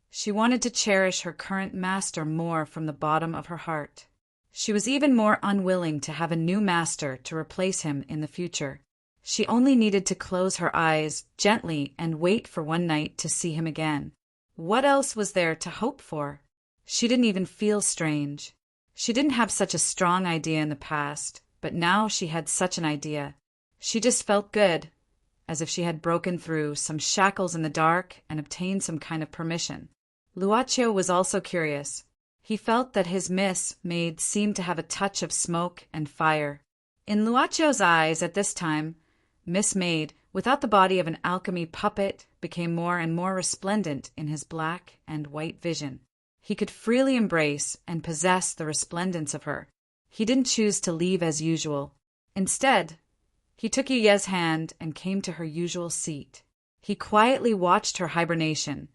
she wanted to cherish her current master more from the bottom of her heart. She was even more unwilling to have a new master to replace him in the future. She only needed to close her eyes gently and wait for one night to see him again. What else was there to hope for? She didn't even feel strange. She didn't have such a strong idea in the past, but now she had such an idea. She just felt good, as if she had broken through some shackles in the dark and obtained some kind of permission. Luacio was also curious. He felt that his Miss Maid seemed to have a touch of smoke and fire. In Luacio's eyes at this time, Miss Maid, without the body of an alchemy puppet, became more and more resplendent in his black and white vision. He could freely embrace and possess the resplendence of her. He didn't choose to leave as usual. Instead, he took Ye's hand and came to her usual seat. He quietly watched her hibernation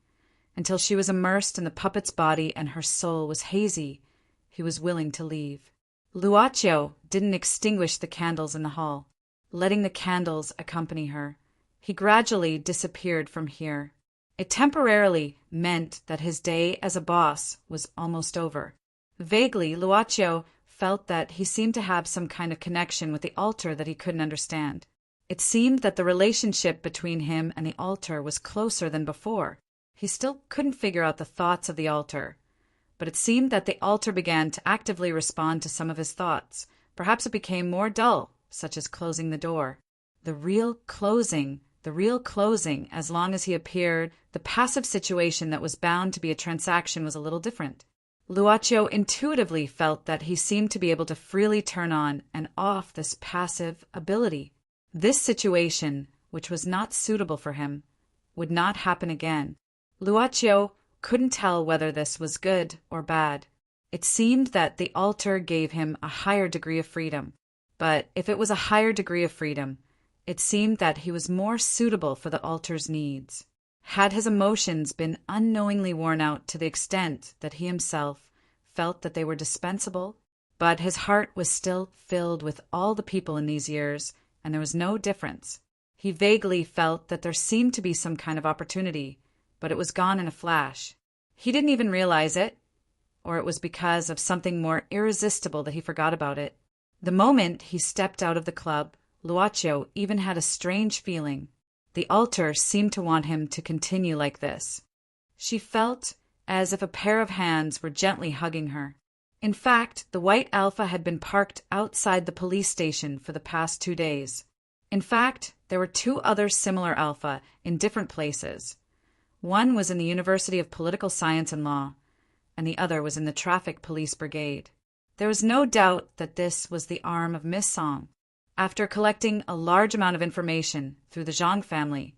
until she was immersed in the puppet's body and her soul was hazy. He was willing to leave. Luacio didn't extinguish the candles in the hall, letting the candles accompany her. He gradually disappeared from here. It temporarily meant that his day as a boss was almost over. Vaguely, Luacio felt that he seemed to have some kind of connection with the altar that he couldn't understand. It seemed that the relationship between him and the altar was closer than before. He still couldn't figure out the thoughts of the altar, but it seemed that the altar began to actively respond to some of his thoughts. Perhaps it became more dull, such as closing the door. The real closing, as long as he appeared, the passive situation that was bound to be a transaction was a little different. Luacio intuitively felt that he seemed to be able to freely turn on and off this passive ability. This situation, which was not suitable for him, would not happen again. Luacio couldn't tell whether this was good or bad. It seemed that the altar gave him a higher degree of freedom. But if it was a higher degree of freedom, it seemed that he was more suitable for the altar's needs. Had his emotions been unknowingly worn out to the extent that he himself felt that they were dispensable? But his heart was still filled with all the people in these years, and there was no difference. He vaguely felt that there seemed to be some kind of opportunity, but it was gone in a flash. He didn't even realize it, or it was because of something more irresistible that he forgot about it. The moment he stepped out of the club, Luacio even had a strange feeling. The altar seemed to want him to continue like this. She felt as if a pair of hands were gently hugging her. In fact, the white Alpha had been parked outside the police station for the past 2 days. In fact, there were 2 other similar Alpha in different places. One was in the University of Political Science and Law, and the other was in the Traffic Police Brigade. There was no doubt that this was the arm of Miss Song. After collecting a large amount of information through the Zhang family,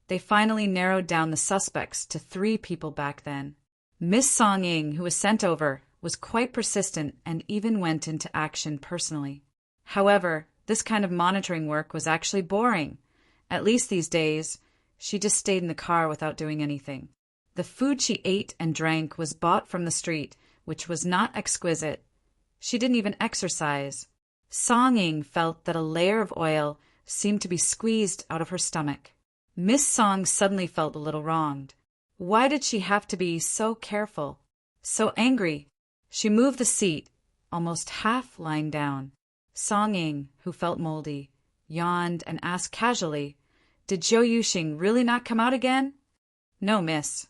they finally narrowed down the suspects to 3 people back then. Miss Song Ying, who was sent over, was quite persistent and even went into action personally. However, this kind of monitoring work was actually boring. At least these days, she just stayed in the car without doing anything. The food she ate and drank was bought from the street, which was not exquisite. She didn't even exercise. Song Ying felt that a layer of oil seemed to be squeezed out of her stomach. Miss Song suddenly felt a little wronged. Why did she have to be so careful, so angry? She moved the seat, almost half lying down. Song Ying, who felt moldy, yawned and asked casually, "Did Zhou Yuxing really not come out again?" "No, miss."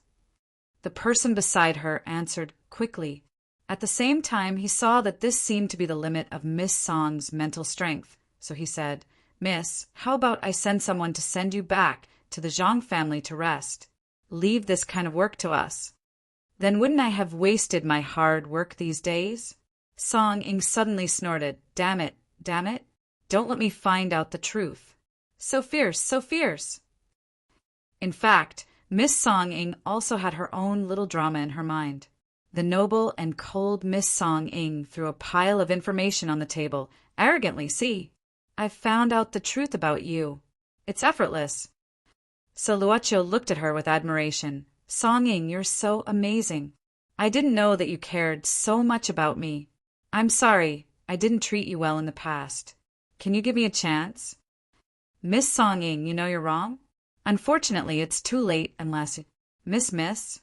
The person beside her answered quickly. At the same time, he saw that this seemed to be the limit of Miss Song's mental strength, so he said, "Miss, how about I send someone to send you back to the Zhang family to rest? Leave this kind of work to us." "Then wouldn't I have wasted my hard work these days?" Song Ying suddenly snorted. Damn it, damn it. Don't let me find out the truth. So fierce, so fierce." In fact, Miss Song Ying also had her own little drama in her mind. The noble and cold Miss Song Ying threw a pile of information on the table, arrogantly. "See, I've found out the truth about you. It's effortless." So Luoqiu looked at her with admiration. "Song Ying, you're so amazing. I didn't know that you cared so much about me. I'm sorry I didn't treat you well in the past. Can you give me a chance?" "Miss Song Ying, you know you're wrong. Unfortunately, it's too late unless Miss."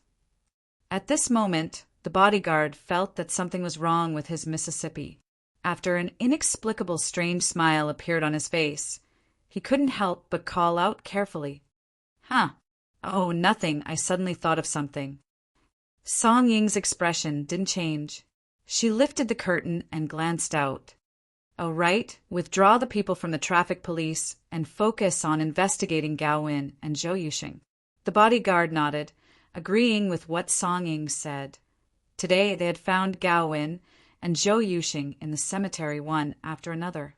At this moment, the bodyguard felt that something was wrong with his Mississippi. After an inexplicable strange smile appeared on his face, he couldn't help but call out carefully, "Huh. Oh, nothing. I suddenly thought of something." Song Ying's expression didn't change. She lifted the curtain and glanced out. "Oh, right. Withdraw the people from the traffic police and focus on investigating Gao Wen and Zhou Yuxing." The bodyguard nodded, agreeing with what Song Ying said. Today they had found Gao Wen and Zhou Yuxing in the cemetery one after another.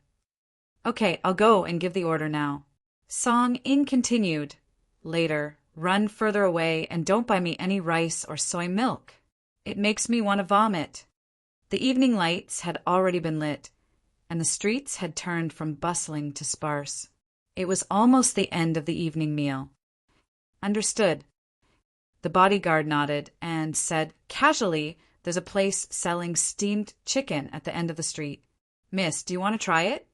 "Okay, I'll go and give the order now." Song Ying continued. "Later, run further away and don't buy me any rice or soy milk. It makes me want to vomit." The evening lights had already been lit, and the streets had turned from bustling to sparse. It was almost the end of the evening meal. "Understood." The bodyguard nodded and said casually, "There's a place selling steamed chicken at the end of the street. Miss, do you want to try it?"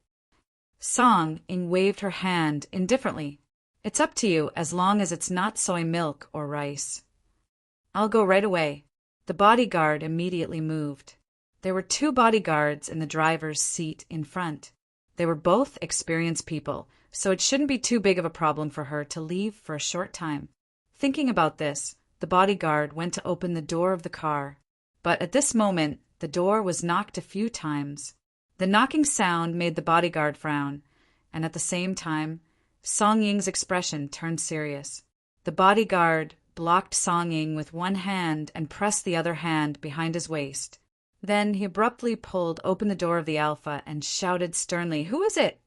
Song Ying waved her hand indifferently. "It's up to you as long as it's not soy milk or rice." "I'll go right away." The bodyguard immediately moved. There were 2 bodyguards in the driver's seat in front. They were both experienced people, so it shouldn't be too big of a problem for her to leave for a short time. Thinking about this, the bodyguard went to open the door of the car. But at this moment, the door was knocked a few times. The knocking sound made the bodyguard frown, and at the same time, Song Ying's expression turned serious. The bodyguard blocked Song Ying with one hand and pressed the other hand behind his waist. Then he abruptly pulled open the door of the Alpha and shouted sternly, "Who is it?"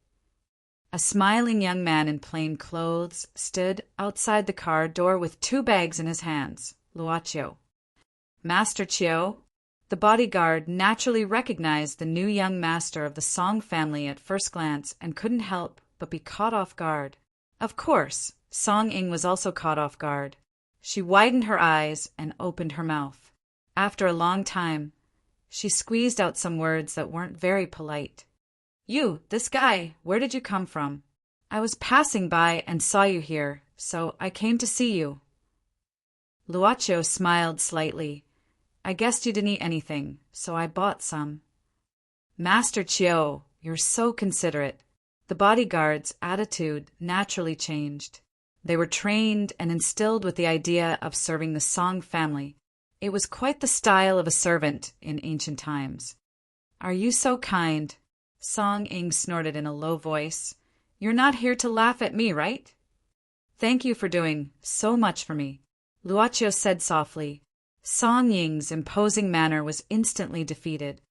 A smiling young man in plain clothes stood outside the car door with 2 bags in his hands. Luoqiu. "Master Chiu." The bodyguard naturally recognized the new young master of the Song family at first glance and couldn't help but be caught off guard. Of course, Song Ying was also caught off guard. She widened her eyes and opened her mouth. After a long time, she squeezed out some words that weren't very polite. "You, this guy, where did you come from?" "I was passing by and saw you here, so I came to see you." Luoqiu smiled slightly. "I guessed you didn't eat anything, so I bought some." "Master Chiu, you're so considerate." The bodyguard's attitude naturally changed. They were trained and instilled with the idea of serving the Song family. It was quite the style of a servant in ancient times. "Are you so kind?" Song Ying snorted in a low voice. "You're not here to laugh at me, right?" "Thank you for doing so much for me," Luoqiu said softly. Song Ying's imposing manner was instantly defeated.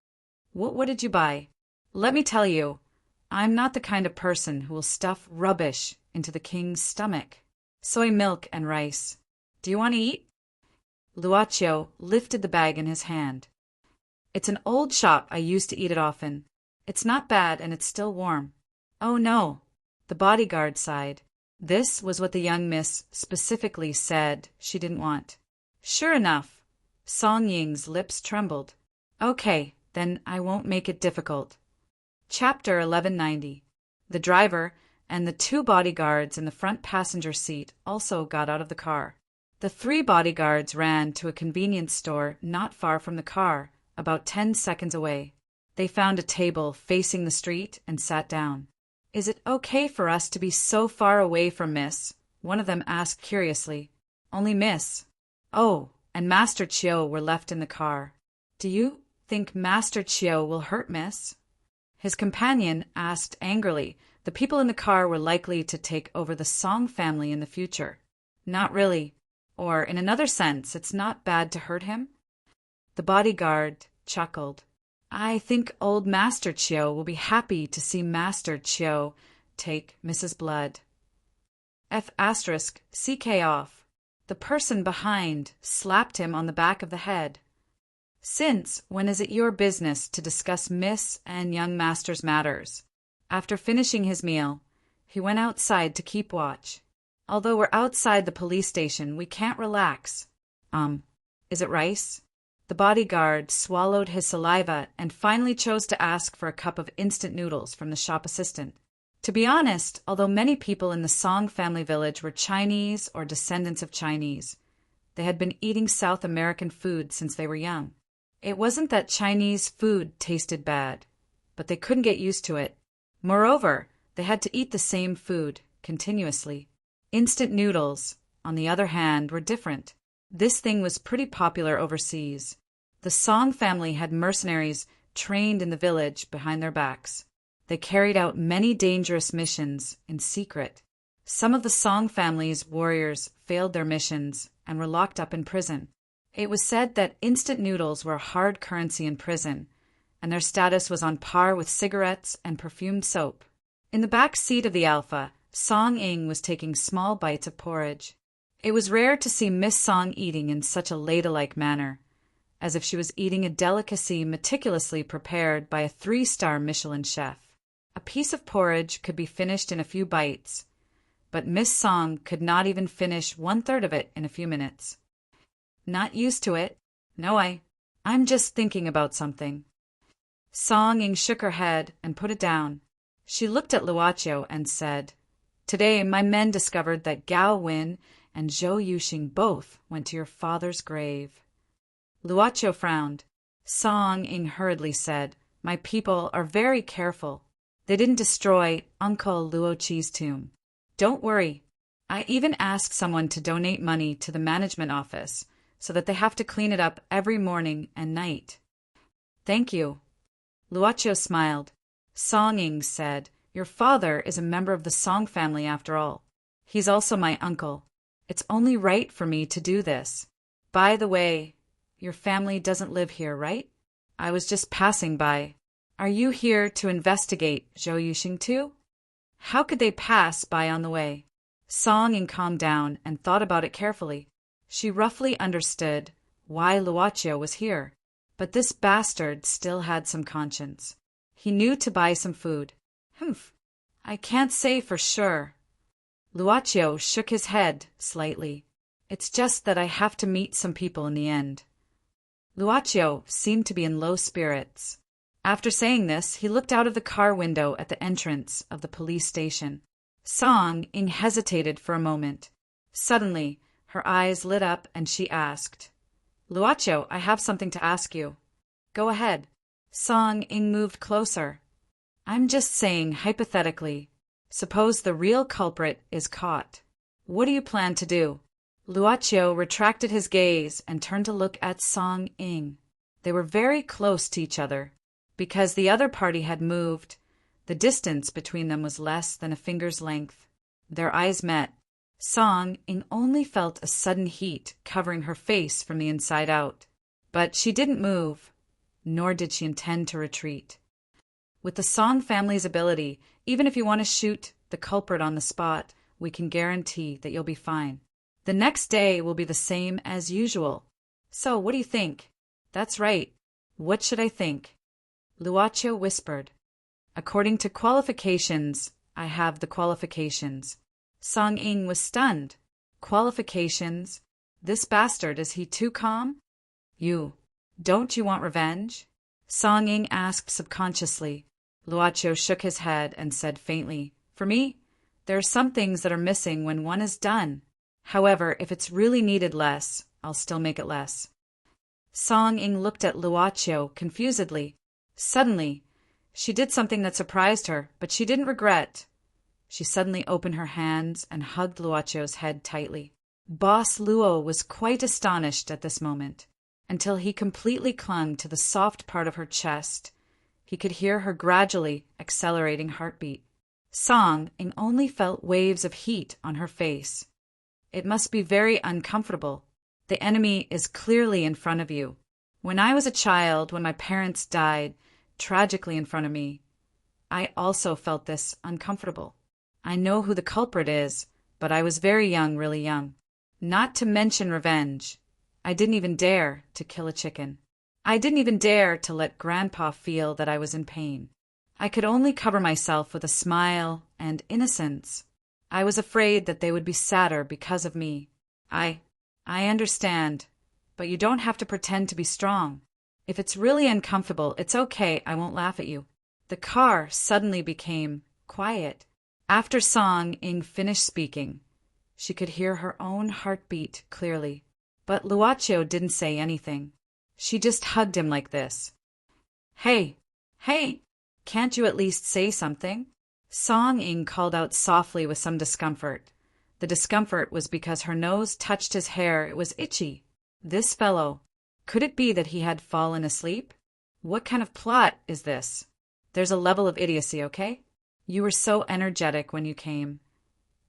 What did you buy?" "Let me tell you, I'm not the kind of person who will stuff rubbish into the king's stomach. Soy milk and rice. Do you want to eat?" Luoqiu lifted the bag in his hand. "It's an old shop. I used to eat it often. It's not bad and it's still warm." "Oh no," the bodyguard sighed. This was what the young miss specifically said she didn't want. Sure enough, Song Ying's lips trembled. "Okay, then I won't make it difficult." Chapter 1190. The driver and the 2 bodyguards in the front passenger seat also got out of the car. The 3 bodyguards ran to a convenience store not far from the car, about 10 seconds away. They found a table facing the street and sat down. "Is it okay for us to be so far away from Miss?" one of them asked curiously. "Only Miss." "Oh, and Master Chiu were left in the car. "Do you think Master Chiu will hurt Miss?" His companion asked angrily. The people in the car were likely to take over the Song family in the future. "Not really. Or, in another sense, it's not bad to hurt him." The bodyguard chuckled. "I think old Master Chiu will be happy to see Master Chiu take Mrs. Blood." F***CK off. The person behind slapped him on the back of the head. "Since when is it your business to discuss Miss and young Master's matters?" After finishing his meal, he went outside to keep watch. "Although we're outside the police station, we can't relax." Is it rice?" The bodyguard swallowed his saliva and finally chose to ask for a cup of instant noodles from the shop assistant. To be honest, although many people in the Song family village were Chinese or descendants of Chinese, they had been eating South American food since they were young. It wasn't that Chinese food tasted bad, but they couldn't get used to it. Moreover, they had to eat the same food continuously. Instant noodles, on the other hand, were different. This thing was pretty popular overseas. The Song family had mercenaries trained in the village behind their backs. They carried out many dangerous missions in secret. Some of the Song family's warriors failed their missions and were locked up in prison. It was said that instant noodles were hard currency in prison, and their status was on par with cigarettes and perfumed soap. In the back seat of the Alpha, Song Ing was taking small bites of porridge. It was rare to see Miss Song eating in such a ladylike manner, as if she was eating a delicacy meticulously prepared by a 3-star Michelin chef. A piece of porridge could be finished in a few bites, but Miss Song could not even finish 1/3 of it in a few minutes. "Not used to it. No, I'm just thinking about something." Song Ing shook her head and put it down. She looked at Luochio and said, "Today my men discovered that Gao Win and Zhou Yuxing both went to your father's grave." Luochio frowned. Song Ing hurriedly said, "My people are very careful. They didn't destroy Uncle Luochi's tomb. Don't worry. I even asked someone to donate money to the management office so that they have to clean it up every morning and night." "Thank you." Luochio smiled. Song Ing said, "Your father is a member of the Song family after all. He's also my uncle. It's only right for me to do this. By the way, your family doesn't live here, right? I was just passing by. Are you here to investigate Zhou Yuxing too?" How could they pass by on the way? Song Ing calmed down and thought about it carefully. She roughly understood why Luochio was here, but this bastard still had some conscience. He knew to buy some food. I can't say for sure." Luochio shook his head slightly. "It's just that I have to meet some people in the end." Luochio seemed to be in low spirits. After saying this, he looked out of the car window at the entrance of the police station. Song Ing hesitated for a moment. Suddenly, her eyes lit up and she asked, "Luochio, I have something to ask you." "Go ahead." Song Ing moved closer. "I'm just saying, hypothetically, suppose the real culprit is caught. What do you plan to do?" Luochio retracted his gaze and turned to look at Song Ing. They were very close to each other. Because the other party had moved, the distance between them was less than a finger's length. Their eyes met. Song Ing only felt a sudden heat covering her face from the inside out. But she didn't move, nor did she intend to retreat. With the Song family's ability, even if you want to shoot the culprit on the spot, we can guarantee that you'll be fine. The next day will be the same as usual. So, what do you think? That's right. What should I think? Luochio whispered. According to qualifications, I have the qualifications. Song Ing was stunned. Qualifications? This bastard, is he too calm? Don't you want revenge? Song Ing asked subconsciously. Luochio shook his head and said faintly, For me, there are some things that are missing when one is done. However, if it's really needed less, I'll still make it less. Song Ing looked at Luochio confusedly. Suddenly, she did something that surprised her, but she didn't regret. She suddenly opened her hands and hugged Luochio's head tightly. Boss Luo was quite astonished at this moment, until he completely clung to the soft part of her chest. He could hear her gradually accelerating heartbeat. Song Ing only felt waves of heat on her face. It must be very uncomfortable. The enemy is clearly in front of you. When I was a child, when my parents died tragically in front of me, I also felt this uncomfortable. I know who the culprit is, but I was very young, really young. Not to mention revenge. I didn't even dare to kill a chicken. I didn't even dare to let Grandpa feel that I was in pain. I could only cover myself with a smile and innocence. I was afraid that they would be sadder because of me. I understand, but you don't have to pretend to be strong. If it's really uncomfortable, it's okay, I won't laugh at you. The car suddenly became quiet. After Song Ing finished speaking, she could hear her own heartbeat clearly. But Luocho didn't say anything. She just hugged him like this. Hey, can't you at least say something? Song Ing called out softly with some discomfort. The discomfort was because her nose touched his hair. It was itchy. This fellow. Could it be that he had fallen asleep? What kind of plot is this? There's a level of idiocy, okay? You were so energetic when you came.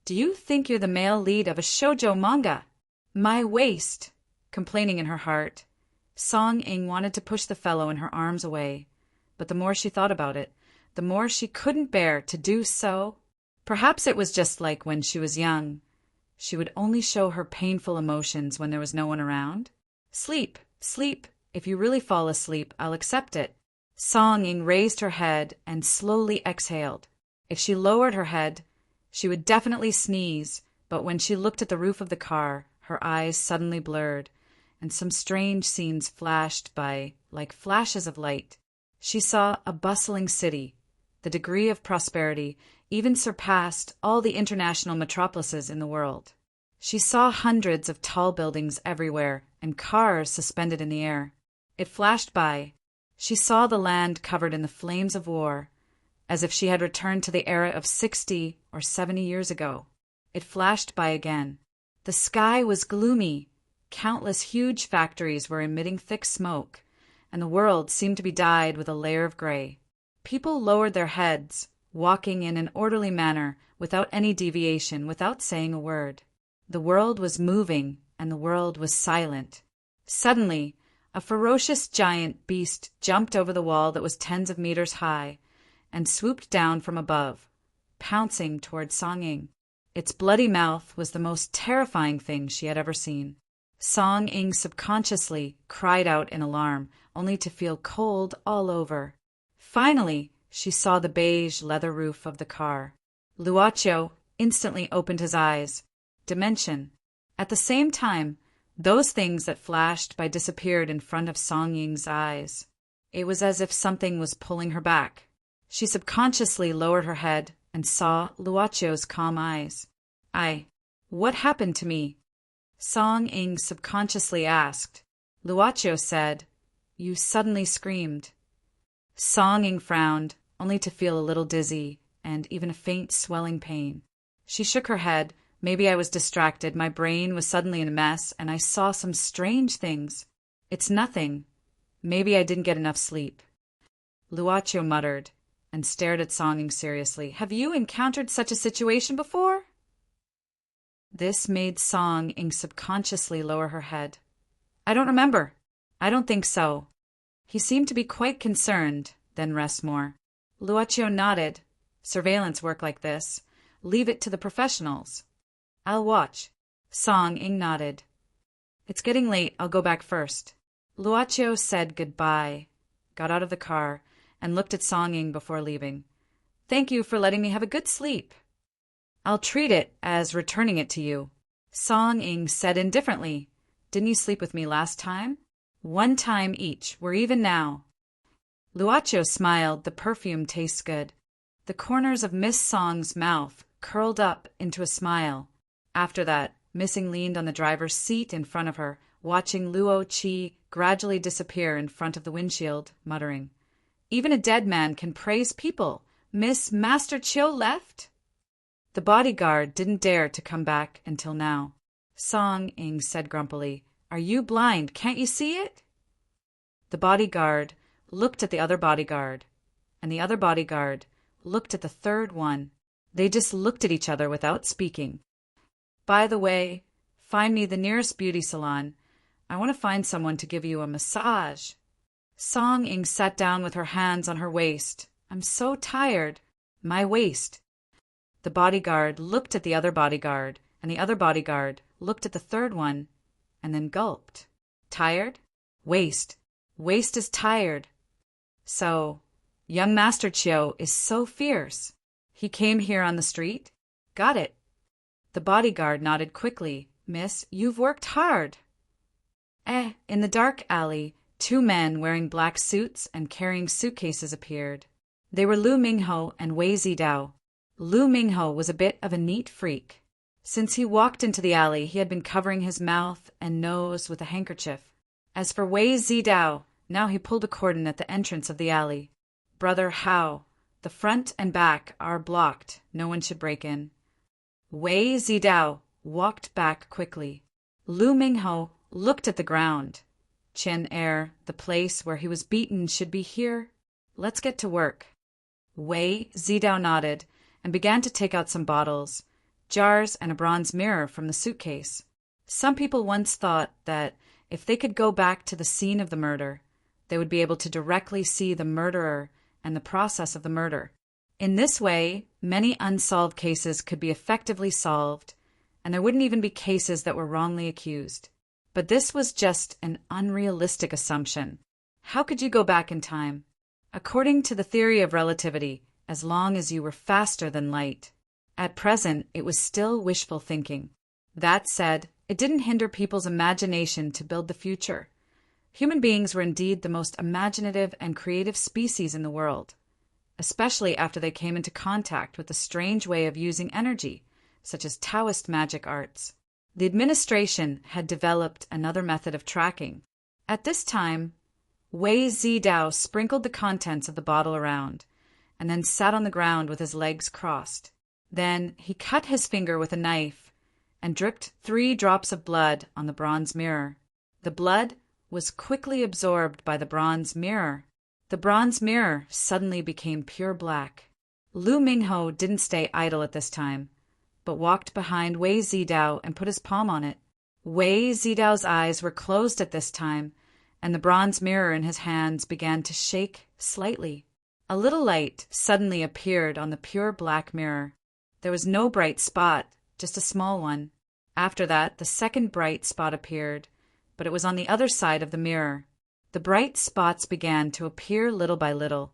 Do you think you're the male lead of a shoujo manga? My waist! Complaining in her heart, Song Ing wanted to push the fellow in her arms away, but the more she thought about it, the more she couldn't bear to do so. Perhaps it was just like when she was young. She would only show her painful emotions when there was no one around. Sleep. If you really fall asleep, I'll accept it. Song Ing raised her head and slowly exhaled. If she lowered her head, she would definitely sneeze, but when she looked at the roof of the car, her eyes suddenly blurred, and some strange scenes flashed by like flashes of light. She saw a bustling city. The degree of prosperity even surpassed all the international metropolises in the world. She saw hundreds of tall buildings everywhere and cars suspended in the air. It flashed by. She saw the land covered in the flames of war, as if she had returned to the era of 60 or 70 years ago. It flashed by again. The sky was gloomy. Countless huge factories were emitting thick smoke, and the world seemed to be dyed with a layer of gray. People lowered their heads, walking in an orderly manner, without any deviation, without saying a word. The world was moving, and the world was silent. Suddenly, a ferocious giant beast jumped over the wall that was tens of meters high, and swooped down from above, pouncing toward Song Ing. Its bloody mouth was the most terrifying thing she had ever seen. Song Ing subconsciously cried out in alarm, only to feel cold all over. Finally, she saw the beige leather roof of the car. Luocho instantly opened his eyes. Dimension. At the same time, those things that flashed by disappeared in front of Song Ying's eyes. It was as if something was pulling her back. She subconsciously lowered her head and saw Luocho's calm eyes. What happened to me? Song Ing subconsciously asked. Luocho said, You suddenly screamed. Song Ing frowned, only to feel a little dizzy and even a faint swelling pain. She shook her head. Maybe I was distracted. My brain was suddenly in a mess, and I saw some strange things. It's nothing. Maybe I didn't get enough sleep. Luocho muttered and stared at Song Ing seriously. Have you encountered such a situation before? This made Song Ing subconsciously lower her head. I don't remember. I don't think so. He seemed to be quite concerned, then rest more. Luocho nodded. Surveillance work like this. Leave it to the professionals. I'll watch. Song Ing nodded. It's getting late. I'll go back first. Luocho said goodbye, got out of the car, and looked at Song Ing before leaving. Thank you for letting me have a good sleep. I'll treat it as returning it to you. Song Ing said indifferently. Didn't you sleep with me last time? One time each. We're even now. Luocho smiled. The perfume tastes good. The corners of Miss Song's mouth curled up into a smile. After that, Missing leaned on the driver's seat in front of her, watching Luo Qi gradually disappear in front of the windshield, muttering, Even a dead man can praise people. Miss Master Chiu left? The bodyguard didn't dare to come back until now. Song Ing said grumpily. Are you blind? Can't you see it? The bodyguard looked at the other bodyguard, and the other bodyguard looked at the third one. They just looked at each other without speaking. By the way, find me the nearest beauty salon. I want to find someone to give you a massage. Song Ing sat down with her hands on her waist. I'm so tired. My waist. The bodyguard looked at the other bodyguard, and the other bodyguard looked at the third one, and then gulped. Tired? Waist. Waist is tired. So, young Master Chiu is so fierce. He came here on the street? Got it. The bodyguard nodded quickly. Miss, you've worked hard. In the dark alley, two men wearing black suits and carrying suitcases appeared. They were Lu Mingho and Wei Zidao. Lu Mingho was a bit of a neat freak. Since he walked into the alley, he had been covering his mouth and nose with a handkerchief. As for Wei Zidao, now he pulled a cordon at the entrance of the alley. Brother Hao, the front and back are blocked. No one should break in. Wei Zidao walked back quickly. Lu Mingho looked at the ground. Chen Er, the place where he was beaten, should be here. Let's get to work. Wei Zidao nodded and began to take out some bottles, jars, and a bronze mirror from the suitcase. Some people once thought that if they could go back to the scene of the murder, they would be able to directly see the murderer and the process of the murder. In this way, many unsolved cases could be effectively solved, and there wouldn't even be cases that were wrongly accused. But this was just an unrealistic assumption. How could you go back in time? According to the theory of relativity, as long as you were faster than light. At present, it was still wishful thinking. That said, it didn't hinder people's imagination to build the future. Human beings were indeed the most imaginative and creative species in the world, especially after they came into contact with a strange way of using energy, such as Taoist magic arts. The administration had developed another method of tracking. At this time, Wei Zidao sprinkled the contents of the bottle around, and then sat on the ground with his legs crossed. Then he cut his finger with a knife and dripped 3 drops of blood on the bronze mirror. The blood was quickly absorbed by the bronze mirror. The bronze mirror suddenly became pure black. Lu Mingho didn't stay idle at this time, but walked behind Wei Zidao and put his palm on it. Wei Zidao's eyes were closed at this time, and the bronze mirror in his hands began to shake slightly. A little light suddenly appeared on the pure black mirror. There was no bright spot, just a small one. After that, the second bright spot appeared, but it was on the other side of the mirror. The bright spots began to appear little by little,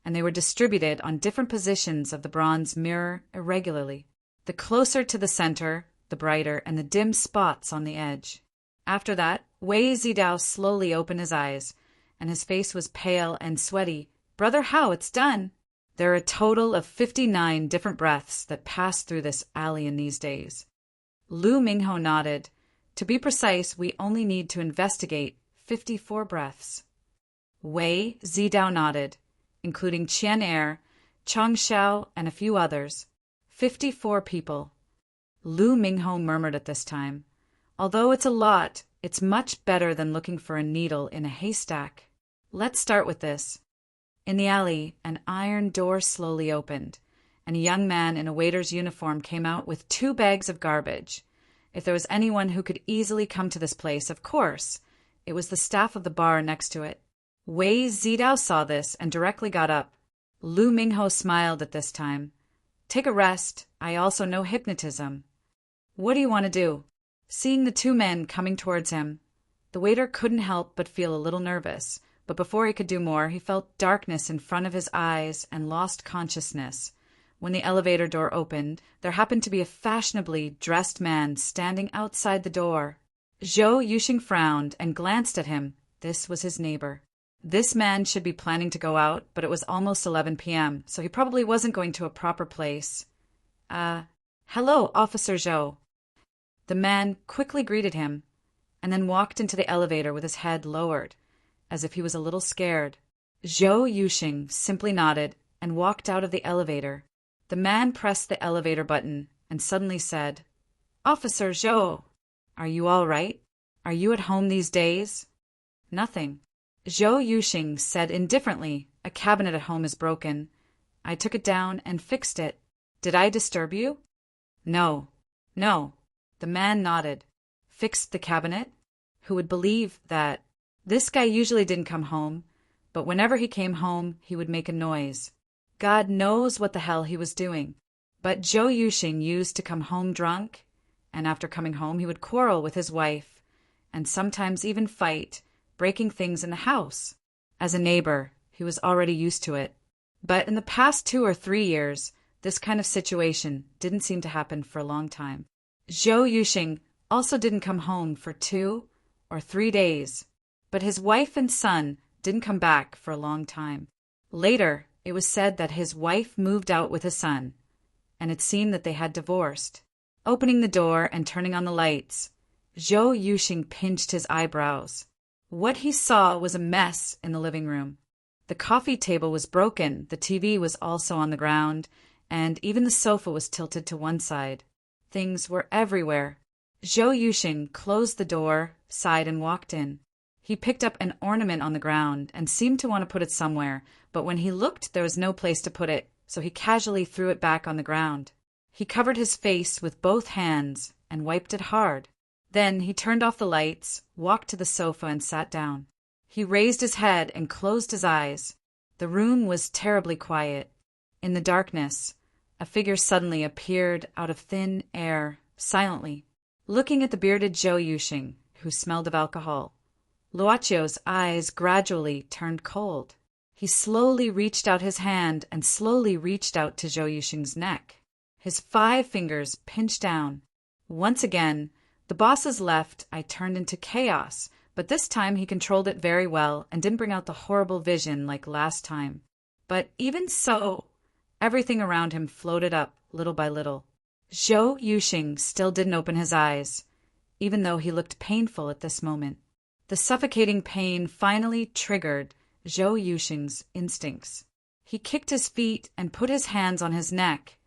and they were distributed on different positions of the bronze mirror irregularly. The closer to the center, the brighter, and the dim spots on the edge. After that, Wei Zidao slowly opened his eyes, and his face was pale and sweaty. Brother Hao, it's done. There are a total of 59 different breaths that pass through this alley in these days. Lu Mingho nodded. To be precise, we only need to investigate 54 breaths. Wei Zidao nodded, including Chen Er, Chong Xiao, and a few others. 54 people. Lu Mingho murmured at this time. Although it's a lot, it's much better than looking for a needle in a haystack. Let's start with this. In the alley, an iron door slowly opened, and a young man in a waiter's uniform came out with 2 bags of garbage. If there was anyone who could easily come to this place, of course, it was the staff of the bar next to it. Wei Zidao saw this and directly got up. Lu Mingho smiled at this time. Take a rest. I also know hypnotism. What do you want to do? Seeing the 2 men coming towards him, the waiter couldn't help but feel a little nervous. But before he could do more, he felt darkness in front of his eyes and lost consciousness. When the elevator door opened, there happened to be a fashionably dressed man standing outside the door. Zhou Yuxing frowned and glanced at him. This was his neighbor. This man should be planning to go out, but it was almost 11 p.m., so he probably wasn't going to a proper place. Hello, Officer Zhou. The man quickly greeted him, and then walked into the elevator with his head lowered, as if he was a little scared. Zhou Yuxing simply nodded and walked out of the elevator. The man pressed the elevator button and suddenly said, Officer Zhou, Are you all right? Are you at home these days? Nothing. Zhou Yuxing said indifferently, a cabinet at home is broken. I took it down and fixed it. Did I disturb you? No. No. The man nodded. Fixed the cabinet? Who would believe that? This guy usually didn't come home, but whenever he came home, he would make a noise. God knows what the hell he was doing. But Zhou Yuxing used to come home drunk, and after coming home he would quarrel with his wife, and sometimes even fight, breaking things in the house. As a neighbor, he was already used to it. But in the past 2 or 3 years, this kind of situation didn't seem to happen for a long time. Zhou Yuxing also didn't come home for 2 or 3 days, but his wife and son didn't come back for a long time. Later, it was said that his wife moved out with his son, and it seemed that they had divorced. Opening the door and turning on the lights, Zhou Yuxing pinched his eyebrows. What he saw was a mess in the living room. The coffee table was broken, the TV was also on the ground, and even the sofa was tilted to one side. Things were everywhere. Zhou Yuxing closed the door, sighed, and walked in. He picked up an ornament on the ground and seemed to want to put it somewhere, but when he looked, there was no place to put it, so he casually threw it back on the ground. He covered his face with both hands and wiped it hard. Then he turned off the lights, walked to the sofa, and sat down. He raised his head and closed his eyes. The room was terribly quiet. In the darkness, a figure suddenly appeared out of thin air, silently, looking at the bearded Zhou Yuxing, who smelled of alcohol. Luocchio's eyes gradually turned cold. He slowly reached out his hand and slowly reached out to Zhou Yuxing's neck. His 5 fingers pinched down. Once again, the boss's left eye turned into chaos, but this time he controlled it very well and didn't bring out the horrible vision like last time. But even so, everything around him floated up little by little. Zhou Yuxing still didn't open his eyes, even though he looked painful at this moment. The suffocating pain finally triggered Zhou Yuxing's instincts. He kicked his feet and put his hands on his neck,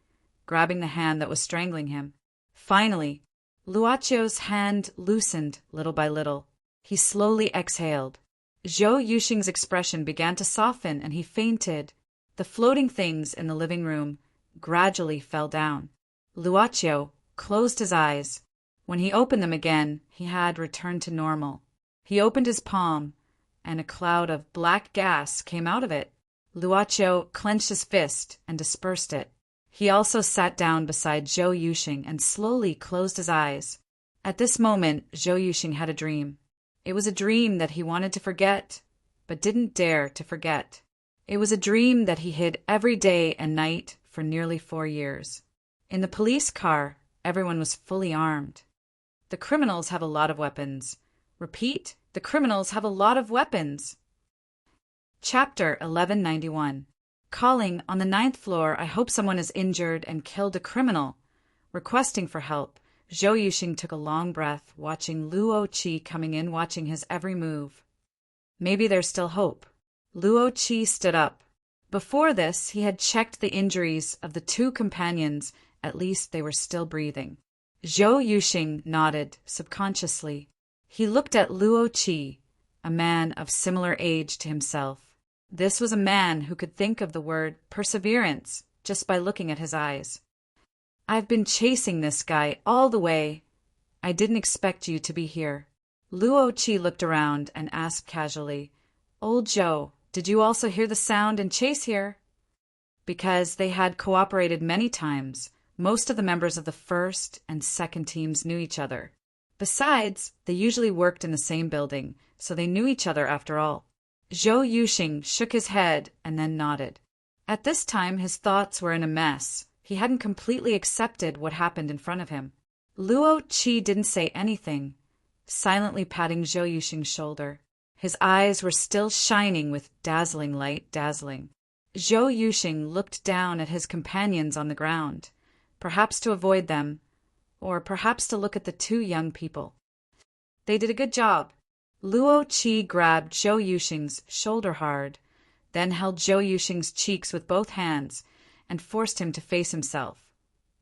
grabbing the hand that was strangling him. Finally, Luoccio's hand loosened little by little. He slowly exhaled. Zhou Yuxing's expression began to soften and he fainted. The floating things in the living room gradually fell down. Luocchio closed his eyes. When he opened them again, he had returned to normal. He opened his palm, and a cloud of black gas came out of it. Luocchio clenched his fist and dispersed it. He also sat down beside Zhou Yuxing and slowly closed his eyes. At this moment, Zhou Yuxing had a dream. It was a dream that he wanted to forget, but didn't dare to forget. It was a dream that he hid every day and night for nearly 4 years. In the police car, everyone was fully armed. The criminals have a lot of weapons. Repeat, the criminals have a lot of weapons. Chapter 1191. Calling on the 9th floor, I hope someone is injured and killed a criminal. Requesting for help, Zhou Yuxing took a long breath, watching Luo Qi coming in, watching his every move. Maybe there's still hope. Luo Qi stood up. Before this, he had checked the injuries of the 2 companions. At least they were still breathing. Zhou Yuxing nodded subconsciously. He looked at Luo Qi, a man of similar age to himself. This was a man who could think of the word perseverance just by looking at his eyes. I've been chasing this guy all the way. I didn't expect you to be here. Luo Qi looked around and asked casually, Old Zhou, did you also hear the sound and chase here? Because they had cooperated many times, most of the members of the 1st and 2nd teams knew each other. Besides, they usually worked in the same building, so they knew each other after all. Zhou Yuxing shook his head and then nodded. At this time, his thoughts were in a mess. He hadn't completely accepted what happened in front of him. Luo Qi didn't say anything, silently patting Zhou Yuxing's shoulder. His eyes were still shining with dazzling light, dazzling. Zhou Yuxing looked down at his companions on the ground, perhaps to avoid them, or perhaps to look at the 2 young people. They did a good job. Luo Qi grabbed Zhou Yuxing's shoulder hard, then held Zhou Yuxing's cheeks with both hands and forced him to face himself.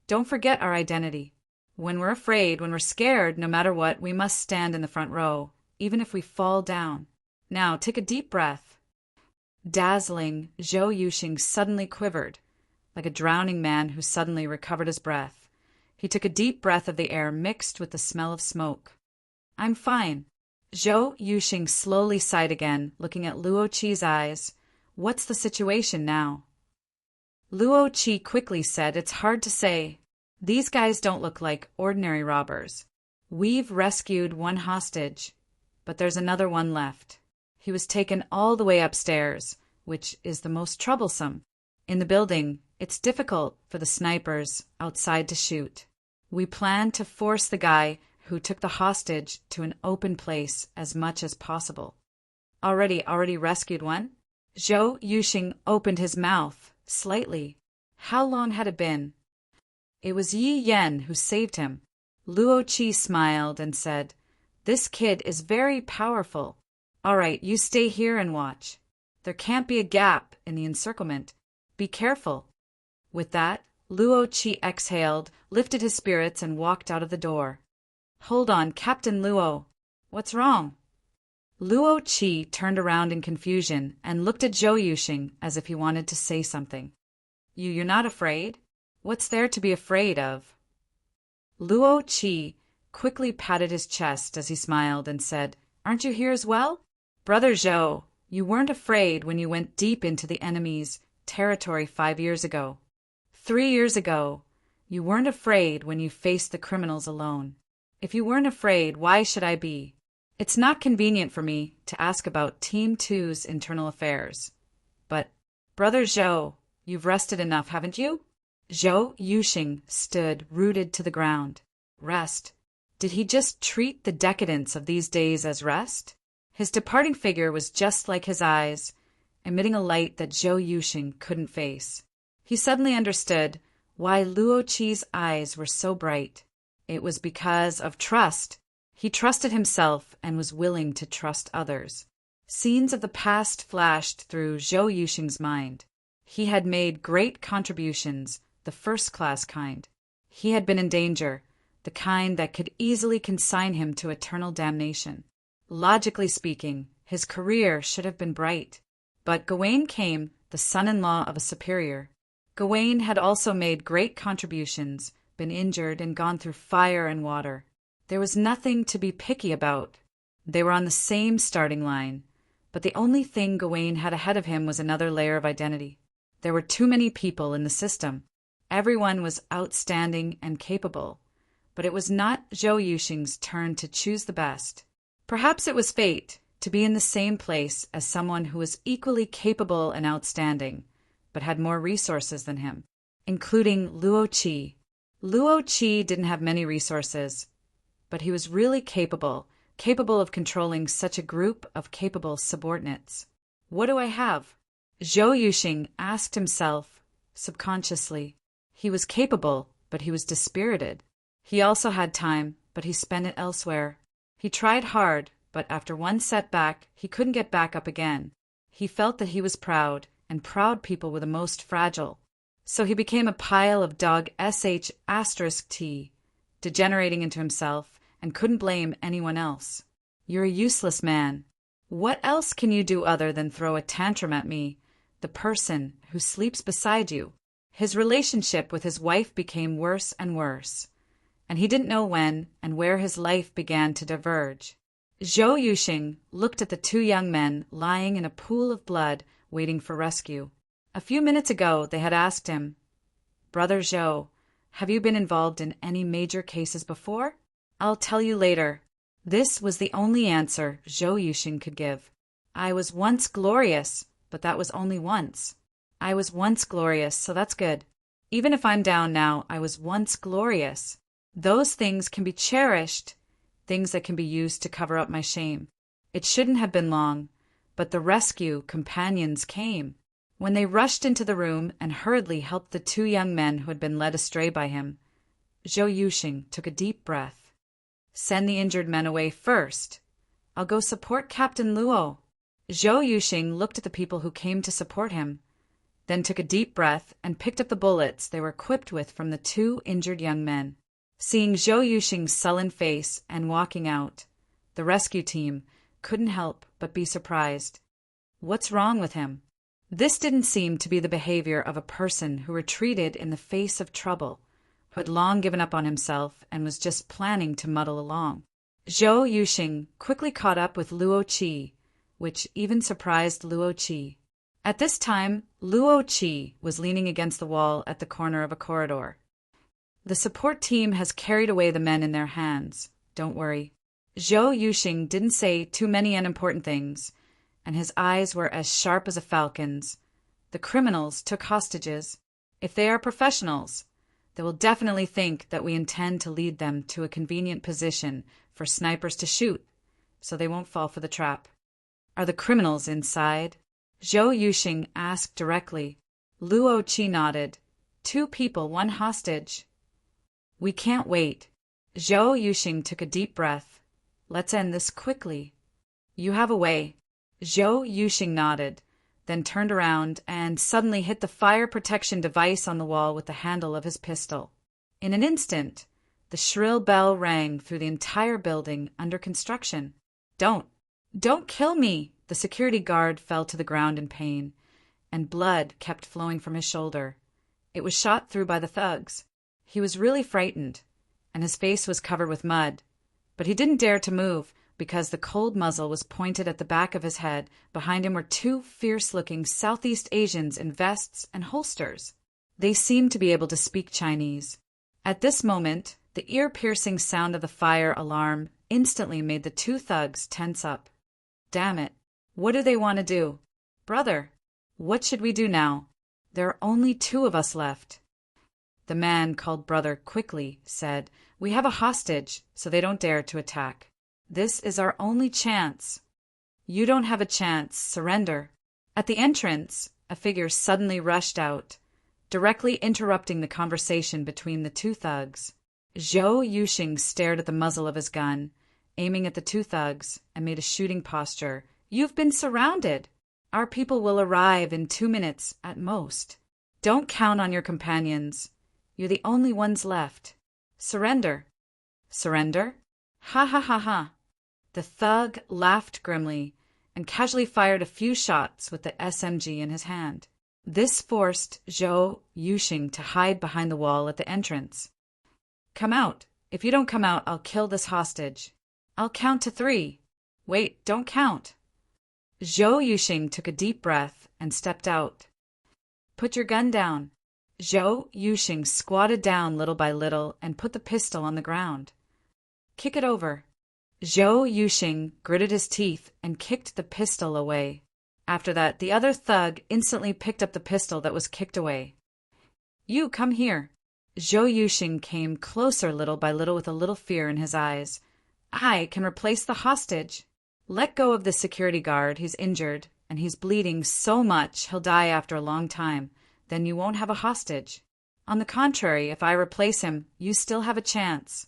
Don't forget our identity. When we're afraid, when we're scared, no matter what, we must stand in the front row, even if we fall down. Now, take a deep breath. Dazzling, Zhou Yuxing suddenly quivered, like a drowning man who suddenly recovered his breath. He took a deep breath of the air mixed with the smell of smoke. I'm fine. Zhou Yuxing slowly sighed again, looking at Luo Qi's eyes. What's the situation now? Luo Qi quickly said, It's hard to say. These guys don't look like ordinary robbers. We've rescued one hostage, but there's another one left. He was taken all the way upstairs, which is the most troublesome. In the building, it's difficult for the snipers outside to shoot. We plan to force the guy who took the hostage to an open place as much as possible. Already rescued one? Zhou Yuxing opened his mouth slightly. How long had it been? It was Yi Yan who saved him. Luo Qi smiled and said, This kid is very powerful. All right, you stay here and watch. There can't be a gap in the encirclement. Be careful. With that, Luo Qi exhaled, lifted his spirits, and walked out of the door. Hold on, Captain Luo. What's wrong? Luo Qi turned around in confusion and looked at Zhou Yuxing as if he wanted to say something. You're not afraid? What's there to be afraid of? Luo Qi quickly patted his chest as he smiled and said, Aren't you here as well? Brother Zhou, you weren't afraid when you went deep into the enemy's territory 5 years ago. 3 years ago, you weren't afraid when you faced the criminals alone. If you weren't afraid, why should I be? It's not convenient for me to ask about Team 2's internal affairs. But, Brother Zhou, you've rested enough, haven't you? Zhou Yuxing stood rooted to the ground. Rest? Did he just treat the decadence of these days as rest? His departing figure was just like his eyes, emitting a light that Zhou Yuxing couldn't face. He suddenly understood why Luo Qi's eyes were so bright. It was because of trust. He trusted himself and was willing to trust others. Scenes of the past flashed through Zhou Yuxing's mind. He had made great contributions, the first-class kind. He had been in danger, the kind that could easily consign him to eternal damnation. Logically speaking, his career should have been bright. But Gawain came, the son-in-law of a superior. Gawain had also made great contributions, been injured and gone through fire and water. There was nothing to be picky about. They were on the same starting line, but the only thing Gawain had ahead of him was another layer of identity. There were too many people in the system. Everyone was outstanding and capable, but it was not Zhou Yuxing's turn to choose the best. Perhaps it was fate to be in the same place as someone who was equally capable and outstanding, but had more resources than him, including Luo Qi. Luo Qi didn't have many resources, but he was really capable of controlling such a group of capable subordinates. What do I have? Zhou Yuxing asked himself subconsciously. He was capable, but he was dispirited. He also had time, but he spent it elsewhere. He tried hard, but after one setback, he couldn't get back up again. He felt that he was proud, and proud people were the most fragile. So he became a pile of dog sh*t, degenerating into himself, and couldn't blame anyone else. You're a useless man. What else can you do other than throw a tantrum at me, the person who sleeps beside you? His relationship with his wife became worse and worse, and he didn't know when and where his life began to diverge. Zhou Yuxing looked at the two young men lying in a pool of blood waiting for rescue. A few minutes ago they had asked him, Brother Zhou, have you been involved in any major cases before? I'll tell you later. This was the only answer Zhou Yuxing could give. I was once glorious, but that was only once. I was once glorious, so that's good. Even if I'm down now, I was once glorious. Those things can be cherished, things that can be used to cover up my shame. It shouldn't have been long, but the rescue companions came. When they rushed into the room and hurriedly helped the two young men who had been led astray by him, Zhou Yuxing took a deep breath. Send the injured men away first. I'll go support Captain Luo. Zhou Yuxing looked at the people who came to support him, then took a deep breath and picked up the bullets they were equipped with from the two injured young men. Seeing Zhou Yuxing's sullen face and walking out, the rescue team couldn't help but be surprised. What's wrong with him? This didn't seem to be the behavior of a person who retreated in the face of trouble, who had long given up on himself and was just planning to muddle along. Zhou Yuxing quickly caught up with Luo Qi, which even surprised Luo Qi. At this time, Luo Qi was leaning against the wall at the corner of a corridor. The support team has carried away the men in their hands. Don't worry. Zhou Yuxing didn't say too many unimportant things, and his eyes were as sharp as a falcon's. The criminals took hostages. If they are professionals, they will definitely think that we intend to lead them to a convenient position for snipers to shoot, so they won't fall for the trap. Are the criminals inside? Zhou Yuxing asked directly. Luo Qi nodded. 2 people, 1 hostage. We can't wait. Zhou Yuxing took a deep breath. Let's end this quickly. You have a way. Zhou Yuxing nodded, then turned around and suddenly hit the fire protection device on the wall with the handle of his pistol. In an instant, the shrill bell rang through the entire building under construction. Don't kill me! The security guard fell to the ground in pain, and blood kept flowing from his shoulder. It was shot through by the thugs. He was really frightened, and his face was covered with mud, but he didn't dare to move because the cold muzzle was pointed at the back of his head. Behind him were 2 fierce-looking Southeast Asians in vests and holsters. They seemed to be able to speak Chinese. At this moment, the ear-piercing sound of the fire alarm instantly made the 2 thugs tense up. Damn it. What do they want to do? Brother, what should we do now? There are only 2 of us left. The man called Brother quickly said, We have a hostage, so they don't dare to attack. This is our only chance. You don't have a chance. Surrender. At the entrance, a figure suddenly rushed out, directly interrupting the conversation between the 2 thugs. Zhou Yuxing stared at the muzzle of his gun, aiming at the 2 thugs, and made a shooting posture. You've been surrounded. Our people will arrive in 2 minutes at most. Don't count on your companions. You're the only ones left. Surrender. Surrender? Ha ha ha ha. The thug laughed grimly and casually fired a few shots with the SMG in his hand. This forced Zhou Yuxing to hide behind the wall at the entrance. Come out. If you don't come out, I'll kill this hostage. I'll count to 3. Wait, don't count. Zhou Yuxing took a deep breath and stepped out. Put your gun down. Zhou Yuxing squatted down little by little and put the pistol on the ground. Kick it over. Zhou Yuxing gritted his teeth and kicked the pistol away. After that, the other thug instantly picked up the pistol that was kicked away. You, come here. Zhou Yuxing came closer little by little with a little fear in his eyes. I can replace the hostage. Let go of the security guard. He's injured, and he's bleeding so much he'll die after a long time. Then you won't have a hostage. On the contrary, if I replace him, you still have a chance.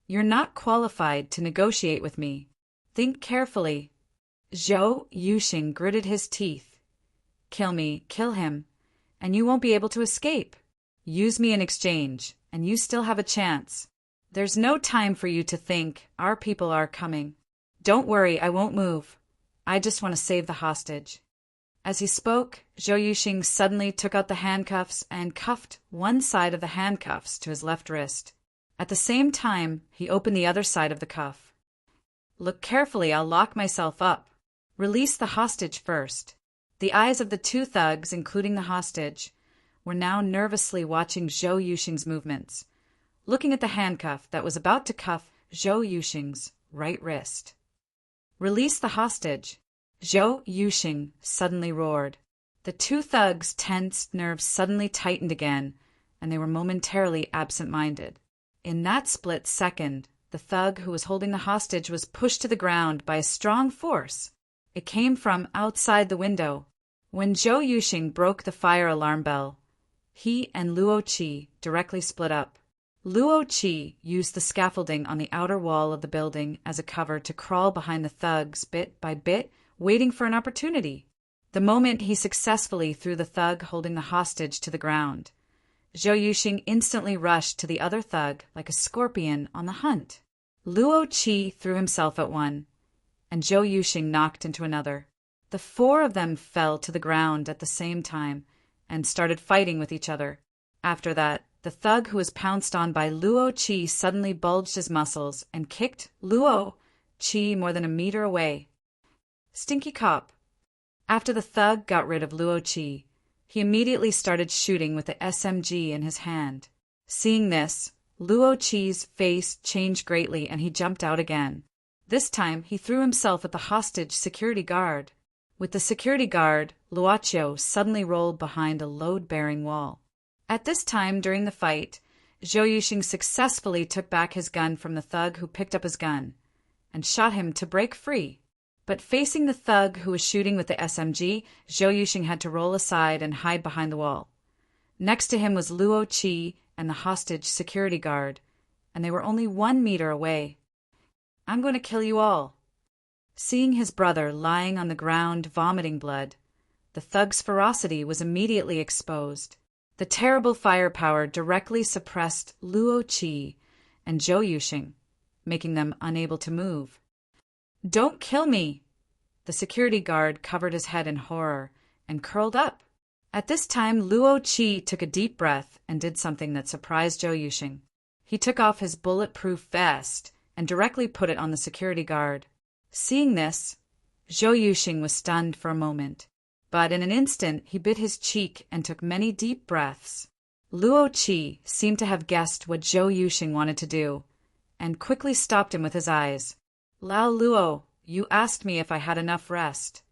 You're not qualified to negotiate with me. Think carefully. Zhou Yuxing gritted his teeth. Kill me, kill him, and you won't be able to escape. Use me in exchange, and you still have a chance. There's no time for you to think. Our people are coming. Don't worry, I won't move. I just want to save the hostage. As he spoke, Zhou Yuxing suddenly took out the handcuffs and cuffed one side of the handcuffs to his left wrist. At the same time, he opened the other side of the cuff. Look carefully, I'll lock myself up. Release the hostage first. The eyes of the 2 thugs, including the hostage, were now nervously watching Zhou Yuxing's movements, looking at the handcuff that was about to cuff Zhou Yuxing's right wrist. Release the hostage. Zhou Yuxing suddenly roared. The 2 thugs' tensed nerves suddenly tightened again, and they were momentarily absent-minded. In that split second, the thug who was holding the hostage was pushed to the ground by a strong force. It came from outside the window. When Zhou Yuxing broke the fire alarm bell, he and Luo Qi directly split up. Luo Qi used the scaffolding on the outer wall of the building as a cover to crawl behind the thugs bit by bit, waiting for an opportunity. The moment he successfully threw the thug holding the hostage to the ground, Zhou Yuxing instantly rushed to the other thug like a scorpion on the hunt. Luo Qi threw himself at one, and Zhou Yuxing knocked into another. The four of them fell to the ground at the same time and started fighting with each other. After that, the thug who was pounced on by Luo Qi suddenly bulged his muscles and kicked Luo Qi more than a meter away. Stinky cop. After the thug got rid of Luo Qi, he immediately started shooting with the SMG in his hand. Seeing this, Luo Qi's face changed greatly and he jumped out again. This time, he threw himself at the hostage security guard. With the security guard, Luoqiu suddenly rolled behind a load-bearing wall. At this time during the fight, Zhou Yuxing successfully took back his gun from the thug who picked up his gun and shot him to break free. But facing the thug who was shooting with the SMG, Zhou Yuxing had to roll aside and hide behind the wall. Next to him was Luo Qi and the hostage security guard, and they were only 1 meter away. "I'm going to kill you all." Seeing his brother lying on the ground vomiting blood, the thug's ferocity was immediately exposed. The terrible firepower directly suppressed Luo Qi and Zhou Yuxing, making them unable to move. "Don't kill me!" The security guard covered his head in horror and curled up. At this time, Luo Qi took a deep breath and did something that surprised Zhou Yuxing. He took off his bulletproof vest and directly put it on the security guard. Seeing this, Zhou Yuxing was stunned for a moment, but in an instant he bit his cheek and took many deep breaths. Luo Qi seemed to have guessed what Zhou Yuxing wanted to do, and quickly stopped him with his eyes. "Lao Luo, you asked me if I had enough rest."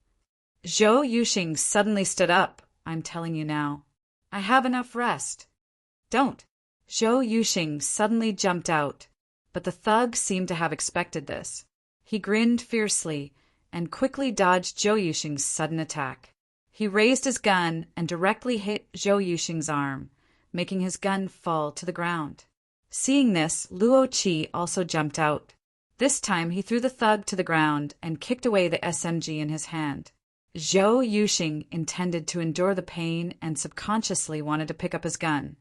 Zhou Yuxing suddenly stood up. "I'm telling you now. I have enough rest." "Don't." Zhou Yuxing suddenly jumped out, but the thug seemed to have expected this. He grinned fiercely and quickly dodged Zhou Yuxing's sudden attack. He raised his gun and directly hit Zhou Yuxing's arm, making his gun fall to the ground. Seeing this, Luo Qi also jumped out. This time he threw the thug to the ground and kicked away the SMG in his hand. Zhou Yuxing intended to endure the pain and subconsciously wanted to pick up his gun,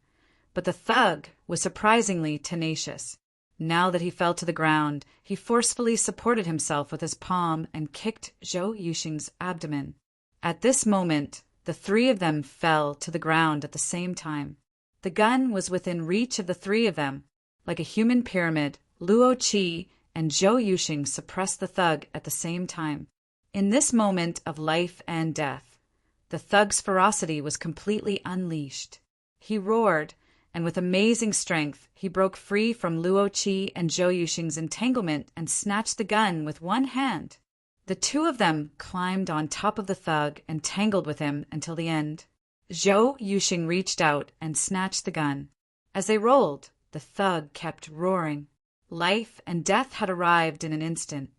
but the thug was surprisingly tenacious. Now that he fell to the ground, he forcefully supported himself with his palm and kicked Zhou Yuxing's abdomen. At this moment, the three of them fell to the ground at the same time. The gun was within reach of the three of them. Like a human pyramid, Luo Qi and Zhou Yuxing suppressed the thug at the same time. In this moment of life and death, the thug's ferocity was completely unleashed. He roared, and with amazing strength, he broke free from Luo Qi and Zhou Yuxing's entanglement and snatched the gun with one hand. The two of them climbed on top of the thug and tangled with him until the end. Zhou Yuxing reached out and snatched the gun. As they rolled, the thug kept roaring. Life and death had arrived in an instant.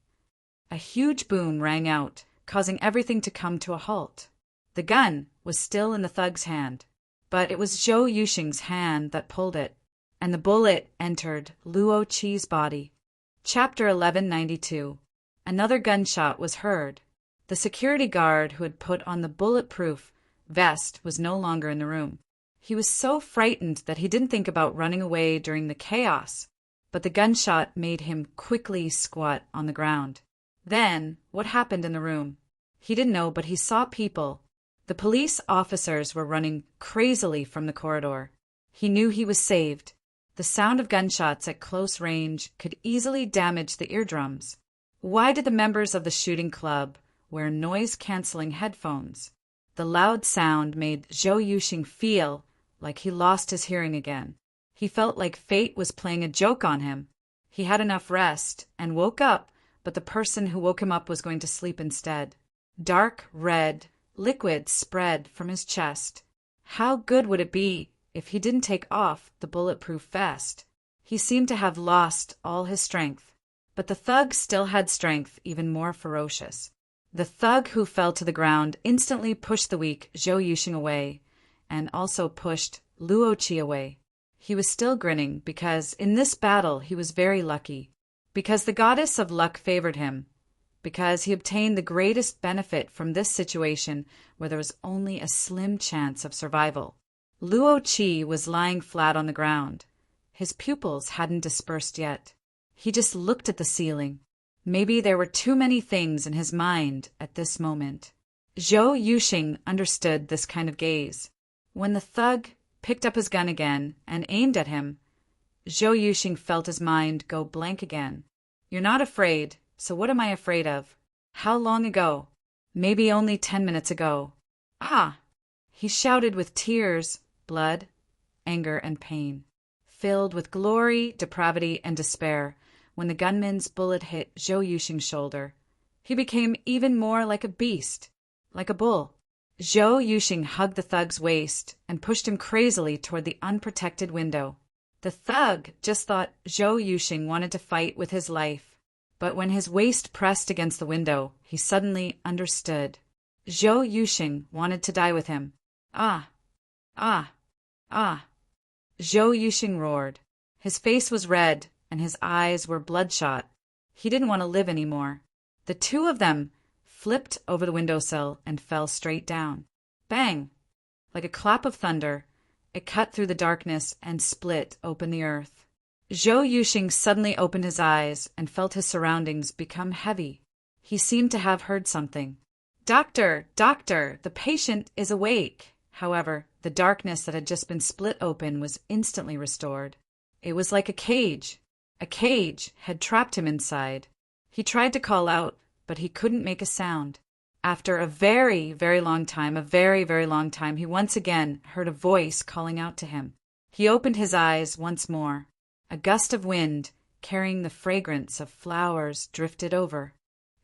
A huge boom rang out, causing everything to come to a halt. The gun was still in the thug's hand, but it was Zhou Yuxing's hand that pulled it, and the bullet entered Luo Qi's body. Chapter 1192. Another gunshot was heard. The security guard who had put on the bulletproof vest was no longer in the room. He was so frightened that he didn't think about running away during the chaos, but the gunshot made him quickly squat on the ground. Then, what happened in the room? He didn't know, but he saw people. The police officers were running crazily from the corridor. He knew he was saved. The sound of gunshots at close range could easily damage the eardrums. Why did the members of the shooting club wear noise-canceling headphones? The loud sound made Zhou Yuxing feel like he lost his hearing again. He felt like fate was playing a joke on him. He had enough rest and woke up, but the person who woke him up was going to sleep instead. Dark red liquid spread from his chest. How good would it be if he didn't take off the bulletproof vest? He seemed to have lost all his strength, but the thug still had strength even more ferocious. The thug who fell to the ground instantly pushed the weak Zhou Yuxing away and also pushed Luo Qi away. He was still grinning because in this battle he was very lucky, because the goddess of luck favored him, because he obtained the greatest benefit from this situation where there was only a slim chance of survival. Luo Qi was lying flat on the ground. His pupils hadn't dispersed yet. He just looked at the ceiling. Maybe there were too many things in his mind at this moment. Zhou Yuxing understood this kind of gaze. When the thug picked up his gun again and aimed at him, Zhou Yuxing felt his mind go blank again. You're not afraid, so what am I afraid of? How long ago? Maybe only 10 minutes ago. Ah! He shouted with tears, blood, anger, and pain, filled with glory, depravity, and despair. When the gunman's bullet hit Zhou Yuxing's shoulder, he became even more like a beast, like a bull. Zhou Yuxing hugged the thug's waist and pushed him crazily toward the unprotected window. The thug just thought Zhou Yuxing wanted to fight with his life, but when his waist pressed against the window, he suddenly understood. Zhou Yuxing wanted to die with him. Ah! Ah! Ah! Zhou Yuxing roared. His face was red, and his eyes were bloodshot. He didn't want to live anymore. The two of them flipped over the windowsill and fell straight down. Bang! Like a clap of thunder, it cut through the darkness and split open the earth. Zhou Yuxing suddenly opened his eyes and felt his surroundings become heavy. He seemed to have heard something. Doctor! Doctor! The patient is awake! However, the darkness that had just been split open was instantly restored. It was like a cage. A cage had trapped him inside. He tried to call out, but he couldn't make a sound. After a very, very long time, he once again heard a voice calling out to him. He opened his eyes once more. A gust of wind, carrying the fragrance of flowers, drifted over.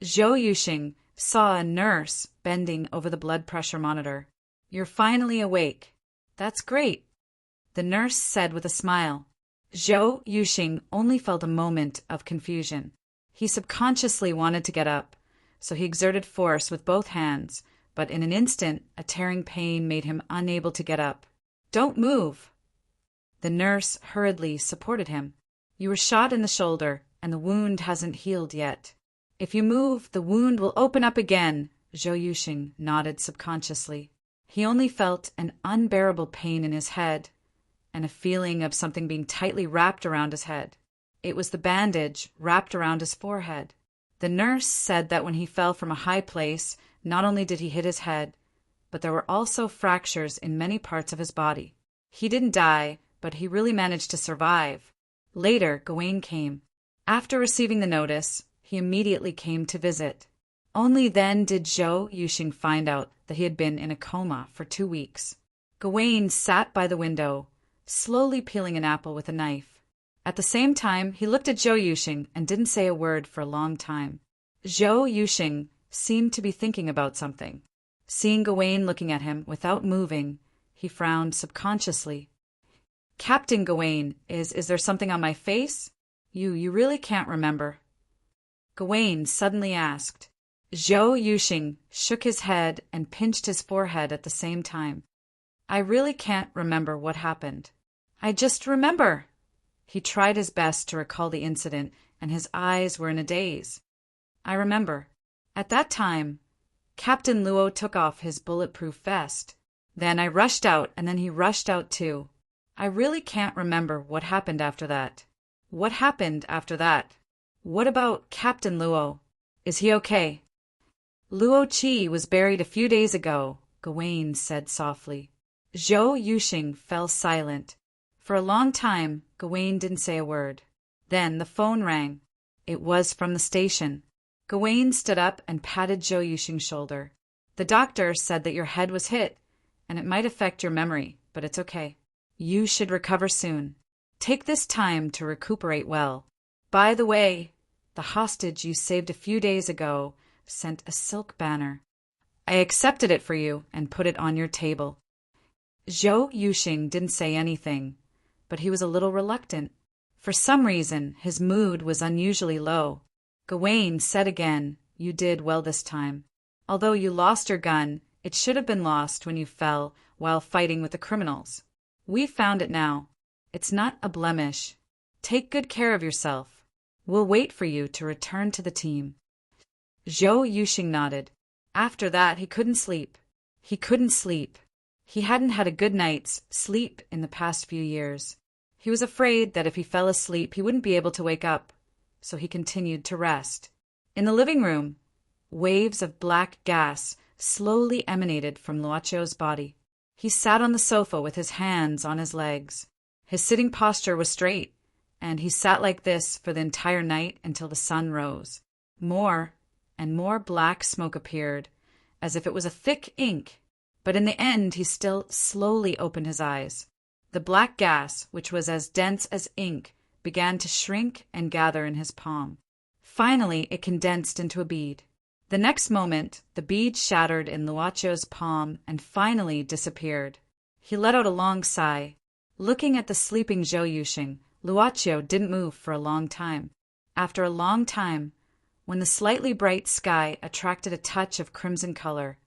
Zhou Yuxing saw a nurse bending over the blood pressure monitor. You're finally awake. That's great, the nurse said with a smile. Zhou Yuxing only felt a moment of confusion. He subconsciously wanted to get up, so he exerted force with both hands, but in an instant a tearing pain made him unable to get up. Don't move! The nurse hurriedly supported him. You were shot in the shoulder, and the wound hasn't healed yet. If you move, the wound will open up again, Zhou Yuxing nodded subconsciously. He only felt an unbearable pain in his head, and a feeling of something being tightly wrapped around his head. It was the bandage wrapped around his forehead. The nurse said that when he fell from a high place, not only did he hit his head, but there were also fractures in many parts of his body. He didn't die, but he really managed to survive. Later, Gawain came. After receiving the notice, he immediately came to visit. Only then did Zhou Yuxing find out that he had been in a coma for 2 weeks. Gawain sat by the window, slowly peeling an apple with a knife. At the same time, he looked at Zhou Yuxing and didn't say a word for a long time. Zhou Yuxing seemed to be thinking about something. Seeing Gawain looking at him without moving, he frowned subconsciously. Captain Gawain, is there something on my face? You really can't remember? Gawain suddenly asked. Zhou Yuxing shook his head and pinched his forehead at the same time. I really can't remember what happened. I just remember. He tried his best to recall the incident, and his eyes were in a daze. I remember. At that time, Captain Luo took off his bulletproof vest. Then I rushed out, and then he rushed out too. I really can't remember what happened after that. What happened after that? What about Captain Luo? Is he okay? Luo Qi was buried a few days ago, Gawain said softly. Zhou Yuxing fell silent. For a long time, Gawain didn't say a word. Then the phone rang. It was from the station. Gawain stood up and patted Zhou Yuxing's shoulder. The doctor said that your head was hit, and it might affect your memory, but it's okay. You should recover soon. Take this time to recuperate well. By the way, the hostage you saved a few days ago sent a silk banner. I accepted it for you and put it on your table. Zhou Yuxing didn't say anything, but he was a little reluctant. For some reason, his mood was unusually low. Gawain said again, you did well this time. Although you lost your gun, it should have been lost when you fell while fighting with the criminals. We found it now. It's not a blemish. Take good care of yourself. We'll wait for you to return to the team. Zhou Yuxing nodded. After that, he couldn't sleep. He couldn't sleep. He hadn't had a good night's sleep in the past few years. He was afraid that if he fell asleep, he wouldn't be able to wake up, so he continued to rest. In the living room, waves of black gas slowly emanated from Luacio's body. He sat on the sofa with his hands on his legs. His sitting posture was straight, and he sat like this for the entire night until the sun rose. More and more black smoke appeared, as if it was a thick ink, but in the end he still slowly opened his eyes. The black gas, which was as dense as ink, began to shrink and gather in his palm. Finally, it condensed into a bead. The next moment, the bead shattered in Luacio's palm and finally disappeared. He let out a long sigh. Looking at the sleeping Zhou Yuxing, Luacio didn't move for a long time. After a long time, when the slightly bright sky attracted a touch of crimson color,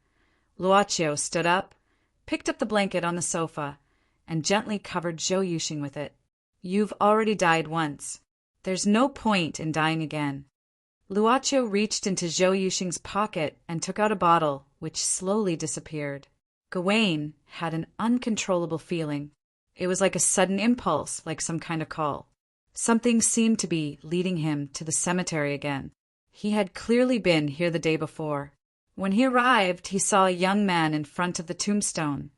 Luacio stood up, picked up the blanket on the sofa, and gently covered Zhou Yuxing with it. You've already died once. There's no point in dying again. Luacio reached into Zhou Yuxing's pocket and took out a bottle, which slowly disappeared. Gawain had an uncontrollable feeling. It was like a sudden impulse, like some kind of call. Something seemed to be leading him to the cemetery again. He had clearly been here the day before. When he arrived, he saw a young man in front of the tombstone,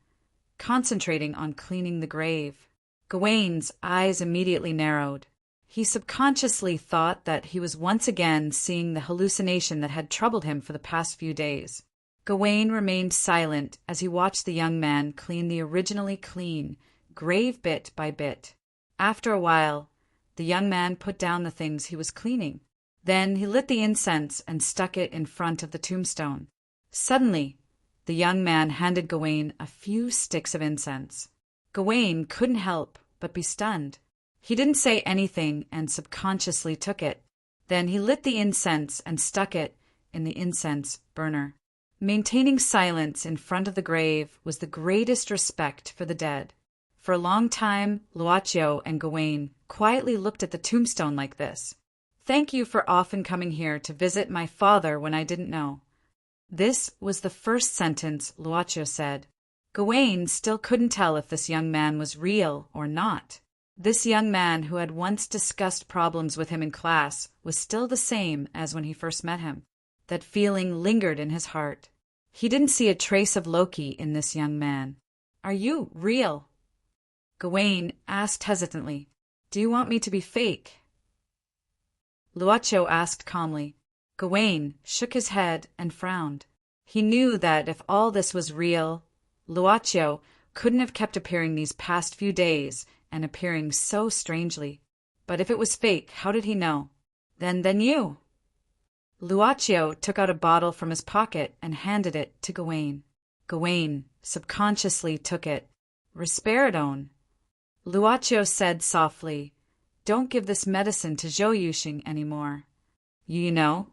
concentrating on cleaning the grave. Gawain's eyes immediately narrowed. He subconsciously thought that he was once again seeing the hallucination that had troubled him for the past few days. Gawain remained silent as he watched the young man clean the originally clean grave bit by bit. After a while, the young man put down the things he was cleaning. Then he lit the incense and stuck it in front of the tombstone. Suddenly, the young man handed Gawain a few sticks of incense. Gawain couldn't help but be stunned. He didn't say anything and subconsciously took it. Then he lit the incense and stuck it in the incense burner. Maintaining silence in front of the grave was the greatest respect for the dead. For a long time, Luacio and Gawain quietly looked at the tombstone like this. Thank you for often coming here to visit my father when I didn't know. This was the first sentence Luacio said. Gawain still couldn't tell if this young man was real or not. This young man who had once discussed problems with him in class was still the same as when he first met him. That feeling lingered in his heart. He didn't see a trace of Loki in this young man. Are you real? Gawain asked hesitantly. Do you want me to be fake? Luacio asked calmly. Gawain shook his head and frowned. He knew that if all this was real, Luacio couldn't have kept appearing these past few days and appearing so strangely. But if it was fake, how did he know? Then you. Luacio took out a bottle from his pocket and handed it to Gawain. Gawain subconsciously took it. Risperidone. Luacio said softly, Don't give this medicine to Zhou Yuxing anymore. You know?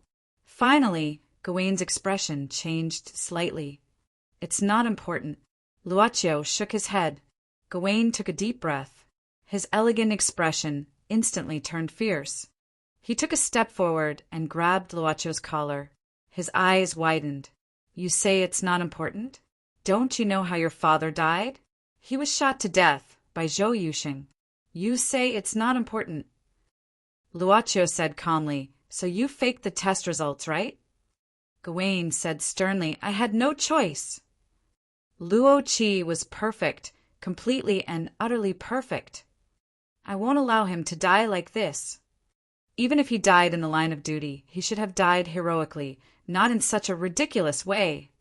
Finally, Gawain's expression changed slightly. It's not important. Luacio shook his head. Gawain took a deep breath. His elegant expression instantly turned fierce. He took a step forward and grabbed Luacio's collar. His eyes widened. You say it's not important? Don't you know how your father died? He was shot to death by Zhou Yuxing. You say it's not important. Luacio said calmly, So you faked the test results, right? Gawain said sternly, I had no choice. Luo Qi was perfect, completely and utterly perfect. I won't allow him to die like this. Even if he died in the line of duty, he should have died heroically, not in such a ridiculous way.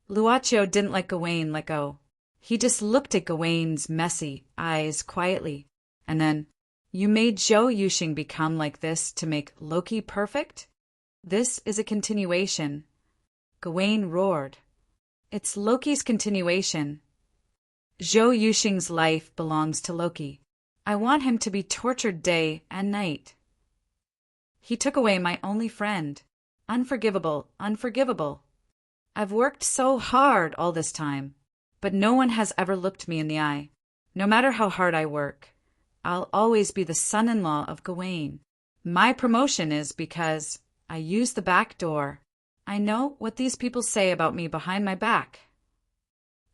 Luacio didn't let Gawain let go. He just looked at Gawain's messy eyes quietly. And then, You made Zhou Yuxing become like this to make Loki perfect? This is a continuation. Gawain roared. It's Loki's continuation. Zhou Yuxing's life belongs to Loki. I want him to be tortured day and night. He took away my only friend. Unforgivable, unforgivable. I've worked so hard all this time, but no one has ever looked me in the eye. No matter how hard I work, I'll always be the son-in-law of Gawain. My promotion is because I use the back door. I know what these people say about me behind my back.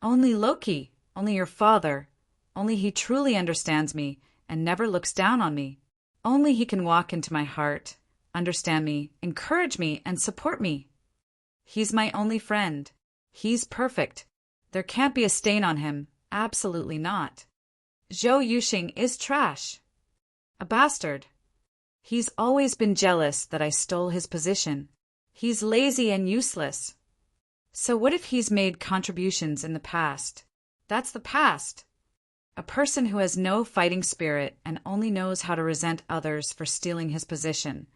Only Loki, only your father, only he truly understands me and never looks down on me. Only he can walk into my heart, understand me, encourage me, and support me. He's my only friend. He's perfect. There can't be a stain on him. Absolutely not. Zhou Yuxing is trash. A bastard. He's always been jealous that I stole his position. He's lazy and useless. So what if he's made contributions in the past? That's the past. A person who has no fighting spirit and only knows how to resent others for stealing his position.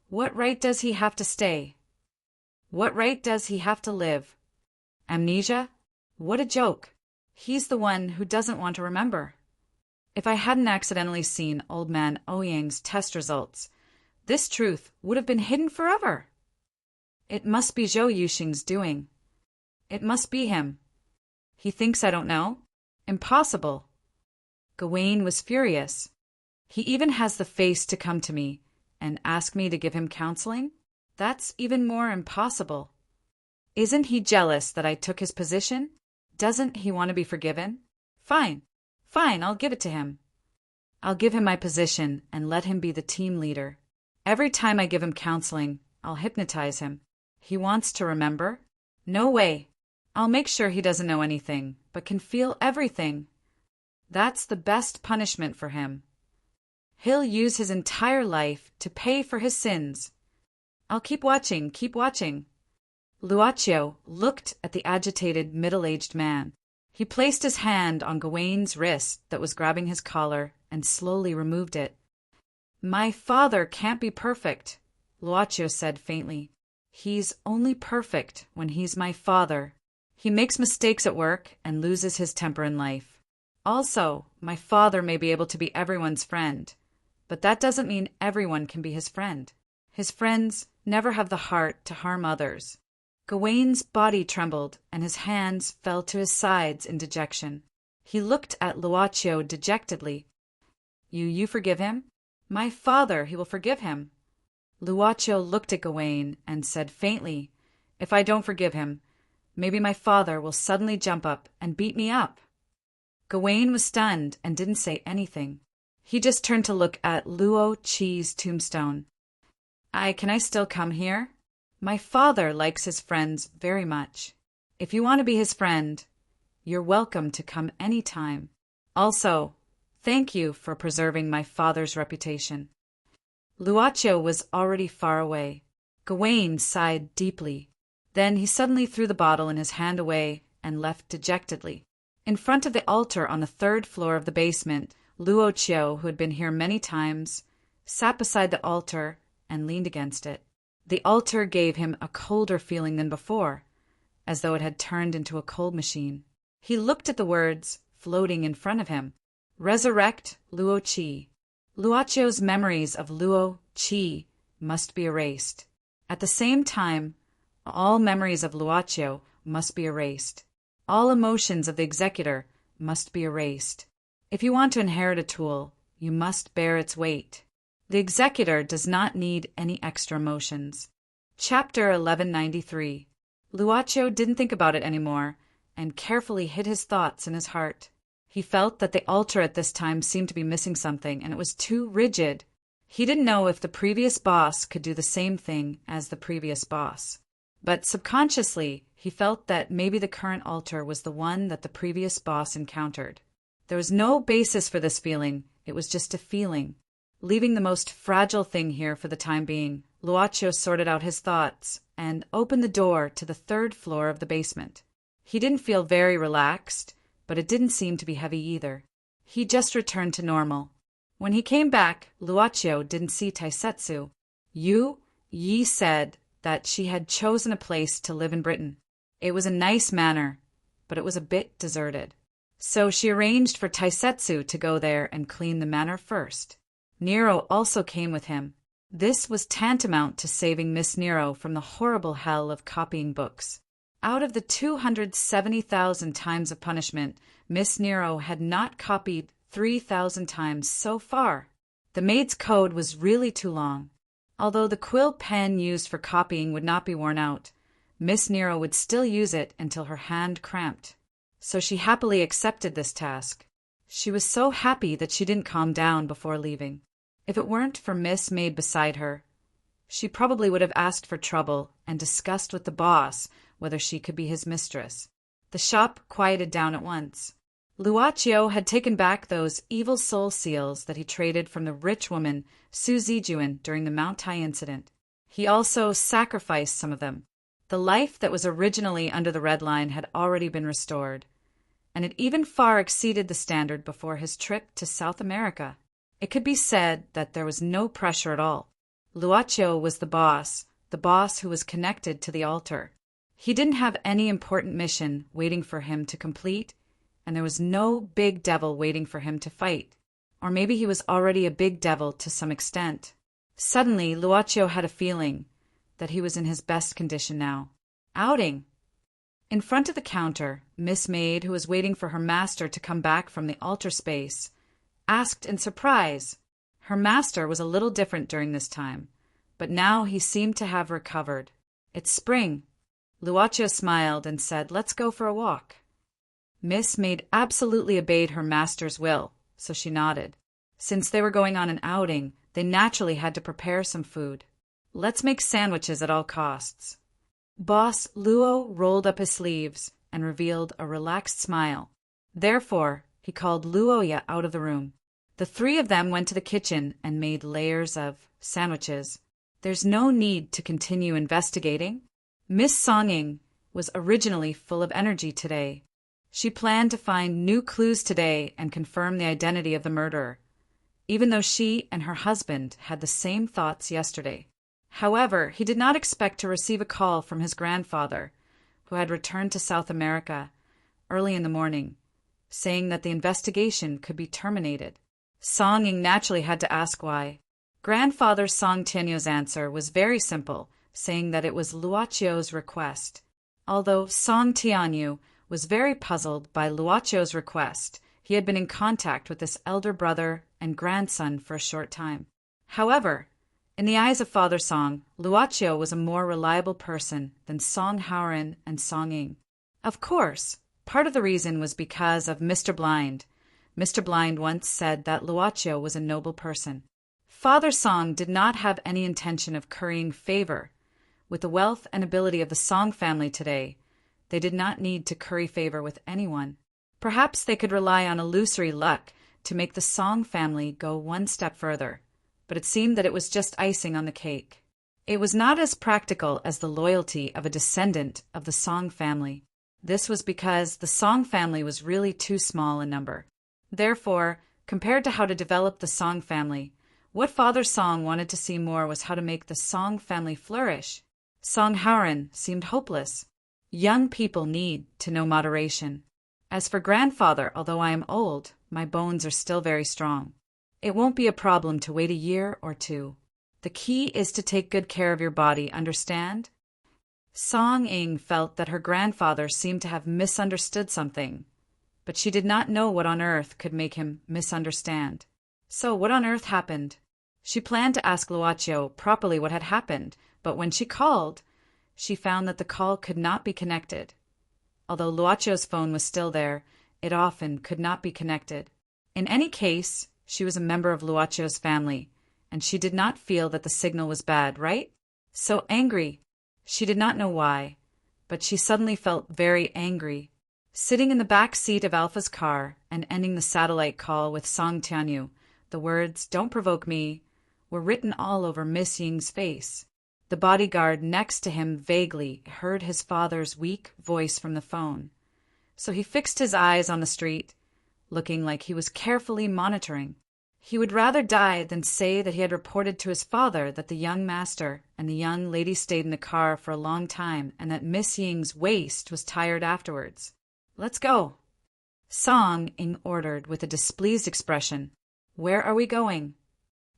What right does he have to stay? What right does he have to live? Amnesia? What a joke. He's the one who doesn't want to remember. If I hadn't accidentally seen old man Ouyang's test results, this truth would have been hidden forever. It must be Zhou Yuxing's doing. It must be him. He thinks I don't know? Impossible. Gawain was furious. He even has the face to come to me and ask me to give him counseling? That's even more impossible. Isn't he jealous that I took his position? Doesn't he want to be forgiven? Fine, I'll give it to him. I'll give him my position and let him be the team leader. Every time I give him counseling, I'll hypnotize him. He wants to remember? No way. I'll make sure he doesn't know anything, but can feel everything. That's the best punishment for him. He'll use his entire life to pay for his sins. I'll keep watching. Luocio looked at the agitated, middle-aged man. He placed his hand on Gawain's wrist that was grabbing his collar and slowly removed it. My father can't be perfect, Luocio said faintly. He's only perfect when he's my father. He makes mistakes at work and loses his temper in life. Also, my father may be able to be everyone's friend, but that doesn't mean everyone can be his friend. His friends never have the heart to harm others. Gawain's body trembled and his hands fell to his sides in dejection. He looked at Luocio dejectedly. You forgive him? My father, he will forgive him. Luocio looked at Gawain and said faintly, If I don't forgive him, maybe my father will suddenly jump up and beat me up. Gawain was stunned and didn't say anything. He just turned to look at Luo Chi's tombstone. Can I still come here? My father likes his friends very much. If you want to be his friend, you're welcome to come any time. Also, thank you for preserving my father's reputation. Luocio was already far away. Gawain sighed deeply. Then he suddenly threw the bottle in his hand away and left dejectedly. In front of the altar on the third floor of the basement, Luocio, who had been here many times, sat beside the altar and leaned against it. The altar gave him a colder feeling than before, as though it had turned into a cold machine. He looked at the words floating in front of him. Resurrect Luo Chi. Luocio's memories of Luo Chi must be erased. At the same time, all memories of Luocio must be erased. All emotions of the executor must be erased. If you want to inherit a tool, you must bear its weight. The executor does not need any extra emotions. Chapter 1193. Luocio didn't think about it anymore and carefully hid his thoughts in his heart. He felt that the altar at this time seemed to be missing something, and it was too rigid. He didn't know if the previous boss could do the same thing as the previous boss. But subconsciously, he felt that maybe the current altar was the one that the previous boss encountered. There was no basis for this feeling, it was just a feeling. Leaving the most fragile thing here for the time being, Luocio sorted out his thoughts and opened the door to the third floor of the basement. He didn't feel very relaxed, but it didn't seem to be heavy either. He just returned to normal. When he came back, Luocio didn't see Taisetsu. Yi said that she had chosen a place to live in Britain. It was a nice manor, but it was a bit deserted. So she arranged for Taisetsu to go there and clean the manor first. Nero also came with him. This was tantamount to saving Miss Nero from the horrible hell of copying books. Out of the 270,000 times of punishment, Miss Nero had not copied 3,000 times so far. The maid's code was really too long. Although the quill pen used for copying would not be worn out, Miss Nero would still use it until her hand cramped. so she happily accepted this task. She was so happy that she didn't calm down before leaving. If it weren't for Miss Maid beside her, she probably would have asked for trouble and discussed with the boss whether she could be his mistress. The shop quieted down at once. Luocio had taken back those evil soul seals that he traded from the rich woman Su Zijuan during the Mount Tai incident. He also sacrificed some of them. The life that was originally under the red line had already been restored, and it even far exceeded the standard before his trip to South America. It could be said that there was no pressure at all. Luocio was the boss who was connected to the altar. He didn't have any important mission waiting for him to complete, and there was no big devil waiting for him to fight. Or maybe he was already a big devil to some extent. Suddenly, Luocio had a feeling that he was in his best condition now. Outing! In front of the counter, Miss Maid, who was waiting for her master to come back from the altar space, asked in surprise. Her master was a little different during this time, but now he seemed to have recovered. It's spring. Luocio smiled and said, "Let's go for a walk." Miss Maid absolutely obeyed her master's will, so she nodded. Since they were going on an outing, they naturally had to prepare some food. "Let's make sandwiches at all costs." Boss Luo rolled up his sleeves and revealed a relaxed smile. Therefore, he called Luoya out of the room. The three of them went to the kitchen and made layers of sandwiches. There's no need to continue investigating. Miss Song-ing was originally full of energy today. She planned to find new clues today and confirm the identity of the murderer, even though she and her husband had the same thoughts yesterday. However, he did not expect to receive a call from his grandfather, who had returned to South America early in the morning, saying that the investigation could be terminated. Song-ing naturally had to ask why. Grandfather Song Tianyo's answer was very simple, saying that it was Luocio's request. Although Song Tianyo was very puzzled by Luocio's request, he had been in contact with this elder brother and grandson for a short time. However, in the eyes of Father Song, Luocio was a more reliable person than Song Haoren and Song-ing. Of course, part of the reason was because of Mr. Blind. Mr. Blind once said that Luocio was a noble person. Father Song did not have any intention of currying favor. With the wealth and ability of the Song family today, they did not need to curry favor with anyone. Perhaps they could rely on illusory luck to make the Song family go one step further, but it seemed that it was just icing on the cake. It was not as practical as the loyalty of a descendant of the Song family. This was because the Song family was really too small in number. Therefore, compared to how to develop the Song family, what Father Song wanted to see more was how to make the Song family flourish. Song Haoren seemed hopeless. Young people need to know moderation. As for grandfather, although I am old, my bones are still very strong. It won't be a problem to wait a year or two. The key is to take good care of your body, understand? Song-ing felt that her grandfather seemed to have misunderstood something, but she did not know what on earth could make him misunderstand. So what on earth happened? She planned to ask Luocio properly what had happened, but when she called, she found that the call could not be connected. Although Luocio's phone was still there, it often could not be connected. In any case, she was a member of Luocio's family, and she did not feel that the signal was bad, right? So angry. She did not know why, but she suddenly felt very angry. Sitting in the back seat of Alpha's car and ending the satellite call with Song Tianyu, the words, "Don't provoke me," were written all over Miss Ying's face. The bodyguard next to him vaguely heard his father's weak voice from the phone, so he fixed his eyes on the street, looking like he was carefully monitoring. He would rather die than say that he had reported to his father that the young master and the young lady stayed in the car for a long time and that Miss Ying's waist was tired afterwards. "Let's go," Song-ing ordered with a displeased expression. "Where are we going?"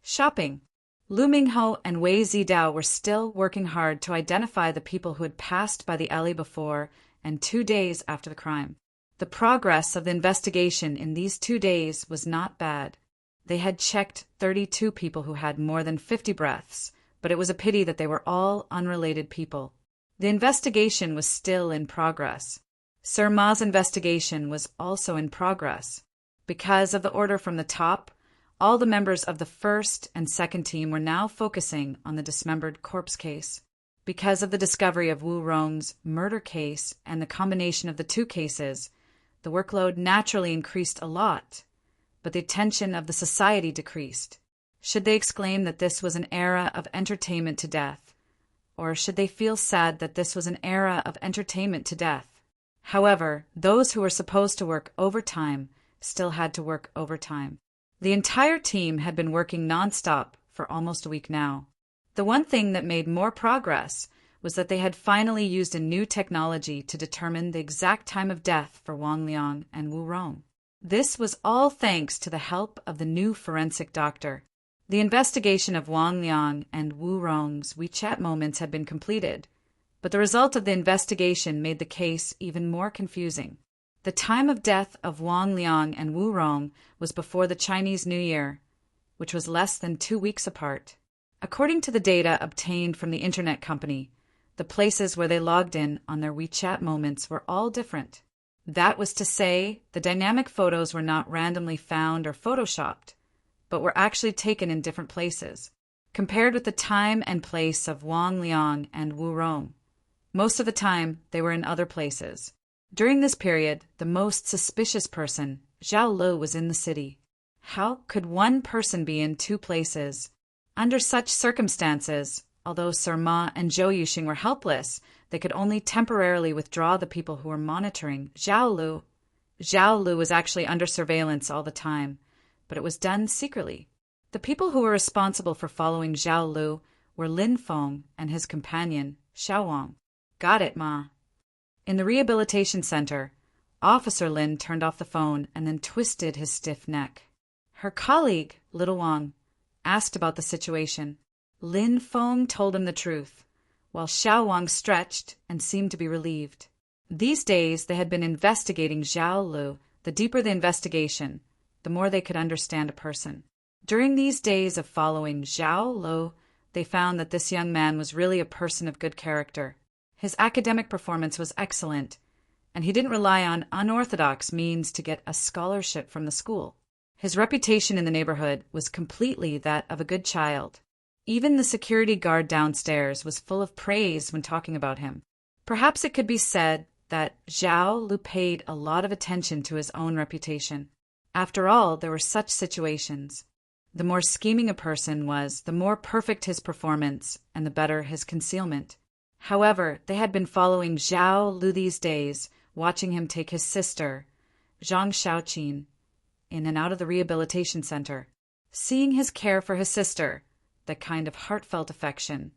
"Shopping." Lu Mingho and Wei Zidao were still working hard to identify the people who had passed by the alley before and 2 days after the crime. The progress of the investigation in these 2 days was not bad. They had checked 32 people who had more than 50 breaths, but it was a pity that they were all unrelated people. The investigation was still in progress. Sir Ma's investigation was also in progress. Because of the order from the top, all the members of the first and second team were now focusing on the dismembered corpse case. Because of the discovery of Wu Rong's murder case and the combination of the two cases, the workload naturally increased a lot, but the attention of the society decreased. Should they exclaim that this was an era of entertainment to death? Or should they feel sad that this was an era of entertainment to death? However, those who were supposed to work overtime still had to work overtime. The entire team had been working nonstop for almost a week now. The one thing that made more progress was that they had finally used a new technology to determine the exact time of death for Wang Liang and Wu Rong. This was all thanks to the help of the new forensic doctor. The investigation of Wang Liang and Wu Rong's WeChat moments had been completed, but the result of the investigation made the case even more confusing. The time of death of Wang Liang and Wu Rong was before the Chinese New Year, which was less than 2 weeks apart. According to the data obtained from the internet company, the places where they logged in on their WeChat moments were all different. That was to say, the dynamic photos were not randomly found or photoshopped, but were actually taken in different places, compared with the time and place of Wang Liang and Wu Rong. Most of the time, they were in other places. During this period, the most suspicious person, Zhao Lu, was in the city. How could one person be in 2 places? Under such circumstances, although Sir Ma and Zhou Yuxing were helpless, they could only temporarily withdraw the people who were monitoring Zhao Lu. Zhao Lu was actually under surveillance all the time, but it was done secretly. The people who were responsible for following Zhao Lu were Lin Feng and his companion, Xiao Wang. Got it, Ma. In the rehabilitation center, Officer Lin turned off the phone and then twisted his stiff neck. Her colleague, Little Wang, asked about the situation. Lin Feng told him the truth, while Xiao Wang stretched and seemed to be relieved. These days they had been investigating Zhao Lu. The deeper the investigation, the more they could understand a person. During these days of following Zhao Lu, they found that this young man was really a person of good character. His academic performance was excellent, and he didn't rely on unorthodox means to get a scholarship from the school. His reputation in the neighborhood was completely that of a good child. Even the security guard downstairs was full of praise when talking about him. Perhaps it could be said that Zhao Lu paid a lot of attention to his own reputation. After all, there were such situations. The more scheming a person was, the more perfect his performance and the better his concealment. However, they had been following Zhao Lu these days, watching him take his sister, Zhang Xiaoqin, in and out of the rehabilitation center. Seeing his care for his sister, that kind of heartfelt affection,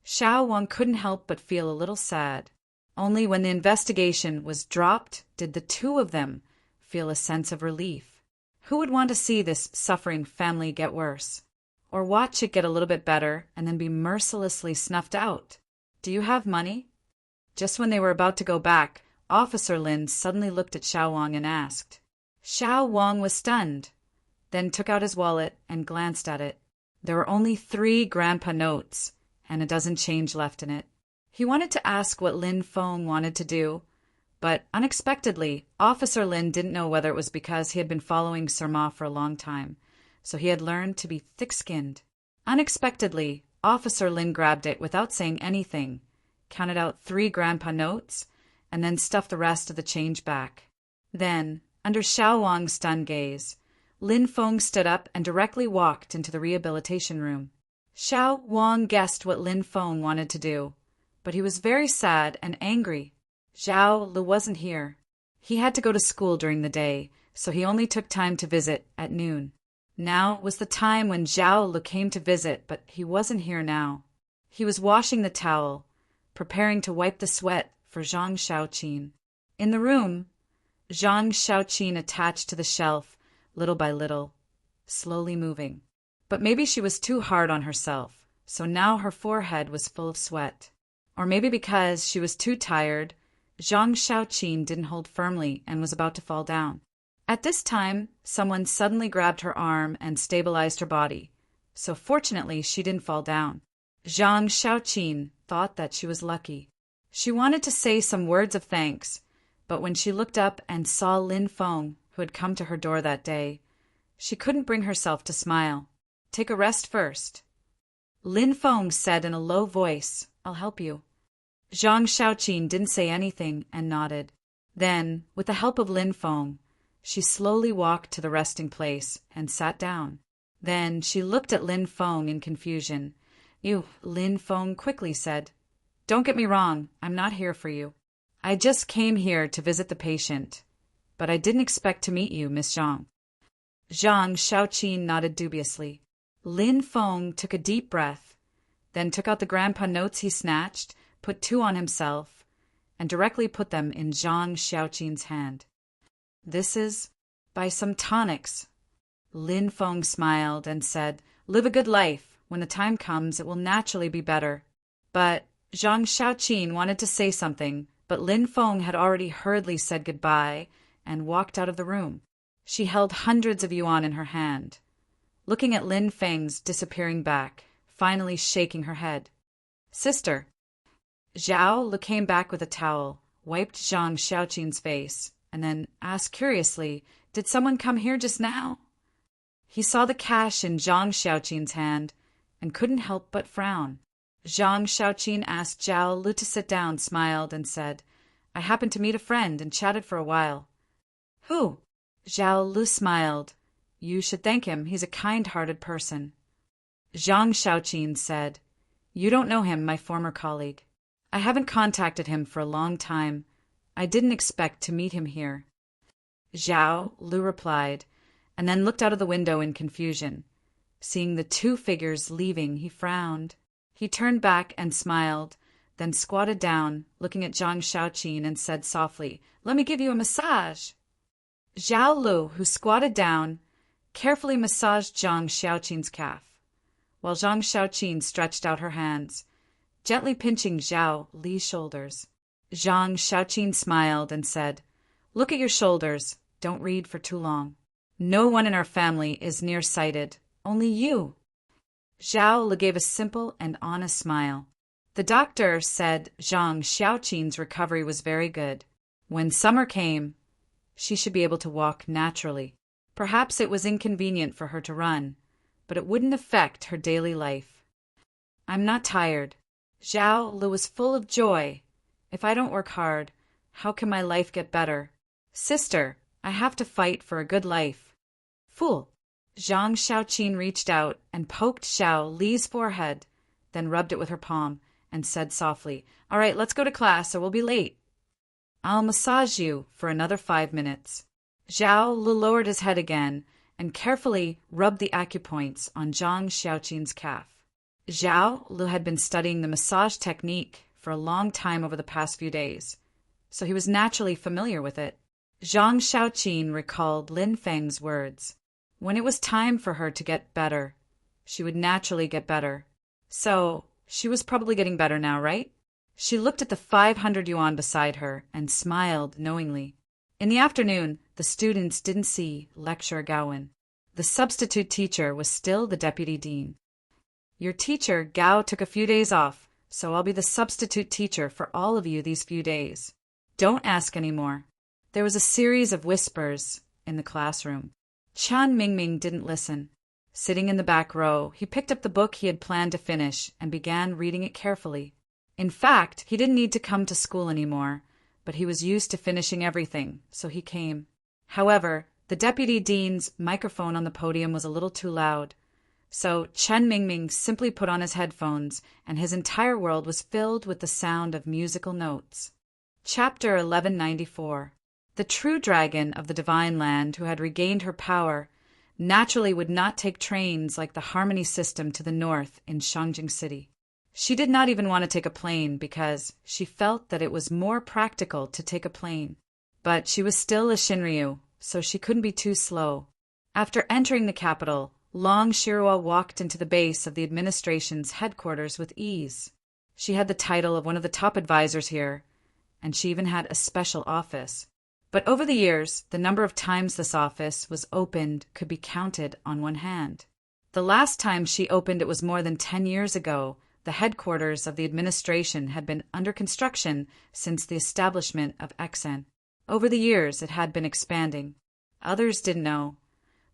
Xiao Wang couldn't help but feel a little sad. Only when the investigation was dropped did the two of them feel a sense of relief. Who would want to see this suffering family get worse? Or watch it get a little bit better and then be mercilessly snuffed out? Do you have money? Just when they were about to go back, Officer Lin suddenly looked at Xiao Wang and asked. Xiao Wang was stunned, then took out his wallet and glanced at it. There were only 3 grandpa notes and a dozen change left in it. He wanted to ask what Lin Feng wanted to do, but unexpectedly, Officer Lin didn't know whether it was because he had been following Sir Ma for a long time, so he had learned to be thick-skinned. Unexpectedly, Officer Lin grabbed it without saying anything, counted out 3 grandpa notes, and then stuffed the rest of the change back. Then, under Xiao Wang's stunned gaze, Lin Feng stood up and directly walked into the rehabilitation room. Xiao Wang guessed what Lin Feng wanted to do, but he was very sad and angry. Zhao Lu wasn't here. He had to go to school during the day, so he only took time to visit at noon. Now was the time when Zhao Lu came to visit, but he wasn't here now. He was washing the towel, preparing to wipe the sweat for Zhang Xiaoqin. In the room, Zhang Xiaoqin attached to the shelf, little by little, slowly moving. But maybe she was too hard on herself, so now her forehead was full of sweat. Or maybe because she was too tired, Zhang Xiaoqin didn't hold firmly and was about to fall down. At this time, someone suddenly grabbed her arm and stabilized her body, so fortunately she didn't fall down. Zhang Xiaoqin thought that she was lucky. She wanted to say some words of thanks, But when she looked up and saw Lin Feng, who had come to her door that day, she couldn't bring herself to smile. "Take a rest first." Lin Feng said in a low voice, "I'll help you." Zhang Xiaoqin didn't say anything and nodded. Then, with the help of Lin Feng, she slowly walked to the resting place and sat down. Then she looked at Lin Feng in confusion. Lin Feng quickly said, "Don't get me wrong, I'm not here for you. I just came here to visit the patient, but I didn't expect to meet you, Miss Zhang." Zhang Xiaoqin nodded dubiously. Lin Feng took a deep breath, then took out the grandpa notes he snatched, put 2 on himself, and directly put them in Zhang Xiaoqin's hand. "This is buy some tonics." Lin Feng smiled and said, "Live a good life. When the time comes, it will naturally be better." But Zhang Xiaoqin wanted to say something, but Lin Feng had already hurriedly said goodbye and walked out of the room. She held hundreds of yuan in her hand, looking at Lin Feng's disappearing back, finally shaking her head. "Sister." Zhao came back with a towel, wiped Zhang Xiaoqin's face, and then asked curiously, "Did someone come here just now?" He saw the cash in Zhang Xiaoqin's hand and couldn't help but frown. Zhang Xiaoqin asked Zhao Lu to sit down, smiled, and said, "I happened to meet a friend and chatted for a while." "Who?" Zhao Lu smiled. "You should thank him. He's a kind-hearted person." Zhang Xiaoqin said, "You don't know him, my former colleague. I haven't contacted him for a long time. I didn't expect to meet him here." Zhao Lu replied, and then looked out of the window in confusion. Seeing the 2 figures leaving, he frowned. He turned back and smiled, then squatted down, looking at Zhang Xiaoqin, and said softly, "Let me give you a massage." Zhao Lu, who squatted down, carefully massaged Zhang Xiaoqin's calf, while Zhang Xiaoqin stretched out her hands, gently pinching Zhao Li's shoulders. Zhang Xiaoqin smiled and said, "Look at your shoulders. Don't read for too long. No one in our family is nearsighted. Only you." Zhao Li gave a simple and honest smile. The doctor said Zhang Xiaoqin's recovery was very good. When summer came, she should be able to walk naturally. Perhaps it was inconvenient for her to run, but it wouldn't affect her daily life. "I'm not tired." Zhao Li was full of joy. "If I don't work hard, how can my life get better? Sister, I have to fight for a good life." "Fool." Zhang Xiaoqin reached out and poked Zhao Li's forehead, then rubbed it with her palm and said softly, "All right, let's go to class or we'll be late." "I'll massage you for another 5 minutes." Zhao Lu lowered his head again and carefully rubbed the acupoints on Zhang Xiaoqin's calf. Zhao Lu had been studying the massage technique for a long time over the past few days, so he was naturally familiar with it. Zhang Xiaoqin recalled Lin Feng's words. When it was time for her to get better, she would naturally get better. So, she was probably getting better now, right? She looked at the 500 yuan beside her and smiled knowingly. In the afternoon, the students didn't see Lecturer Gaowen. The substitute teacher was still the deputy dean. "Your teacher, Gao, took a few days off, so I'll be the substitute teacher for all of you these few days. Don't ask any more." There was a series of whispers in the classroom. Qian Mingming didn't listen. Sitting in the back row, he picked up the book he had planned to finish and began reading it carefully. In fact, he didn't need to come to school anymore, but he was used to finishing everything, so he came. However, the deputy dean's microphone on the podium was a little too loud, so Chen Mingming simply put on his headphones, and his entire world was filled with the sound of musical notes. Chapter 1194. The true dragon of the divine land who had regained her power naturally would not take trains like the Harmony system to the north in Shangjing City. She did not even want to take a plane because she felt that it was more practical to take a plane. But she was still a Shinryu, so she couldn't be too slow. After entering the capital, Long Shirua walked into the base of the administration's headquarters with ease. She had the title of one of the top advisors here, and she even had a special office. But over the years, the number of times this office was opened could be counted on one hand. The last time she opened it was more than 10 years ago. The headquarters of the administration had been under construction since the establishment of Exen. Over the years, it had been expanding. Others didn't know,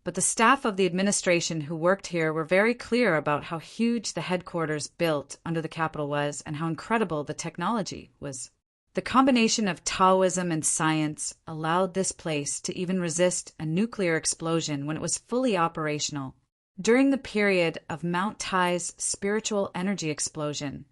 but the staff of the administration who worked here were very clear about how huge the headquarters built under the capital was and how incredible the technology was. The combination of Taoism and science allowed this place to even resist a nuclear explosion when it was fully operational. During the period of Mount Tai's spiritual energy explosion,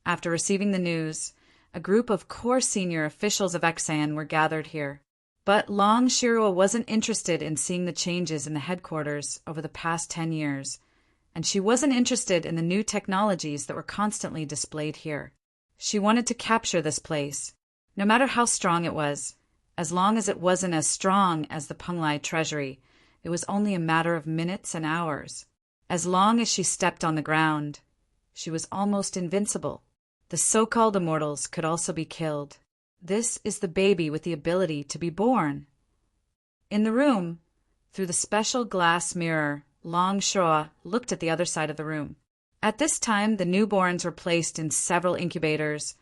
after receiving the news, a group of core senior officials of Exan were gathered here. But Long Shirua wasn't interested in seeing the changes in the headquarters over the past 10 years, and she wasn't interested in the new technologies that were constantly displayed here. She wanted to capture this place, no matter how strong it was. As long as it wasn't as strong as the Penglai treasury, it was only a matter of minutes and hours. As long as she stepped on the ground, she was almost invincible. The so-called immortals could also be killed. This is the baby with the ability to be born. In the room, through the special glass mirror, Long Shirua looked at the other side of the room. At this time, the newborns were placed in several incubators,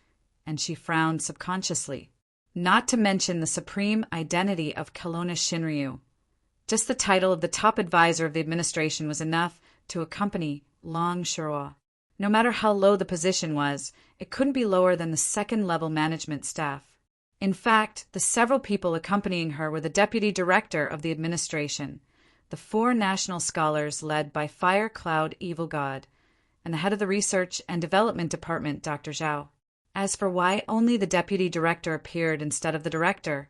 and she frowned subconsciously. Not to mention the supreme identity of Kelowna Shinryu. Just the title of the top advisor of the administration was enough to accompany Long Shirua. No matter how low the position was, it couldn't be lower than the second-level management staff. In fact, the several people accompanying her were the deputy director of the administration, the 4 national scholars led by Fire Cloud Evil God, and the head of the research and development department, Dr. Zhao. As for why only the deputy director appeared instead of the director,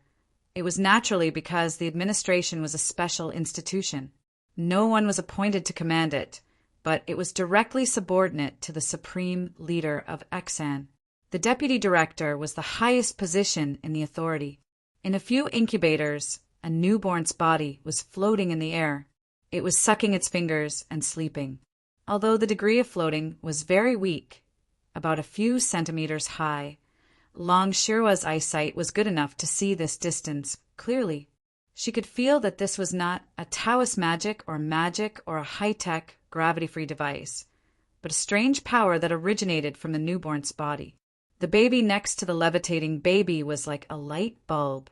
it was naturally because the administration was a special institution. No one was appointed to command it, but it was directly subordinate to the supreme leader of Exan. The deputy director was the highest position in the authority. In a few incubators, a newborn's body was floating in the air. It was sucking its fingers and sleeping. Although the degree of floating was very weak, about a few centimeters high, Long Shirua's eyesight was good enough to see this distance clearly. She could feel that this was not a Taoist magic or a high-tech, gravity-free device, but a strange power that originated from the newborn's body. The baby next to the levitating baby was like a light bulb,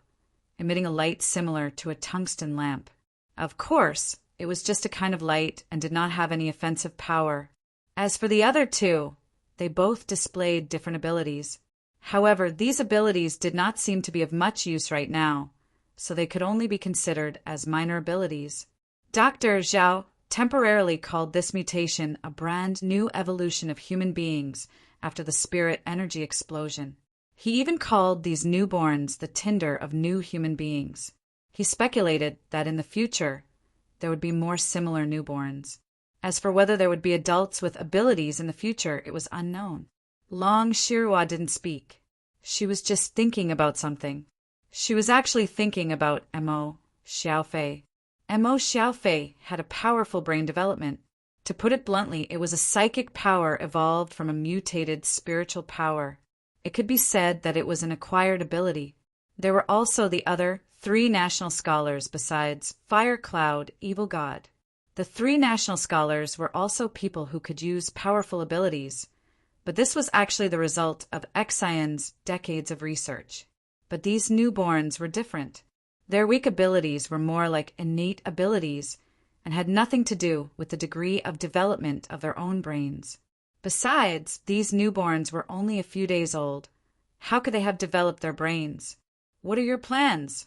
emitting a light similar to a tungsten lamp. Of course, it was just a kind of light and did not have any offensive power. As for the other 2, they both displayed different abilities. However, these abilities did not seem to be of much use right now, so they could only be considered as minor abilities. Dr. Zhao temporarily called this mutation a brand new evolution of human beings after the spirit energy explosion. He even called these newborns the tinder of new human beings. He speculated that in the future, there would be more similar newborns. As for whether there would be adults with abilities in the future, it was unknown. Long Shirua didn't speak. She was just thinking about something. She was actually thinking about Mo Xiaofei. Mo Xiaofei had a powerful brain development. To put it bluntly, it was a psychic power evolved from a mutated spiritual power. It could be said that it was an acquired ability. There were also the other 3 national scholars besides Fire Cloud Evil God. The 3 national scholars were also people who could use powerful abilities, but this was actually the result of Exian's decades of research. But these newborns were different. Their weak abilities were more like innate abilities and had nothing to do with the degree of development of their own brains. Besides, these newborns were only a few days old. How could they have developed their brains? What are your plans?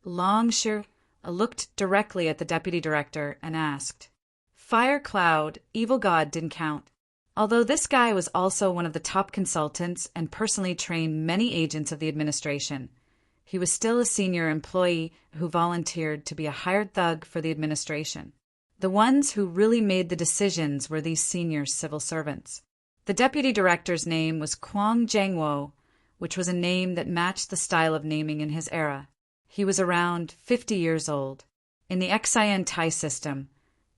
Long Shirua looked directly at the deputy director and asked. Fire Cloud, Evil God didn't count. Although this guy was also one of the top consultants and personally trained many agents of the administration, he was still a senior employee who volunteered to be a hired thug for the administration. The ones who really made the decisions were these senior civil servants. The deputy director's name was Kwang Jangwo, which was a name that matched the style of naming in his era. He was around 50 years old. In the Exian Tai system,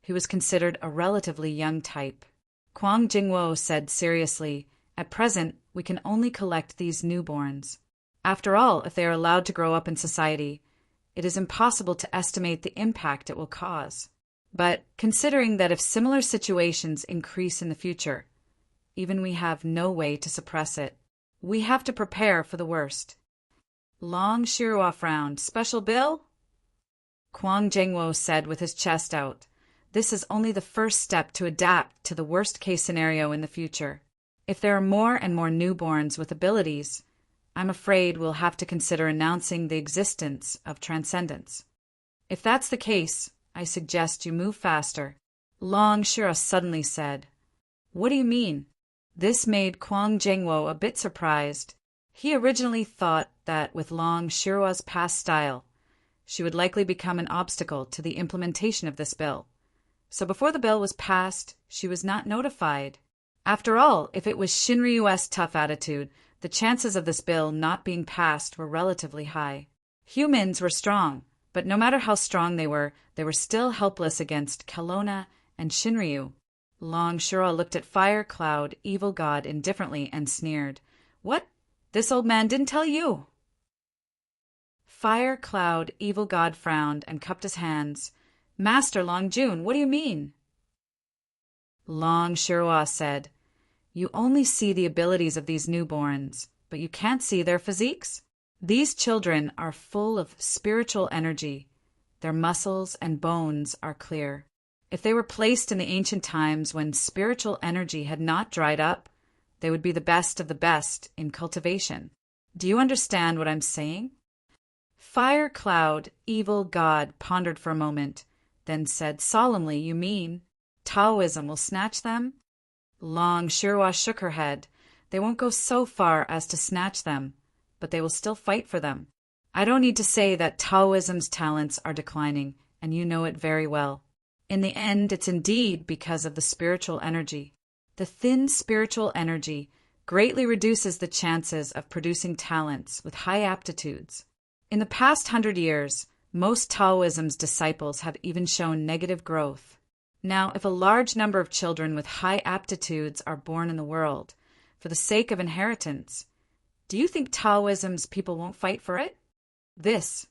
he was considered a relatively young type. Kwang Jingwo said seriously, "At present, we can only collect these newborns. After all, if they are allowed to grow up in society, it is impossible to estimate the impact it will cause. But considering that if similar situations increase in the future, even we have no way to suppress it, we have to prepare for the worst." Long Shirua frowned. Special bill? Kwang Jingwo said with his chest out. This is only the first step to adapt to the worst-case scenario in the future. If there are more and more newborns with abilities, I'm afraid we'll have to consider announcing the existence of transcendence. If that's the case, I suggest you move faster. Long Shirua suddenly said. What do you mean? This made Kwang Jingwo a bit surprised. He originally thought that with Long Shirua's past style, she would likely become an obstacle to the implementation of this bill. So before the bill was passed, she was not notified. After all, if it was Shinryu's tough attitude, the chances of this bill not being passed were relatively high. Humans were strong, but no matter how strong they were still helpless against Kelowna and Shinryu. Long Shirua looked at Fire Cloud, Evil God, indifferently and sneered. What? This old man didn't tell you. Fire Cloud, Evil God frowned and cupped his hands. Master Long Jun, what do you mean? Long Shirua said, You only see the abilities of these newborns, but you can't see their physiques. These children are full of spiritual energy. Their muscles and bones are clear. If they were placed in the ancient times when spiritual energy had not dried up, they would be the best of the best in cultivation. Do you understand what I'm saying? Fire Cloud, Evil God, pondered for a moment, then said solemnly, You mean Taoism will snatch them? Long Shirua shook her head. They won't go so far as to snatch them, but they will still fight for them. I don't need to say that Taoism's talents are declining, and you know it very well. In the end, it's indeed because of the spiritual energy. The thin spiritual energy greatly reduces the chances of producing talents with high aptitudes. In the past 100 years, most Taoism's disciples have even shown negative growth. Now, if a large number of children with high aptitudes are born in the world, for the sake of inheritance, do you think Taoism's people won't fight for it? This.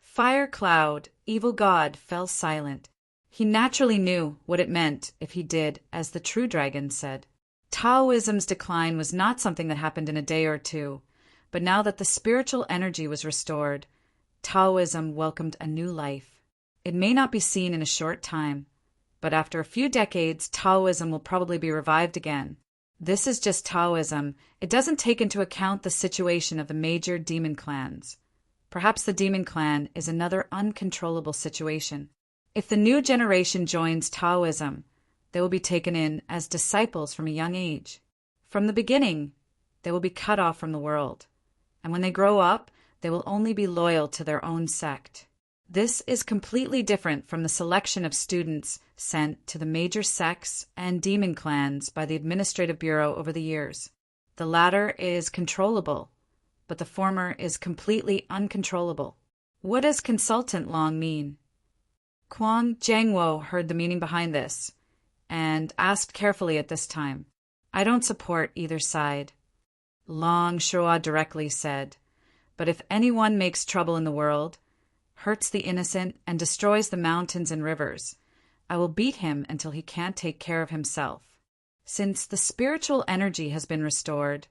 Fire Cloud, Evil God, fell silent. He naturally knew what it meant if he did as the true dragon said. Taoism's decline was not something that happened in a day or two, but now that the spiritual energy was restored, Taoism welcomed a new life. It may not be seen in a short time, but after a few decades, Taoism will probably be revived again. This is just Taoism. It doesn't take into account the situation of the major demon clans. Perhaps the demon clan is another uncontrollable situation. If the new generation joins Taoism, they will be taken in as disciples from a young age. From the beginning, they will be cut off from the world, and when they grow up, they will only be loyal to their own sect. This is completely different from the selection of students sent to the major sects and demon clans by the Administrative Bureau over the years. The latter is controllable, but the former is completely uncontrollable. What does consultant long mean? Kwang Jingwo heard the meaning behind this, and asked carefully at this time. I don't support either side. Long Shirua directly said, But if anyone makes trouble in the world, hurts the innocent, and destroys the mountains and rivers, I will beat him until he can't take care of himself. Since the spiritual energy has been restored,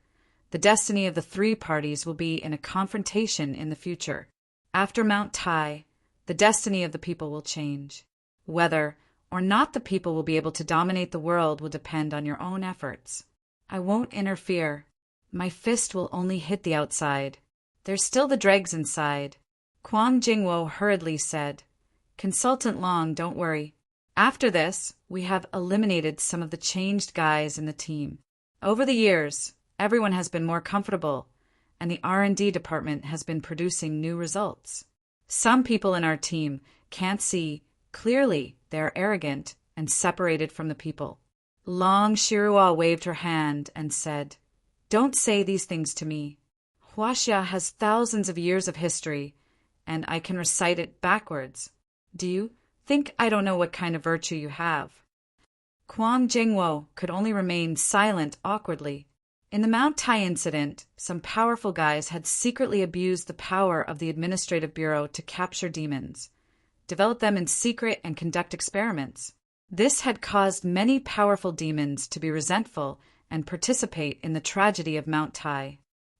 the destiny of the three parties will be in a confrontation in the future. After Mount Tai, the destiny of the people will change. Whether or not the people will be able to dominate the world will depend on your own efforts. I won't interfere. My fist will only hit the outside. There's still the dregs inside. Kwang Jingwo hurriedly said, Consultant Long, don't worry. After this, we have eliminated some of the changed guys in the team. Over the years, everyone has been more comfortable, and the R&D department has been producing new results. Some people in our team can't see clearly. They're arrogant and separated from the people. Long Shirua waved her hand and said, Don't say these things to me. Huaxia has thousands of years of history, and I can recite it backwards. Do you think I don't know what kind of virtue you have? Kwang Jingwo could only remain silent awkwardly. In the Mount Tai incident, some powerful guys had secretly abused the power of the Administrative Bureau to capture demons, develop them in secret, and conduct experiments. This had caused many powerful demons to be resentful and participate in the tragedy of Mount Tai.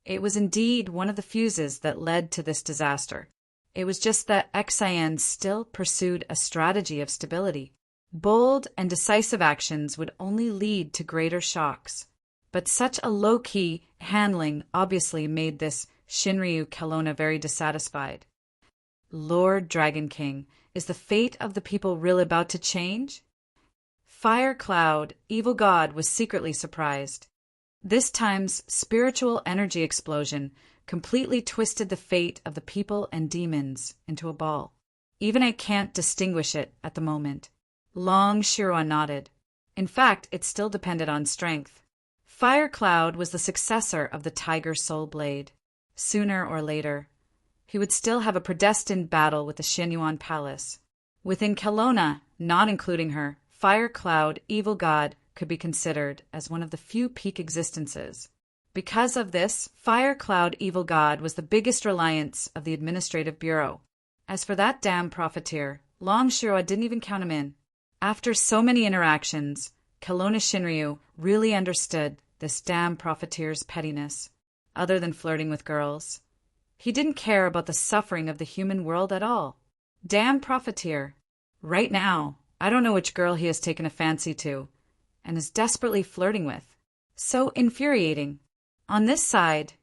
It was indeed one of the fuses that led to this disaster. It was just that Xian still pursued a strategy of stability. Bold and decisive actions would only lead to greater shocks. But such a low-key handling obviously made this Shinryu Kelowna very dissatisfied. Lord Dragon King, is the fate of the people really about to change? Fire Cloud, evil god, was secretly surprised. This time's spiritual energy explosion completely twisted the fate of the people and demons into a ball. Even I can't distinguish it at the moment. Long Shirua nodded. In fact, it still depended on strength. Fire Cloud was the successor of the Tiger Soul Blade. Sooner or later, he would still have a predestined battle with the Xinyuan Palace. Within Kelowna, not including her, Fire Cloud, evil god, could be considered as one of the few peak existences. Because of this, Fire Cloud, evil god, was the biggest reliance of the Administrative Bureau. As for that damn profiteer, Long Shirua didn't even count him in. After so many interactions, Kelowna Shinryu really understood this damn profiteer's pettiness. Other than flirting with girls, he didn't care about the suffering of the human world at all. Damn profiteer. Right now, I don't know which girl he has taken a fancy to, and is desperately flirting with. So infuriating. On this side,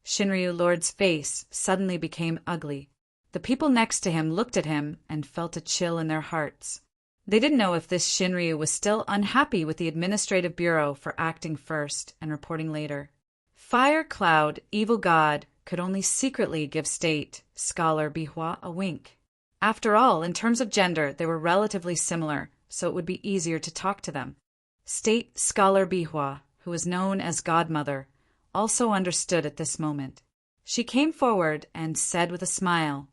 Shinryu Lord's face suddenly became ugly. The people next to him looked at him and felt a chill in their hearts. They didn't know if this Shinryu was still unhappy with the Administrative Bureau for acting first and reporting later. Fire Cloud, evil god, could only secretly give State Scholar Bihua a wink. After all, in terms of gender, they were relatively similar, so it would be easier to talk to them. State Scholar Bihua, who was known as Godmother, also understood at this moment. She came forward and said with a smile,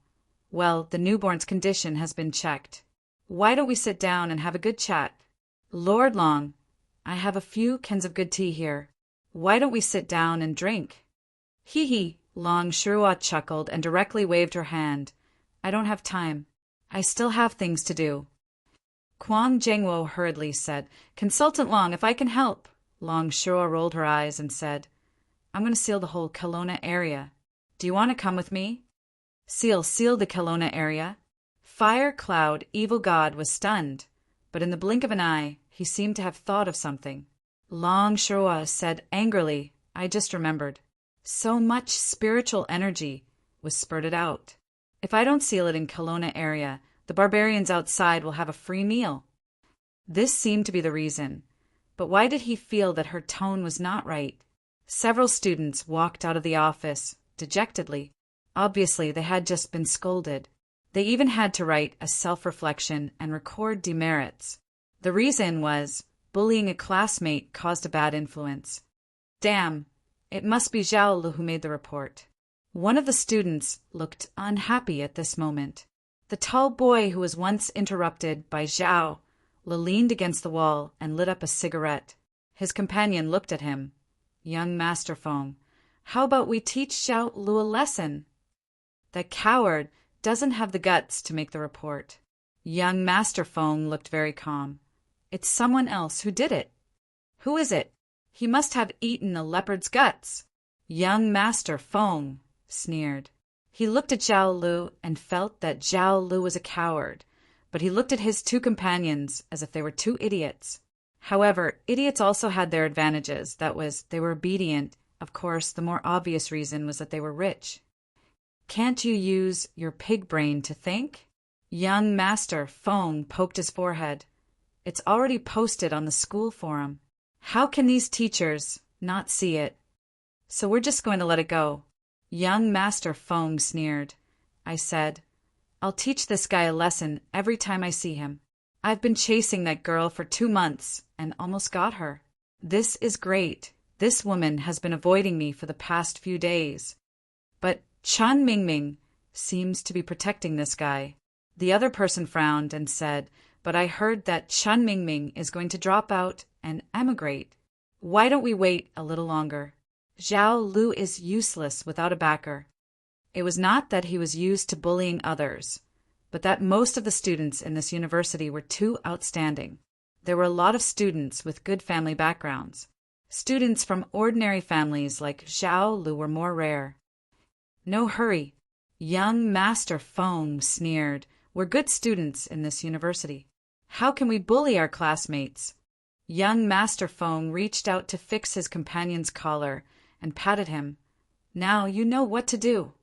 "Well, the newborn's condition has been checked. Why don't we sit down and have a good chat? Lord Long, I have a few cans of good tea here. Why don't we sit down and drink?" "Hee hee," Long Shirua chuckled and directly waved her hand. "I don't have time. I still have things to do." Kwang Jengwo hurriedly said, "Consultant Long, if I can help." Long Shirua rolled her eyes and said, "I'm going to seal the whole Kelowna area. Do you want to come with me?" Seal the Kelowna area? Fire Cloud, evil god, was stunned, but in the blink of an eye, he seemed to have thought of something. Long Shirua said angrily, "I just remembered. So much spiritual energy was spurted out. If I don't seal it in Kelowna area, the barbarians outside will have a free meal." This seemed to be the reason, but why did he feel that her tone was not right? Several students walked out of the office, dejectedly. Obviously, they had just been scolded. They even had to write a self-reflection and record demerits. The reason was, bullying a classmate caused a bad influence. Damn, it must be Zhao Lu who made the report. One of the students looked unhappy at this moment. The tall boy who was once interrupted by Zhao Lu leaned against the wall and lit up a cigarette. His companion looked at him. "Young Master Feng, how about we teach Zhao Lu a lesson? That coward doesn't have the guts to make the report." Young Master Feng looked very calm. "It's someone else who did it." "Who is it?" "He must have eaten a leopard's guts." Young Master Feng sneered. He looked at Zhao Lu and felt that Zhao Lu was a coward, but he looked at his two companions as if they were two idiots. However, idiots also had their advantages. That was, they were obedient. Of course, the more obvious reason was that they were rich. "Can't you use your pig brain to think?" Young Master Feng poked his forehead. "It's already posted on the school forum. How can these teachers not see it? So we're just going to let it go." Young Master Feng sneered. I said, "I'll teach this guy a lesson every time I see him. I've been chasing that girl for 2 months and almost got her. This is great. This woman has been avoiding me for the past few days. But Chun Mingming seems to be protecting this guy." The other person frowned and said, "But I heard that Chun Mingming is going to drop out and emigrate. Why don't we wait a little longer? Zhao Lu is useless without a backer." It was not that he was used to bullying others, but that most of the students in this university were too outstanding. There were a lot of students with good family backgrounds. Students from ordinary families like Xiao Lu were more rare. No hurry. Young Master Feng sneered. We're good students in this university. How can we bully our classmates? Young Master Feng reached out to fix his companion's collar and patted him. Now you know what to do.